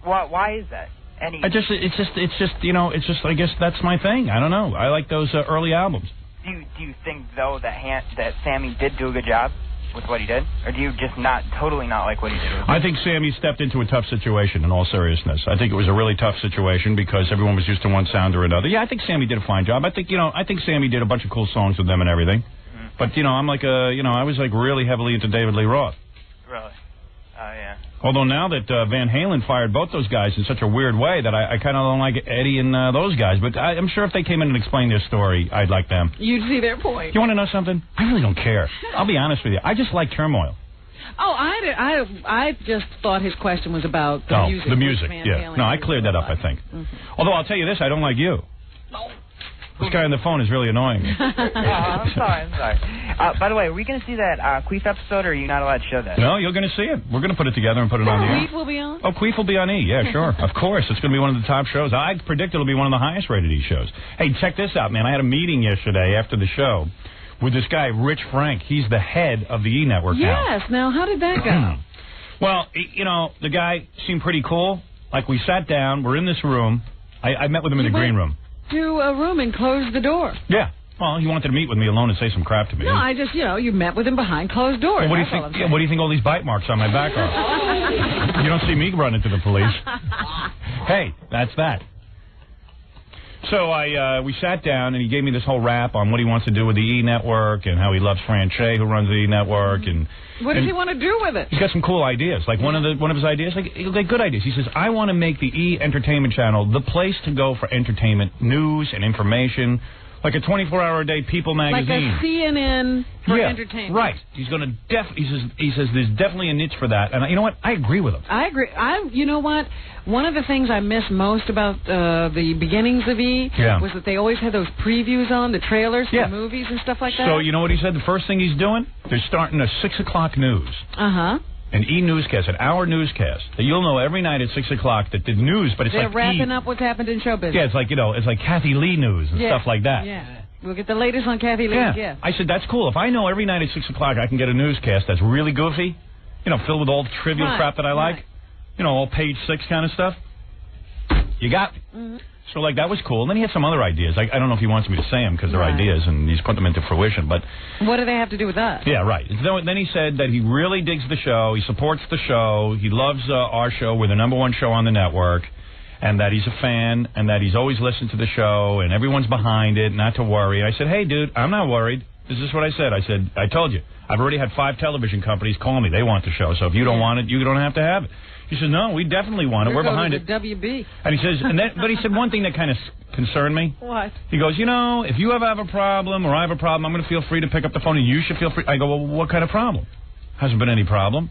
Speaker 24: Why is that?
Speaker 11: It's just I guess that's my thing. I don't know. I like those early albums.
Speaker 24: Do you think though that Sammy did do a good job with what he did, or do you just totally not like what he did?
Speaker 11: I think Sammy stepped into a tough situation. In all seriousness, I think it was a really tough situation because everyone was used to one sound or another. Yeah, I think Sammy did a fine job. I think Sammy did a bunch of cool songs with them and everything. Mm-hmm. But I'm like I was like really heavily into David Lee Roth.
Speaker 24: Really? Oh yeah.
Speaker 11: Although now that Van Halen fired both those guys in such a weird way that I kind of don't like Eddie and those guys. But I'm sure if they came in and explained their story, I'd like them.
Speaker 6: You'd see their point.
Speaker 11: You want to know something? I really don't care. I'll be honest with you. I just like turmoil.
Speaker 6: Oh, I just thought his question was about the music.
Speaker 11: The music,
Speaker 6: Van
Speaker 11: yeah.
Speaker 6: Halen
Speaker 11: No, I cleared that up, I think. Although I'll tell you this, I don't like you. This guy on the phone is really annoying me.
Speaker 24: I'm sorry. By the way, are we going to see that Queef episode, or are you not allowed to show that?
Speaker 11: No, you're going to see it. We're going to put it together and put it on the air.
Speaker 6: Queef will be on?
Speaker 11: Oh, Queef will be on E, yeah, sure. Of course. It's going to be one of the top shows. I predict it'll be one of the highest rated E shows. Hey, check this out, man. I had a meeting yesterday after the show with this guy, Rich Frank. He's the head of the E Network now.
Speaker 6: Yes. Now, how did that go?
Speaker 11: Well, you know, the guy seemed pretty cool. Like, we sat down. We're in this room. I met with him in the green room.
Speaker 6: To a room and close the door.
Speaker 11: Yeah. Well, he wanted to meet with me alone and say some crap to me.
Speaker 6: No, I just, you met with him behind closed doors.
Speaker 11: Well, what do you think? What do you think all these bite marks on my back are? You don't see me running to the police. Hey, that's that. So we sat down, and he gave me this whole rap on what he wants to do with the E Network and how he loves Fran Che, who runs the E Network, and
Speaker 6: what does he want to do with it?
Speaker 11: He's got some cool ideas. Like one of his ideas, like good ideas. He says, I want to make the E Entertainment Channel the place to go for entertainment, news, and information. Like a 24-hour-a-day People magazine.
Speaker 6: Like a CNN for entertainment.
Speaker 11: Right. He's going to he says there's definitely a niche for that. And you know what? I agree with him.
Speaker 6: I agree. You know what? One of the things I miss most about the beginnings of E was that they always had those previews on, the trailers for movies and stuff like that.
Speaker 11: So you know what he said? The first thing he's doing? They're starting a 6 o'clock news.
Speaker 6: Uh-huh.
Speaker 11: An E newscast, an hour newscast that you'll know every night at 6 o'clock that the news, but it's
Speaker 6: they're
Speaker 11: like
Speaker 6: wrapping up what's happened in show business.
Speaker 11: Yeah, it's like it's like Kathy Lee news and stuff like that.
Speaker 6: Yeah, we'll get the latest on Kathy Lee. Yeah.
Speaker 11: I said that's cool. If I know every night at 6 o'clock I can get a newscast that's really goofy, filled with all the trivial crap that I like, all page 6 kind of stuff. You got me. Mm-hmm. So, that was cool. And then he had some other ideas. I don't know if he wants me to say them because they're ideas, and he's put them into fruition. But
Speaker 6: what do they have to do with that?
Speaker 11: Yeah, right. Then he said that he really digs the show. He supports the show. He loves our show. We're the #1 show on the network. And that he's a fan, and that he's always listened to the show, and everyone's behind it, not to worry. I said, hey, dude, I'm not worried. This is what I said. I said, I told you. I've already had 5 television companies call me. They want the show. So if you don't want it, you don't have to have it. He said, no, we definitely want it. We're behind it.
Speaker 6: WB.
Speaker 11: And he says, but he said one thing that kind of concerned me.
Speaker 6: What?
Speaker 11: He goes, if you ever have a problem or I have a problem, I'm going to feel free to pick up the phone, and you should feel free. I go, well, what kind of problem? Hasn't been any problem.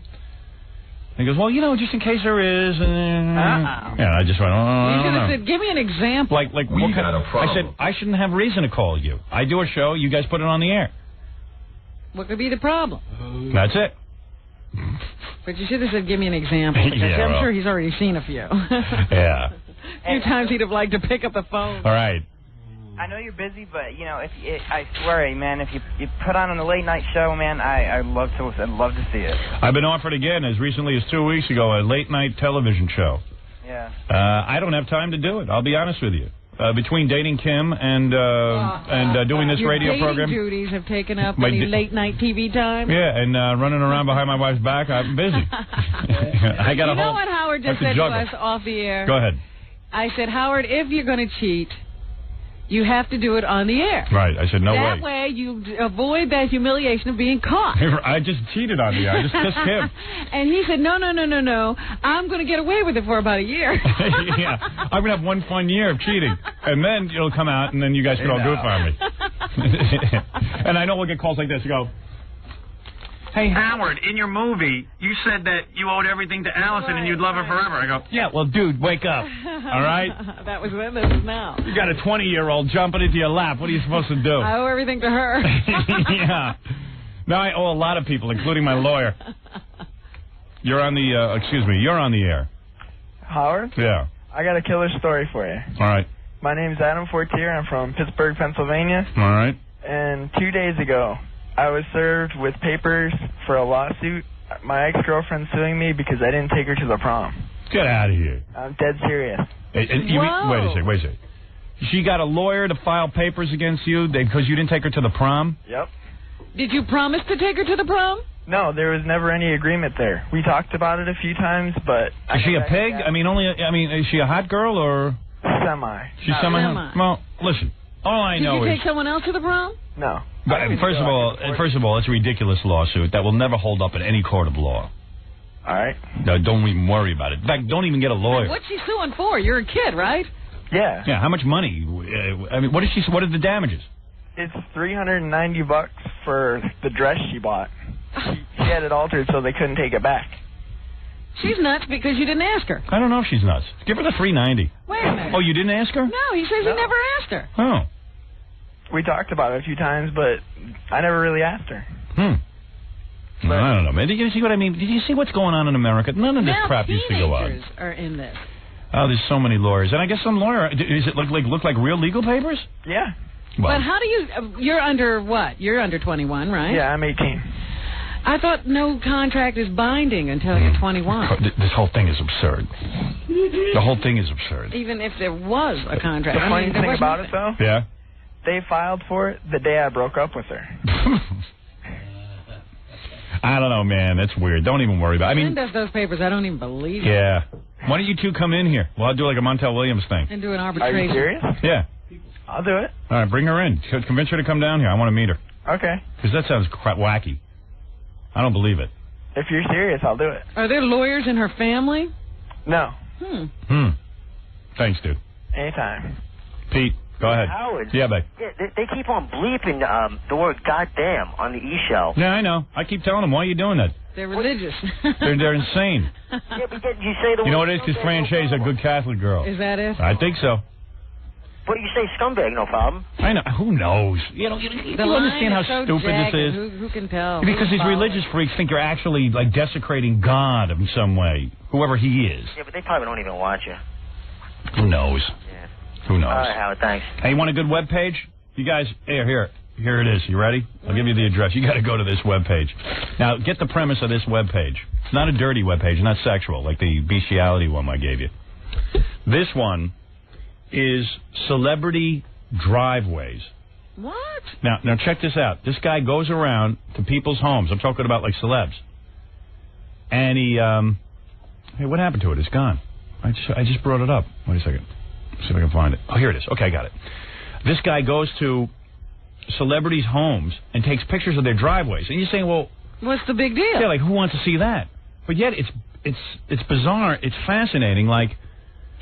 Speaker 11: And he goes, well, just in case there is. Yeah, I just went,
Speaker 6: you should have said, give me an example.
Speaker 11: Like what kind of problem? I said, I shouldn't have reason to call you. I do a show, you guys put it on the air.
Speaker 6: What could be the problem?
Speaker 11: That's it.
Speaker 6: But you should have said, give me an example. Because I'm sure he's already seen a few.
Speaker 11: Yeah.
Speaker 6: A few times he'd have liked to pick up the phone.
Speaker 11: All right.
Speaker 24: I know you're busy, but I swear, man, if you put on a late night show, man, I'd love to see it.
Speaker 11: I've been offered again as recently as 2 weeks ago a late night television show.
Speaker 24: Yeah.
Speaker 11: I don't have time to do it. I'll be honest with you. Between dating Kim and doing this radio program,
Speaker 6: your dating duties have taken up any late night TV time.
Speaker 11: Yeah, and running around behind my wife's back, I'm busy. I got
Speaker 6: you know what Howard just said to us off the air?
Speaker 11: Go ahead.
Speaker 6: I said, Howard, if you're going to cheat, you have to do it on the air.
Speaker 11: Right. I said, no way.
Speaker 6: That way you avoid that humiliation of being caught.
Speaker 11: I just cheated on the air. I just kissed him.
Speaker 6: And he said, no. I'm going to get away with it for about a year.
Speaker 11: Yeah. I'm going to have one fun year of cheating. And then it'll come out, and then you guys can all goof on me. And I know we'll get calls like this. You go,
Speaker 10: hey, Howard, in your movie, you said that you owed everything to Allison and you'd love her forever. I go,
Speaker 11: yeah, well, dude, wake up. All right?
Speaker 6: That was then, this is now.
Speaker 11: You got a 20-year-old jumping into your lap. What are you supposed to do?
Speaker 6: I owe everything to her.
Speaker 11: Yeah. Now I owe a lot of people, including my lawyer. You're on the air.
Speaker 12: Howard?
Speaker 11: Yeah.
Speaker 12: I got a killer story for you.
Speaker 11: All right.
Speaker 12: My name's Adam Fortier. I'm from Pittsburgh, Pennsylvania.
Speaker 11: All right.
Speaker 12: And 2 days ago, I was served with papers for a lawsuit. My ex-girlfriend's suing me because I didn't take her to the prom.
Speaker 11: Get out of here.
Speaker 12: I'm dead serious.
Speaker 11: Wait a second. She got a lawyer to file papers against you because you didn't take her to the prom?
Speaker 12: Yep.
Speaker 6: Did you promise to take her to the prom?
Speaker 12: No, there was never any agreement there. We talked about it a few times, but...
Speaker 11: Is she a pig? Is she a hot girl or...
Speaker 12: Semi.
Speaker 11: She's semi. Well, listen, all I know is...
Speaker 6: Did you take someone else to the prom?
Speaker 12: No.
Speaker 11: But first of all, it's a ridiculous lawsuit that will never hold up in any court of law.
Speaker 12: All right.
Speaker 11: No, don't even worry about it. In fact, don't even get a lawyer.
Speaker 6: What's she suing for? You're a kid, right?
Speaker 12: Yeah.
Speaker 11: Yeah, how much money? I mean, what are the damages?
Speaker 12: It's $390 for the dress she bought. She had it altered so they couldn't take it back.
Speaker 6: She's nuts because you didn't ask her.
Speaker 11: I don't know if she's nuts. Give her the $390.
Speaker 6: Wait a minute.
Speaker 11: Oh, you didn't ask her?
Speaker 6: No, he says he never asked her.
Speaker 11: Oh.
Speaker 12: We talked about it a few times, but I never really asked her.
Speaker 11: Well, I don't know, man. Did you see what I mean? Did you see what's going on in America? None of this crap used to go on.
Speaker 6: Teenagers are in this.
Speaker 11: Oh, there's so many lawyers. And I guess some lawyer... Does it look like real legal papers?
Speaker 12: Yeah.
Speaker 11: Well,
Speaker 6: But how do you... You're under what? You're under 21, right?
Speaker 12: Yeah, I'm 18.
Speaker 6: I thought no contract is binding until you're 21.
Speaker 11: This whole thing is absurd. The whole thing is absurd.
Speaker 6: Even if there was a contract.
Speaker 12: The funny thing about it, though,
Speaker 11: Yeah?
Speaker 12: they filed for it the day I broke up with her.
Speaker 11: I don't know, man. That's weird. Don't even worry about it. I mean,
Speaker 6: Lynn does those papers. I don't even believe it.
Speaker 11: yeah. Why don't you two come in here? Well, I'll do like a Montel Williams thing.
Speaker 6: And do an
Speaker 12: Are
Speaker 6: arbitration.
Speaker 12: you serious?
Speaker 11: Yeah.
Speaker 12: I'll do it.
Speaker 11: All right, bring her in. Convince her to come down here. I want to meet her.
Speaker 12: Okay.
Speaker 11: Because that sounds wacky. I don't believe it.
Speaker 12: If you're serious, I'll do it.
Speaker 6: Are there lawyers in her family?
Speaker 12: No.
Speaker 11: Thanks, dude.
Speaker 12: Anytime.
Speaker 11: Pete, go ahead.
Speaker 13: Howard.
Speaker 11: Yeah, babe.
Speaker 13: Yeah, they keep on bleeping the word goddamn on the e-show.
Speaker 11: Yeah, I know. I keep telling them, why are you doing that?
Speaker 6: They're religious.
Speaker 11: They're insane.
Speaker 13: Yeah, but then you say the
Speaker 11: You know
Speaker 13: word
Speaker 11: what it is? Because Fran Shea's a good Catholic girl.
Speaker 6: Is that it?
Speaker 11: I think so.
Speaker 13: But you say scumbag, no problem.
Speaker 11: I know. Who knows? You know, you understand how stupid this is?
Speaker 6: Who can tell?
Speaker 11: Because these religious freaks think you're actually, like, desecrating God in some way, whoever he is.
Speaker 13: Yeah, but they probably don't even watch you.
Speaker 11: Who knows?
Speaker 13: Yeah.
Speaker 11: Who knows?
Speaker 13: All right, Howard, thanks.
Speaker 11: Hey, you want a good web page? You guys, here it is. You ready? I'll give you the address. You got to go to this web page. Now, get the premise of this web page. It's not a dirty web page, not sexual, like the bestiality one I gave you. This one is celebrity driveways.
Speaker 6: What?
Speaker 11: Now check this out. This guy goes around to people's homes. I'm talking about like celebs. And he, hey, what happened to it? It's gone. I just brought it up. Wait a second. See if I can find it. Oh, here it is. Okay, I got it. This guy goes to celebrities' homes and takes pictures of their driveways. And you're saying, well,
Speaker 6: what's the big deal?
Speaker 11: Yeah, like who wants to see that? But yet it's bizarre. It's fascinating. Like,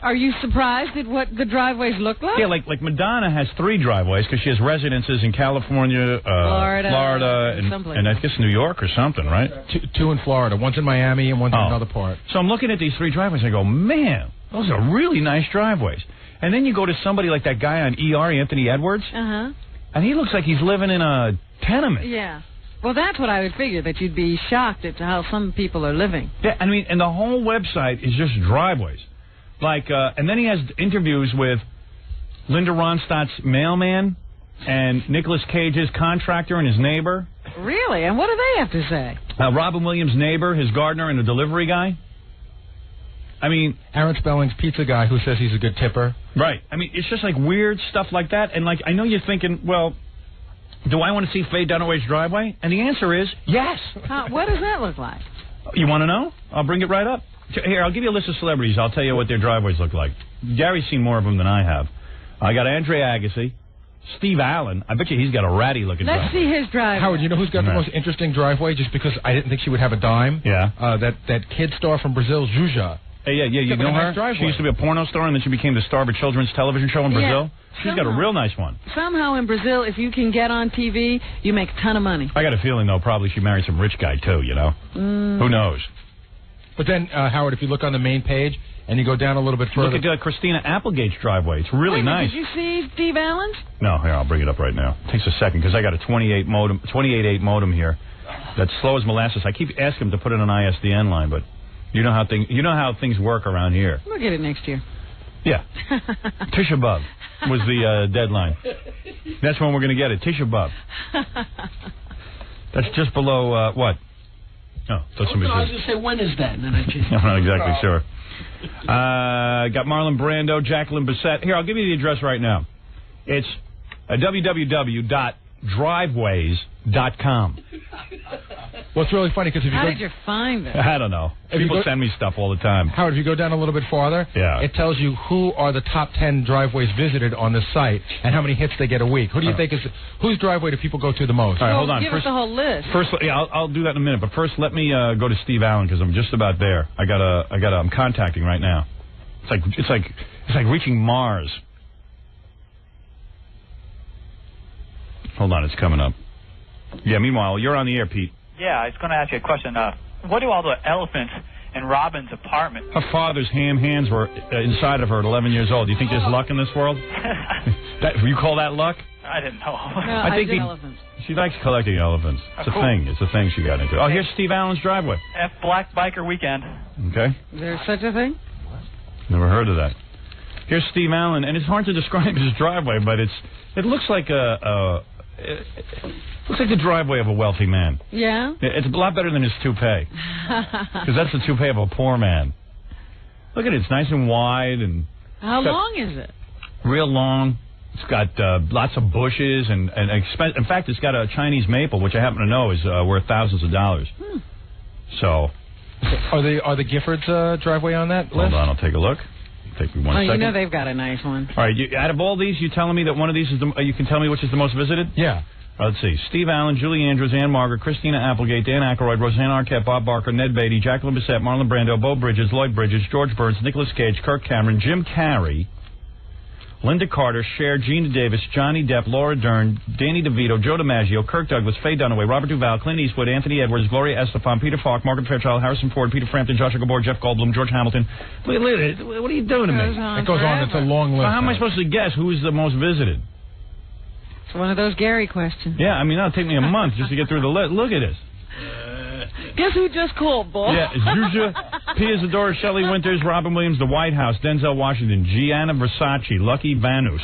Speaker 6: are you surprised at what the driveways look like?
Speaker 11: yeah, like Madonna has 3 driveways because she has residences in California, Florida, and I guess New York or something, right?
Speaker 2: 2 in Florida. One's in Miami and one's in another part.
Speaker 11: So I'm looking at these 3 driveways and I go, man, those are really nice driveways. And then you go to somebody like that guy on ER, Anthony Edwards, and he looks like he's living in a tenement.
Speaker 6: Yeah. Well, that's what I would figure, that you'd be shocked at how some people are living.
Speaker 11: Yeah, I mean, and the whole website is just driveways. Like, and then he has interviews with Linda Ronstadt's mailman and Nicolas Cage's contractor and his neighbor.
Speaker 6: Really? And what do they have to say?
Speaker 11: Robin Williams' neighbor, his gardener, and a delivery guy. I mean,
Speaker 2: Aaron Spelling's pizza guy who says he's a good tipper.
Speaker 11: Right. I mean, it's just like weird stuff like that. And like, I know you're thinking, well, do I want to see Faye Dunaway's driveway? And the answer is yes.
Speaker 6: What does that look like?
Speaker 11: You want to know? I'll bring it right up. Here, I'll give you a list of celebrities. I'll tell you what their driveways look like. Gary's seen more of them than I have. I got Andre Agassi, Steve Allen. I bet you he's got a ratty-looking driveway.
Speaker 6: Let's see his driveway.
Speaker 2: Howard, you know who's got the most interesting driveway? Just because I didn't think she would have a dime.
Speaker 11: Yeah.
Speaker 2: That kid star from Brazil, Juja.
Speaker 11: Hey, yeah, you know her? She used to be a porno star, and then she became the star of a children's television show in Brazil. She's got a real nice one.
Speaker 6: Somehow in Brazil, if you can get on TV, you make a ton of money.
Speaker 11: I got a feeling, though, probably she married some rich guy, too, you know? Who knows?
Speaker 2: But then, Howard, if you look on the main page and you go down a little bit further...
Speaker 11: Look at Christina Applegate's driveway. It's really nice.
Speaker 6: Did you see Steve Allen's?
Speaker 11: No, here, I'll bring it up right now. It takes a second, because I got a 28.8 modem here. That's slow as molasses. I keep asking him to put in an ISDN line, but you know how things work around here.
Speaker 6: We'll get it next year.
Speaker 11: Yeah. Tisha B'Av was the deadline. That's when we're going to get it. Tisha B'Av. That's just below, what? Oh, that's somebody
Speaker 17: I was going to say, when is that? And then I changed.
Speaker 11: I'm not exactly sure. Got Marlon Brando, Jacqueline Bisset. Here, I'll give you the address right now. It's www.bbc.com. blackbikerdriveways.com.
Speaker 2: Well, it's really funny because if you
Speaker 6: How did you find it?
Speaker 11: I don't know. People send me stuff all the time.
Speaker 2: Howard, if you go down a little bit farther, it tells you who are the top 10 driveways visited on this site and how many hits they get a week. Who do you think is whose driveway do people go to the most?
Speaker 11: All right, hold on.
Speaker 6: Give us the whole list.
Speaker 11: First, I'll do that in a minute. But first, let me go to Steve Allen because I'm just about there. I'm contacting right now. It's like reaching Mars. Hold on, it's coming up. Yeah. Meanwhile, you're on the air, Pete.
Speaker 15: Yeah, I was going to ask you a question. What do all the elephants in Robin's apartment?
Speaker 11: Her father's ham hands were inside of her at 11 years old. Do you think there's luck in this world? You call that luck?
Speaker 15: I didn't know.
Speaker 6: No, I think elephants.
Speaker 11: She likes collecting elephants. It's a thing. It's a thing she got into. Oh, here's Steve Allen's driveway.
Speaker 15: F Black Biker Weekend.
Speaker 11: Okay.
Speaker 6: Is there such a thing?
Speaker 11: Never heard of that. Here's Steve Allen, and it's hard to describe his driveway, but it looks like looks like the driveway of a wealthy man.
Speaker 6: Yeah?
Speaker 11: It's a lot better than his toupee. Because that's the toupee of a poor man. Look at it. It's nice and wide. And
Speaker 6: how long is it?
Speaker 11: Real long. It's got lots of bushes and in fact, it's got a Chinese maple, which I happen to know is worth thousands of dollars. So,
Speaker 2: are the Giffords driveway on that list?
Speaker 11: Hold on, I'll take a look. Take me one second.
Speaker 6: You know they've got a nice one.
Speaker 11: All right, out of all these, you telling me that one of these is you can tell me which is the most visited?
Speaker 2: Yeah.
Speaker 11: Let's see. Steve Allen, Julie Andrews, Ann Margaret, Christina Applegate, Dan Aykroyd, Roseanne Arquette, Bob Barker, Ned Beatty, Jacqueline Bissett, Marlon Brando, Bo Bridges, Lloyd Bridges, George Burns, Nicolas Cage, Kirk Cameron, Jim Carrey, Linda Carter, Cher, Gina Davis, Johnny Depp, Laura Dern, Danny DeVito, Joe DiMaggio, Kirk Douglas, Faye Dunaway, Robert Duvall, Clint Eastwood, Anthony Edwards, Gloria Estefan, Peter Falk, Margaret Fairchild, Harrison Ford, Peter Frampton, Joshua Gabor, Jeff Goldblum, George Hamilton. Look at it. What are you doing to me?
Speaker 2: It goes on. It's a long list.
Speaker 11: Well, how am I supposed to guess who's the most visited?
Speaker 6: It's one of those Gary questions.
Speaker 11: Yeah, I mean, that'll take me a month just to get through the list. Look at this.
Speaker 6: Guess who just called, boy?
Speaker 11: Yeah, Zuzia, Pia Zadora, Shelley Winters, Robin Williams, The White House, Denzel Washington, Gianna Versace, Lucky Vanus.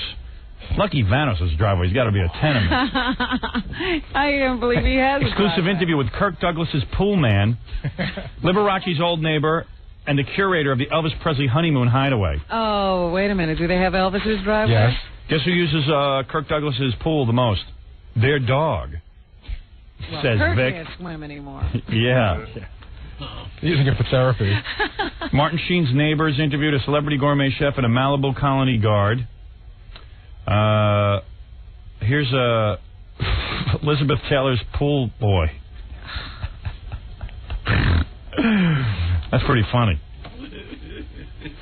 Speaker 11: Lucky Vanos' driveway. He's got to be a tenement.
Speaker 6: I can't believe he has
Speaker 11: Exclusive interview with Kirk Douglas's pool man, Liberace's old neighbor, and the curator of the Elvis Presley honeymoon hideaway.
Speaker 6: Oh, wait a minute. Do they have Elvis's driveway?
Speaker 11: Yes. Guess who uses Kirk Douglas's pool the most? Their dog.
Speaker 6: Well,
Speaker 11: says
Speaker 6: Kirk
Speaker 11: Vic.
Speaker 6: can't swim anymore.
Speaker 11: Yeah.
Speaker 2: Using it for therapy.
Speaker 11: Martin Sheen's neighbors interviewed a celebrity gourmet chef and a Malibu colony guard. Here's Elizabeth Taylor's pool boy. That's pretty funny.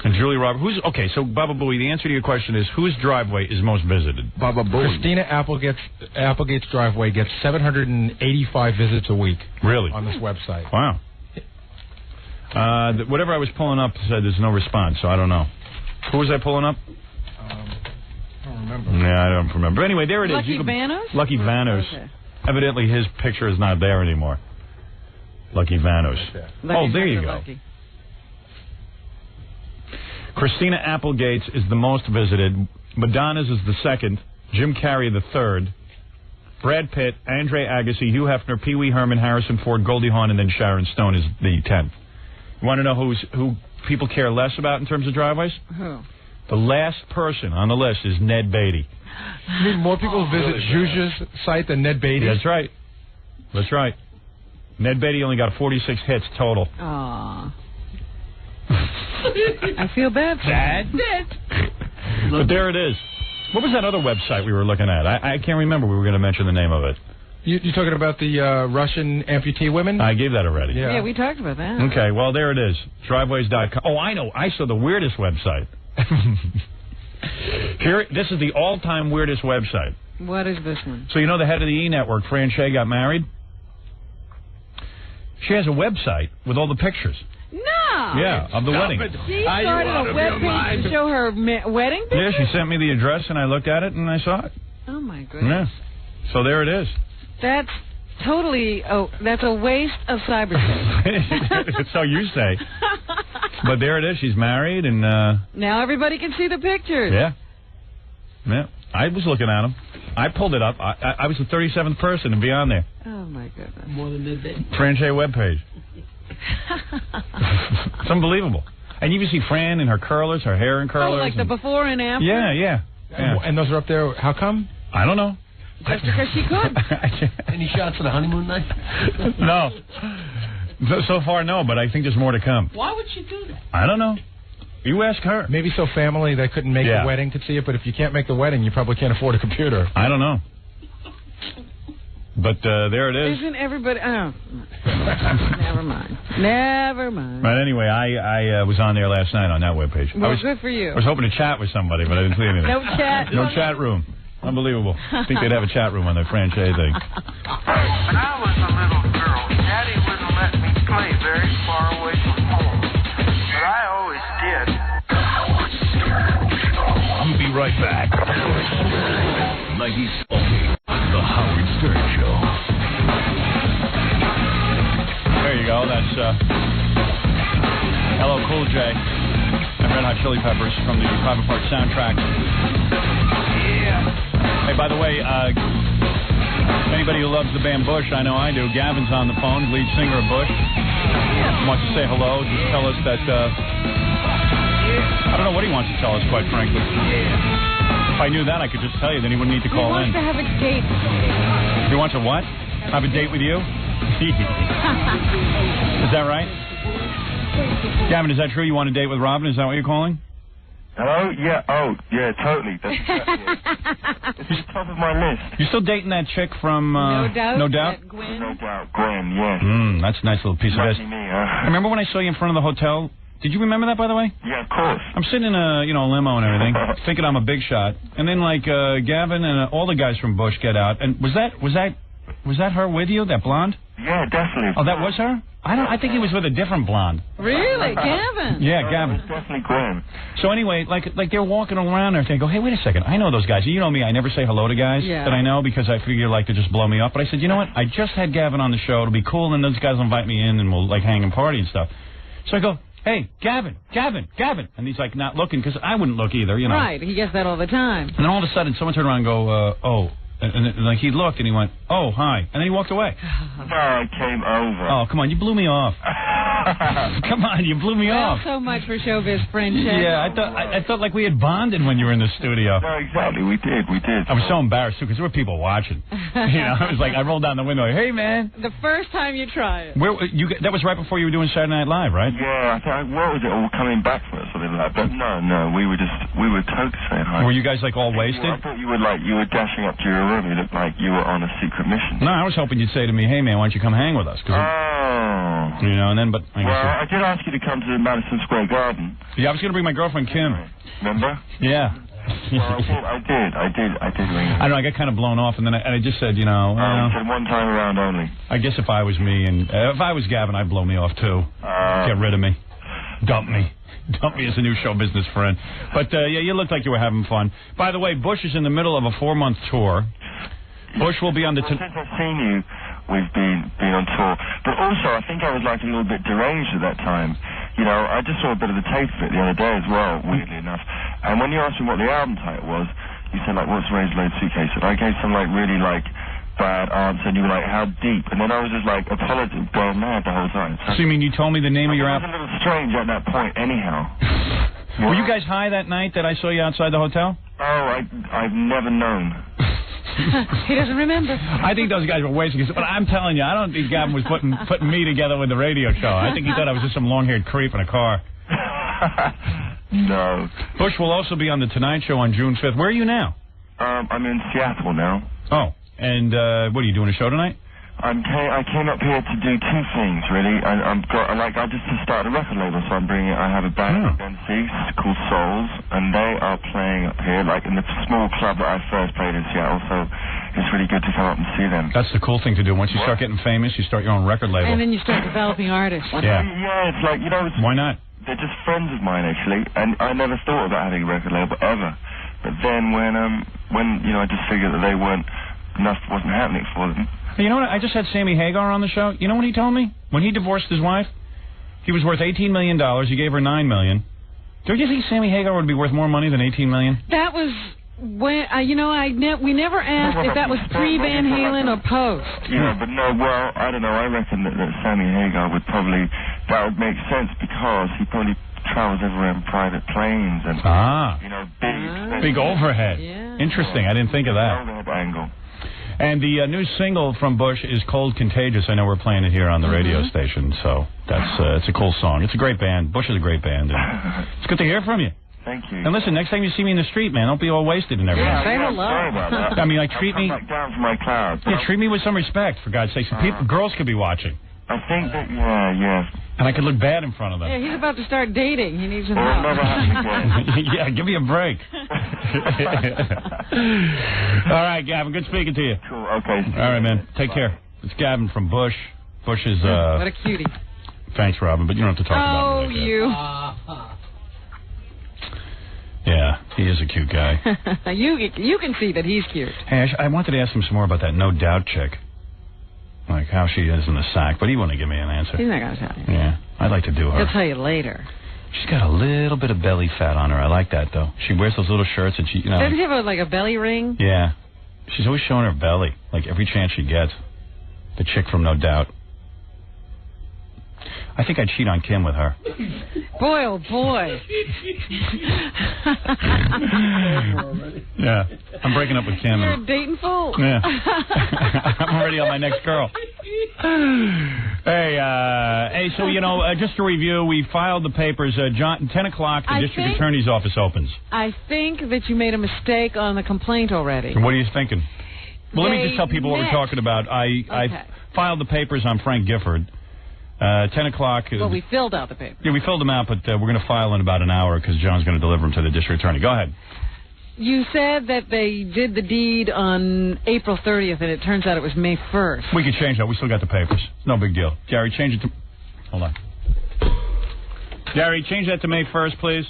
Speaker 11: And Julie Roberts. So Baba Booey, the answer to your question is whose driveway is most visited?
Speaker 2: Baba Booey. Christina Applegate's driveway gets 785 visits a week.
Speaker 11: Really?
Speaker 2: On this website.
Speaker 11: Wow. Whatever I was pulling up said there's no response, so I don't know. Who was I pulling up?
Speaker 2: Remember.
Speaker 11: Yeah, I don't remember. Anyway, there it is.
Speaker 6: Lucky Vanos?
Speaker 11: Lucky Vanos.
Speaker 6: Okay.
Speaker 11: Evidently, his picture is not there anymore. Lucky Vanos.
Speaker 6: Lucky
Speaker 11: there you go.
Speaker 6: Lucky.
Speaker 11: Christina Applegate's is the most visited. Madonna's is the second. Jim Carrey the third. Brad Pitt, Andre Agassi, Hugh Hefner, Pee Wee Herman, Harrison Ford, Goldie Hawn, and then Sharon Stone is the 10th. You want to know who people care less about in terms of driveways?
Speaker 6: Who?
Speaker 11: The last person on the list is Ned Beatty.
Speaker 2: You mean more people visit Zhuzia's site than Ned Beatty?
Speaker 11: That's right. That's right. Ned Beatty only got 46 hits total.
Speaker 6: Aww. I feel bad for
Speaker 11: that. But there it is. What was that other website we were looking at? I can't remember. We were going to mention the name of it.
Speaker 2: You talking about the Russian amputee women?
Speaker 11: I gave that already.
Speaker 6: Yeah, we talked about that.
Speaker 11: Okay, well, there it is. Driveways.com. Oh, I know. I saw the weirdest website. This is the all-time weirdest website.
Speaker 6: What is this one?
Speaker 11: So you know the head of the E! Network, Fran Shea, got married? She has a website with all the pictures.
Speaker 6: No!
Speaker 11: Yeah, of the wedding.
Speaker 6: She started a webpage to show her wedding pictures?
Speaker 11: Yeah, she sent me the address, and I looked at it, and I saw it.
Speaker 6: Oh, my goodness.
Speaker 11: Yeah. So there it is.
Speaker 6: That's totally... Oh, that's a waste of cyberspace.
Speaker 11: So you say. But there it is. She's married, and...
Speaker 6: now everybody can see the pictures.
Speaker 11: Yeah. Yeah. I was looking at them. I pulled it up. I was the 37th person to be on there.
Speaker 6: Oh, my goodness.
Speaker 17: More than midday.
Speaker 11: Fran Shea webpage. It's unbelievable. And you can see Fran in her curlers, her hair in curlers.
Speaker 6: Oh, like the before and after?
Speaker 11: Yeah.
Speaker 2: And those are up there. How come?
Speaker 11: I don't know.
Speaker 6: Just because she could.
Speaker 17: Any shots of the honeymoon night?
Speaker 11: No. So far, no, but I think there's more to come.
Speaker 17: Why would she do that?
Speaker 11: I don't know. You ask her.
Speaker 2: Maybe so family that couldn't make the wedding could see it, but if you can't make the wedding, you probably can't afford a computer.
Speaker 11: I don't know. But there it is.
Speaker 6: Isn't everybody... Oh. Never mind. Never mind.
Speaker 11: But anyway, I was on there last night on that webpage.
Speaker 6: Well, good for you.
Speaker 11: I was hoping to chat with somebody, but I didn't see anything.
Speaker 6: No chat?
Speaker 11: No chat room. Unbelievable. I think they'd have a chat room on their franchise thing.
Speaker 7: When I was a little girl, Daddy wouldn't let me play very far away from home. But I always did.
Speaker 1: I'll be right back. 90s only. The Howard Stern Show.
Speaker 11: There you go. That's LL Cool J and Red Hot Chili Peppers from the Private Part soundtrack. Yeah. Hey, by the way, anybody who loves the band Bush, I know I do. Gavin's on the phone, lead singer of Bush. Wants to say hello. Just tell us that. I don't know what he wants to tell us, quite frankly. If I knew that, I could just tell you. Then he wouldn't need to call in.
Speaker 6: He wants to have a date.
Speaker 11: He wants a what? Have a date with you? Is that right? Gavin, is that true? You want a date with Robin? Is that what you're calling?
Speaker 22: Hello? Yeah. Oh, yeah, totally. That's exactly it. It's at the top of my list.
Speaker 11: You still dating that chick from...
Speaker 6: No Doubt?
Speaker 11: No Doubt?
Speaker 6: Gwen?
Speaker 22: No Doubt. Gwen, yeah.
Speaker 11: That's a nice little piece of
Speaker 22: Lucky
Speaker 11: this.
Speaker 22: me, huh?
Speaker 11: Remember when I saw you in front of the hotel? Did you remember that, by the way?
Speaker 22: Yeah, of course.
Speaker 11: I'm sitting in a limo and everything, thinking I'm a big shot, and then Gavin and all the guys from Bush get out, and was that her with you? That blonde?
Speaker 22: Yeah, definitely.
Speaker 11: Oh, that was her? I think he was with a different blonde.
Speaker 6: Really, Gavin?
Speaker 11: Yeah, Gavin.
Speaker 22: Definitely Gwen.
Speaker 11: So anyway, like they're walking around there, and they go, "Hey, wait a second, I know those guys. You know me, I never say hello to guys that I know because I figure to just blow me up. But I said, you know what? I just had Gavin on the show. It'll be cool, and those guys will invite me in, and we'll hang and party and stuff. So I go, hey, Gavin. And he's not looking because I wouldn't look either, you know.
Speaker 6: Right, he gets that all the time.
Speaker 11: And then all of a sudden, someone turned around and go, oh. And he looked and he went, oh, hi. And then he walked away.
Speaker 22: No, I came over.
Speaker 11: Oh, come on, you blew me off. Come on, you blew me off.
Speaker 6: So much for showbiz friendship.
Speaker 11: Yeah, I thought like we had bonded when you were in the studio.
Speaker 22: No, exactly, we did.
Speaker 11: I was so embarrassed, too, because there were people watching. I was like, I rolled down the window, like, hey, man.
Speaker 6: The first time you try it.
Speaker 11: That was right before you were doing Saturday Night Live, right?
Speaker 22: Yeah, I thought, what was it, all coming back from it, something like that? But no, we were totally saying hi.
Speaker 11: Were you guys, all wasted?
Speaker 22: I thought you were dashing up to your room. You looked like you were on a secret mission.
Speaker 11: No, I was hoping you'd say to me, hey, man, why don't you come hang with us? And then, but I guess...
Speaker 22: Well, I did ask you to come to Madison Square Garden.
Speaker 11: Yeah, I was going to bring my girlfriend, Kim.
Speaker 22: Remember?
Speaker 11: Yeah.
Speaker 22: Well, I did ring you.
Speaker 11: I don't know, I got kind of blown off, and then I just said, you said
Speaker 22: one time around only.
Speaker 11: I guess if I was me, and if I was Gavin, I'd blow me off, too. Get rid of me. Dump me as a new show business friend. But, yeah, you looked like you were having fun. By the way, Bush is in the middle of a 4-month tour. Bush will be on the...
Speaker 22: Since I've seen you, we've been on tour. But also, I think I was a little bit deranged at that time. I just saw a bit of the tape of it the other day as well, weirdly enough. And when you asked me what the album title was, you said, what's Razor Blade Suitcase? And I gave some, really, bad answer, and you were like, how deep? And then I was just apologetic, going mad the whole time.
Speaker 11: So you mean you told me the name of your album?
Speaker 22: It was a little strange at that point, anyhow.
Speaker 11: Were you guys high that night that I saw you outside the hotel?
Speaker 22: Oh, I've never known.
Speaker 6: He doesn't remember.
Speaker 11: I think those guys were wasting it. But I'm telling you, I don't think Gavin was putting me together with the radio show. I think he thought I was just some long-haired creep in a car.
Speaker 22: No.
Speaker 11: Bush will also be on The Tonight Show on June 5th. Where are you now?
Speaker 22: I'm in Seattle now.
Speaker 11: Oh, and what, are you doing a show tonight?
Speaker 22: I came up here to do two things, really. I just started a record label, so I have a band in Tennessee called Souls, and they are playing up here, in the small club that I first played in Seattle, so it's really good to come up and see them.
Speaker 11: That's the cool thing to do. Once you start getting famous, you start your own record label.
Speaker 6: And then you start developing artists.
Speaker 11: Yeah.
Speaker 22: Yeah, it's
Speaker 11: why not?
Speaker 22: They're just friends of mine, actually, and I never thought about having a record label, ever. But then when I just figured that enough wasn't happening for them.
Speaker 11: You know what? I just had Sammy Hagar on the show. You know what he told me? When he divorced his wife, he was worth $18 million. He gave her $9 million. Don't you think Sammy Hagar would be worth more money than $18 million?
Speaker 6: That was when we never asked if that was pre-Van Halen or post.
Speaker 22: Yeah, but no. Well, I don't know. I reckon that Sammy Hagar would make sense because he probably travels everywhere in private planes and
Speaker 11: big overhead.
Speaker 22: Yeah.
Speaker 11: Interesting. I didn't think of that.
Speaker 22: Overhead angle.
Speaker 11: And the new single from Bush is Cold Contagious. I know we're playing it here on the radio station, so that's it's a cool song. It's a great band. Bush is a great band. And it's good to hear from you.
Speaker 22: Thank you.
Speaker 11: And listen, next time you see me in the street, man, don't be all wasted and everything.
Speaker 22: Yeah, say hello. Sorry about that.
Speaker 11: I mean, like, treat me...
Speaker 22: Back down from my cloud.
Speaker 11: Yeah, treat me with some respect, for God's sake. Girls could be watching.
Speaker 22: I think that, yeah.
Speaker 11: And I could look bad in front of them.
Speaker 6: Yeah, he's about to start dating. He needs some
Speaker 22: Well,
Speaker 6: help.
Speaker 22: never happened again.
Speaker 11: Yeah, give me a break. All right, Gavin, good speaking to you.
Speaker 22: Cool, okay.
Speaker 11: All right, man. Take care. It's Gavin from Bush. Bush is...
Speaker 6: What a cutie.
Speaker 11: Thanks, Robin, but you don't have to talk about me like
Speaker 6: you.
Speaker 11: Yeah, he is a cute guy.
Speaker 6: You can see that he's cute.
Speaker 11: Hey, I wanted to ask him some more about that No Doubt chick. Like how she is in the sack, but he wouldn't give me an answer.
Speaker 6: He's not going to tell you.
Speaker 11: Yeah, I'd like to do her.
Speaker 6: He'll tell you later.
Speaker 11: She's got a little bit of belly fat on her. I like that, though. She wears those little shirts and she,
Speaker 6: Doesn't she have a belly ring?
Speaker 11: Yeah. She's always showing her belly, like every chance she gets. The chick from No Doubt. I think I'd cheat on Kim with her.
Speaker 6: Boy, oh boy.
Speaker 11: Yeah, I'm breaking up with Kim.
Speaker 6: You're a dating fool.
Speaker 11: Yeah. I'm already on my next girl. Hey, so, just to review, we filed the papers. 10 o'clock, the district attorney's office opens.
Speaker 6: I think that you made a mistake on the complaint already.
Speaker 11: What are you thinking? Well, let me just tell people what we're talking about. I filed the papers on Frank Gifford. 10 o'clock.
Speaker 6: Well, we filled out the paper.
Speaker 11: Yeah, we filled them out, but we're going to file in about an hour because John's going to deliver them to the district attorney. Go ahead.
Speaker 6: You said that they did the deed on April 30th, and it turns out it was May 1st.
Speaker 11: We can change that. We still got the papers. No big deal. Gary, change it to... Hold on. Gary, change that to May 1st, please.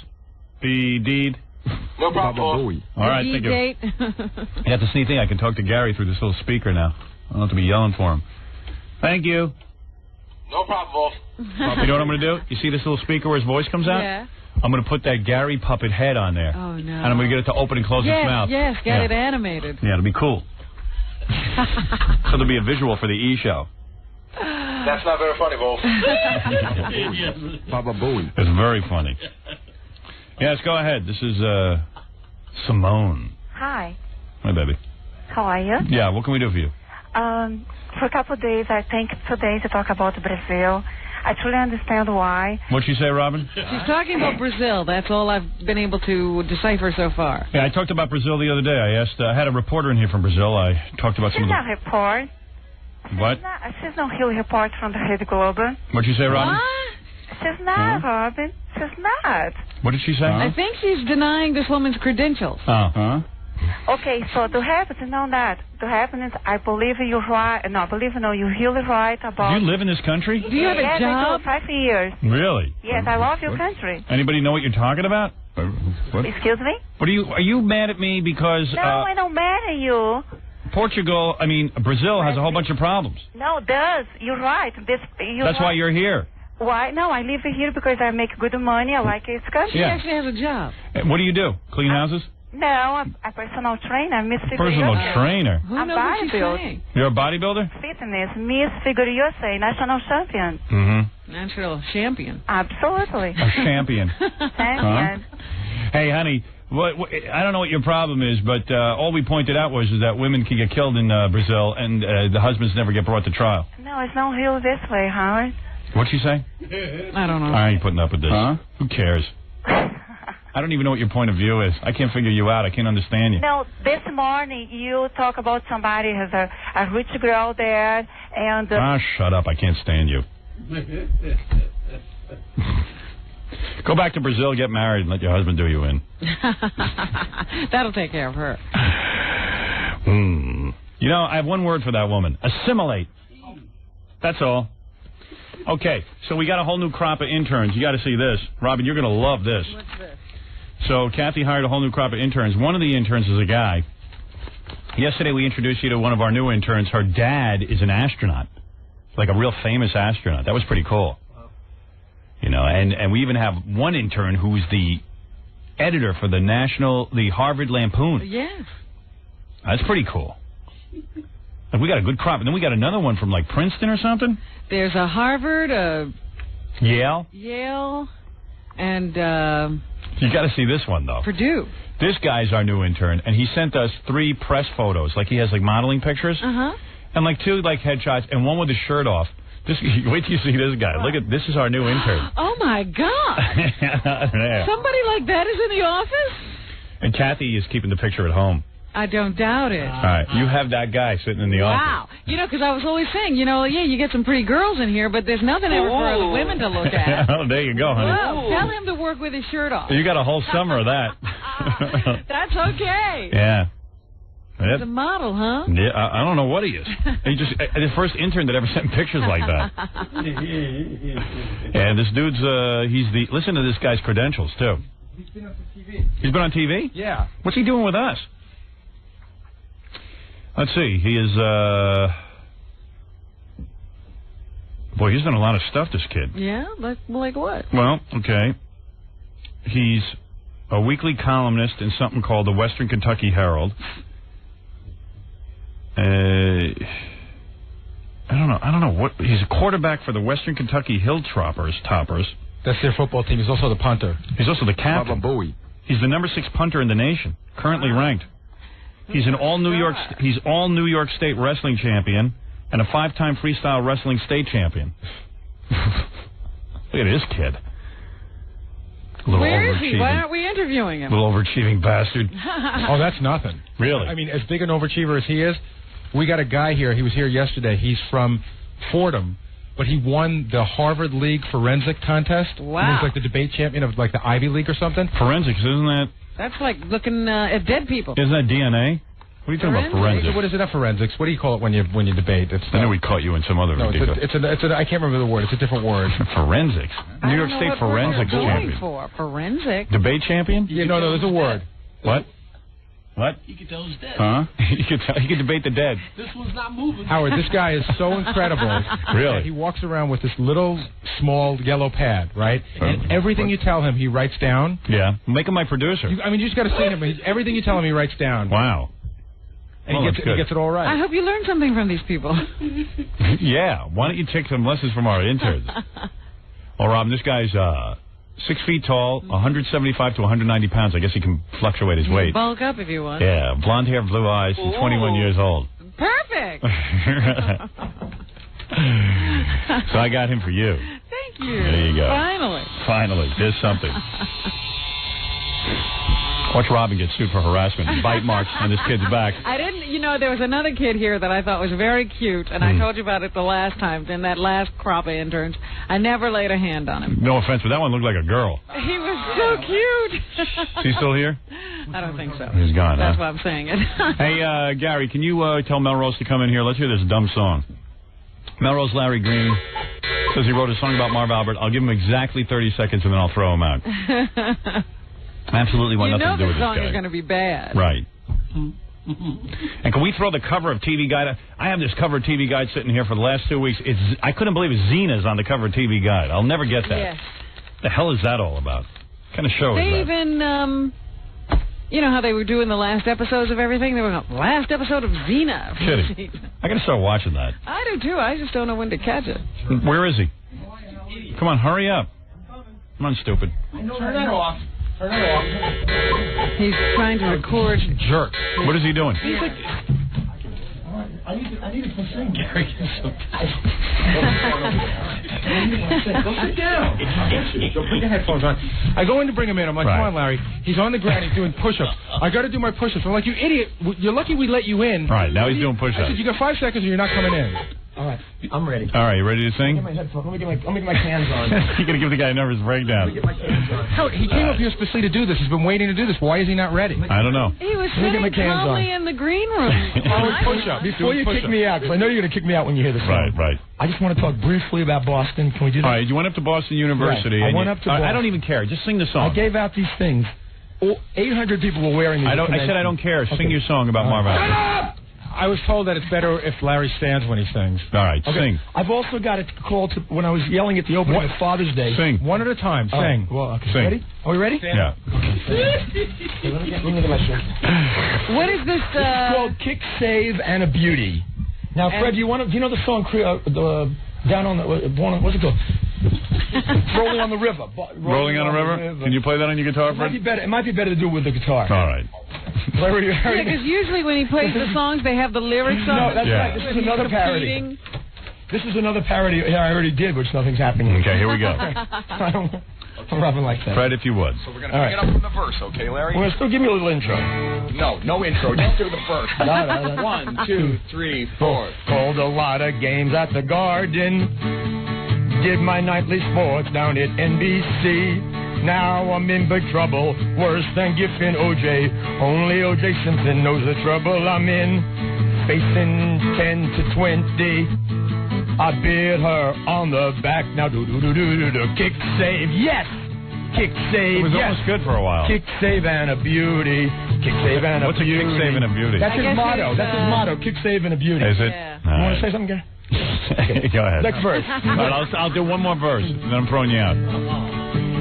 Speaker 11: The deed.
Speaker 21: No problem.
Speaker 11: All right, thank you.
Speaker 6: Date.
Speaker 11: Yeah, that's the neat thing. I can talk to Gary through this little speaker now. I don't have to be yelling for him. Thank you.
Speaker 21: No problem, Wolf.
Speaker 11: You know what I'm going to do? You see this little speaker where his voice comes out?
Speaker 6: Yeah.
Speaker 11: I'm going to put that Gary puppet head on there.
Speaker 6: Oh, no.
Speaker 11: And I'm going to get it to open and close its mouth.
Speaker 6: Yes, get it animated.
Speaker 11: Yeah, it'll be cool. So there'll be a visual for the E! show.
Speaker 21: That's not very funny, Wolf.
Speaker 11: Baba Booey. It's very funny. Yes, go ahead. This is Simone.
Speaker 5: Hi.
Speaker 11: Hi, baby.
Speaker 5: How are you?
Speaker 11: Yeah, what can we do for you?
Speaker 5: For a couple of days, I think today to talk about Brazil. I truly understand why.
Speaker 11: What'd she say, Robin?
Speaker 6: She's talking about Brazil. That's all I've been able to decipher so far.
Speaker 11: Yeah, I talked about Brazil the other day. I had a reporter in here from Brazil. I talked about some of the...
Speaker 5: She's not report.
Speaker 11: What?
Speaker 5: She's not here report from the Rede Globo.
Speaker 11: What'd you say, Robin?
Speaker 5: She's not, Robin. She's not.
Speaker 11: What did she say?
Speaker 6: I think she's denying this woman's credentials.
Speaker 11: Oh.
Speaker 5: Okay, so to happen to know that, to happen is, I believe you're right. No, you're really right about...
Speaker 11: Do you live in this country?
Speaker 5: Do you have a job? 5 years.
Speaker 11: Really?
Speaker 5: Yes, I love your country.
Speaker 11: Anybody know what you're talking about? What?
Speaker 5: Excuse me?
Speaker 11: Are you mad at me because...
Speaker 5: No, I don't mad at you.
Speaker 11: Brazil has a whole bunch of problems.
Speaker 5: No, it does. You're right.
Speaker 11: That's why you're here.
Speaker 5: Why? No, I live here because I make good money. I like this country.
Speaker 6: She actually has a job.
Speaker 11: What do you do? Clean houses?
Speaker 5: No, I'm a personal trainer, Miss Figure
Speaker 11: Personal trainer?
Speaker 6: Who knows what she's saying?
Speaker 11: You're a bodybuilder?
Speaker 5: Fitness, Miss Figure USA, national champion.
Speaker 11: Mm-hmm.
Speaker 6: National champion.
Speaker 5: Absolutely.
Speaker 11: A champion.
Speaker 5: Champion.
Speaker 11: Hey, honey, I don't know what your problem is, but all we pointed out was that women can get killed in Brazil and the husbands never get brought to trial.
Speaker 5: No, it's not here this way, Howard.
Speaker 11: What'd she say?
Speaker 6: I don't know.
Speaker 11: I ain't putting up with this. Huh? Who cares? I don't even know what your point of view is. I can't figure you out. I can't understand you.
Speaker 5: No, this morning you talk about somebody who's a rich girl there, and...
Speaker 11: shut up. I can't stand you. Go back to Brazil, get married, and let your husband do you in.
Speaker 6: That'll take care of her.
Speaker 11: I have one word for that woman. Assimilate. That's all. Okay, so we got a whole new crop of interns. You got to see this. Robin, you're going to love this.
Speaker 6: What's this?
Speaker 11: So Kathy hired a whole new crop of interns. One of the interns is a guy. Yesterday we introduced you to one of our new interns. Her dad is an astronaut, like a real famous astronaut. That was pretty cool. And we even have one intern who's the editor for the Harvard Lampoon.
Speaker 6: Yeah.
Speaker 11: That's pretty cool. We got a good crop. And then we got another one from, Princeton or something.
Speaker 6: There's a Harvard,
Speaker 11: Yale,
Speaker 6: and
Speaker 11: You got to see this one, though.
Speaker 6: Purdue.
Speaker 11: This guy's our new intern, and he sent us 3 press photos. Like, he has, like, modeling pictures.
Speaker 6: Uh-huh.
Speaker 11: And, like, 2, like, headshots, and 1 with his shirt off. Wait till you see this guy. Look at this. Is our new intern.
Speaker 6: Oh, my God.
Speaker 11: Yeah.
Speaker 6: Somebody like that is in the office?
Speaker 11: And Kathy is keeping the picture at home.
Speaker 6: I don't doubt it.
Speaker 11: All right. You have that guy sitting in the office.
Speaker 6: Wow. You know, because I was always saying, you know, yeah, you get some pretty girls in here, but there's nothing ever for other women to look at.
Speaker 11: Oh, there you go, honey.
Speaker 6: Well, tell him to work with his shirt off.
Speaker 11: You got a whole summer of that.
Speaker 6: That's okay.
Speaker 11: Yeah.
Speaker 6: He's a model, huh?
Speaker 11: Yeah, I don't know what he is. He just the first intern that ever sent pictures like that. And this dude's listen to this guy's credentials too.
Speaker 2: He's been on TV.
Speaker 11: He's been on TV?
Speaker 2: Yeah.
Speaker 11: What's he doing with us? Let's see. He is boy, he's done a lot of stuff, this kid.
Speaker 6: Yeah? Like what?
Speaker 11: Well, okay. He's a weekly columnist in something called the Western Kentucky Herald. I don't know what. He's a quarterback for the Western Kentucky Hilltoppers.
Speaker 2: That's their football team. He's also the punter.
Speaker 11: He's also the captain.
Speaker 2: Bowie.
Speaker 11: He's the number 6 punter in the nation, currently ranked. He's an all New York State wrestling champion and a 5-time freestyle wrestling state champion. Look at this kid.
Speaker 6: Where is he? Why aren't we interviewing him?
Speaker 11: Little overachieving bastard.
Speaker 2: Oh, that's nothing.
Speaker 11: Really?
Speaker 2: I mean, as big an overachiever as he is, we got a guy here. He was here yesterday. He's from Fordham, but he won the Harvard League forensic contest.
Speaker 6: Wow.
Speaker 2: He was like the debate champion of like the Ivy League or something.
Speaker 11: Forensics, isn't that?
Speaker 6: That's like looking at dead people.
Speaker 11: Isn't that DNA? What are you talking about forensics?
Speaker 2: What is it? Not forensics. What do you call it when you debate? It's
Speaker 11: I know we caught you in some other ridiculous.
Speaker 2: I can't remember the word. It's a different word.
Speaker 11: Forensics. New York State forensics champion.
Speaker 6: For forensic.
Speaker 11: Debate champion?
Speaker 2: Yeah, no, there's a word.
Speaker 11: What? What?
Speaker 17: He could tell us dead.
Speaker 11: Huh? He could debate the dead.
Speaker 17: This one's not moving.
Speaker 2: Howard, this guy is so incredible.
Speaker 11: Really?
Speaker 2: He walks around with this little, small yellow pad, right? And everything you tell him, he writes down.
Speaker 11: Yeah. Make him my producer.
Speaker 2: You just got to see him. Everything you tell him, he writes down.
Speaker 11: Wow.
Speaker 2: And he gets it all right.
Speaker 6: I hope you learned something from these people.
Speaker 11: Yeah. Why don't you take some lessons from our interns? Well, Rob, this guy's 6 feet tall, 175 to 190 pounds. I guess he can fluctuate his weight.
Speaker 6: Bulk up if you want.
Speaker 11: Yeah. Blonde hair, blue eyes, and 21 years old.
Speaker 6: Perfect.
Speaker 11: So I got him for you.
Speaker 6: Thank you.
Speaker 11: There you go.
Speaker 6: Finally.
Speaker 11: There's something. Watch Robin get sued for harassment. Bite marks on this kid's back.
Speaker 6: I didn't, there was another kid here that I thought was very cute, and I told you about it the last time, in that last crop of interns. I never laid a hand on him.
Speaker 11: No offense, but that one looked like a girl.
Speaker 6: He was so cute.
Speaker 11: Is he still here?
Speaker 6: I don't think so.
Speaker 11: He's gone,
Speaker 6: That's why I'm saying it.
Speaker 11: Hey, Gary, can you tell Melrose to come in here? Let's hear this dumb song. Melrose Larry Green says he wrote a song about Marv Albert. I'll give him exactly 30 seconds, and then I'll throw him out. Absolutely want nothing to do with this guy.
Speaker 6: You know the song is going to be bad.
Speaker 11: Right. And can we throw the cover of TV Guide? I have this cover of TV Guide sitting here for the last 2 weeks. I couldn't believe Zena's on the cover of TV Guide. I'll never get that.
Speaker 6: Yes.
Speaker 11: The hell is that all about? What kind of show is that?
Speaker 6: They even, you know how they were doing the last episodes of everything? They were going, last episode of Xena.
Speaker 11: Kidding. I got to start watching that.
Speaker 6: I do, too. I just don't know when to catch it.
Speaker 11: Where is he? Come on, hurry up. Come on, stupid.
Speaker 17: Turn that off. Turn it off.
Speaker 6: He's trying to record.
Speaker 11: Jerk. What is he doing?
Speaker 17: He's like, I need to sing, Gary. Go sit down.
Speaker 2: Go put your headphones on. I go in to bring him in. I'm like, come on, Larry. He's on the ground. He's doing push-ups. I got to do my push-ups. I'm like, you idiot. You're lucky we let you in.
Speaker 11: All right, now he's doing push-ups.
Speaker 2: I said, you got 5 seconds or you're not coming in.
Speaker 17: All right, I'm ready.
Speaker 11: All right, you ready to sing?
Speaker 17: Let me get my cans on.
Speaker 11: You're going to give the guy a nervous breakdown.
Speaker 17: Let me get my cans on.
Speaker 2: Howard, he came up here specifically to do this. He's been waiting to do this. Why is he not ready?
Speaker 11: I don't know.
Speaker 6: He was sitting calmly in the green room.
Speaker 2: Push-up.
Speaker 17: Before you kick me out, because I know you're going to kick me out when you hear the song.
Speaker 11: Right.
Speaker 17: I just want to talk briefly about Boston. Can we do that?
Speaker 11: All right, you went up to Boston University.
Speaker 17: Right. I went up to Boston.
Speaker 11: I don't even care. Just sing the song.
Speaker 17: I gave out these things. 800 people were wearing these.
Speaker 11: I said I don't care. Okay. Sing your song about Marv Albert.
Speaker 17: Shut up!
Speaker 2: I was told that it's better if Larry stands when he sings.
Speaker 11: All right, sing.
Speaker 17: I've also got a call to when I was yelling at the opening of Father's Day.
Speaker 11: Sing.
Speaker 2: One at a time. Sing.
Speaker 17: Well, okay.
Speaker 11: Sing.
Speaker 17: Ready? Are we ready?
Speaker 11: Yeah.
Speaker 17: Okay, let me get my shirt.
Speaker 6: What is this?
Speaker 17: It's called Kick, Save, and a Beauty. Now, Fred, do you know the song down on the what's it called?
Speaker 4: Rolling on the River.
Speaker 11: Rolling on a River? Can you play that on your guitar, Fred?
Speaker 4: It might be better to do it with the guitar.
Speaker 11: All right.
Speaker 6: Yeah, because usually when he plays the songs, they have the lyrics on.
Speaker 4: No, that's right. This is another parody. This is another parody I already did, which nothing's happening.
Speaker 11: Okay, here we go.
Speaker 4: I'm rubbing like that.
Speaker 11: Fred, if you would.
Speaker 16: So we're going to pick it up from the verse, okay, Larry?
Speaker 4: Well, still give me a little intro.
Speaker 16: No intro. Just do the first. 1, 2, 3, 4.
Speaker 4: Called a lot of games at the Garden. Did my nightly sports down at NBC. Now I'm in big trouble, worse than Giffen OJ. Only O.J. Simpson knows the trouble I'm in. Facing 10 to 20. I bit her on the back. Now do kick save. Yes! Kick save.
Speaker 11: It was
Speaker 4: yes.
Speaker 11: almost good for a while.
Speaker 4: Kick save and a beauty. Kick save and
Speaker 11: What's
Speaker 4: a beauty.
Speaker 11: What's a kick save and a beauty?
Speaker 4: That's his motto. That's his motto. Kick save and a beauty.
Speaker 11: Is it?
Speaker 6: Yeah.
Speaker 4: You want to say something, Gary?
Speaker 11: Go ahead.
Speaker 4: Next verse.
Speaker 11: All right, I'll do one more verse, then I'm throwing you out.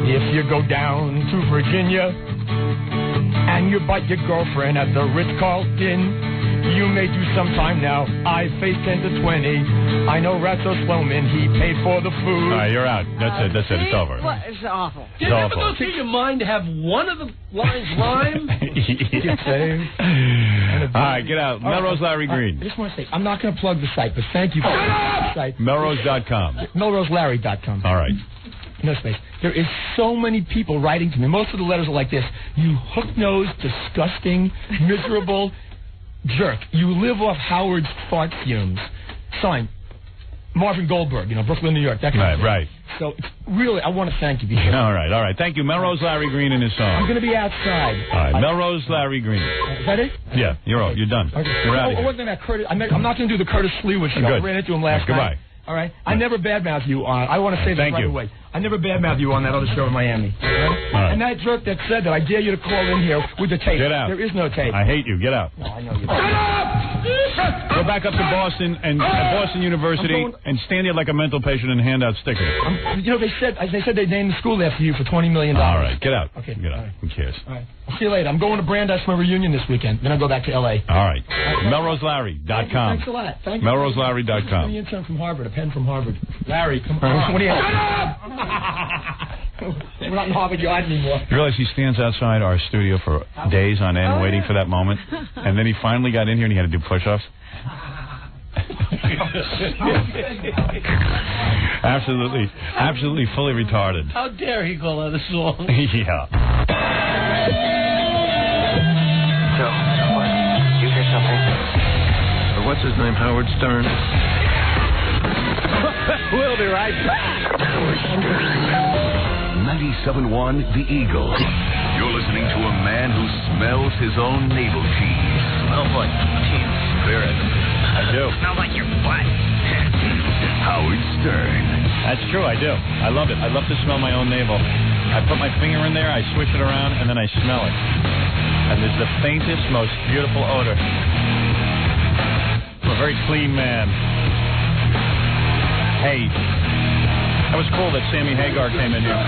Speaker 4: If you go down to Virginia and you bite your girlfriend at the Ritz-Carlton, you may do sometime now. I face 10 to 20. I know Ratso Sloman, he paid for the food.
Speaker 11: All right, you're out. That's it. It's over.
Speaker 6: What? It's awful.
Speaker 11: It's awful.
Speaker 19: Never go through your mind to have one of the lines rhyme?
Speaker 11: All right, get out. Melrose Larry Green.
Speaker 4: I just want to say, I'm not going to plug the site, but thank you for the site.
Speaker 11: Melrose.com.
Speaker 4: MelroseLarry.com.
Speaker 11: All right.
Speaker 4: No space. There is so many people writing to me. Most of the letters are like this. You hook-nosed, disgusting, miserable jerk. You live off Howard's fart fumes. Signed, Marvin Goldberg, Brooklyn, New York. That kind of thing.
Speaker 11: Right.
Speaker 4: So, really, I want to thank you.
Speaker 11: All right. Thank you. Melrose Larry Green and his song.
Speaker 4: I'm going to be outside.
Speaker 11: All right, Melrose Larry Green.
Speaker 4: Is that it?
Speaker 11: Yeah, you're done.
Speaker 4: Okay.
Speaker 11: You're out of here.
Speaker 4: One thing about Curtis, I'm not going to do the Curtis Lewitt show. I ran into him last night.
Speaker 11: Goodbye.
Speaker 4: All right? I never badmouth you on... I want to say this right away. I never badmouth you on that other show in Miami. All right? And that jerk that said that, I dare you to call in here with the tape.
Speaker 11: Get out.
Speaker 4: There is no tape.
Speaker 11: I hate you. Get out.
Speaker 4: No, I know you.
Speaker 11: Go back up to Boston and Boston University and stand there like a mental patient and hand out stickers.
Speaker 4: They said they named the school after you for $20 million.
Speaker 11: All right, get out.
Speaker 4: Okay,
Speaker 11: get out.
Speaker 4: Right.
Speaker 11: Who cares?
Speaker 4: All right, I'll see you later. I'm going to Brandeis for a reunion this weekend. Then I'll go back to L.A.
Speaker 11: All right. MelroseLarry.com.
Speaker 4: Thanks a lot. Thank you.
Speaker 11: MelroseLarry.com.
Speaker 4: The intern from Harvard, a pen from Harvard. Larry, come on. What do you have? We're not in Harvard Yard anymore.
Speaker 11: You realize he stands outside our studio for days on end waiting for that moment, and then he finally got in here and he had to do push-ups. Absolutely fully retarded.
Speaker 19: How dare he call out a song?
Speaker 11: Yeah.
Speaker 21: Joe, what? You hear something?
Speaker 16: What's his name? Howard Stern.
Speaker 21: We'll be right back.
Speaker 1: 97.1 The Eagle. You're listening to a man who smells his own navel cheese.
Speaker 21: Smells like teen spirit.
Speaker 11: I do.
Speaker 21: Smells like your butt.
Speaker 1: Howard Stern.
Speaker 11: That's true, I do. I love it. I love to smell my own navel. I put my finger in there, I swish it around, and then I smell it. And it's the faintest, most beautiful odor. I'm a very clean man. Hey, that was cool that Sammy Hagar came in here.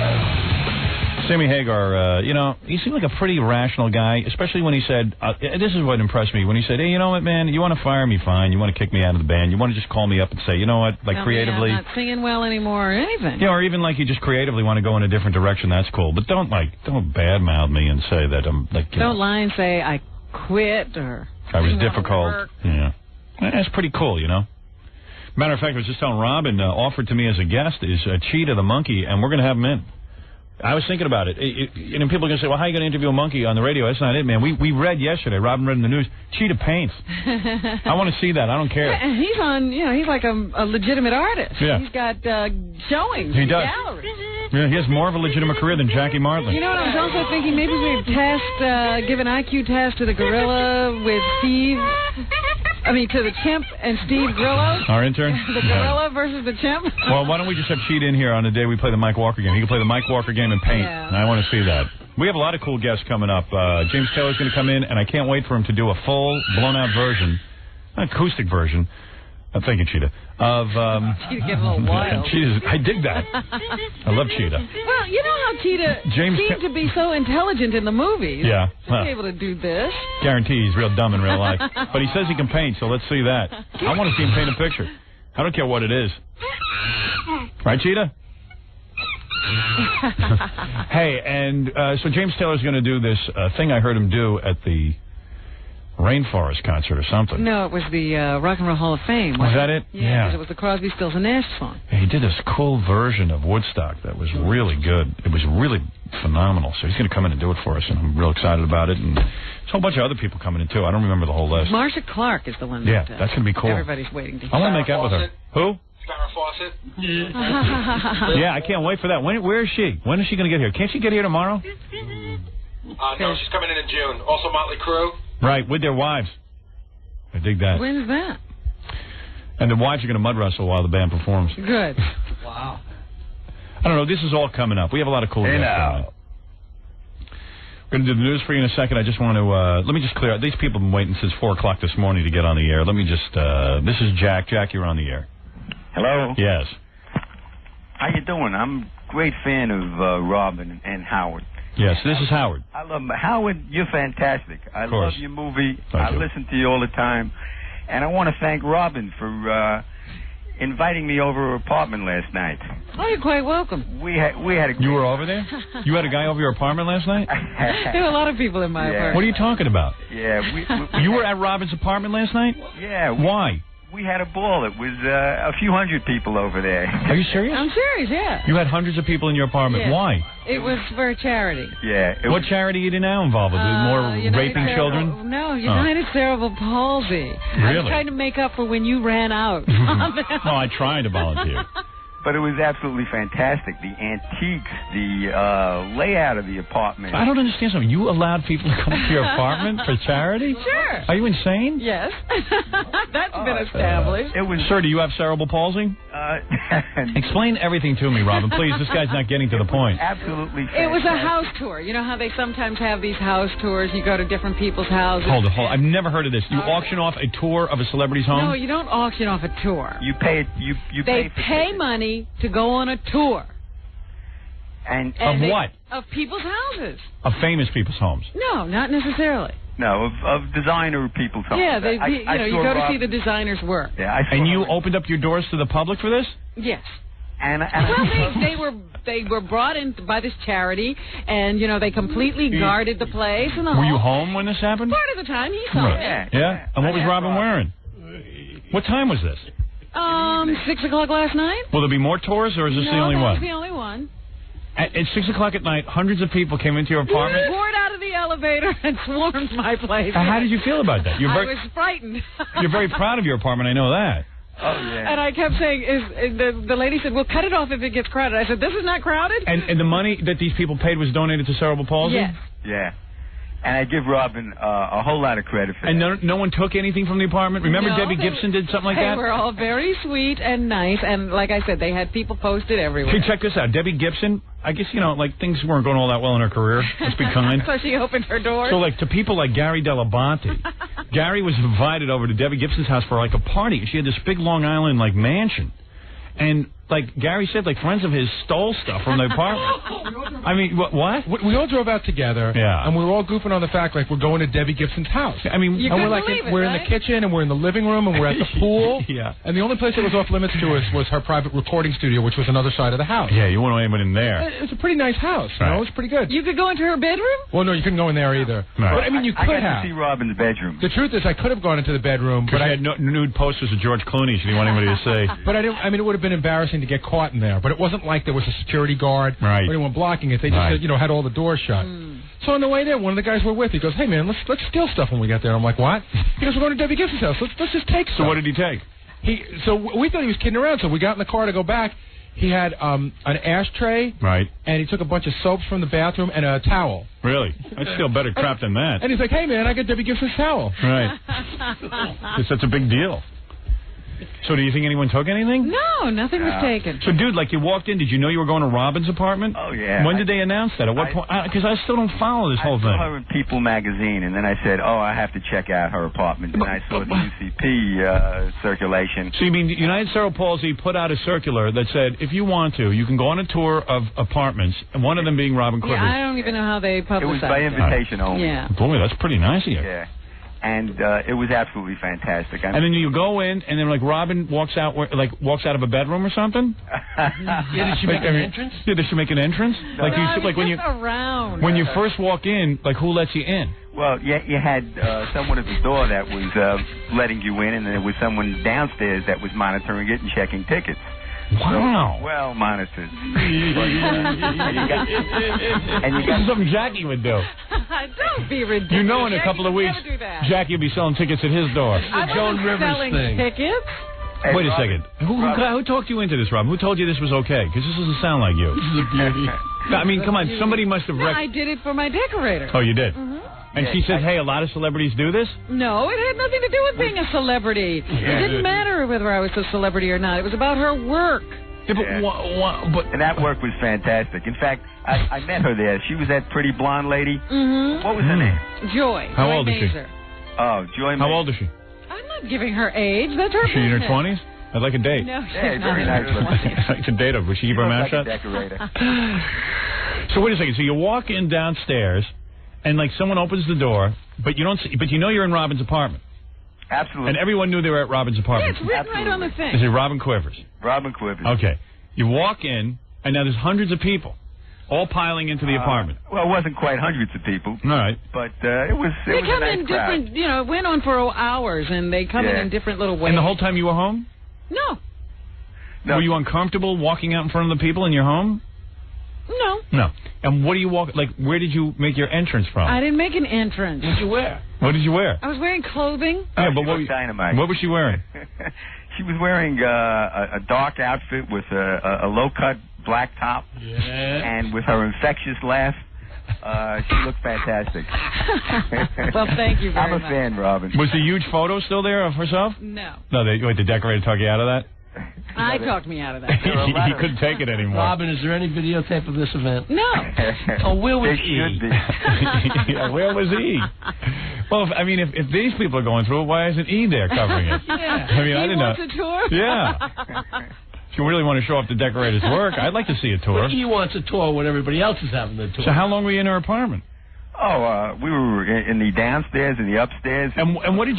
Speaker 11: Sammy Hagar, he seemed like a pretty rational guy, especially when he said, this is what impressed me, when he said, hey, you know what, man, you want to fire me, fine. You want to kick me out of the band. You want to just call me up and say, you know what, like
Speaker 6: Tell
Speaker 11: creatively.
Speaker 6: I'm not singing well anymore or anything.
Speaker 11: Yeah, or even like you just creatively want to go in a different direction, that's cool. But don't badmouth me and say that I'm like,
Speaker 6: Don't lie and say I quit or
Speaker 11: I was difficult. Yeah. That's pretty cool, Matter of fact, I was just telling Robin, offered to me as a guest is Cheetah the monkey, and we're going to have him in. I was thinking about it. People are going to say, well, how are you going to interview a monkey on the radio? That's not it, man. We read yesterday, Robin read in the news, Cheetah paints. I want to see that. I don't care.
Speaker 6: And he's on, he's like a legitimate artist.
Speaker 11: Yeah.
Speaker 6: He's got showings
Speaker 11: in
Speaker 6: galleries.
Speaker 11: Yeah, he has more of a legitimate career than Jackie Martling.
Speaker 6: You know what I was also thinking? Maybe we'd give an IQ test to the gorilla with Steve. To the chimp and Steve Grillo.
Speaker 11: Our intern?
Speaker 6: The gorilla versus the chimp.
Speaker 11: Well, why don't we just have Cheetah in here on the day we play the Mike Walker game? He can play the Mike Walker game and paint.
Speaker 6: Yeah.
Speaker 11: And I want to see that. We have a lot of cool guests coming up. James Taylor's going to come in, and I can't wait for him to do a full, blown-out version, an acoustic version. Thank you, Cheetah. Of
Speaker 6: Cheetah getting a little wild.
Speaker 11: I dig that. I love Cheetah.
Speaker 6: Well, you know how Cheetah seemed to be so intelligent in the movies.
Speaker 11: Yeah.
Speaker 6: He'll be able to do this.
Speaker 11: Guarantee he's real dumb in real life. But he says he can paint, so let's see that. I want to see him paint a picture. I don't care what it is. Right, Cheetah? Hey, and so James Taylor's going to do this thing I heard him do at the Rainforest concert or something.
Speaker 6: No, it was the Rock and Roll Hall of Fame.
Speaker 11: Was that it?
Speaker 6: Yeah, because it was the Crosby, Stills, and Nash song.
Speaker 11: Yeah, he did this cool version of Woodstock that was really good. It was really phenomenal. So he's going to come in and do it for us, and I'm real excited about it. And there's a whole bunch of other people coming in, too. I don't remember the whole list.
Speaker 6: Marcia Clark is the one
Speaker 11: Yeah,
Speaker 6: that,
Speaker 11: that's going to be cool.
Speaker 6: Everybody's waiting to hear.
Speaker 11: I want to make out with her. Who?
Speaker 16: Farrah Fawcett.
Speaker 11: Yeah, I can't wait for that. Where is she? When is she going to get here? Can't she get here tomorrow?
Speaker 16: No, she's coming in June. Also Motley Crue.
Speaker 11: Right, with their wives. I dig that.
Speaker 6: When's that?
Speaker 11: And the wives are going to mud wrestle while the band performs.
Speaker 6: Good.
Speaker 16: Wow.
Speaker 11: I don't know. This is all coming up. We have a lot of cool guests coming up. We're going to do the news for you in a second. I just want to, let me just clear out. These people have been waiting since 4 o'clock this morning to get on the air. Let me just, this is Jack. Jack, you're on the air.
Speaker 3: Hello?
Speaker 11: Yes.
Speaker 3: How you doing? I'm a great fan of Robin and Howard.
Speaker 11: Yes, this is Howard.
Speaker 3: I love Howard. You're fantastic. I love your movie. I listen to you all the time. And I want to thank Robin for inviting me over her apartment last night.
Speaker 6: Oh, you're quite welcome.
Speaker 3: We had a
Speaker 11: You were over there? You had a guy over your apartment last night?
Speaker 6: There were a lot of people in my apartment.
Speaker 11: What are you talking about?
Speaker 3: Yeah.
Speaker 11: You were at Robin's apartment last night?
Speaker 3: Yeah.
Speaker 11: Why?
Speaker 3: We had a ball. It was a few hundred people over there.
Speaker 11: Are you serious?
Speaker 6: I'm serious, yeah.
Speaker 11: You had hundreds of people in your apartment.
Speaker 6: Yeah.
Speaker 11: Why?
Speaker 6: It was for a charity.
Speaker 3: Yeah.
Speaker 11: What charity are you now involved with? More raping children?
Speaker 6: No, United Cerebral Palsy.
Speaker 11: Really?
Speaker 6: I was trying to make up for when you ran out.
Speaker 11: No, I tried to volunteer.
Speaker 3: But it was absolutely fantastic. The antiques, the layout of the apartment.
Speaker 11: I don't understand something. You allowed people to come to your apartment for charity?
Speaker 6: Sure.
Speaker 11: Are you insane?
Speaker 6: Yes. That's been established.
Speaker 11: Sir, do you have cerebral palsy? Explain everything to me, Robin. Please, this guy's not getting to the point.
Speaker 3: Absolutely fantastic.
Speaker 6: It was a house tour. You know how they sometimes have these house tours? You go to different people's houses.
Speaker 11: Hold it. I've never heard of this. You auction off a tour of a celebrity's home?
Speaker 6: No, you don't auction off a tour.
Speaker 3: You pay. You
Speaker 6: They pay money to go on a tour.
Speaker 3: And
Speaker 11: of what?
Speaker 6: Of people's houses.
Speaker 11: Of famous people's homes?
Speaker 6: No, not necessarily.
Speaker 3: No, of designer people's homes.
Speaker 6: Yeah, you go to see the designer's work.
Speaker 3: Yeah,
Speaker 11: and you opened up your doors to the public for this?
Speaker 6: Yes.
Speaker 3: And
Speaker 6: well, they were brought in by this charity, and they completely guarded the place and the
Speaker 11: Were you home when this happened?
Speaker 6: Part of the time, he saw it.
Speaker 11: Yeah. And what was Robin wearing? What time was this?
Speaker 6: 6 o'clock last night.
Speaker 11: Will there be more tours, or is this the only one?
Speaker 6: No, that was the only one.
Speaker 11: At 6 o'clock at night, hundreds of people came into your apartment?
Speaker 6: Poured out of the elevator and swarmed my place.
Speaker 11: How did you feel about that?
Speaker 6: I was frightened.
Speaker 11: You're very proud of your apartment, I know that.
Speaker 3: Oh, yeah.
Speaker 6: And I kept saying, the lady said, well, cut it off if it gets crowded. I said, this is not crowded?
Speaker 11: And the money that these people paid was donated to cerebral palsy?
Speaker 6: Yes.
Speaker 3: Yeah. And I give Robin a whole lot of credit for that.
Speaker 11: And no one took anything from the apartment? Remember Debbie Gibson did something like that?
Speaker 6: They were all very sweet and nice, and like I said, they had people posted everywhere.
Speaker 11: Hey, check this out. Debbie Gibson, I guess, things weren't going all that well in her career. Let's be kind.
Speaker 6: So she opened her door.
Speaker 11: So, to people like Gary Dell'Abate, Gary was invited over to Debbie Gibson's house for, a party. She had this big Long Island, mansion. And, Gary said, friends of his stole stuff from the apartment. I mean, what?
Speaker 2: We all drove out together, and we were all goofing on the fact, we're going to Debbie Gibson's house.
Speaker 11: I mean,
Speaker 6: you
Speaker 2: and
Speaker 6: we're
Speaker 2: in the kitchen, and we're in the living room, and we're at the pool.
Speaker 11: Yeah.
Speaker 2: And the only place that was off limits to us was her private recording studio, which was another side of the house.
Speaker 11: Yeah, you wouldn't want anyone in there.
Speaker 2: It's a pretty nice house. Right. It was pretty good.
Speaker 6: You could go into her bedroom?
Speaker 2: Well, no, you couldn't go in there either.
Speaker 11: Right.
Speaker 2: But, I mean, you could
Speaker 3: I got
Speaker 2: have.
Speaker 3: to see Robin's bedroom.
Speaker 2: The truth is, I could have gone into the bedroom, but I
Speaker 11: had nude posters of George Clooney. She didn't want anybody to say.
Speaker 2: But I didn't. I mean, it would have been embarrassing to get caught in there. But it wasn't like there was a security guard or anyone blocking it. They just, had all the doors shut. So on the way there, one of the guys we're with, he goes, "Hey man, let's steal stuff when we get there." I'm like, "What?" He goes, "We're going to Debbie Gibson's house. Let's just take stuff."
Speaker 11: So what did he take?
Speaker 2: So we thought he was kidding around. So we got in the car to go back. He had an ashtray, and he took a bunch of soaps from the bathroom and a towel.
Speaker 11: Really? That's still better crap than that.
Speaker 2: And he's like, "Hey man, I got Debbie Gibson's towel."
Speaker 11: Right. That's a big deal. So do you think anyone took anything?
Speaker 6: No, nothing was taken.
Speaker 11: So, dude, you walked in, did you know you were going to Robin's apartment?
Speaker 3: Oh, yeah.
Speaker 11: When did they announce that? At what point? Because I still don't follow this whole thing.
Speaker 3: I saw her in People magazine, and then I said, I have to check out her apartment. And I saw the UCP circulation.
Speaker 11: So you mean United Cerebral Palsy put out a circular that said, if you want to, you can go on a tour of apartments, and one of them being Robin Quivers.
Speaker 6: Yeah, I don't even know how they publicized it.
Speaker 3: It was by invitation only.
Speaker 6: Yeah.
Speaker 11: Boy, that's pretty nice of you.
Speaker 3: Yeah. And it was absolutely fantastic.
Speaker 11: And then you go in, and then like Robin walks out of a bedroom or something.
Speaker 19: Yeah, did she make an entrance?
Speaker 11: Yeah, did she make an entrance?
Speaker 3: No.
Speaker 11: Like you, like when you first walk in, like who lets you in?
Speaker 3: Well, you had someone at the door that was letting you in, and then there was someone downstairs that was monitoring it and checking tickets.
Speaker 11: Wow.
Speaker 3: So, well monitored.
Speaker 11: And you got something Jackie would do.
Speaker 6: Don't be ridiculous.
Speaker 11: You know, in a couple of weeks, Jackie will be selling tickets at his door.
Speaker 19: The Joan Rivers thing.
Speaker 6: Tickets?
Speaker 3: Hey,
Speaker 11: wait a
Speaker 3: Robin,
Speaker 11: second. Who talked you into this, Rob? Who told you this was okay? Because this doesn't sound like you.
Speaker 19: This is a beauty.
Speaker 11: I mean, come on. Somebody must have...
Speaker 6: I did it for my decorator.
Speaker 11: Oh, you did?
Speaker 6: Mm-hmm.
Speaker 11: And she said, hey, a lot of celebrities do this?
Speaker 6: No, it had nothing to do with being a celebrity. It didn't matter whether I was a celebrity or not. It was about her work.
Speaker 11: Yeah, but
Speaker 3: and that work was fantastic. In fact, I met her there. She was that pretty blonde lady.
Speaker 6: Mm-hmm.
Speaker 3: What was her name?
Speaker 6: Joy.
Speaker 11: How
Speaker 6: Joy
Speaker 11: old is she?
Speaker 6: Mazer.
Speaker 3: Oh, Joy Mazer.
Speaker 11: How old is she?
Speaker 6: I'm not giving her age. That's her
Speaker 11: Is she in her
Speaker 6: business.
Speaker 11: 20s? I'd like a date.
Speaker 6: No, she's
Speaker 3: Yeah,
Speaker 6: not
Speaker 3: very
Speaker 6: in
Speaker 3: nice
Speaker 6: her
Speaker 3: looking.
Speaker 6: 20s.
Speaker 11: I'd like to date her. Would she keep her mouth shut?
Speaker 3: Decorator.
Speaker 11: So wait a second. So you walk in downstairs, and like someone opens the door, but you don't see, but you know you're in Robin's apartment.
Speaker 3: Absolutely.
Speaker 11: And everyone knew they were at Robin's
Speaker 6: Yeah,
Speaker 11: apartment.
Speaker 6: it's written right on the thing.
Speaker 11: Is it Robin Quivers?
Speaker 3: Robin Quivers.
Speaker 11: Okay. You walk in, and now there's hundreds of people, all piling into the apartment.
Speaker 3: Well, it wasn't quite hundreds of people.
Speaker 11: All right.
Speaker 3: But it was.
Speaker 6: They
Speaker 3: It was
Speaker 6: come
Speaker 3: a nice
Speaker 6: in
Speaker 3: crowd.
Speaker 6: different, it went on for hours, and they come in different little ways.
Speaker 11: And the whole time you were home?
Speaker 6: No.
Speaker 11: Were you uncomfortable walking out in front of the people in your home?
Speaker 6: No.
Speaker 11: No. And what do you walk, like, where did you make your entrance from?
Speaker 6: I didn't make an entrance.
Speaker 19: What did you wear?
Speaker 11: What did you wear?
Speaker 6: I was wearing clothing.
Speaker 11: Yeah, but
Speaker 3: dynamite.
Speaker 11: what was she wearing?
Speaker 3: She was wearing a dark outfit with a low-cut black top.
Speaker 19: Yeah.
Speaker 3: And with her infectious laugh, she looked fantastic.
Speaker 6: Well, thank you very
Speaker 3: I'm a
Speaker 6: much.
Speaker 3: fan, Robin.
Speaker 11: Was the huge photo still there of herself?
Speaker 6: No.
Speaker 11: No, the decorator talk you out of that?
Speaker 6: I talked me out of that.
Speaker 11: He couldn't take it anymore.
Speaker 19: Robin, is there any videotape of this event?
Speaker 6: No.
Speaker 19: Oh, where was
Speaker 3: There
Speaker 19: he?
Speaker 3: should be.
Speaker 11: Yeah, where was he? Well, if these people are going through it, why isn't he there covering it?
Speaker 6: Yeah.
Speaker 11: I mean, I didn't know.
Speaker 6: He wants a tour?
Speaker 11: Yeah. If you really want to show off the decorator's work, I'd like to see a tour.
Speaker 19: But he wants a tour when everybody else is having the tour.
Speaker 11: So how long were you in her apartment?
Speaker 3: Oh, we were in the downstairs and the upstairs.
Speaker 11: And what did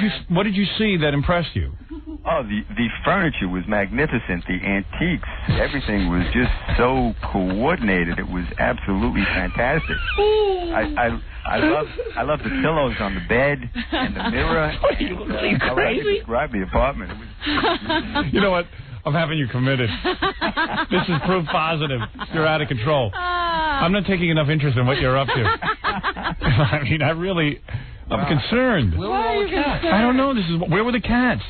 Speaker 11: you see that impressed you?
Speaker 3: Oh, the furniture was magnificent. The antiques, everything was just so coordinated. It was absolutely fantastic. I love the pillows on the bed and the mirror.
Speaker 19: Are you really
Speaker 3: I like to describe the apartment. It was
Speaker 11: You know what? I'm having you committed. This is proof positive. You're out of control. I'm not taking enough interest in what you're up to. I mean, I'm concerned.
Speaker 19: Where were all the cats?
Speaker 11: I don't know. Where were the cats?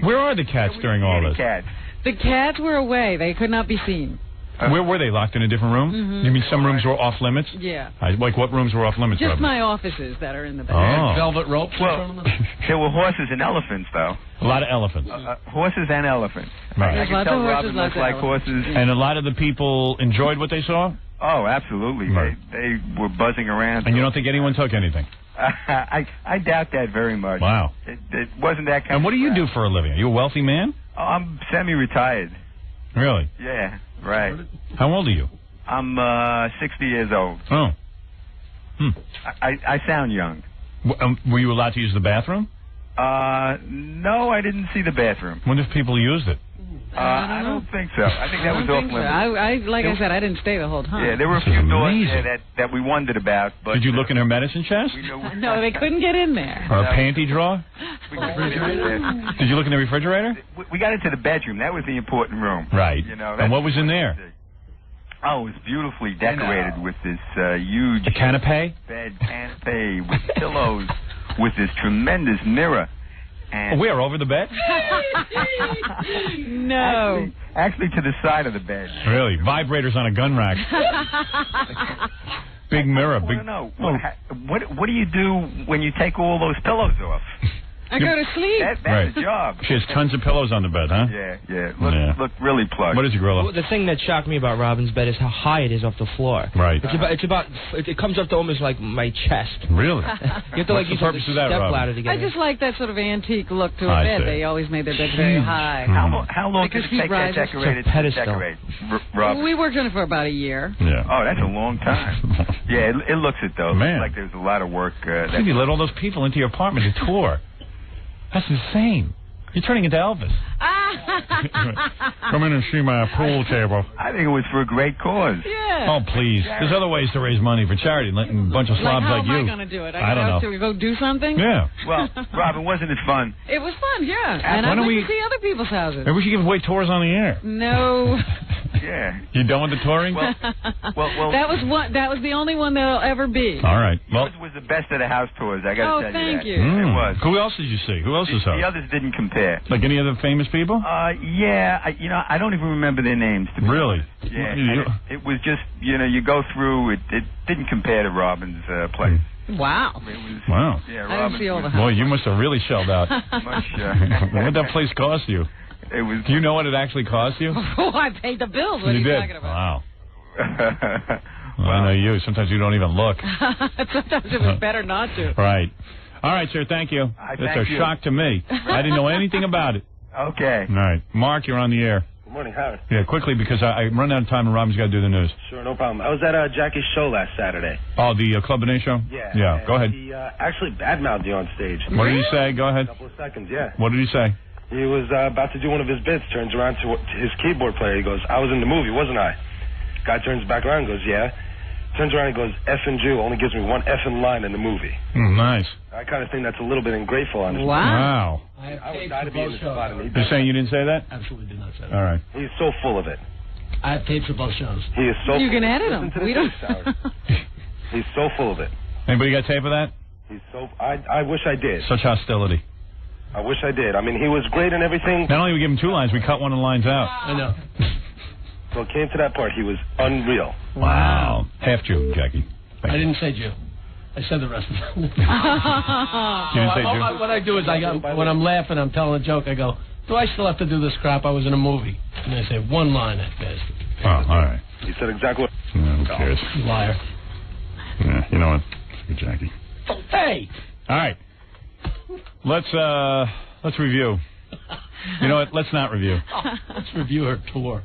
Speaker 11: Where are the cats during all this?
Speaker 3: Cats.
Speaker 6: The cats were away. They could not be seen.
Speaker 11: Where were they? Locked in a different room?
Speaker 6: Mm-hmm.
Speaker 11: You mean some rooms were off limits?
Speaker 6: Yeah.
Speaker 11: Like what rooms were off limits?
Speaker 6: Just
Speaker 11: Robin?
Speaker 6: my offices that are in the back.
Speaker 11: Oh.
Speaker 19: Velvet ropes in front of them?
Speaker 3: There were horses and elephants, though.
Speaker 11: A lot of elephants.
Speaker 3: Horses and elephants.
Speaker 11: Right.
Speaker 3: I can tell Robin looks like horses.
Speaker 11: And a lot of the people enjoyed what they saw?
Speaker 3: Oh, absolutely.
Speaker 11: Right.
Speaker 3: They were buzzing around.
Speaker 11: And you don't think anyone took anything?
Speaker 3: I doubt that very much.
Speaker 11: Wow.
Speaker 3: It wasn't that kind
Speaker 11: And what do you do for a living? Are you a wealthy man?
Speaker 3: Oh, I'm semi-retired.
Speaker 11: Really?
Speaker 3: Yeah, right.
Speaker 11: How old are you?
Speaker 3: I'm 60 years old.
Speaker 11: Oh.
Speaker 3: I sound young.
Speaker 11: Were you allowed to use the bathroom?
Speaker 3: No, I didn't see the bathroom.
Speaker 11: Wonder if people used it.
Speaker 3: I don't think so. I think that was off limits.
Speaker 6: Like I said, I didn't stay the whole time.
Speaker 3: Yeah, there were a few doors there that we wondered about. But
Speaker 11: did you look in her medicine chest?
Speaker 6: No, they couldn't get in there.
Speaker 11: Or a panty drawer? Did you look in the refrigerator?
Speaker 3: We got into the bedroom. That was the important room.
Speaker 11: Right.
Speaker 3: You know.
Speaker 11: And what was in there?
Speaker 3: Oh, it was beautifully decorated with this huge
Speaker 11: canapé
Speaker 3: bed canapé with pillows, with this tremendous mirror. And
Speaker 11: where, over the bed?
Speaker 6: No.
Speaker 3: Actually to the side of the bed.
Speaker 11: Really? Vibrators on a gun rack. Big mirror.
Speaker 3: I want to know, what do you do when you take all those pillows off?
Speaker 6: I go to sleep.
Speaker 3: That's the job.
Speaker 11: She has tons of pillows on the bed, huh?
Speaker 3: Yeah. Look really plugged.
Speaker 11: What is it, Gorilla?
Speaker 8: Well, the thing that shocked me about Robin's bed is how high it is off the floor.
Speaker 11: Right.
Speaker 8: It comes up to almost like my chest.
Speaker 11: Really?
Speaker 8: You have to
Speaker 11: What's the
Speaker 8: use
Speaker 11: purpose of that,
Speaker 8: step
Speaker 11: Robin?
Speaker 8: ladder to get
Speaker 6: I just like that sort of antique look to a bed. They always made their bed very high.
Speaker 3: How long did it take that decorator to decorate, Robin?
Speaker 6: We worked on it for about a year.
Speaker 11: Yeah.
Speaker 3: Oh, that's a long time. Yeah, it looks it, though.
Speaker 11: Man.
Speaker 3: It looks like there's a lot of work.
Speaker 11: You let all those people into your apartment to tour. That's insane. You're turning into Elvis. Come in and see my pool table.
Speaker 3: I think it was for a great cause.
Speaker 6: Yeah.
Speaker 11: Oh, please. There's other ways to raise money for charity. Letting a bunch of slobs like you.
Speaker 6: How am I going to do it?
Speaker 11: I don't know.
Speaker 6: To go do something?
Speaker 11: Yeah.
Speaker 3: Well, Robin, wasn't it fun?
Speaker 6: It was fun, yeah. And I went to see other people's houses.
Speaker 11: Maybe we should give away tours on the air.
Speaker 6: No.
Speaker 3: Yeah.
Speaker 11: You done with the touring?
Speaker 3: Well,
Speaker 6: that was the only one that'll ever be.
Speaker 11: All right. Well,
Speaker 3: yours was the best of the house tours. I got to tell you that.
Speaker 6: Thank you.
Speaker 3: It was.
Speaker 11: Who else did you see? Who else was
Speaker 3: The others didn't compare.
Speaker 11: Like any other famous people?
Speaker 3: Yeah. I don't even remember their names. To be
Speaker 11: Really?
Speaker 3: honest. Yeah. It was just, you go through. It didn't compare to Robin's place.
Speaker 6: Wow.
Speaker 11: Wow.
Speaker 3: Yeah,
Speaker 6: I didn't see all the
Speaker 11: Boy, you must have really shelled out. What did that place cost you?
Speaker 3: It was.
Speaker 11: Do you know what it actually cost you?
Speaker 6: Oh, I paid the bills. What are you
Speaker 11: did?
Speaker 6: talking about?
Speaker 11: Wow. Well, I know you. Sometimes you don't even look.
Speaker 6: Sometimes it was better not to.
Speaker 11: Right. All right, sir. Thank you. That's a shock to me. I didn't know anything about it.
Speaker 3: Okay.
Speaker 11: All right. Mark, you're on the air.
Speaker 9: Good morning, Howard.
Speaker 11: Yeah, quickly, because I run out of time and Robin's got to do the news.
Speaker 9: Sure, no problem. I was at Jackie's show last Saturday.
Speaker 11: Oh, the Club Benet show?
Speaker 9: Yeah.
Speaker 11: Yeah, go ahead.
Speaker 9: He actually badmouthed you on stage.
Speaker 11: What did he say? Go ahead.
Speaker 9: A couple of seconds, yeah.
Speaker 11: What did he say?
Speaker 9: He was about to do one of his bits, turns around to his keyboard player. He goes, I was in the movie, wasn't I? Guy turns back around and goes, yeah. Turns around and goes, Effing Jew only gives me one effing line in the movie.
Speaker 11: Nice.
Speaker 9: I kind of think that's a little bit ungrateful, honestly.
Speaker 11: Wow.
Speaker 9: I would die to be in the spot.
Speaker 11: You're saying you didn't say that?
Speaker 17: Absolutely did not say that.
Speaker 11: All right.
Speaker 9: He's so full of it.
Speaker 17: I have tapes of both shows.
Speaker 9: He is so
Speaker 6: You
Speaker 9: full
Speaker 6: can
Speaker 9: of it.
Speaker 6: edit
Speaker 9: Listen
Speaker 6: them.
Speaker 9: to
Speaker 6: We
Speaker 9: the
Speaker 6: don't.
Speaker 9: tapes, Howard. He's so full of it.
Speaker 11: Anybody got tape of that?
Speaker 9: He's so. I wish I did.
Speaker 11: Such hostility.
Speaker 9: I wish I did. I mean, he was great and everything.
Speaker 11: Not only did we give him 2 lines, we cut one of the lines out.
Speaker 17: I know.
Speaker 9: So it came to that part. He was unreal.
Speaker 11: Wow. Half Jew, Jackie.
Speaker 17: I didn't say Jew. I said the rest of it.
Speaker 11: You didn't say Jew?
Speaker 17: What I do is when I'm laughing, I'm telling a joke, I go, do I still have to do this crap? I was in a movie. And I say one line at best.
Speaker 11: Oh, all right.
Speaker 9: He said exactly what...
Speaker 11: Who cares?
Speaker 17: You liar.
Speaker 11: Yeah, you know what? Good Jackie.
Speaker 17: Hey!
Speaker 11: All right. Let's review. You know what? Let's not review.
Speaker 17: Let's review her tour.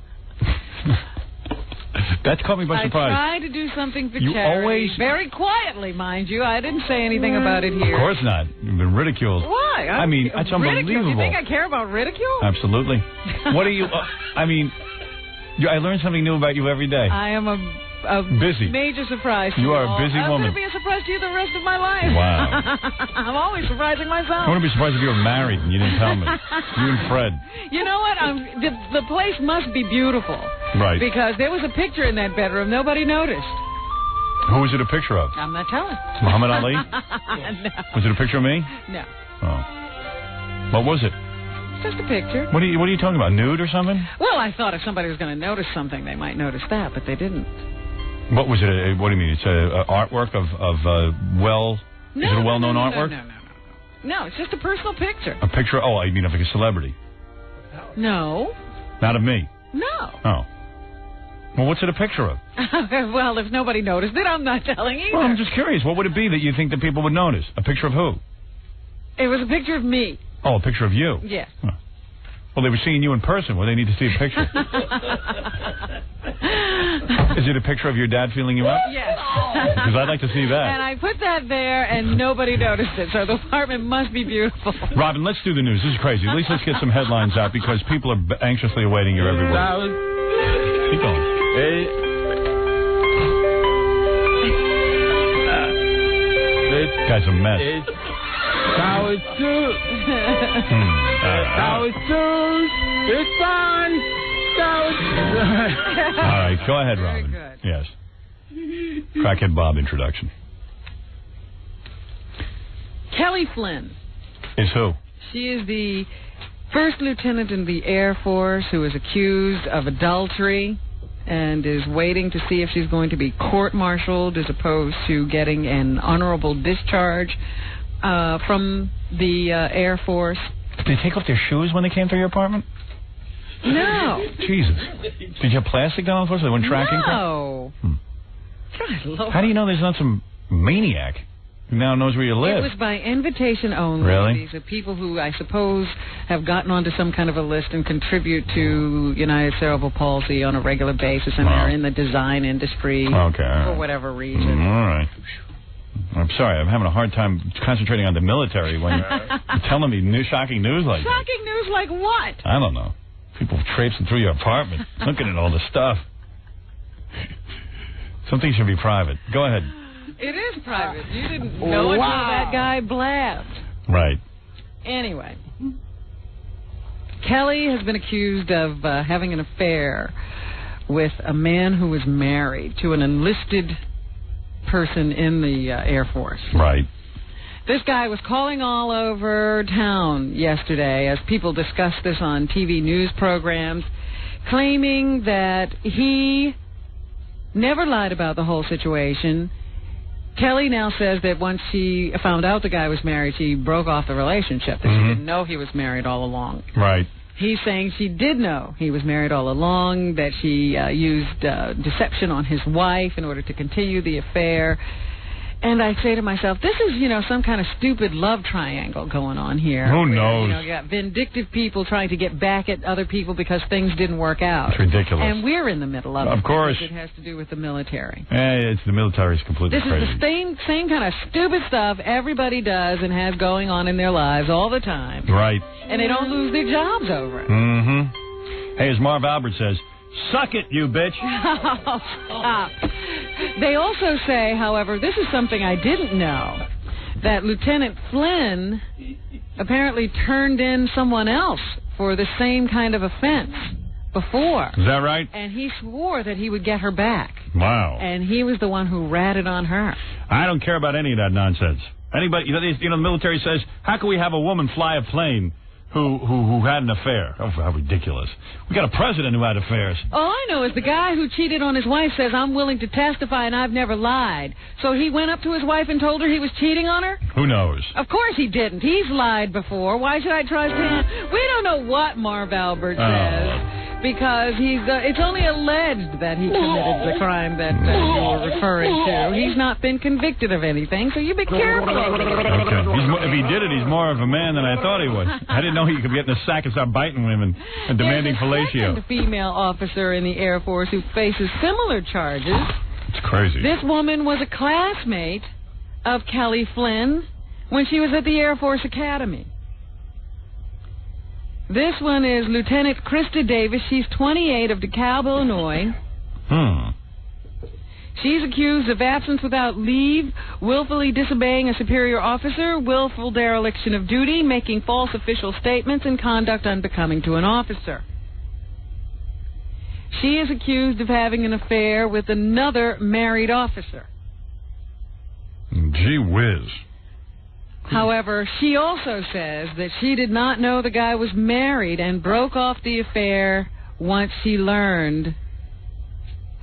Speaker 11: That caught me by surprise.
Speaker 6: I tried to do something for
Speaker 11: You
Speaker 6: charity.
Speaker 11: always...
Speaker 6: Very quietly, mind you. I didn't say anything about it here.
Speaker 11: Of course not. You've been ridiculed.
Speaker 6: Why?
Speaker 11: I mean, that's
Speaker 6: ridicule.
Speaker 11: unbelievable.
Speaker 6: You think I care about ridicule?
Speaker 11: Absolutely. What do you... I mean, I learn something new about you every day.
Speaker 6: I am a
Speaker 11: busy.
Speaker 6: Major surprise to
Speaker 11: You are
Speaker 6: all.
Speaker 11: a busy woman.
Speaker 6: I'm going to be a surprise to you the rest of my life.
Speaker 11: Wow.
Speaker 6: I'm always surprising myself.
Speaker 11: I wouldn't be surprised if you were married and you didn't tell me. You and Fred.
Speaker 6: You know what? The place must be beautiful.
Speaker 11: Right.
Speaker 6: Because there was a picture in that bedroom nobody noticed.
Speaker 11: Who was it a picture of?
Speaker 6: I'm not telling.
Speaker 11: Muhammad Ali?
Speaker 6: No.
Speaker 11: Was it a picture of me?
Speaker 6: No.
Speaker 11: Oh. What was it?
Speaker 6: Just a picture.
Speaker 11: What are you talking about? Nude or something?
Speaker 6: Well, I thought if somebody was going to notice something, they might notice that, but they didn't.
Speaker 11: What was it? What do you mean? It's a artwork of is it a well-known artwork?
Speaker 6: No, it's just a personal picture.
Speaker 11: A picture? Oh, I mean of like a celebrity.
Speaker 6: No.
Speaker 11: Not of me.
Speaker 6: No.
Speaker 11: Oh. Well, what's it a picture of?
Speaker 6: Well, if nobody noticed it, I'm not telling either.
Speaker 11: Well, I'm just curious. What would it be that you think that people would notice? A picture of who?
Speaker 6: It was a picture of me.
Speaker 11: Oh, a picture of you?
Speaker 6: Yeah.
Speaker 11: Huh. Well, they were seeing you in person. Well, they need to see a picture. Is it a picture of your dad feeling you up?
Speaker 6: Yes.
Speaker 11: Because I'd like to see that.
Speaker 6: And I put that there, and nobody noticed it. So the apartment must be beautiful.
Speaker 11: Robin, let's do the news. This is crazy. At least let's get some headlines out because people are anxiously awaiting your every word. Keep going. This guy's a mess.
Speaker 14: Howard Stern. Howard Stern. It's fun. Howard.
Speaker 11: All right, go ahead, Robin.
Speaker 6: Very good.
Speaker 11: Yes. Crackhead Bob introduction.
Speaker 6: Kelly Flynn.
Speaker 11: Is who?
Speaker 6: She is the first lieutenant in the Air Force who is accused of adultery and is waiting to see if she's going to be court-martialed as opposed to getting an honorable discharge from the Air Force.
Speaker 11: Did they take off their shoes when they came to your apartment?
Speaker 6: No.
Speaker 11: Jesus. Did you have plastic down on the floor so they weren't tracking?
Speaker 6: No. God, Lord.
Speaker 11: How do you know there's not some maniac who now knows where you live?
Speaker 6: It was by invitation only.
Speaker 11: Really?
Speaker 6: These are people who I suppose have gotten onto some kind of a list and contribute to United Cerebral Palsy on a regular basis, and they're in the design industry for whatever reason.
Speaker 11: All right. I'm sorry, I'm having a hard time concentrating on the military when you're telling me shocking news like that.
Speaker 6: Shocking news like what?
Speaker 11: I don't know. People traipsing through your apartment, looking at all the stuff. Something should be private. Go ahead.
Speaker 6: It is private. You didn't know until that guy blabbed.
Speaker 11: Right.
Speaker 6: Anyway, Kelly has been accused of having an affair with a man who was married to an enlisted person in the Air Force.
Speaker 11: Right.
Speaker 6: This guy was calling all over town yesterday as people discussed this on TV news programs, claiming that he never lied about the whole situation. Kelly now says that once she found out the guy was married, she broke off the relationship, that she didn't know he was married all along.
Speaker 11: Right.
Speaker 6: He's saying she did know he was married all along, that she used deception on his wife in order to continue the affair. And I say to myself, this is, some kind of stupid love triangle going on here.
Speaker 11: Who knows?
Speaker 6: You got vindictive people trying to get back at other people because things didn't work out.
Speaker 11: It's ridiculous.
Speaker 6: And we're in the middle of it.
Speaker 11: Of course.
Speaker 6: It has to do with the military.
Speaker 11: It's the military's completely crazy.
Speaker 6: This is the same kind of stupid stuff everybody does and has going on in their lives all the time.
Speaker 11: Right.
Speaker 6: And they don't lose their jobs over it.
Speaker 11: Mm-hmm. Hey, as Marv Albert says, suck it, you bitch.
Speaker 6: Oh, stop. They also say, however, this is something I didn't know, that Lieutenant Flynn apparently turned in someone else for the same kind of offense before.
Speaker 11: Is that right?
Speaker 6: And he swore that he would get her back.
Speaker 11: Wow.
Speaker 6: And he was the one who ratted on her.
Speaker 11: I don't care about any of that nonsense. Anybody, the military says, how can we have a woman fly a plane who had an affair? Oh, how ridiculous. We got a president who had affairs.
Speaker 6: All I know is the guy who cheated on his wife says, I'm willing to testify and I've never lied. So he went up to his wife and told her he was cheating on her?
Speaker 11: Who knows?
Speaker 6: Of course he didn't. He's lied before. Why should I trust him? We don't know what Marv Albert says. Because it's only alleged that he committed the crime that you were referring to. He's not been convicted of anything, so you be careful.
Speaker 11: Okay. If he did it, he's more of a man than I thought he was. I didn't know he could get in a sack and start biting women and demanding fellatio.
Speaker 6: There's a female officer in the Air Force who faces similar charges.
Speaker 11: It's crazy.
Speaker 6: This woman was a classmate of Kelly Flynn when she was at the Air Force Academy. This one is Lieutenant Krista Davis. She's 28 of DeKalb, Illinois. She's accused of absence without leave, willfully disobeying a superior officer, willful dereliction of duty, making false official statements, and conduct unbecoming to an officer. She is accused of having an affair with another married officer.
Speaker 11: Gee whiz.
Speaker 6: However, she also says that she did not know the guy was married and broke off the affair once she learned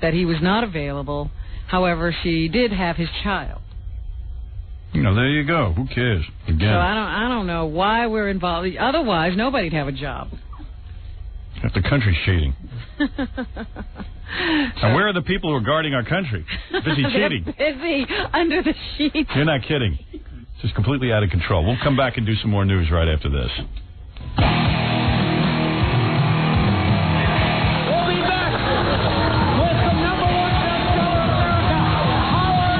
Speaker 6: that he was not available. However, she did have his child.
Speaker 11: There you go. Who cares? Again.
Speaker 6: So I don't know why we're involved. Otherwise, nobody'd have a job.
Speaker 11: Half the country's cheating. And where are the people who are guarding our country? Busy cheating.
Speaker 6: Busy under the sheets.
Speaker 11: You're not kidding. It's just completely out of control. We'll come back and do some more news right after this.
Speaker 14: We'll be back with the number one bestseller in America, Howard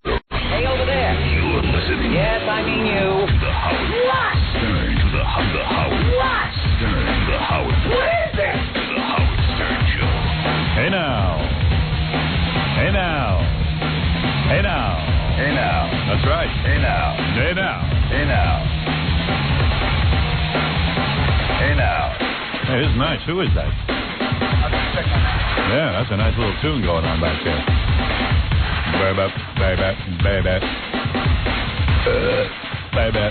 Speaker 14: Stern.
Speaker 18: Hey, over there.
Speaker 1: You're listening.
Speaker 18: Yes, I mean you.
Speaker 1: To the Howard Stern. To the Howard Stern. To the Howard.
Speaker 18: What is this?
Speaker 1: To the Howard Stern Show.
Speaker 11: Hey now. Hey now. Hey now.
Speaker 3: Hey now.
Speaker 11: That's right.
Speaker 3: Hey now.
Speaker 11: Hey now.
Speaker 3: Hey now. Hey now.
Speaker 11: Hey, this is nice. Who is that? Yeah, that's a nice little tune going on back there. Baby, baby, baby. Baby.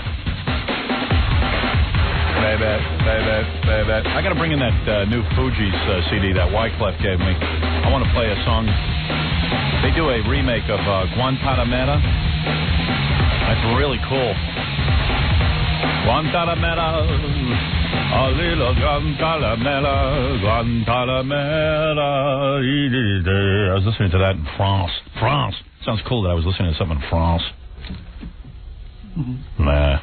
Speaker 11: Baby, baby, baby. I got to bring in that new Fugees CD that Wyclef gave me. I want to play a song. They do a remake of Guantanamera. That's really cool. Guantanamera, a little Guantanamera, Guantanamera. I was listening to that in France. France. Sounds cool that I was listening to something in France. Nah.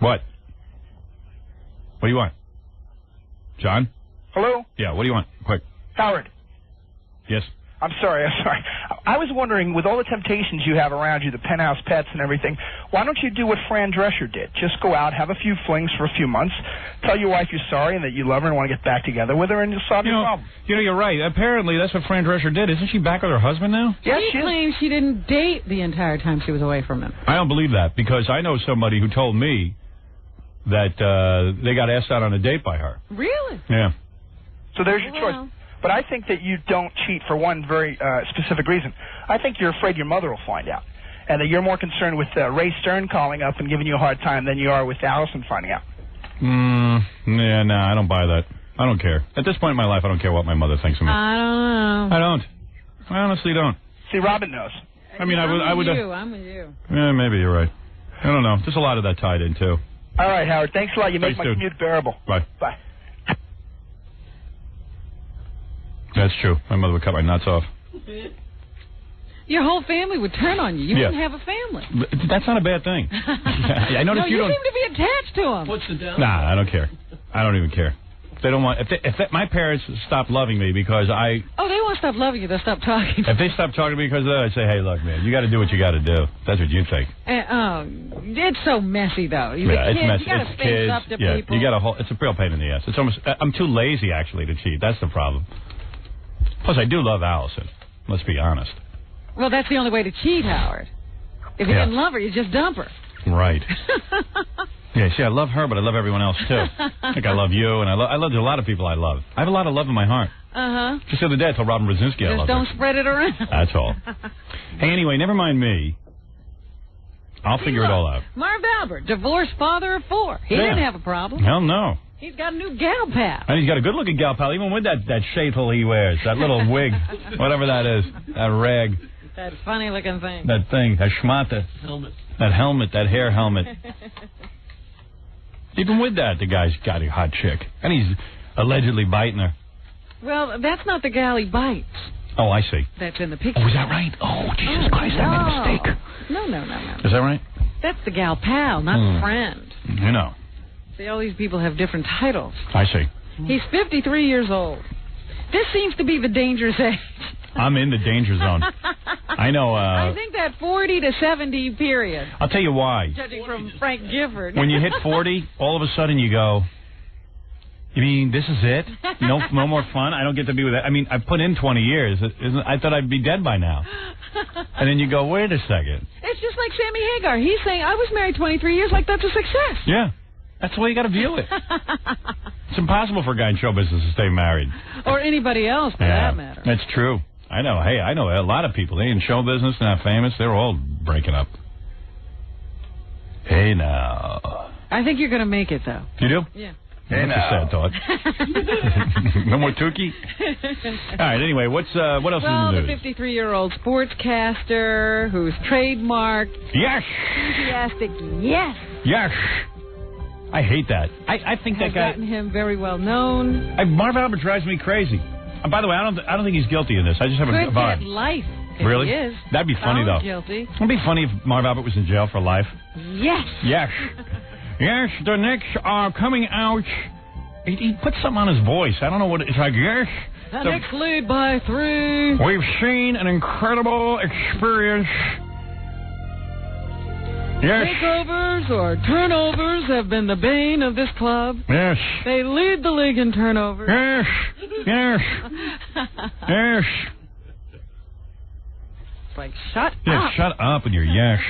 Speaker 11: What? What do you want? John?
Speaker 10: Hello?
Speaker 11: Yeah, what do you want? Quick.
Speaker 10: Howard.
Speaker 11: Yes?
Speaker 10: I'm sorry. I was wondering, with all the temptations you have around you, the penthouse pets and everything, why don't you do what Fran Drescher did? Just go out, have a few flings for a few months, tell your wife you're sorry and that you love her and want to get back together with her, and just solve your problem.
Speaker 11: You know, you're right. Apparently, that's what Fran Drescher did. Isn't she back with her husband now?
Speaker 10: Yes,
Speaker 6: she claims she didn't date the entire time she was away from him.
Speaker 11: I don't believe that, because I know somebody who told me that they got asked out on a date by her.
Speaker 6: Really?
Speaker 11: Yeah.
Speaker 10: So there's your choice. But I think that you don't cheat for one very specific reason. I think you're afraid your mother will find out, and that you're more concerned with Ray Stern calling up and giving you a hard time than you are with Allison finding out.
Speaker 11: Yeah, no, I don't buy that. I don't care. At this point in my life, I don't care what my mother thinks of me.
Speaker 6: I don't know.
Speaker 11: I don't. I honestly don't.
Speaker 10: See, Robin knows.
Speaker 11: I mean, I would.
Speaker 6: I'm with you.
Speaker 11: Yeah, maybe you're right. I don't know. There's a lot of that tied in too.
Speaker 10: All right, Howard. Thanks a lot. You make my
Speaker 11: dude.
Speaker 10: commute bearable.
Speaker 11: Bye.
Speaker 10: Bye.
Speaker 11: That's true. My mother would cut my nuts off.
Speaker 6: Your whole family would turn on you. You wouldn't have a family.
Speaker 11: That's not a bad thing. I noticed you don't.
Speaker 6: You seem to be attached to them.
Speaker 17: What's the down?
Speaker 11: Nah, I don't care. I don't even care. They don't want. If my parents stop loving me because I.
Speaker 6: Oh, they won't stop loving you. They'll stop talking.
Speaker 11: If they stop talking to me because of that, I say, hey, look, man, you got to do what you got to do. That's what you think.
Speaker 6: It's so messy, though.
Speaker 11: It's messy.
Speaker 6: You got to face up to people.
Speaker 11: You got to. It's a real pain in the ass. It's almost. I'm too lazy actually to cheat. That's the problem. Plus, I do love Allison. Let's be honest.
Speaker 6: Well, that's the only way to cheat, Howard. If you didn't love her, you just dump her.
Speaker 11: Right. Yeah, see, I love her, but I love everyone else, too. Like, I love you, and I love a lot of people I love. I have a lot of love in my heart.
Speaker 6: Uh-huh.
Speaker 11: Just the other day, I told Robin Brzezinski I love her.
Speaker 6: Just don't spread it around.
Speaker 11: That's all. Hey, anyway, never mind me. I'll figure it all out.
Speaker 6: Marv Albert, divorced father of 4. He didn't have a problem.
Speaker 11: Hell no.
Speaker 6: He's got a new gal pal.
Speaker 11: And he's got a good-looking gal pal, even with that shaitel he wears, that little wig, whatever that is, that rag.
Speaker 6: That funny-looking thing.
Speaker 11: That thing, that schmata.
Speaker 17: Helmet.
Speaker 11: That helmet, that hair helmet. Even with that, the guy's got a hot chick. And he's allegedly biting her.
Speaker 6: Well, that's not the gal he bites.
Speaker 11: Oh, I see.
Speaker 6: That's in the picture.
Speaker 11: Oh, is that right? Oh, Jesus Christ, I made a mistake.
Speaker 6: No.
Speaker 11: Is that right?
Speaker 6: That's the gal pal, not friend.
Speaker 11: You know.
Speaker 6: See, all these people have different titles.
Speaker 11: I see.
Speaker 6: He's 53 years old. This seems to be the dangerous age.
Speaker 11: I'm in the danger zone. I know.
Speaker 6: I think that 40 to 70 period.
Speaker 11: I'll tell you why.
Speaker 6: Judging from Frank Gifford.
Speaker 11: When you hit 40, all of a sudden you go, you mean this is it? No more fun? I don't get to be with that. I mean, I put in 20 years. I thought I'd be dead by now. And then you go, wait a second.
Speaker 6: It's just like Sammy Hagar. He's saying, I was married 23 years, like that's a success.
Speaker 11: Yeah. That's the way you got to view it. It's impossible for a guy in show business to stay married.
Speaker 6: Or anybody else, for that matter.
Speaker 11: That's true. I know. Hey, I know a lot of people. They in show business, not famous. They're all breaking up. Hey, now.
Speaker 6: I think you're going to make it, though.
Speaker 11: You do?
Speaker 6: Yeah.
Speaker 11: Hey, that's a sad thought. No more Tukey? All right, anyway, what else is in the news?
Speaker 6: The 53-year-old sportscaster who's trademarked...
Speaker 11: Yes!
Speaker 6: Enthusiastic yes!
Speaker 11: Yes! I hate that. I think that guy...
Speaker 6: Has gotten him very well known.
Speaker 11: Marv Albert drives me crazy. And by the way, I don't think he's guilty in this. I just have a vibe.
Speaker 6: Could get life if
Speaker 11: really?
Speaker 6: he is.
Speaker 11: That'd be funny, though.
Speaker 6: Guilty.
Speaker 11: It'd be funny if Marv Albert was in jail for life.
Speaker 6: Yes.
Speaker 11: Yes. Yes, the Knicks are coming out. He put something on his voice. I don't know what it's like. Yes.
Speaker 6: The Knicks lead by 3.
Speaker 11: We've seen an incredible experience. Yes.
Speaker 6: Takeovers or turnovers have been the bane of this club.
Speaker 11: Yes.
Speaker 6: They lead the league in turnovers.
Speaker 11: Yes. Yes. Yes.
Speaker 6: It's like, shut up.
Speaker 11: Yeah, shut up with your yes.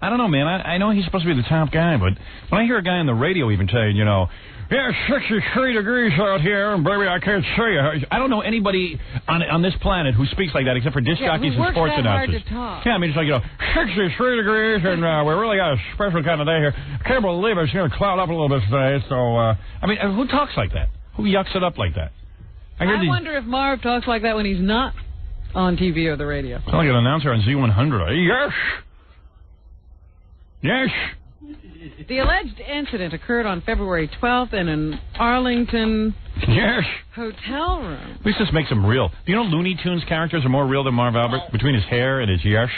Speaker 11: I don't know, man. I know he's supposed to be the top guy, but when I hear a guy on the radio even saying, yeah, 63 degrees out here, and baby, I can't see you. I don't know anybody on this planet who speaks like that except for disc jockeys and sports announcers. Yeah, I mean, it's like, 63 degrees, and we really got a special kind of day here. I can't believe it's going to cloud up a little bit today. So, I mean, who talks like that? Who yucks it up like that?
Speaker 6: I wonder if Marv talks like that when he's not on TV or the radio.
Speaker 11: Sounds like an announcer on Z100. Yes. Yes.
Speaker 6: The alleged incident occurred on February 12th in an Arlington hotel room.
Speaker 11: At least this makes him real. Do you know Looney Tunes characters are more real than Marv Albert? Between his hair and his yes.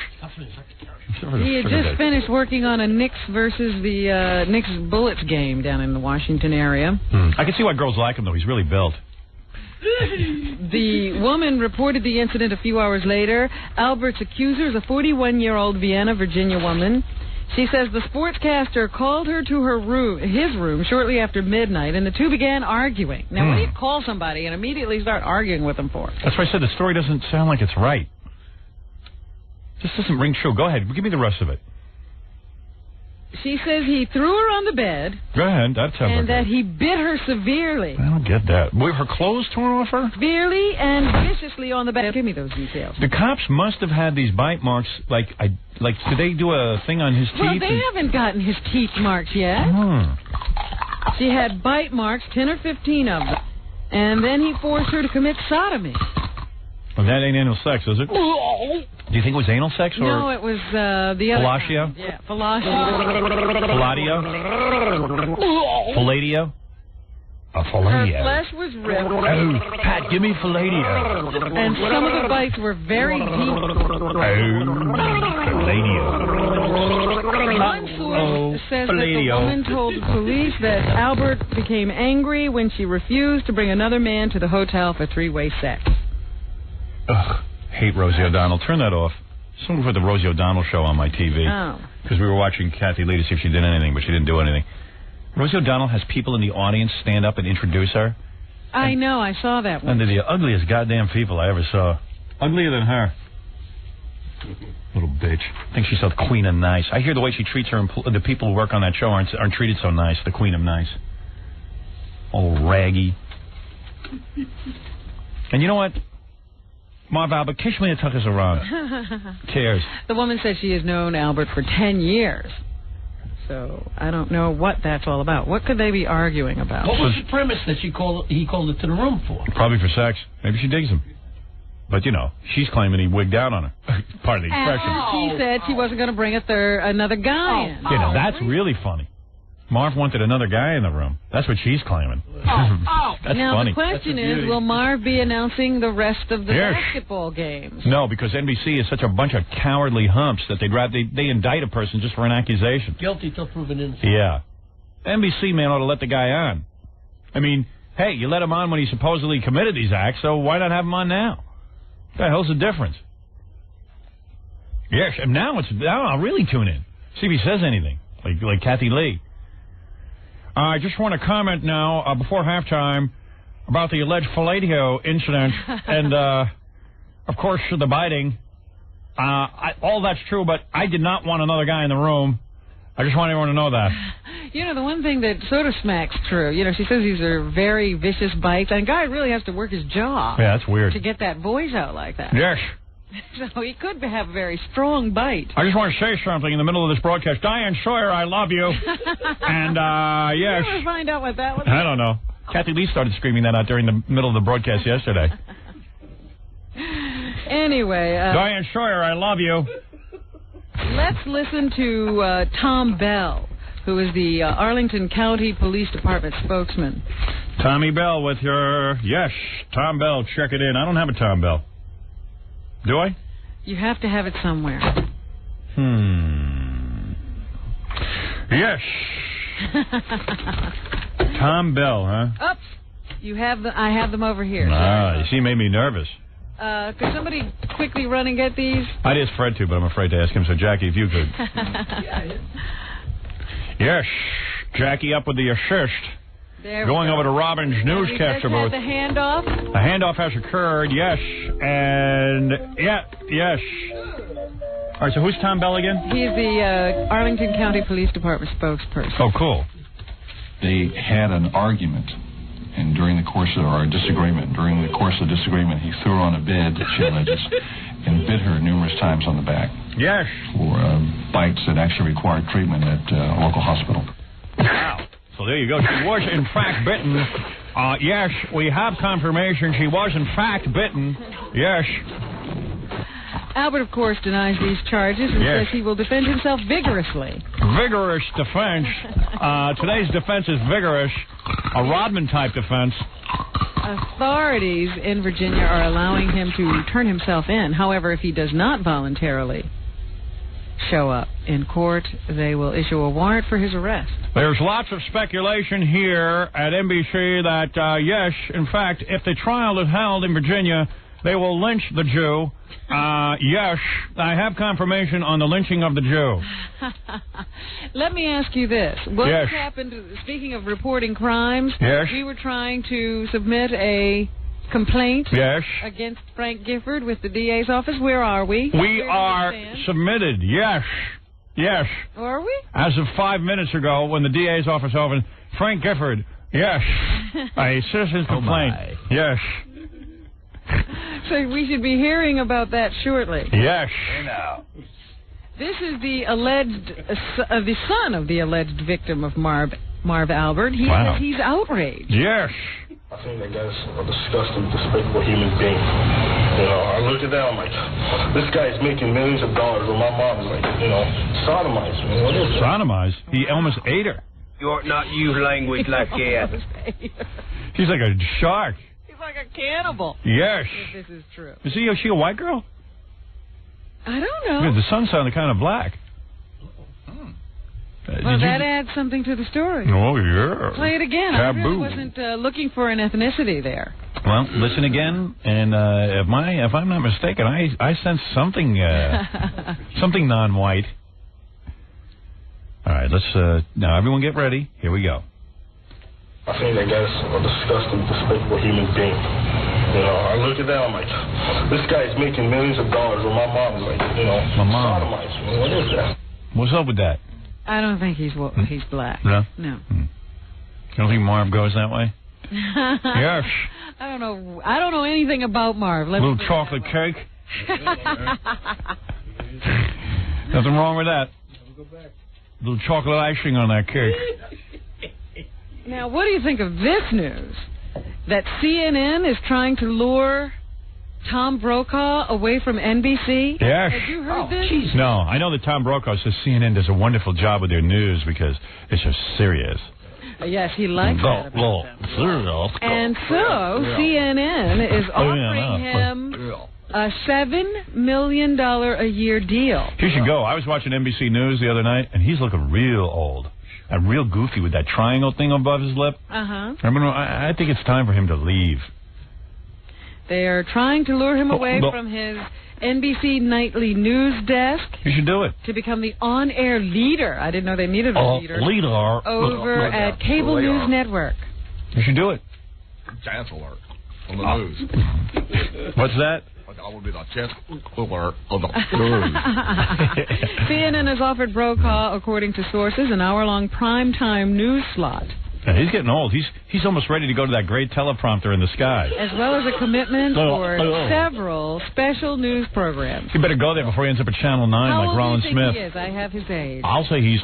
Speaker 6: He had just finished working on a Knicks versus the Knicks Bullets game down in the Washington area.
Speaker 11: I can see why girls like him, though. He's really built.
Speaker 6: The woman reported the incident a few hours later. Albert's accuser is a 41-year-old Vienna, Virginia woman. She says the sportscaster called her to his room, shortly after midnight, and the two began arguing. Now, what do you call somebody and immediately start arguing with them for?
Speaker 11: That's why I said the story doesn't sound like it's right. Just doesn't ring true. Go ahead. Give me the rest of it.
Speaker 6: She says he threw her on the bed.
Speaker 11: Go ahead. That sounds
Speaker 6: and that he bit her severely.
Speaker 11: I don't get that. Were her clothes torn off her?
Speaker 6: Severely and viciously on the bed. Give me those details.
Speaker 11: The cops must have had these bite marks. Did they do a thing on his teeth?
Speaker 6: Well, they haven't gotten his teeth marks yet. She had bite marks, 10 or 15 of them. And then he forced her to commit sodomy.
Speaker 11: Well, that ain't anal sex, is it? Do you think it was anal sex or?
Speaker 6: No, it was the other.
Speaker 11: Fellatio?
Speaker 6: Yeah, fellatio.
Speaker 11: Palladio? Palladio? A Palladio.
Speaker 6: Her flesh was ripped.
Speaker 11: Oh, Pat, give me Palladio.
Speaker 6: And some of the bites were very deep.
Speaker 11: Palladio.
Speaker 6: One source says that the woman told the police that Albert became angry when she refused to bring another man to the hotel for three-way sex.
Speaker 11: Ugh, hate Rosie O'Donnell. Turn that off. Someone put the Rosie O'Donnell show on my TV.
Speaker 6: Oh.
Speaker 11: Because we were watching Kathy Lee to see if she did anything, but she didn't do anything. Rosie O'Donnell has people in the audience stand up and introduce her.
Speaker 6: I know, I saw that one.
Speaker 11: And they're the ugliest goddamn people I ever saw. Uglier than her. Little bitch. I think she's the queen of nice. I hear the way she treats her the people who work on that show aren't treated so nice. The queen of nice. All raggy. And you know what? Marv Albert, kiss me and tuck us around. Cares.
Speaker 6: The woman says she has known Albert for 10 years. So I don't know what that's all about. What could they be arguing about?
Speaker 19: What was the premise that he called her to the room for?
Speaker 11: Probably for sex. Maybe she digs him. But, she's claiming he wigged out on her. Part of the expression.
Speaker 6: She said she wasn't going to bring another guy in.
Speaker 11: That's really funny. Marv wanted another guy in the room. That's what she's claiming. That's
Speaker 6: now,
Speaker 11: funny.
Speaker 6: The question is, will Marv be announcing the rest of the basketball games?
Speaker 11: No, because NBC is such a bunch of cowardly humps that they indict a person just for an accusation.
Speaker 19: Guilty till proven innocent.
Speaker 11: Yeah. NBC, man, ought to let the guy on. I mean, hey, you let him on when he supposedly committed these acts, so why not have him on now? What the hell's the difference? Yes, and now I'll really tune in. See if he says anything, like Kathy Lee. I just want to comment now, before halftime, about the alleged Palladio incident and, of course, the biting. All that's true, but I did not want another guy in the room. I just want everyone to know that.
Speaker 6: The one thing that sort of smacks true, she says these are very vicious bites, and a guy really has to work his jaw.
Speaker 11: Yeah, that's weird.
Speaker 6: To get that voice out like that.
Speaker 11: Yes.
Speaker 6: So he could have a very strong bite.
Speaker 11: I just want to say something in the middle of this broadcast. Diane Sawyer, I love you. And, yes.
Speaker 6: Did you ever find out what that was?
Speaker 11: I don't know. Kathy Lee started screaming that out during the middle of the broadcast yesterday.
Speaker 6: Anyway.
Speaker 11: Diane Sawyer, I love you.
Speaker 6: Let's listen to Tom Bell, who is the Arlington County Police Department spokesman.
Speaker 11: Tommy Bell with your... Yes, Tom Bell, check it in. I don't have a Tom Bell. Do I?
Speaker 6: You have to have it somewhere.
Speaker 11: Yes. Tom Bell, huh?
Speaker 6: Oops. I have them over here.
Speaker 11: You see, made me nervous.
Speaker 6: Could somebody quickly run and get these?
Speaker 11: I'd ask Fred to, but I'm afraid to ask him, so Jackie, if you could. Yes. Jackie up with the assist. Going over to Robin's newscaster booth.
Speaker 6: The handoff?
Speaker 11: A handoff has occurred, yes. And, yes. All right, so who's Tom Bell again?
Speaker 6: He's the Arlington County Police Department spokesperson.
Speaker 11: Oh, cool.
Speaker 12: They had an argument, and during the course of the disagreement, he threw her on a bed, she alleges, and bit her numerous times on the back.
Speaker 11: Yes.
Speaker 12: For bites that actually required treatment at a local hospital.
Speaker 11: Wow. So there you go. She was, in fact, bitten. Yes, we have confirmation she was, in fact, bitten. Yes.
Speaker 6: Albert, of course, denies these charges and says he will defend himself vigorously.
Speaker 11: Vigorous defense. Today's defense is vigorous. A Rodman-type defense.
Speaker 6: Authorities in Virginia are allowing him to turn himself in. However, if he does not voluntarily show up in court, they will issue a warrant for his arrest.
Speaker 11: There's lots of speculation here at NBC that, yes, in fact, if the trial is held in Virginia, they will lynch the Jew. Yes, I have confirmation on the lynching of the Jew.
Speaker 6: Let me ask you this. What happened, speaking of reporting crimes, we were trying to submit a complaint against Frank Gifford with the DA's office. Where are we?
Speaker 11: We are submitted, yes. Yes.
Speaker 6: Are we?
Speaker 11: As of 5 minutes ago, when the DA's office opened, Frank Gifford, yes. A citizen's complaint, yes.
Speaker 6: So we should be hearing about that shortly.
Speaker 11: Yes.
Speaker 6: This is the alleged, the son of the alleged victim of Marv Albert. He says he's outraged.
Speaker 11: Yes.
Speaker 9: I think that guy's a disgusting, despicable human being. You know, I look at that, I'm like, this guy's making millions of dollars, and my mom is like, you know, sodomized me. What is it?
Speaker 11: Sodomized? He almost ate her.
Speaker 18: You ought not use language like that.
Speaker 11: He's like a shark.
Speaker 6: He's like a cannibal.
Speaker 11: Yes.
Speaker 6: If this is true.
Speaker 11: Is she a white girl?
Speaker 6: I don't know.
Speaker 11: Yeah, the sun sounded kind of black.
Speaker 6: Well, that adds something to the story.
Speaker 11: Oh, yeah.
Speaker 6: Play it again.
Speaker 11: Taboo.
Speaker 6: I really wasn't looking for an ethnicity there.
Speaker 11: Well, listen again, and if I'm not mistaken, I sense something something non-white. All right, let's now everyone get ready. Here we go.
Speaker 9: I think that guy's a disgusting, despicable human being. You know, I look at that, I'm like, this guy's making millions of dollars, and my mom is like, you know, sodomized me. What is that?
Speaker 11: What's up with that?
Speaker 6: I don't think he's black.
Speaker 11: No?
Speaker 6: No.
Speaker 11: You don't think Marv goes that way? Yes.
Speaker 6: I don't know anything about Marv.
Speaker 11: Little chocolate cake. Nothing wrong with that. Little chocolate icing on that cake.
Speaker 6: Now, what do you think of this news? That CNN is trying to lure Tom Brokaw away from NBC?
Speaker 11: Yes.
Speaker 6: Have you heard this?
Speaker 11: No, I know that Tom Brokaw says CNN does a wonderful job with their news because it's so serious.
Speaker 6: Yes, he likes that about them. And so, CNN is offering him a $7 million a year deal.
Speaker 11: He should go. I was watching NBC News the other night, and he's looking real old. And real goofy with that triangle thing above his lip. I think it's time for him to leave.
Speaker 6: They are trying to lure him away from his NBC nightly news desk.
Speaker 11: You should do it.
Speaker 6: To become the on-air leader. I didn't know they needed a leader. Over at Cable News Network.
Speaker 11: You should do it.
Speaker 20: Chancellor on the news.
Speaker 11: What's that?
Speaker 20: I will be the chancellor of the news.
Speaker 6: CNN has offered Brokaw, according to sources, an hour-long primetime news slot.
Speaker 11: Yeah, he's getting old. He's almost ready to go to that great teleprompter in the sky.
Speaker 6: As well as a commitment for several special news programs.
Speaker 11: You better go there before he ends up at Channel 9 like Rollin Smith.
Speaker 6: How old do you think he is? I have his age.
Speaker 20: I'll say he's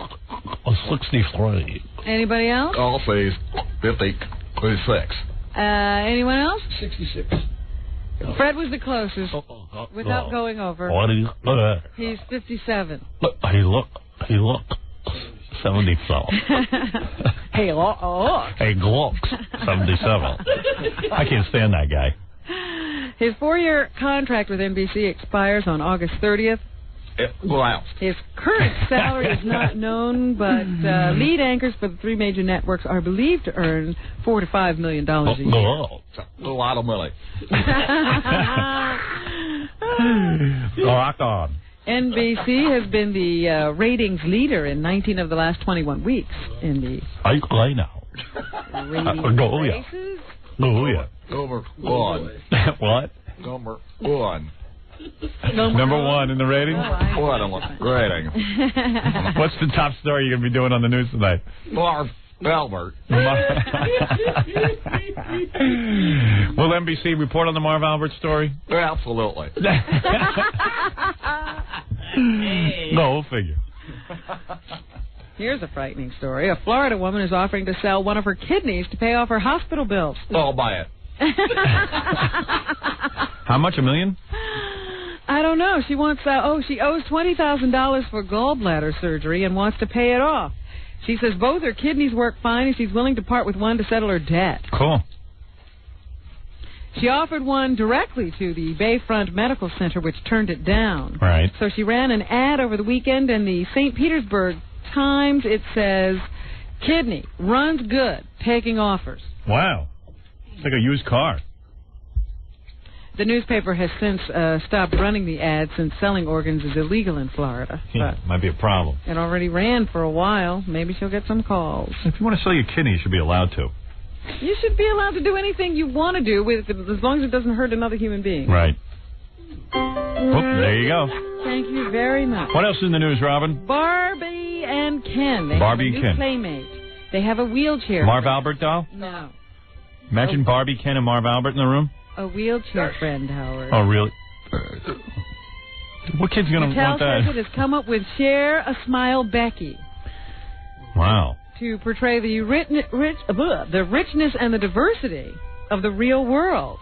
Speaker 20: 63.
Speaker 6: Anybody else?
Speaker 20: I'll say he's 56.
Speaker 6: Anyone else?
Speaker 20: 66.
Speaker 6: Fred was the closest, without going over.
Speaker 20: What do you look at?
Speaker 6: He's 57.
Speaker 20: He look 77.
Speaker 6: Hey,
Speaker 20: looks 77. I can't stand that guy.
Speaker 6: His 4-year contract with NBC expires on August 30th. His current salary is not known, but lead anchors for the 3 major networks are believed to earn $4 to $5 million a year.
Speaker 20: A lot of money.
Speaker 11: Rock on.
Speaker 6: NBC has been the ratings leader in 19 of the last 21 weeks in the
Speaker 20: races. Number one.
Speaker 11: What?
Speaker 20: Number one.
Speaker 11: Number one in the ratings?
Speaker 20: What a rating.
Speaker 11: What's the top story you're going to be doing on the news tonight?
Speaker 20: Marv Albert.
Speaker 11: Will NBC report on the Marv Albert story?
Speaker 20: Absolutely.
Speaker 11: No, we'll figure.
Speaker 6: Here's a frightening story. A Florida woman is offering to sell one of her kidneys to pay off her hospital bills.
Speaker 20: I'll buy it.
Speaker 11: How much? $1 million?
Speaker 6: I don't know. She wants. She owes $20,000 for gallbladder surgery and wants to pay it off. She says both her kidneys work fine and she's willing to part with one to settle her debt.
Speaker 11: Cool.
Speaker 6: She offered one directly to the Bayfront Medical Center, which turned it down.
Speaker 11: Right.
Speaker 6: So she ran an ad over the weekend in the St. Petersburg Times. It says, "Kidney runs good, taking offers."
Speaker 11: Wow. It's like a used car.
Speaker 6: The newspaper has since stopped running the ad since selling organs is illegal in Florida.
Speaker 11: Yeah, might be a problem.
Speaker 6: It already ran for a while. Maybe she'll get some calls.
Speaker 11: If you want to sell your kidney, you should be allowed to.
Speaker 6: You should be allowed to do anything you want to do with it, as long as it doesn't hurt another human being.
Speaker 11: Right. There you go.
Speaker 6: Thank you very much.
Speaker 11: What else is in the news, Robin?
Speaker 6: Barbie and Ken. They
Speaker 11: Barbie
Speaker 6: have a
Speaker 11: and
Speaker 6: new
Speaker 11: Ken.
Speaker 6: playmate. They have a wheelchair.
Speaker 11: Marv Albert doll?
Speaker 6: No.
Speaker 11: Imagine Barbie, Ken, and Marv Albert in the room.
Speaker 6: A wheelchair friend, Howard.
Speaker 11: Oh, really? What kid's going to want that?
Speaker 6: Mattel says it has come up with Share a Smile Becky.
Speaker 11: Wow.
Speaker 6: To portray the richness and the diversity of the real world.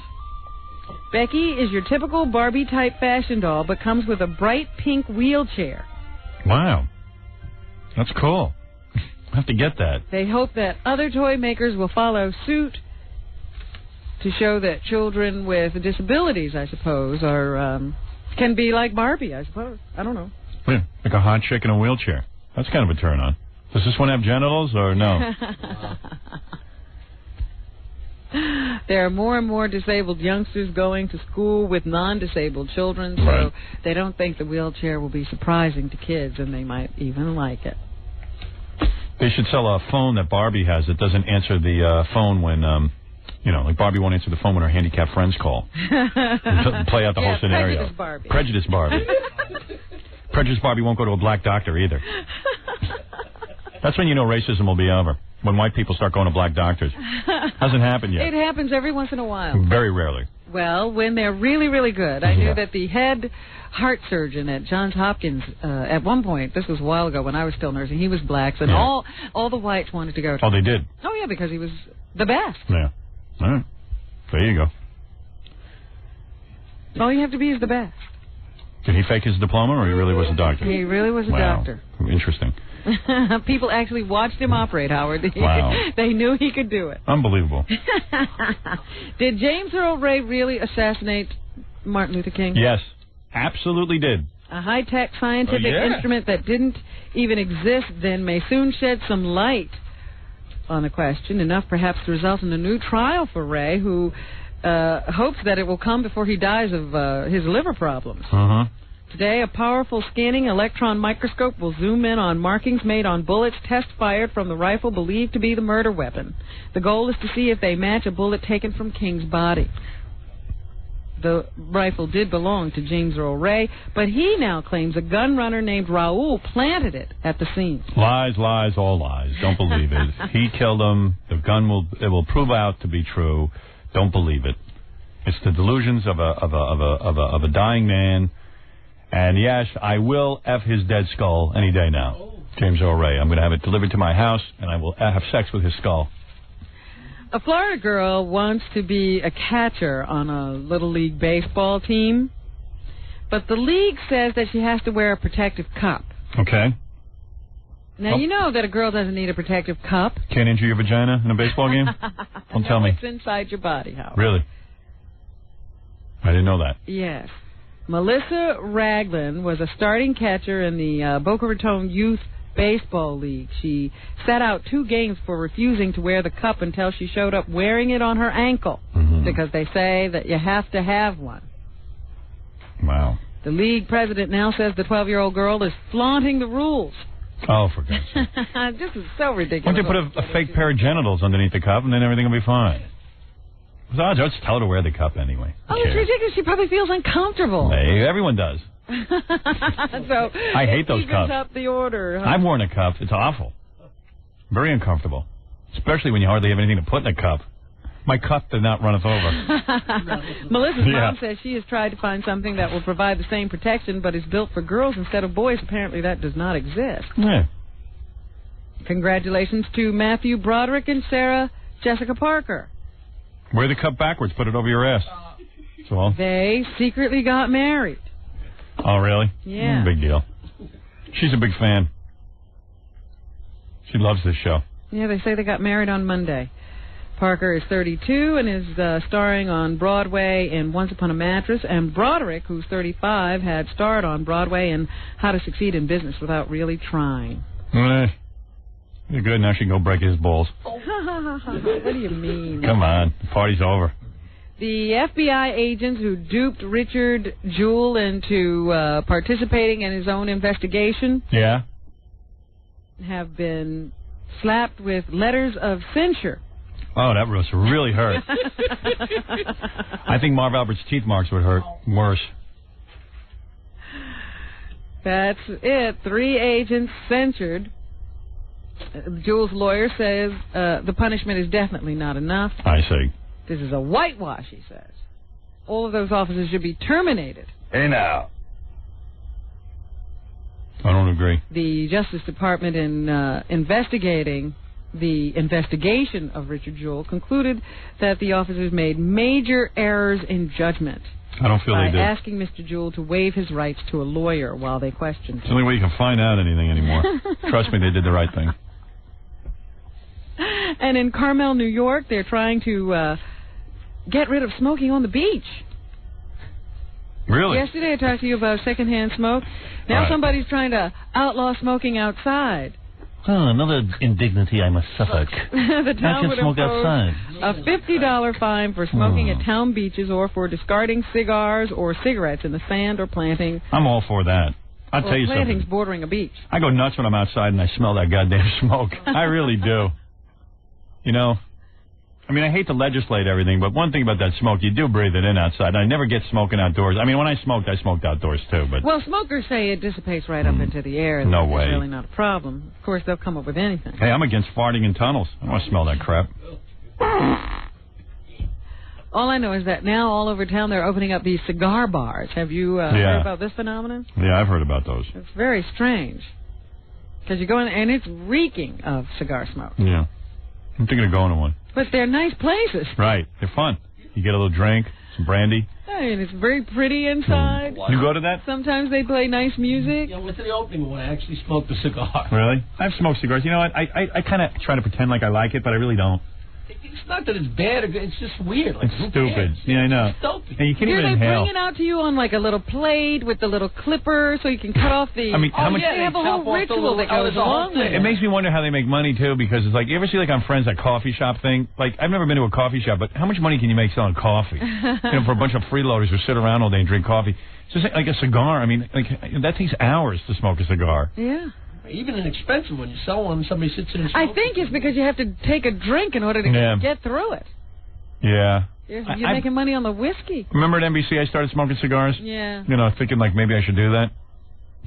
Speaker 6: Becky is your typical Barbie-type fashion doll, but comes with a bright pink wheelchair.
Speaker 11: Wow. That's cool. I have to get that.
Speaker 6: They hope that other toy makers will follow suit to show that children with disabilities, I suppose, are can be like Barbie, I suppose. I don't know.
Speaker 11: Yeah, like a hot chick in a wheelchair. That's kind of a turn on. Does this one have genitals or no?
Speaker 6: There are more and more disabled youngsters going to school with non-disabled children, so they don't think the wheelchair will be surprising to kids, and they might even like it.
Speaker 11: They should sell a phone that Barbie has that doesn't answer the phone when, like Barbie won't answer the phone when her handicapped friends call. Play out the whole scenario.
Speaker 6: Prejudice Barbie.
Speaker 11: Prejudice Barbie. Prejudice Barbie won't go to a black doctor either. That's when you know racism will be over. When white people start going to black doctors. Hasn't happened yet.
Speaker 6: It happens every once in a while.
Speaker 11: Very rarely.
Speaker 6: Well, when they're really, really good. I knew that the head heart surgeon at Johns Hopkins, at one point, this was a while ago when I was still nursing, he was black, and all the whites wanted to go to him.
Speaker 11: Oh, they did?
Speaker 6: Oh, yeah, because he was the best.
Speaker 11: Yeah. All right. There you go.
Speaker 6: All you have to be is the best.
Speaker 11: Did he fake his diploma, or he really was a doctor?
Speaker 6: He really was a doctor.
Speaker 11: Interesting.
Speaker 6: People actually watched him operate, Howard.
Speaker 11: Wow.
Speaker 6: They knew he could do it.
Speaker 11: Unbelievable.
Speaker 6: Did James Earl Ray really assassinate Martin Luther King?
Speaker 11: Yes, absolutely did.
Speaker 6: A high-tech scientific instrument that didn't even exist then may soon shed some light on the question, enough perhaps to result in a new trial for Ray, who hopes that it will come before he dies of his liver problems. Today, a powerful scanning electron microscope will zoom in on markings made on bullets test fired from the rifle believed to be the murder weapon. The goal is to see if they match a bullet taken from King's body. The rifle did belong to James Earl Ray, but he now claims a gun runner named Raoul planted it at the scene.
Speaker 11: Lies, lies, all lies. Don't believe it. He killed him. The gun will prove out to be true. Don't believe it. It's the delusions of a dying man. And yes, I will F his dead skull any day now. James Earl Ray. I'm going to have it delivered to my house, and I will have sex with his skull.
Speaker 6: A Florida girl wants to be a catcher on a Little League baseball team, but the league says that she has to wear a protective cup.
Speaker 11: Okay.
Speaker 6: Now, you know that a girl doesn't need a protective cup.
Speaker 11: Can't injure your vagina in a baseball game? Don't tell me.
Speaker 6: It's inside your body, Howard.
Speaker 11: Really? I didn't know that.
Speaker 6: Yes. Melissa Ragland was a starting catcher in the Boca Raton Youth Baseball League. She sat out 2 games for refusing to wear the cup until she showed up wearing it on her ankle, because they say that you have to have one.
Speaker 11: Wow.
Speaker 6: The league president now says the 12-year-old girl is flaunting the rules.
Speaker 11: Oh, for God's sake.
Speaker 6: This is so ridiculous.
Speaker 11: Why don't they put a fake pair of genitals underneath the cup, and then everything will be fine? So just tell her to wear the cup anyway.
Speaker 6: Oh, it's ridiculous. She probably feels uncomfortable.
Speaker 11: Hey, everyone does.
Speaker 6: So
Speaker 11: I hate those cups.
Speaker 6: Up the order. Huh?
Speaker 11: I've worn a cup. It's awful. Very uncomfortable. Especially when you hardly have anything to put in a cup. My cup did not run us over.
Speaker 6: Melissa's mom says she has tried to find something that will provide the same protection but is built for girls instead of boys. Apparently that does not exist.
Speaker 11: Yeah.
Speaker 6: Congratulations to Matthew Broderick and Sarah Jessica Parker.
Speaker 11: Wear the cup backwards. Put it over your ass. That's all.
Speaker 6: They secretly got married.
Speaker 11: Oh, really?
Speaker 6: Yeah.
Speaker 11: Big deal. She's a big fan. She loves this show.
Speaker 6: Yeah, they say they got married on Monday. Parker is 32 and is starring on Broadway in Once Upon a Mattress. And Broderick, who's 35, had starred on Broadway in How to Succeed in Business Without Really Trying.
Speaker 11: You're good. Now she can go break his balls.
Speaker 6: What do you mean?
Speaker 11: Come on. The party's over.
Speaker 6: The FBI agents who duped Richard Jewell into participating in his own investigation have been slapped with letters of censure.
Speaker 11: Oh, that must really hurt. I think Marv Albert's teeth marks would hurt worse.
Speaker 6: That's it. 3 agents censured. Jewell's lawyer says the punishment is definitely not enough.
Speaker 11: I see.
Speaker 6: This is a whitewash, he says. All of those officers should be terminated.
Speaker 11: Hey, now. I don't agree.
Speaker 6: The Justice Department, in investigating the investigation of Richard Jewell, concluded that the officers made major errors in judgment.
Speaker 11: I don't feel they did.
Speaker 6: By asking Mr. Jewell to waive his rights to a lawyer while they questioned him.
Speaker 11: It's the only way you can find out anything anymore. Trust me, they did the right thing.
Speaker 6: And in Carmel, New York, they're trying to get rid of smoking on the beach.
Speaker 11: Really?
Speaker 6: Yesterday I talked to you about secondhand smoke. Now somebody's trying to outlaw smoking outside.
Speaker 20: Oh, another indignity I must suffer.
Speaker 6: The town would
Speaker 20: smoke
Speaker 6: impose
Speaker 20: outside.
Speaker 6: a $50 fine for smoking at town beaches or for discarding cigars or cigarettes in the sand or planting.
Speaker 11: I'm all for that. I'll tell you
Speaker 6: plantings
Speaker 11: something.
Speaker 6: bordering a beach.
Speaker 11: I go nuts when I'm outside and I smell that goddamn smoke. I really do. You know, I mean, I hate to legislate everything, but one thing about that smoke, you do breathe it in outside. I never get smoking outdoors. I mean, when I smoked outdoors too. But
Speaker 6: well, smokers say it dissipates right up into the air.
Speaker 11: No way.
Speaker 6: It's really not a problem. Of course, they'll come up with anything.
Speaker 11: Hey, I'm against farting in tunnels. I don't want to smell that crap.
Speaker 6: All I know is that now all over town they're opening up these cigar bars. Have you heard about this phenomenon?
Speaker 11: Yeah, I've heard about those.
Speaker 6: It's very strange. Because you go in and it's reeking of cigar smoke.
Speaker 11: Yeah. I'm thinking of going to one.
Speaker 6: But they're nice places.
Speaker 11: Right. They're fun. You get a little drink, some brandy.
Speaker 6: I mean, it's very pretty inside.
Speaker 11: You go to that?
Speaker 6: Sometimes they play nice music.
Speaker 17: Yeah, went to the opening one. I actually smoked a cigar.
Speaker 11: Really? I've smoked cigars. You know what? I kind of try to pretend like I like it, but I really don't.
Speaker 17: It's not that it's bad. It's just weird. Like,
Speaker 11: it's stupid. Yeah, I know. And you can't even inhale.
Speaker 6: Bring it out to you on like a little plate with the little clipper so you can cut off the...
Speaker 11: I mean, how much...
Speaker 6: they have a whole ritual that goes along with it.
Speaker 11: It makes me wonder how they make money, too, because it's like, you ever see like on Friends that coffee shop thing? Like, I've never been to a coffee shop, but how much money can you make selling coffee? For a bunch of freeloaders who sit around all day and drink coffee. It's just like a cigar. I mean, like that takes hours to smoke a cigar.
Speaker 6: Yeah.
Speaker 17: Even an expensive one. You sell one, somebody sits in and smokes.
Speaker 6: I think it's because you have to take a drink in order to get through it.
Speaker 11: Yeah.
Speaker 6: You're making money on the whiskey.
Speaker 11: Remember at NBC I started smoking cigars?
Speaker 6: Yeah.
Speaker 11: You know, thinking like maybe I should do that.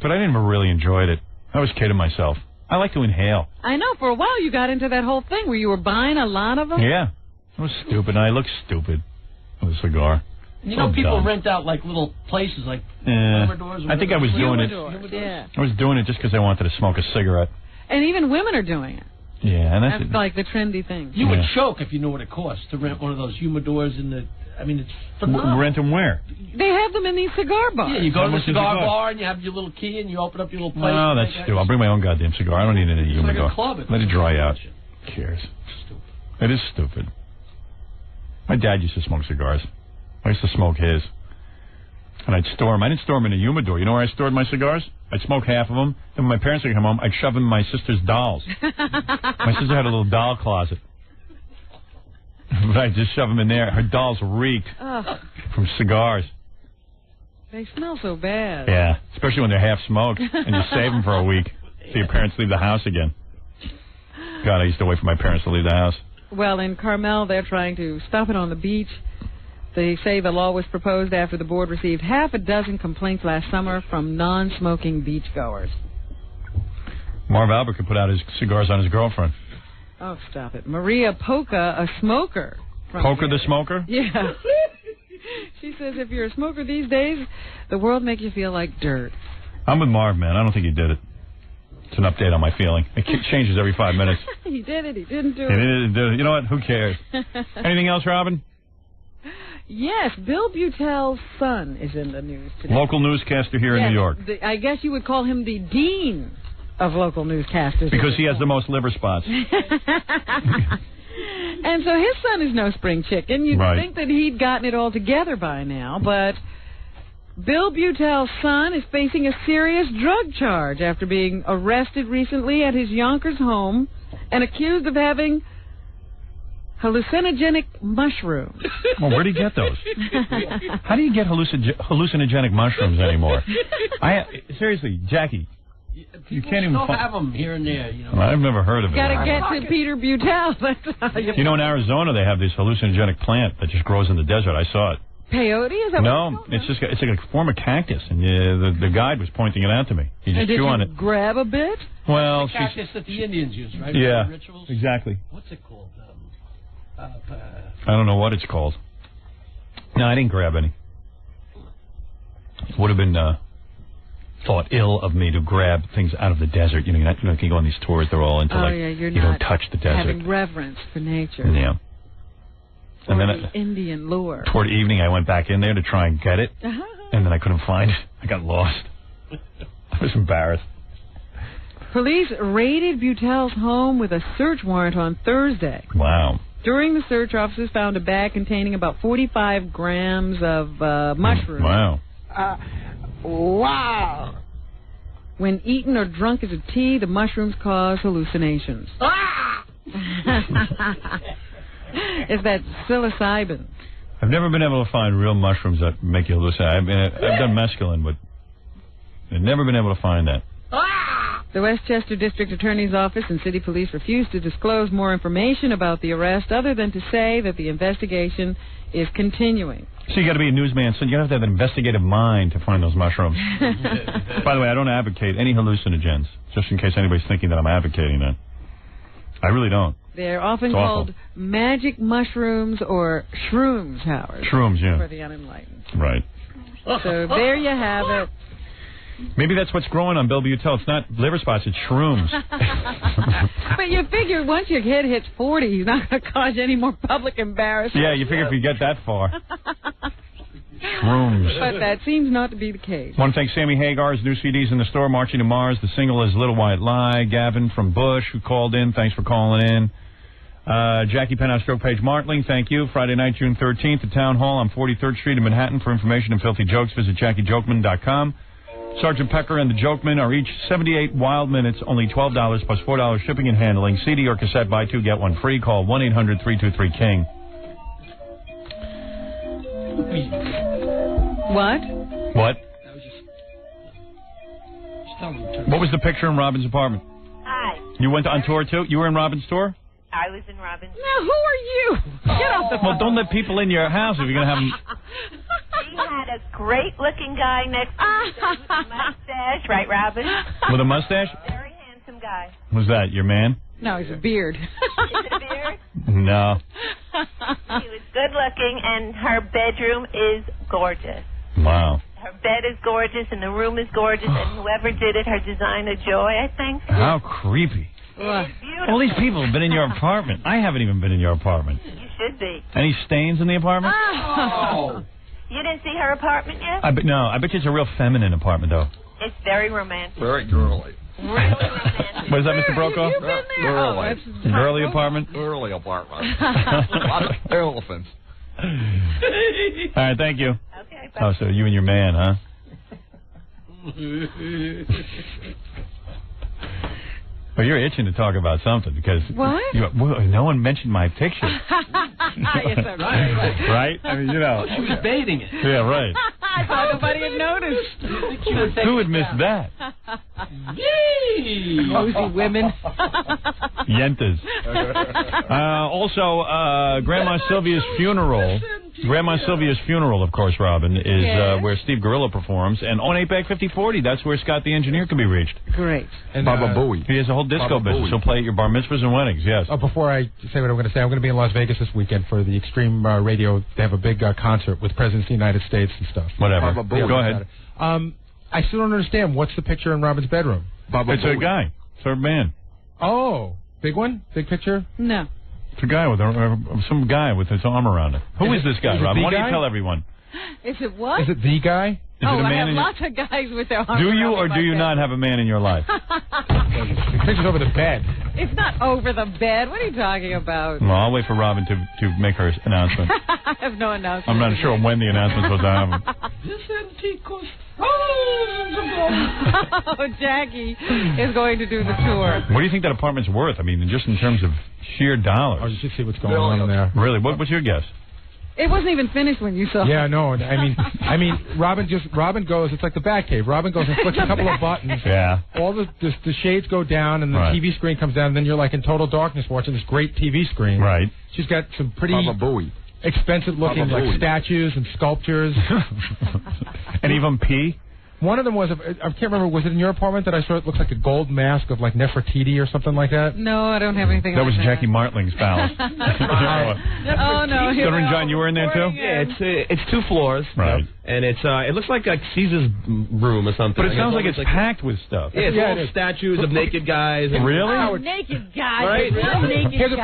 Speaker 11: But I never really enjoyed it. I was kidding myself. I like to inhale.
Speaker 6: I know. For a while you got into that whole thing where you were buying a lot of them.
Speaker 11: Yeah. It was stupid. And I look stupid with a cigar.
Speaker 17: You know, people rent out like little places like humidors.
Speaker 11: I think I was doing it.
Speaker 6: Yeah.
Speaker 11: I was doing it just because I wanted to smoke a cigarette.
Speaker 6: And even women are doing it.
Speaker 11: Yeah, and
Speaker 6: that's like the trendy thing.
Speaker 17: You would choke if you knew what it costs to rent one of those humidors in the... I mean, it's phenomenal.
Speaker 11: Rent them where?
Speaker 6: They have them in these cigar bars.
Speaker 17: Yeah, you go to the cigar bar and you have your little key and you open up your little place.
Speaker 11: No, that's stupid. I'll bring my own goddamn cigar. I don't need any humidor.
Speaker 17: Like a club.
Speaker 11: Let it dry out. Who cares?
Speaker 17: Stupid.
Speaker 11: It is stupid. My dad used to smoke cigars. I used to smoke his. And I'd store them. I didn't store them in a humidor. You know where I stored my cigars? I'd smoke half of them. Then when my parents would come home, I'd shove them in my sister's dolls. My sister had a little doll closet. But I'd just shove them in there. Her dolls reeked from cigars.
Speaker 6: They smell so bad.
Speaker 11: Yeah, especially when they're half smoked. And you save them for a week so your parents leave the house again. God, I used to wait for my parents to leave the house.
Speaker 6: Well, in Carmel, they're trying to stop it on the beach. They say the law was proposed after the board received half a dozen complaints last summer from non-smoking beachgoers.
Speaker 11: Marv Albert could put out his cigars on his girlfriend.
Speaker 6: Oh, stop it. Maria Polka, a smoker.
Speaker 11: Polka the smoker?
Speaker 6: Yeah. She says if you're a smoker these days, the world makes you feel like dirt.
Speaker 11: I'm with Marv, man. I don't think he did it. It's an update on my feeling. It changes every 5 minutes.
Speaker 6: He did it. He didn't do
Speaker 11: He
Speaker 6: it.
Speaker 11: didn't do it. You know what? Who cares? Anything else, Robin?
Speaker 6: Yes, Bill Butel's son is in the news today.
Speaker 11: Local newscaster here in New York.
Speaker 6: I guess you would call him the dean of local newscasters.
Speaker 11: Because he has the most liver spots.
Speaker 6: And so his son is no spring chicken. You'd think that he'd gotten it all together by now, but Bill Butel's son is facing a serious drug charge after being arrested recently at his Yonkers home and accused of having hallucinogenic mushrooms.
Speaker 11: Well, where do you get those? How do you get hallucinogenic mushrooms anymore? Seriously, Jackie, you can't even
Speaker 17: have them here and there. You know.
Speaker 11: I've never heard of it.
Speaker 6: Got to get to Peter Butel.
Speaker 11: You know, in Arizona, they have this hallucinogenic plant that just grows in the desert. I saw it.
Speaker 6: Peyote? Is that
Speaker 11: no, it's like a form of cactus, and the guide was pointing it out to me. You just chew on it.
Speaker 6: Grab a bit?
Speaker 11: Well,
Speaker 17: the cactus that the Indians use, right?
Speaker 11: Yeah,
Speaker 17: rituals?
Speaker 11: Exactly.
Speaker 17: What's it called?
Speaker 11: I don't know what it's called. No, I didn't grab any. It would have been thought ill of me to grab things out of the desert. You know, you can go on these tours. They're all into
Speaker 6: you're
Speaker 11: you don't touch the desert.
Speaker 6: Having reverence for nature.
Speaker 11: Yeah.
Speaker 6: And then the Indian lure.
Speaker 11: Toward evening, I went back in there to try and get it, and then I couldn't find it. I got lost. I was embarrassed.
Speaker 6: Police raided Butel's home with a search warrant on Thursday.
Speaker 11: Wow.
Speaker 6: During the search, officers found a bag containing about 45 grams of mushrooms.
Speaker 11: Wow.
Speaker 6: Wow. When eaten or drunk as a tea, the mushrooms cause hallucinations. It's that psilocybin.
Speaker 11: I've never been able to find real mushrooms that make you hallucinate. I've done mescaline, but I've never been able to find that.
Speaker 6: The Westchester District Attorney's Office and City Police refused to disclose more information about the arrest other than to say that the investigation is continuing.
Speaker 11: So you got to be a newsman, so you have to have an investigative mind to find those mushrooms. By the way, I don't advocate any hallucinogens, just in case anybody's thinking that I'm advocating that. I really don't.
Speaker 6: They're often called magic mushrooms or shrooms, Howard.
Speaker 11: Shrooms, yeah.
Speaker 6: For the unenlightened.
Speaker 11: Right.
Speaker 6: So there you have it.
Speaker 11: Maybe that's what's growing on Bill Butel. It's not liver spots, it's shrooms.
Speaker 6: But you figure once your kid hits 40, he's not going to cause any more public embarrassment.
Speaker 11: Yeah, you figure if you get that far. Shrooms.
Speaker 6: But that seems not to be the case.
Speaker 11: I want to thank Sammy Hagar's new CDs in the store, Marching to Mars. The single is Little White Lie. Gavin from Bush, who called in. Thanks for calling in. Jackie Penthouse, Stroke Page Martling, thank you. Friday night, June 13th, at Town Hall on 43rd Street in Manhattan. For information and filthy jokes, visit JackieJokeman.com. Sergeant Pecker and the Jokeman are each 78 wild minutes, only $12 plus $4 shipping and handling. CD or cassette, buy two, get one free. Call 1-800-323-KING.
Speaker 6: What?
Speaker 11: What? What was the picture in Robin's apartment?
Speaker 13: Hi.
Speaker 11: You went on tour, too? You were in Robin's tour?
Speaker 13: I was in Robin's.
Speaker 6: Now, who are you? Get off the phone.
Speaker 11: Well, don't let people in your house if you're going to have them.
Speaker 13: She had a great-looking guy next to her with a mustache. Right, Robin?
Speaker 11: With a mustache?
Speaker 13: Very handsome guy.
Speaker 11: Who's that, your man?
Speaker 6: No, he's a beard.
Speaker 13: Is it a beard?
Speaker 11: No.
Speaker 13: She was good-looking, and her bedroom is gorgeous.
Speaker 11: Wow.
Speaker 13: Her bed is gorgeous, and the room is gorgeous, and whoever did it, her design a joy, I think.
Speaker 11: How creepy. All these people have been in your apartment. I haven't even been in your apartment.
Speaker 13: You should be.
Speaker 11: Any stains in the apartment?
Speaker 13: Oh. You didn't see her apartment yet?
Speaker 11: I bet you it's a real feminine apartment, though.
Speaker 13: It's very romantic.
Speaker 20: Very girly.
Speaker 13: Really romantic.
Speaker 11: What is that, Mr. Brokaw?
Speaker 6: You've been there.
Speaker 20: Girly.
Speaker 11: Girly apartment?
Speaker 20: Girly apartment. A lot of elephants.
Speaker 11: All right, thank you.
Speaker 13: Okay,
Speaker 11: bye. Oh, so you and your man, huh? Well, you're itching to talk about something because no one mentioned my picture.
Speaker 6: Yes, right.
Speaker 11: I mean, you know.
Speaker 17: She was bathing it.
Speaker 11: Yeah, right.
Speaker 6: I thought nobody had noticed.
Speaker 11: Who would miss that?
Speaker 6: Nosy women.
Speaker 11: Yentas. Also, Grandma Sylvia's funeral. Grandma Sylvia's funeral, of course, Robin, is where Steve Gorilla performs. And on 8-bag-5040, that's where Scott the Engineer can be reached.
Speaker 6: Great.
Speaker 2: And,
Speaker 11: Baba Booey. He has a whole disco business. He'll play at your bar mitzvahs and weddings, yes.
Speaker 2: Oh, before I say what I'm going to say, I'm going to be in Las Vegas this weekend for the Extreme Radio. They have a big concert with Presidents of the United States and stuff.
Speaker 11: Whatever. Go ahead.
Speaker 2: I still don't understand. What's the picture in Robin's bedroom?
Speaker 11: It's a guy. Third man.
Speaker 2: Oh, big one? Big picture?
Speaker 6: No.
Speaker 11: It's a guy with some guy with his arm around it. Who is this guy, Robin? Why don't you tell everyone?
Speaker 6: Is it what?
Speaker 2: Is it the guy?
Speaker 11: Is it a man
Speaker 6: I have
Speaker 11: in
Speaker 6: lots of guys with their arms.
Speaker 11: Do you or do you not have a man in your life?
Speaker 2: The picture's over the bed.
Speaker 6: It's not over the bed. What are you talking about?
Speaker 11: Well, I'll wait for Robin to make her announcement.
Speaker 6: I have no announcement.
Speaker 11: I'm not sure when the announcement will happen.
Speaker 19: This antique cost.
Speaker 6: Oh, Jackie is going to do the tour.
Speaker 11: What do you think that apartment's worth? I mean, just in terms of sheer dollars.
Speaker 2: I'll just see what's going on in there.
Speaker 11: Really? What's your guess?
Speaker 6: It wasn't even finished when you saw it.
Speaker 2: Yeah, no. I mean, Robin goes. It's like the Batcave. Robin goes and flicks a couple of buttons.
Speaker 11: Yeah.
Speaker 2: All the shades go down, and the TV screen comes down, and then you're like in total darkness watching this great TV screen.
Speaker 11: Right.
Speaker 2: She's got some pretty expensive-looking like statues and sculptures.
Speaker 11: And even pee.
Speaker 2: One of them was, I can't remember, was it in your apartment that I saw it looks like a gold mask of like Nefertiti or something like that?
Speaker 6: No, I don't have anything
Speaker 11: that
Speaker 6: like
Speaker 11: was
Speaker 6: that.
Speaker 11: Jackie Martling's palace.
Speaker 6: Oh, no.
Speaker 11: Southern John, you were in there too?
Speaker 7: Yeah, it's 2 floors.
Speaker 11: Right.
Speaker 7: And it looks like Caesar's room or something.
Speaker 11: But it sounds like it's packed with stuff.
Speaker 7: Yeah, it's all statues of naked guys.
Speaker 11: Really?
Speaker 6: Oh, naked guys.
Speaker 7: Right?
Speaker 6: Here's
Speaker 2: a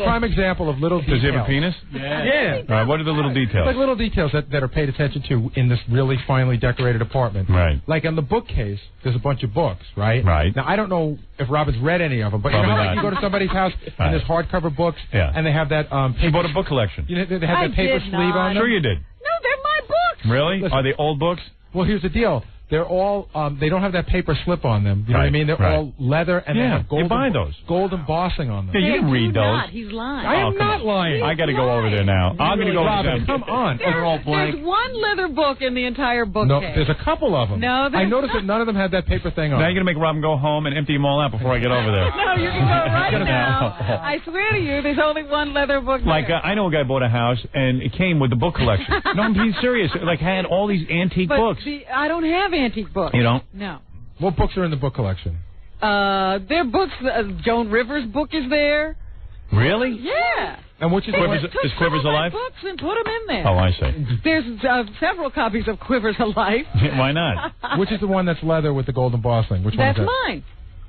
Speaker 2: prime example of little details.
Speaker 11: Does he have a penis?
Speaker 7: Yeah.
Speaker 11: What are the little details?
Speaker 2: Like little details that are paid attention to in this really finely decorated apartment.
Speaker 11: Right.
Speaker 2: Like on the bookcase, there's a bunch of books, right?
Speaker 11: Right.
Speaker 2: Now, I don't know if Robin's read any of them, but you know how like, you go to somebody's house and there's hardcover books, and they have that
Speaker 11: She bought a book collection.
Speaker 2: You know, they have that paper sleeve on them.
Speaker 11: Sure you did.
Speaker 6: No, they're my books.
Speaker 11: Really?
Speaker 2: Listen,
Speaker 11: are they old books?
Speaker 2: Well, here's the deal. They're all, they don't have that paper slip on them. You know what I mean? They're all leather and they have gold,
Speaker 11: you buy those.
Speaker 2: Gold embossing on them.
Speaker 11: Yeah, you can read those.
Speaker 6: Not. He's lying.
Speaker 2: I am not lying.
Speaker 11: I got to go over there now. I'm going to go over
Speaker 2: Robin,
Speaker 11: there.
Speaker 2: come on.
Speaker 6: There's one leather book in the entire bookcase.
Speaker 2: No, there's a couple of them.
Speaker 6: No,
Speaker 2: I noticed that none of them had that paper thing on.
Speaker 11: Now you're going to make Robin go home and empty them all out before I get over there.
Speaker 6: No, you can go right now. I swear to you, there's only one leather book there.
Speaker 11: Like, I know a guy bought a house, and it came with the book collection. No, I'm being serious. It, like, had all these antique books.
Speaker 6: I don't have antique books.
Speaker 11: You don't?
Speaker 6: No.
Speaker 2: What books are in the book collection?
Speaker 6: Their books, Joan Rivers' book is there.
Speaker 11: Really?
Speaker 6: Yeah.
Speaker 2: And which is
Speaker 11: is Quivers Alive?
Speaker 6: Books and put them in there.
Speaker 11: Oh, I see.
Speaker 6: There's several copies of Quivers Alive.
Speaker 11: Why not?
Speaker 2: Which is the one that's leather with the gold embossing? Which one is that?
Speaker 6: That's mine.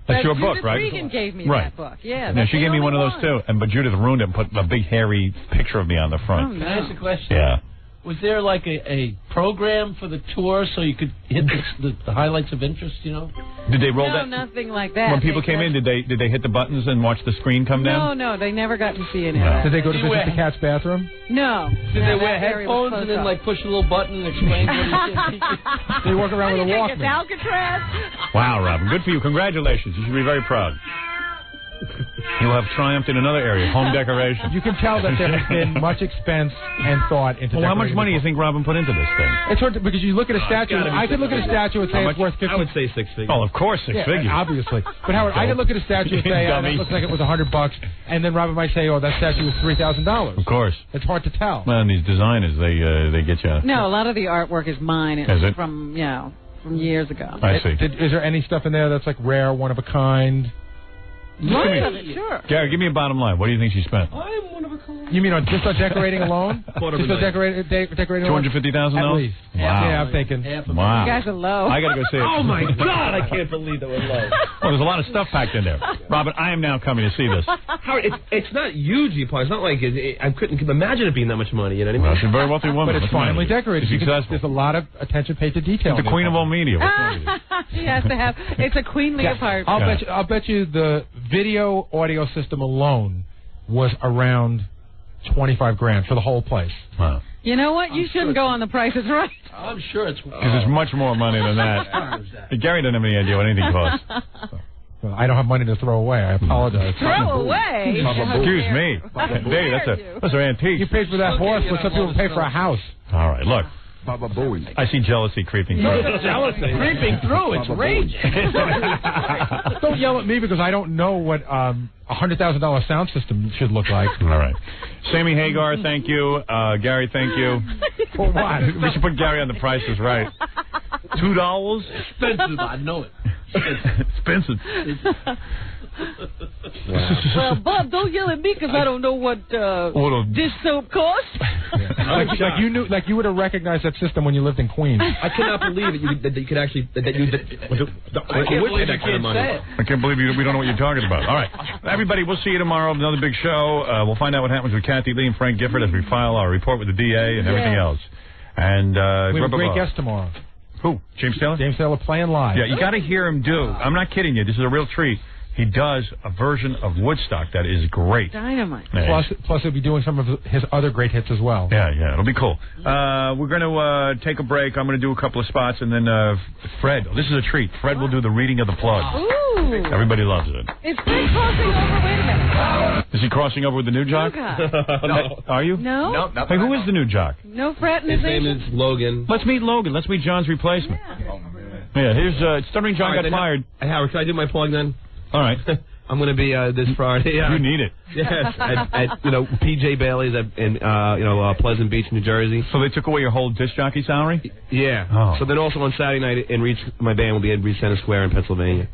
Speaker 11: That's your book,
Speaker 6: Judith
Speaker 11: right?
Speaker 6: Regan gave me
Speaker 11: right.
Speaker 6: that book. Yeah.
Speaker 11: Now, she gave me one of those, too. But Judith ruined it and put a big, hairy picture of me on the front.
Speaker 6: Oh, no.
Speaker 17: Can I ask a question?
Speaker 11: Yeah.
Speaker 17: Was there like a program for the tour so you could hit the highlights of interest, you know?
Speaker 11: Did they roll
Speaker 6: no,
Speaker 11: that?
Speaker 6: nothing like that.
Speaker 11: When people came in, did they hit the buttons and watch the screen come down?
Speaker 6: No, they never got to see any
Speaker 11: No.
Speaker 6: of that.
Speaker 2: Did they go to visit the cat's bathroom?
Speaker 6: No.
Speaker 17: Did they wear headphones and then like push a little button and explain what it is?
Speaker 2: They walk around with a
Speaker 6: It's
Speaker 2: Walkman.
Speaker 6: Alcatraz.
Speaker 11: Wow, Robin. Good for you. Congratulations. You should be very proud. You'll have triumphed in another area, home decoration.
Speaker 2: You can tell that there has been much expense and thought into
Speaker 11: Well, how much
Speaker 2: decorating
Speaker 11: money do
Speaker 2: the
Speaker 11: you think Robin put into this thing?
Speaker 2: It's hard to, because you look at a statue. I could look at a statue and say it's worth 50.
Speaker 7: I would say 6 figures.
Speaker 11: Oh, of course, six figures.
Speaker 2: Obviously. But Howard, I could look at a statue and say, that looks like it was $100, and then Robin might say, oh, that statue was $3,000.
Speaker 11: Of course.
Speaker 2: It's hard to tell.
Speaker 11: Well, and these designers, they get you.
Speaker 6: No, a lot of the artwork is mine.
Speaker 11: Is it?
Speaker 6: From years ago.
Speaker 11: I see.
Speaker 2: Is there any stuff in there that's like rare, one of a kind?
Speaker 6: Most of it, sure.
Speaker 11: Gary, give me a bottom line. What do you think she spent?
Speaker 17: I'm one of a kind.
Speaker 2: You mean just on decorating alone? Just on decorating alone?
Speaker 11: $250,000?
Speaker 2: At least.
Speaker 11: Wow.
Speaker 2: Yeah, I'm thinking.
Speaker 11: Wow.
Speaker 6: You guys are low.
Speaker 11: I got to go see it.
Speaker 7: Oh, my God. I can't believe that we're low.
Speaker 11: Well, there's a lot of stuff packed in there. Robin, I am now coming to see this.
Speaker 7: Howard, it's not hugely apart. It's not like I couldn't imagine it being that much money. You know what I mean?
Speaker 11: Well, she's a very wealthy woman.
Speaker 2: But it's finely decorated.
Speaker 11: She's successful.
Speaker 2: There's a lot of attention paid to detail.
Speaker 11: The queen of all media. What's wrong with you?
Speaker 6: She has to have. It's a queenly apartment.
Speaker 2: I'll bet you the video audio system alone was around $25,000 for the whole place.
Speaker 11: Wow.
Speaker 6: You know what? You shouldn't go on The Price is Right.
Speaker 17: I'm sure it's...
Speaker 11: Because there's much more money than that. Gary doesn't have any idea what anything costs.
Speaker 2: Well, I don't have money to throw away. I apologize.
Speaker 6: Throw away?
Speaker 11: Excuse me. Dave, those are antiques.
Speaker 2: You paid for that horse, but some people pay for a house.
Speaker 11: All right, look.
Speaker 20: Baba Booey. I see jealousy creeping through.
Speaker 17: Jealousy creeping through. It's rage.
Speaker 2: Don't yell at me because I don't know what $100,000 sound system should look like.
Speaker 20: All right. Sammy Hagar, thank you. Gary, thank you.
Speaker 2: For what?
Speaker 20: We should put Gary on The Price is Right. $2?
Speaker 17: Expensive, I know it.
Speaker 20: Expensive.
Speaker 6: Well, Bob, don't yell at me because I don't know what this soap costs.
Speaker 2: Like you would have recognized that system when you lived in Queens.
Speaker 7: I cannot believe that you could actually I
Speaker 20: can't believe we don't know what you're talking about. All right, everybody, we'll see you tomorrow. Another big show. We'll find out what happens with Kathy Lee and Frank Gifford as we file our report with the DA and everything else. And
Speaker 2: we have a great guest tomorrow.
Speaker 20: Who? James Taylor?
Speaker 2: James Taylor playing live.
Speaker 20: Yeah, you got to hear him do. I'm not kidding you. This is a real treat. He does a version of Woodstock that is great.
Speaker 6: Dynamite.
Speaker 2: Yeah. Plus, he'll be doing some of his other great hits as well.
Speaker 20: Yeah, it'll be cool. We're going to take a break. I'm going to do a couple of spots, and then Fred. This is a treat. Fred will do the reading of the plug.
Speaker 6: Ooh.
Speaker 20: Everybody loves it.
Speaker 6: Is Fred crossing over? Wait a minute.
Speaker 20: Is he crossing over with the new jock?
Speaker 7: No.
Speaker 20: Are you?
Speaker 6: No.
Speaker 20: Hey, who is the new jock?
Speaker 6: No fraternization?
Speaker 7: His name is Logan.
Speaker 20: Let's meet Logan. Let's meet John's replacement. Yeah, here's Stuttering John got fired.
Speaker 7: Hey, Howard, can I do my plug then?
Speaker 20: All right.
Speaker 7: I'm going to be this Friday.
Speaker 20: You need it.
Speaker 7: Yes, at P.J. Bailey's in Pleasant Beach, New Jersey.
Speaker 20: So they took away your whole disc jockey salary?
Speaker 7: Yeah.
Speaker 20: Oh.
Speaker 7: So then also on Saturday night, my band will be at Reed Center Square in Pennsylvania,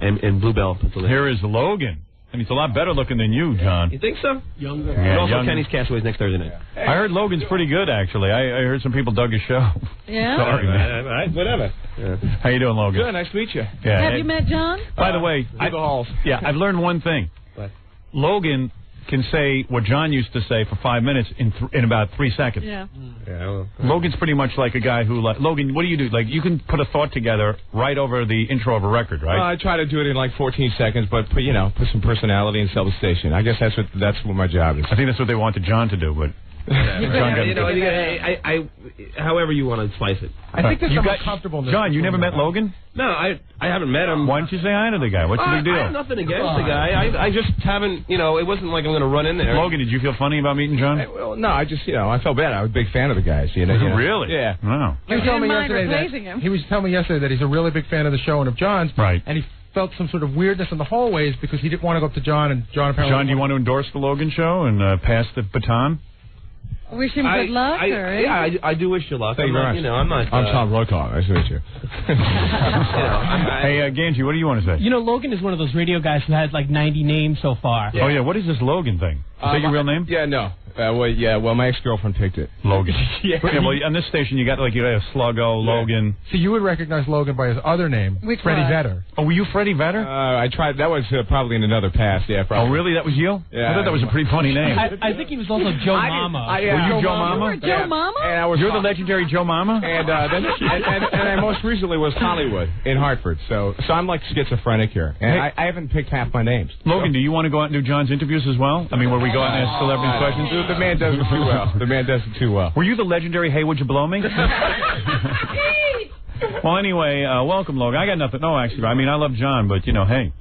Speaker 7: and Bluebell, Pennsylvania.
Speaker 20: Here is Logan. And he's a lot better looking than you, John.
Speaker 7: You think so?
Speaker 17: Younger.
Speaker 20: Yeah,
Speaker 7: and also
Speaker 20: younger.
Speaker 7: Kenny's Castaways next Thursday night.
Speaker 20: I heard Logan's pretty good, actually. I heard some people dug his show.
Speaker 6: Yeah?
Speaker 20: Sorry, man.
Speaker 7: Whatever.
Speaker 20: Yeah. How you doing, Logan?
Speaker 10: Good, nice to meet you.
Speaker 20: Yeah.
Speaker 6: Have you met John?
Speaker 20: By the way, I've learned one thing.
Speaker 7: What?
Speaker 20: Logan can say what John used to say for 5 minutes in about 3 seconds.
Speaker 6: Yeah.
Speaker 7: Yeah.
Speaker 20: Logan's pretty much like a guy who, Logan, what do you do? Like, you can put a thought together right over the intro of a record, right?
Speaker 15: I try to do it in like 14 seconds, but put some personality and sell the station. I guess that's what my job is.
Speaker 20: I think that's what they wanted John to do, but
Speaker 7: however you want to slice it.
Speaker 2: I think there's something comfortable in this.
Speaker 20: John, you never met Logan?
Speaker 7: No, I haven't met him.
Speaker 20: Why don't you say hi to the guy? What's the big deal?
Speaker 7: I have nothing against the guy. I just haven't, it wasn't like I'm going to run in there.
Speaker 20: Logan, did you feel funny about meeting John?
Speaker 15: Well, no, I just, I felt bad. I was a big fan of the guys. You know.
Speaker 20: Really?
Speaker 15: Yeah.
Speaker 20: Wow.
Speaker 2: He was telling me yesterday he was telling me yesterday that he's a really big fan of the show and of John's.
Speaker 20: Right.
Speaker 2: And he felt some sort of weirdness in the hallways because he didn't want to go up to John, and John apparently...
Speaker 20: John, do you want to endorse the Logan show and pass the baton?
Speaker 6: Wish him good luck, or
Speaker 7: yeah, I do wish you luck.
Speaker 15: Thank you very much.
Speaker 7: I'm not...
Speaker 15: I'm Tom Roycott. Nice to meet you.
Speaker 20: Hey, Ganji, what do you want to say?
Speaker 17: Logan is one of those radio guys who has like 90 names so far.
Speaker 20: Yeah. Oh, yeah, what is this Logan thing? Is that your real name?
Speaker 15: Yeah, no. Well, my ex-girlfriend picked it.
Speaker 20: Logan. Yeah, well, on this station, you got Sluggo, Logan.
Speaker 2: So you would recognize Logan by his other name, Freddie Vedder.
Speaker 20: Oh, were you Freddie Vedder?
Speaker 15: I tried. That was probably in another past, yeah. Probably.
Speaker 20: Oh, really? That was you?
Speaker 15: Yeah.
Speaker 20: I thought that was a pretty funny name.
Speaker 17: I think he was also Joe Mama.
Speaker 20: Were you Joe Mama?
Speaker 6: You were Joe Mama?
Speaker 15: And
Speaker 20: You're the legendary Joe Mama?
Speaker 15: And I most recently was Hollywood in Hartford. So I'm like schizophrenic here. And I haven't picked half my names.
Speaker 20: Logan, do you want to go out and do John's interviews as well? I mean, where we go out and ask celebrity questions?
Speaker 15: The man does it too well. The man does it too well.
Speaker 20: Were you the legendary Hey, Would You Blow Me? Well, anyway, welcome, Logan. I got nothing. No, actually, I mean, I love John, but, hey,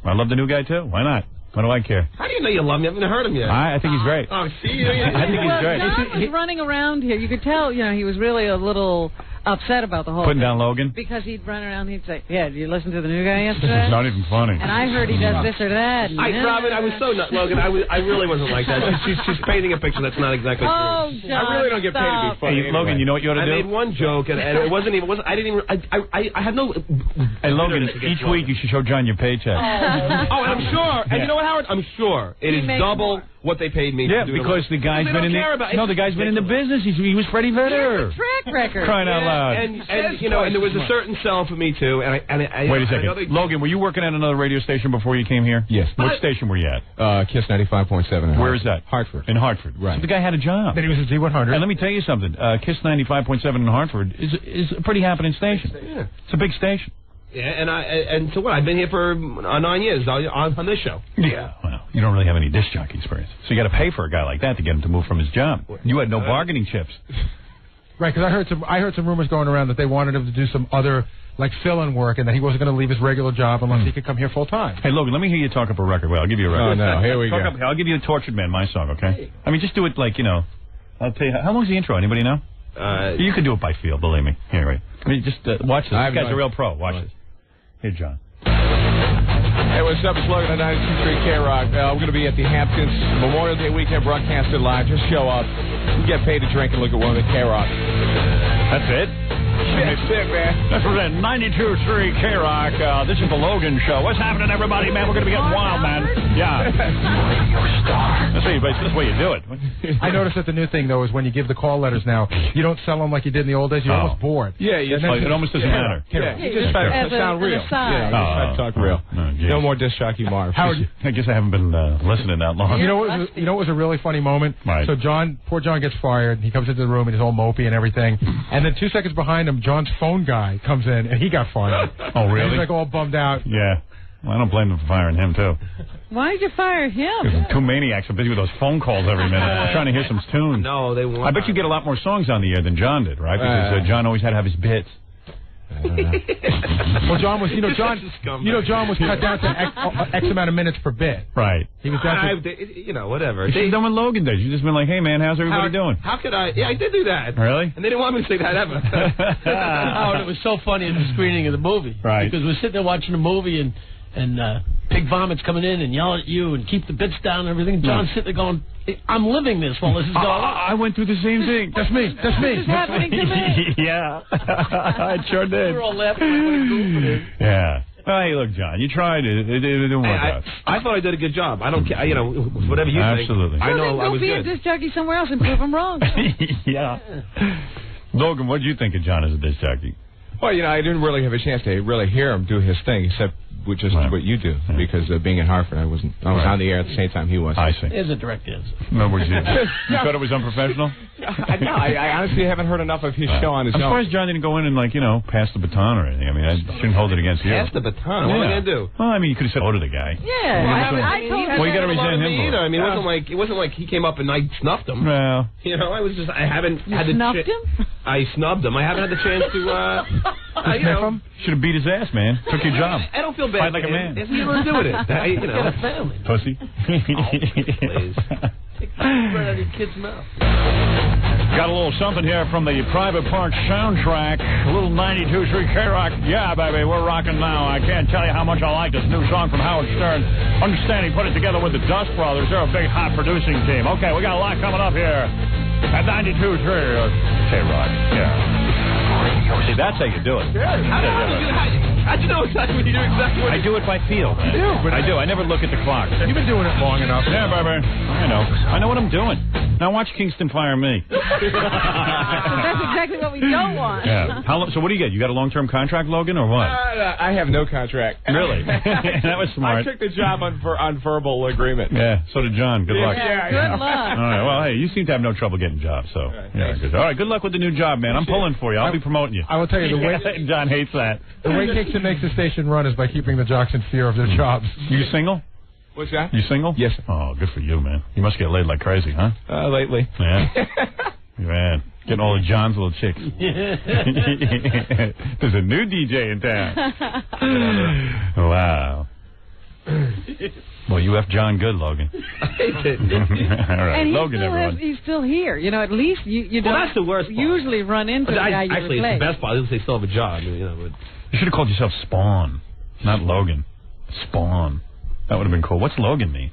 Speaker 20: I love the new guy, too. Why not? What do I care?
Speaker 7: How do you know you love me? I haven't heard him yet.
Speaker 20: I think he's great.
Speaker 7: Oh, see?
Speaker 20: I think he's great.
Speaker 6: John was running around here. You could tell, he was really a little upset about the whole
Speaker 20: Putting
Speaker 6: thing.
Speaker 20: Down Logan?
Speaker 6: Because he'd run around and he'd say, yeah, did you listen to the new guy yesterday?
Speaker 20: It's not even funny.
Speaker 6: And I heard he does this or that.
Speaker 7: Robin, I was so not, Logan, I really wasn't like that. She's painting a picture that's not exactly true.
Speaker 6: John,
Speaker 15: I really don't get paid to be funny.
Speaker 20: Hey, Logan, you know what you ought to do?
Speaker 7: I made one joke, and it wasn't even, I had no...
Speaker 20: Hey, Logan, each week you should show John your paycheck.
Speaker 7: And I'm sure, and you know what, Howard? I'm sure it is double what they paid me.
Speaker 20: Yeah, because the guy's been in the guy's been in the business. He was Freddie Vedder.
Speaker 6: Track record.
Speaker 20: Crying out loud.
Speaker 7: And there was a certain sell for me too. And I
Speaker 20: wait a second, Logan, were you working at another radio station before you came here?
Speaker 15: Yes.
Speaker 20: What station were you at?
Speaker 15: Kiss 95.7.
Speaker 20: Where is that?
Speaker 15: Hartford.
Speaker 20: In Hartford.
Speaker 15: Right.
Speaker 20: So the guy had a job.
Speaker 2: Then he was at Z100.
Speaker 20: And let me tell you something. Kiss 95.7 in Hartford is a pretty happening station.
Speaker 7: Yeah.
Speaker 20: It's a big station.
Speaker 7: Yeah, and so what? I've been here for 9 years on this show.
Speaker 20: Yeah, well, you don't really have any disc jockey experience, so you got to pay for a guy like that to get him to move from his job. You had no bargaining chips.
Speaker 2: Right, because I heard some rumors going around that they wanted him to do some other fill-in work, and that he wasn't going to leave his regular job unless he could come here full time.
Speaker 20: Hey, Logan, let me hear you talk up a record. Well, I'll give you a record.
Speaker 15: Oh no, here we go.
Speaker 20: I'll give you a Tortured Man, my song, okay? I mean, just do it I'll tell you. How long's the intro? Anybody know?
Speaker 11: You can do it by feel, believe me. Here, wait. I mean, just watch this. This guy's a real pro. Watch this. Here, John.
Speaker 15: Hey, what's up? It's Logan at 92.3 K-Rock. We're going to be at the Hamptons Memorial Day weekend broadcasted live. Just show up. You get paid to drink and look at one of the K-Rock.
Speaker 11: That's it?
Speaker 15: That's it, man.
Speaker 11: That's what it is. 92.3 K-Rock. This is the Logan Show. What's happening, everybody, man? We're going to be getting wild, man. Yeah. That's the way you do it.
Speaker 2: I noticed that the new thing, though, is when you give the call letters now, you don't sell them like you did in the old days. You're almost bored.
Speaker 15: Yeah,
Speaker 11: it almost doesn't matter.
Speaker 15: Yeah, you just try to sound real. Yeah, just try to talk real. No more disc jockey Marv.
Speaker 11: Howard, I guess I haven't been listening that long.
Speaker 2: You know what was a really funny moment?
Speaker 11: Right.
Speaker 2: So poor John gets fired. He comes into the room and he's all mopey and everything. And then 2 seconds behind him, John's phone guy comes in and he got fired.
Speaker 11: Oh, really?
Speaker 2: And he's like all bummed out.
Speaker 11: Yeah. Well, I don't blame them for firing him, too.
Speaker 6: Why did you fire him?
Speaker 11: Because two maniacs are busy with those phone calls every minute. I'm trying to hear some tunes.
Speaker 7: No, they won't.
Speaker 11: I bet you get a lot more songs on the air than John did, right? Because John always had to have his bits.
Speaker 2: Well, John was, John was cut down to X amount of minutes per bit.
Speaker 11: Right.
Speaker 2: He was down to,
Speaker 7: whatever.
Speaker 11: You should have done what Logan does. You just been like, hey, man, how's everybody doing?
Speaker 7: How could I? Yeah, I did do that.
Speaker 11: Really?
Speaker 7: And they didn't want me to say that ever.
Speaker 17: Oh, it was so funny at the screening of the movie.
Speaker 11: Right.
Speaker 17: Because we're sitting there watching the movie and Pig Vomit's coming in and yelling at you and keep the bits down and everything. John's sitting there going, I'm living this while this is going on.
Speaker 11: I went through the same thing. That's me. That's me.
Speaker 6: This is happening to me.
Speaker 11: Yeah. I sure did.
Speaker 17: We're all laughing like what a goof it is.
Speaker 11: Yeah. Oh, hey, look, John, you tried it. It didn't work out.
Speaker 7: I thought I did a good job. I don't care. Whatever you think.
Speaker 11: Absolutely.
Speaker 7: I know I was
Speaker 6: good. Go be a disc jockey somewhere else and prove I'm wrong.
Speaker 11: Yeah. Logan, what did you think of John as a disc jockey?
Speaker 15: Well, I didn't really have a chance to really hear him do his thing, except which is what you do, because being in Hartford, I was on the air at the same time he was.
Speaker 11: I see.
Speaker 17: There's a direct answer.
Speaker 11: No, you thought it was unprofessional?
Speaker 15: No, I honestly haven't heard enough of his show on his own.
Speaker 11: I'm surprised John didn't go in and, pass the baton or anything. I mean, I shouldn't hold it against you.
Speaker 7: Pass the baton? What am I going to do?
Speaker 11: Well, I mean, you could have said hello to the guy.
Speaker 6: Yeah. I told him.
Speaker 11: Well, you got to resent him
Speaker 7: either. I mean, it wasn't like he came up and I snuffed him.
Speaker 11: Well.
Speaker 7: I was just, I haven't had the
Speaker 6: snuffed him?
Speaker 7: I snubbed him. I haven't had the chance to,
Speaker 11: Should have beat his ass, man. Took your job.
Speaker 7: I don't feel bad.
Speaker 11: Fight like a man.
Speaker 7: If he was doing it,
Speaker 17: got a family.
Speaker 11: Pussy.
Speaker 7: Please.
Speaker 17: Take the bread out of your kid's mouth.
Speaker 11: Got a little something here from the Private Park soundtrack. A little 92.3 K-Rock. Yeah, baby, we're rocking now. I can't tell you how much I like this new song from Howard Stern. Understand he put it together with the Dust Brothers. They're a big, hot producing team. Okay, we got a lot coming up here at 92.3 K-Rock. Yeah. See, that's how you do it.
Speaker 7: How'd you know exactly what you do exactly what
Speaker 11: I do it by feel. I do. I never look at the clock.
Speaker 2: You've been doing it long enough.
Speaker 11: Yeah, baby. I know. I know what I'm doing. Now watch Kingston fire me.
Speaker 6: That's exactly what we don't want.
Speaker 11: Yeah. So what do you get? You got a long-term contract, Logan, or what?
Speaker 15: I have no contract.
Speaker 11: Really? That was smart.
Speaker 15: I took the job on verbal agreement.
Speaker 11: Yeah, so did John. Good luck.
Speaker 6: Yeah, good luck.
Speaker 11: All right, well, hey, you seem to have no trouble getting jobs, so. All right, good luck with the new job, man. I'm pulling for you. I'll be promoting you.
Speaker 2: I will tell you, the way
Speaker 11: John hates that.
Speaker 2: The way Kingston makes the station run is by keeping the jocks in fear of their jobs.
Speaker 11: You single?
Speaker 15: What's that?
Speaker 11: You single?
Speaker 15: Yes.
Speaker 11: Oh, good for you, man. You must get laid like crazy, huh?
Speaker 15: Lately.
Speaker 11: Yeah. Man, getting all of John's little chicks. There's a new DJ in town. Wow. Well, you F John good, Logan.
Speaker 7: I did.
Speaker 11: All right,
Speaker 6: and
Speaker 11: Logan, everyone.
Speaker 6: He's still here. At least you don't
Speaker 7: that's the worst part.
Speaker 6: usually run into the guy you
Speaker 7: actually,
Speaker 6: replace.
Speaker 7: it's the best part. They still have a job. But
Speaker 11: you should have called yourself Spawn, not Logan. Spawn. That would have been cool. What's Logan mean?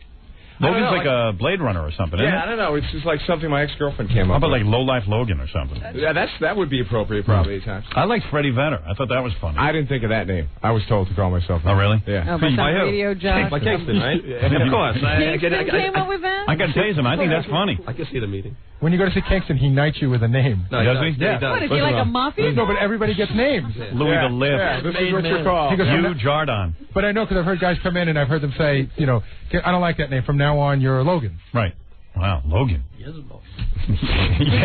Speaker 11: Logan's like a Blade Runner or something, isn't it?
Speaker 15: I don't know. It's just like something my ex-girlfriend came up with.
Speaker 11: How about like Low-Life Logan or something?
Speaker 15: Yeah, that would be appropriate probably at times.
Speaker 11: I like Freddie Vedder. I thought that was funny.
Speaker 15: I didn't think of that name. I was told to call myself that.
Speaker 11: Oh, really?
Speaker 15: Yeah.
Speaker 6: By some radio jock.
Speaker 7: Like Kingston, right? Of course.
Speaker 6: Kingston came up with that?
Speaker 11: I got to tell you something. I think that's funny.
Speaker 7: I can see the meeting.
Speaker 2: When you go to see Kingston, he knights you with a name.
Speaker 7: No,
Speaker 11: does he?
Speaker 7: Yeah, he does.
Speaker 6: What, is he like a mafia?
Speaker 2: No, but everybody gets names.
Speaker 11: Louis the Lip.
Speaker 15: Yeah, this is what you're called.
Speaker 11: Hugh Jardon.
Speaker 2: But I know because I've heard guys come in and I've heard them say, I don't like that name. From now on, you're Logan.
Speaker 11: Right. Wow, Logan.
Speaker 6: We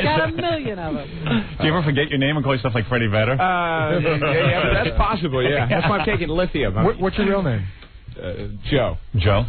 Speaker 6: got a million of them.
Speaker 11: Do you ever forget your name and call yourself like Freddie Vedder?
Speaker 15: Yeah, but that's possible, yeah. That's why I'm taking lithium.
Speaker 2: What's your real name?
Speaker 15: Joe.
Speaker 11: Joe?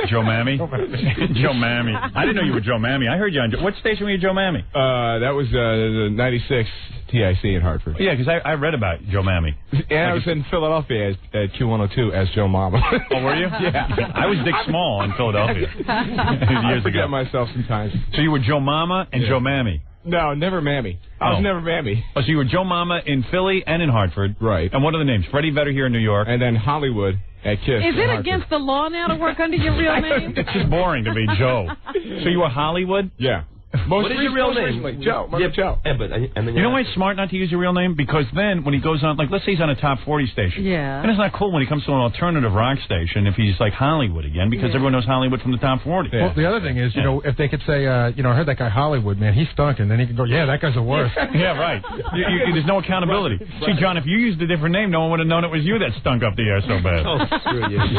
Speaker 11: Joe Mammy? Joe Mammy. I didn't know you were Joe Mammy. I heard you on... What station were you, Joe Mammy?
Speaker 15: That was 96 TIC in Hartford.
Speaker 11: Yeah, because I read about Joe Mammy.
Speaker 15: And I was in Philadelphia at Q102 as Joe Mama.
Speaker 11: Oh, were you?
Speaker 15: Yeah.
Speaker 11: I was Dick Small in Philadelphia.
Speaker 15: I forget myself sometimes.
Speaker 11: So you were Joe Mama and Joe Mammy.
Speaker 15: No, never Mammy. I was never Mammy.
Speaker 11: Oh, so you were Joe Mama in Philly and in Hartford.
Speaker 15: Right.
Speaker 11: And what are the names? Freddie Vedder here in New York.
Speaker 15: And then Hollywood at KISS.
Speaker 6: Is it against the law now to work under your real name?
Speaker 11: It's just boring to be Joe. So you were Hollywood?
Speaker 15: Yeah.
Speaker 7: What is your real name?
Speaker 15: Joe. Joe.
Speaker 7: Yeah, but and then
Speaker 11: you know why it's smart not to use your real name? Because then when he goes on, like, let's say he's on a top 40 station.
Speaker 6: Yeah.
Speaker 11: And it's not cool when he comes to an alternative rock station if he's like Hollywood again, because everyone knows Hollywood from the top 40.
Speaker 2: Yeah. Well, the other thing is, you know, if they could say, I heard that guy Hollywood, man, he stunk, and then he can go, yeah, that guy's the worst.
Speaker 11: Yeah, right. There's no accountability. Right. See, John, if you used a different name, no one would have known it was you that stunk up the air so bad.
Speaker 7: Oh, screw you. It's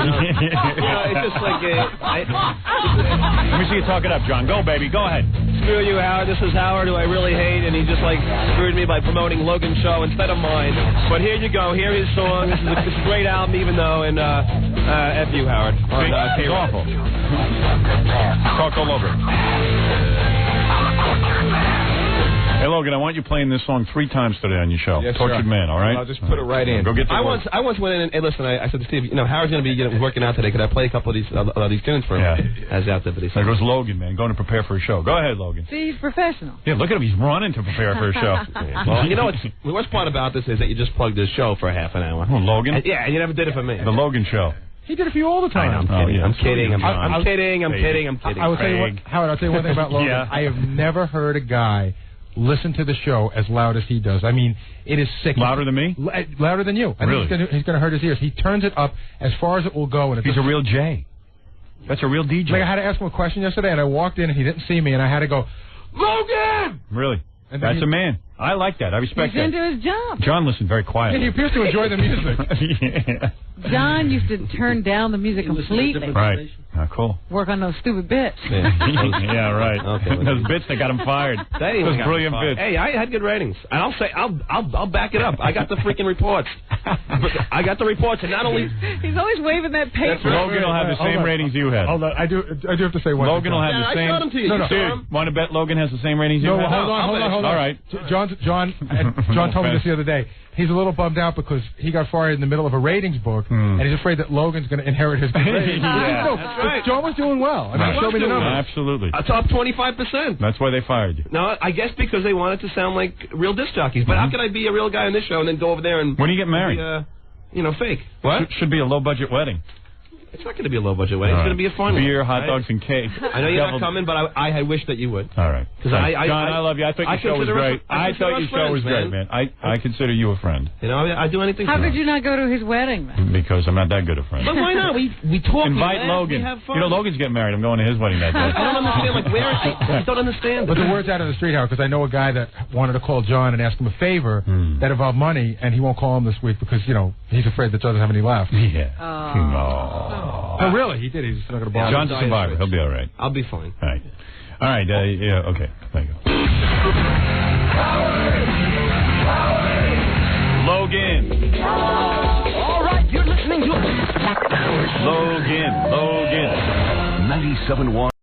Speaker 7: just like
Speaker 11: Let me see you talk it up, John. Go, baby. Go ahead.
Speaker 7: Screw you, Howard. This is Howard, who I really hate, and he just, screwed me by promoting Logan's show instead of mine. But here you go. Hear his song. It's a great album, even though, and F you, Howard.
Speaker 11: It's awful. Talk all over. Hey, Logan, I want you playing this song 3 times today on your show.
Speaker 15: Yes,
Speaker 11: Tortured Man, all right?
Speaker 15: I'll just put it right in.
Speaker 11: Go get the
Speaker 7: I once went in and, hey, listen, I said to Steve, Howard's going to be working out today. Could I play a couple of these tunes for him?
Speaker 11: Yeah.
Speaker 7: As out there, but he said,
Speaker 11: there goes Logan, man, going to prepare for a show. Go ahead, Logan.
Speaker 6: See, he's professional.
Speaker 11: Yeah, look at him. He's running to prepare for a show.
Speaker 7: Well, you know what's the worst part about this is that you just plugged this show for half an hour.
Speaker 11: Oh, Logan?
Speaker 7: And, yeah, you never did it for me.
Speaker 11: The Logan show.
Speaker 2: He did it for you all the time.
Speaker 7: I'm kidding. I'm kidding. I'm kidding.
Speaker 2: I will tell you what, Howard, I'll tell you one thing about Logan.
Speaker 11: Yeah.
Speaker 2: I have never heard a guy listen to the show as loud as he does. I mean, it is sick.
Speaker 11: Louder than me?
Speaker 2: Louder than you. I
Speaker 11: really?
Speaker 2: think he's going to hurt his ears. He turns it up as far as it will go. And
Speaker 11: he's a real J. That's a real DJ.
Speaker 2: Like, I had to ask him a question yesterday, and I walked in, and he didn't see me, and I had to go, Logan!
Speaker 11: Really? That's a man. I like that. I respect that.
Speaker 6: He's into his job.
Speaker 11: John listened very quietly.
Speaker 2: Yeah, he appears to enjoy the music.
Speaker 11: Yeah.
Speaker 6: John used to turn down the music completely.
Speaker 11: Right. Cool.
Speaker 6: Work on those stupid bits.
Speaker 11: Yeah, right.
Speaker 7: Okay,
Speaker 11: those bits that got him fired. Those brilliant bits.
Speaker 7: Hey, I had good ratings, and I'll say I'll back it up. I got the freaking reports. I got the reports, and not only
Speaker 6: he's always waving that paper.
Speaker 11: Logan will have the same ratings you had.
Speaker 2: Hold on, I do have to say one.
Speaker 11: Logan will have the same.
Speaker 7: I showed them to you.
Speaker 2: No.
Speaker 11: Dude, want to bet Logan has the same ratings you had?
Speaker 2: Hold on.
Speaker 11: All right.
Speaker 2: John told me this the other day. He's a little bummed out because he got fired in the middle of a ratings book, and he's afraid that Logan's going to inherit his ratings.
Speaker 11: Yeah.
Speaker 2: No,
Speaker 7: that's right.
Speaker 2: John was doing well. I mean, show me the numbers.
Speaker 11: Absolutely.
Speaker 7: A top 25%.
Speaker 11: That's why they fired you.
Speaker 7: No, I guess because they wanted to sound like real disc jockeys. But how can I be a real guy on this show and then go over there and...
Speaker 11: When do you get married?
Speaker 7: Be, fake. What?
Speaker 11: Should be a low-budget wedding.
Speaker 7: It's not going to be a low-budget wedding. It's going to be a fun one.
Speaker 11: Beer, hot dogs, and cake.
Speaker 7: I know you're not coming, but I wish that you would.
Speaker 11: All right.
Speaker 7: John,
Speaker 11: I love you. I thought your show was great. I thought your show was great, man. I consider you a friend.
Speaker 7: I'd do anything
Speaker 6: How
Speaker 7: for
Speaker 6: could you not go to his wedding, then?
Speaker 11: Because I'm not that good a friend.
Speaker 7: But why not? We talk.
Speaker 11: Invite Logan.
Speaker 7: We have fun.
Speaker 11: Logan's getting married. I'm going to his wedding that day.
Speaker 7: I don't understand. Where? I don't understand.
Speaker 2: But the word's out of the street, Howard, because I know a guy that wanted to call John and ask him a favor that involved money, and he won't call him this week because, he's afraid that John doesn't have any left.
Speaker 11: Yeah.
Speaker 2: No, really, he did. He's not going to bother.
Speaker 11: John's a survivor. He'll be all right.
Speaker 7: I'll be fine.
Speaker 11: All right. All right. Yeah. Okay. Thank you. Logan.
Speaker 14: All right, you're listening to
Speaker 1: Logan. 97.1.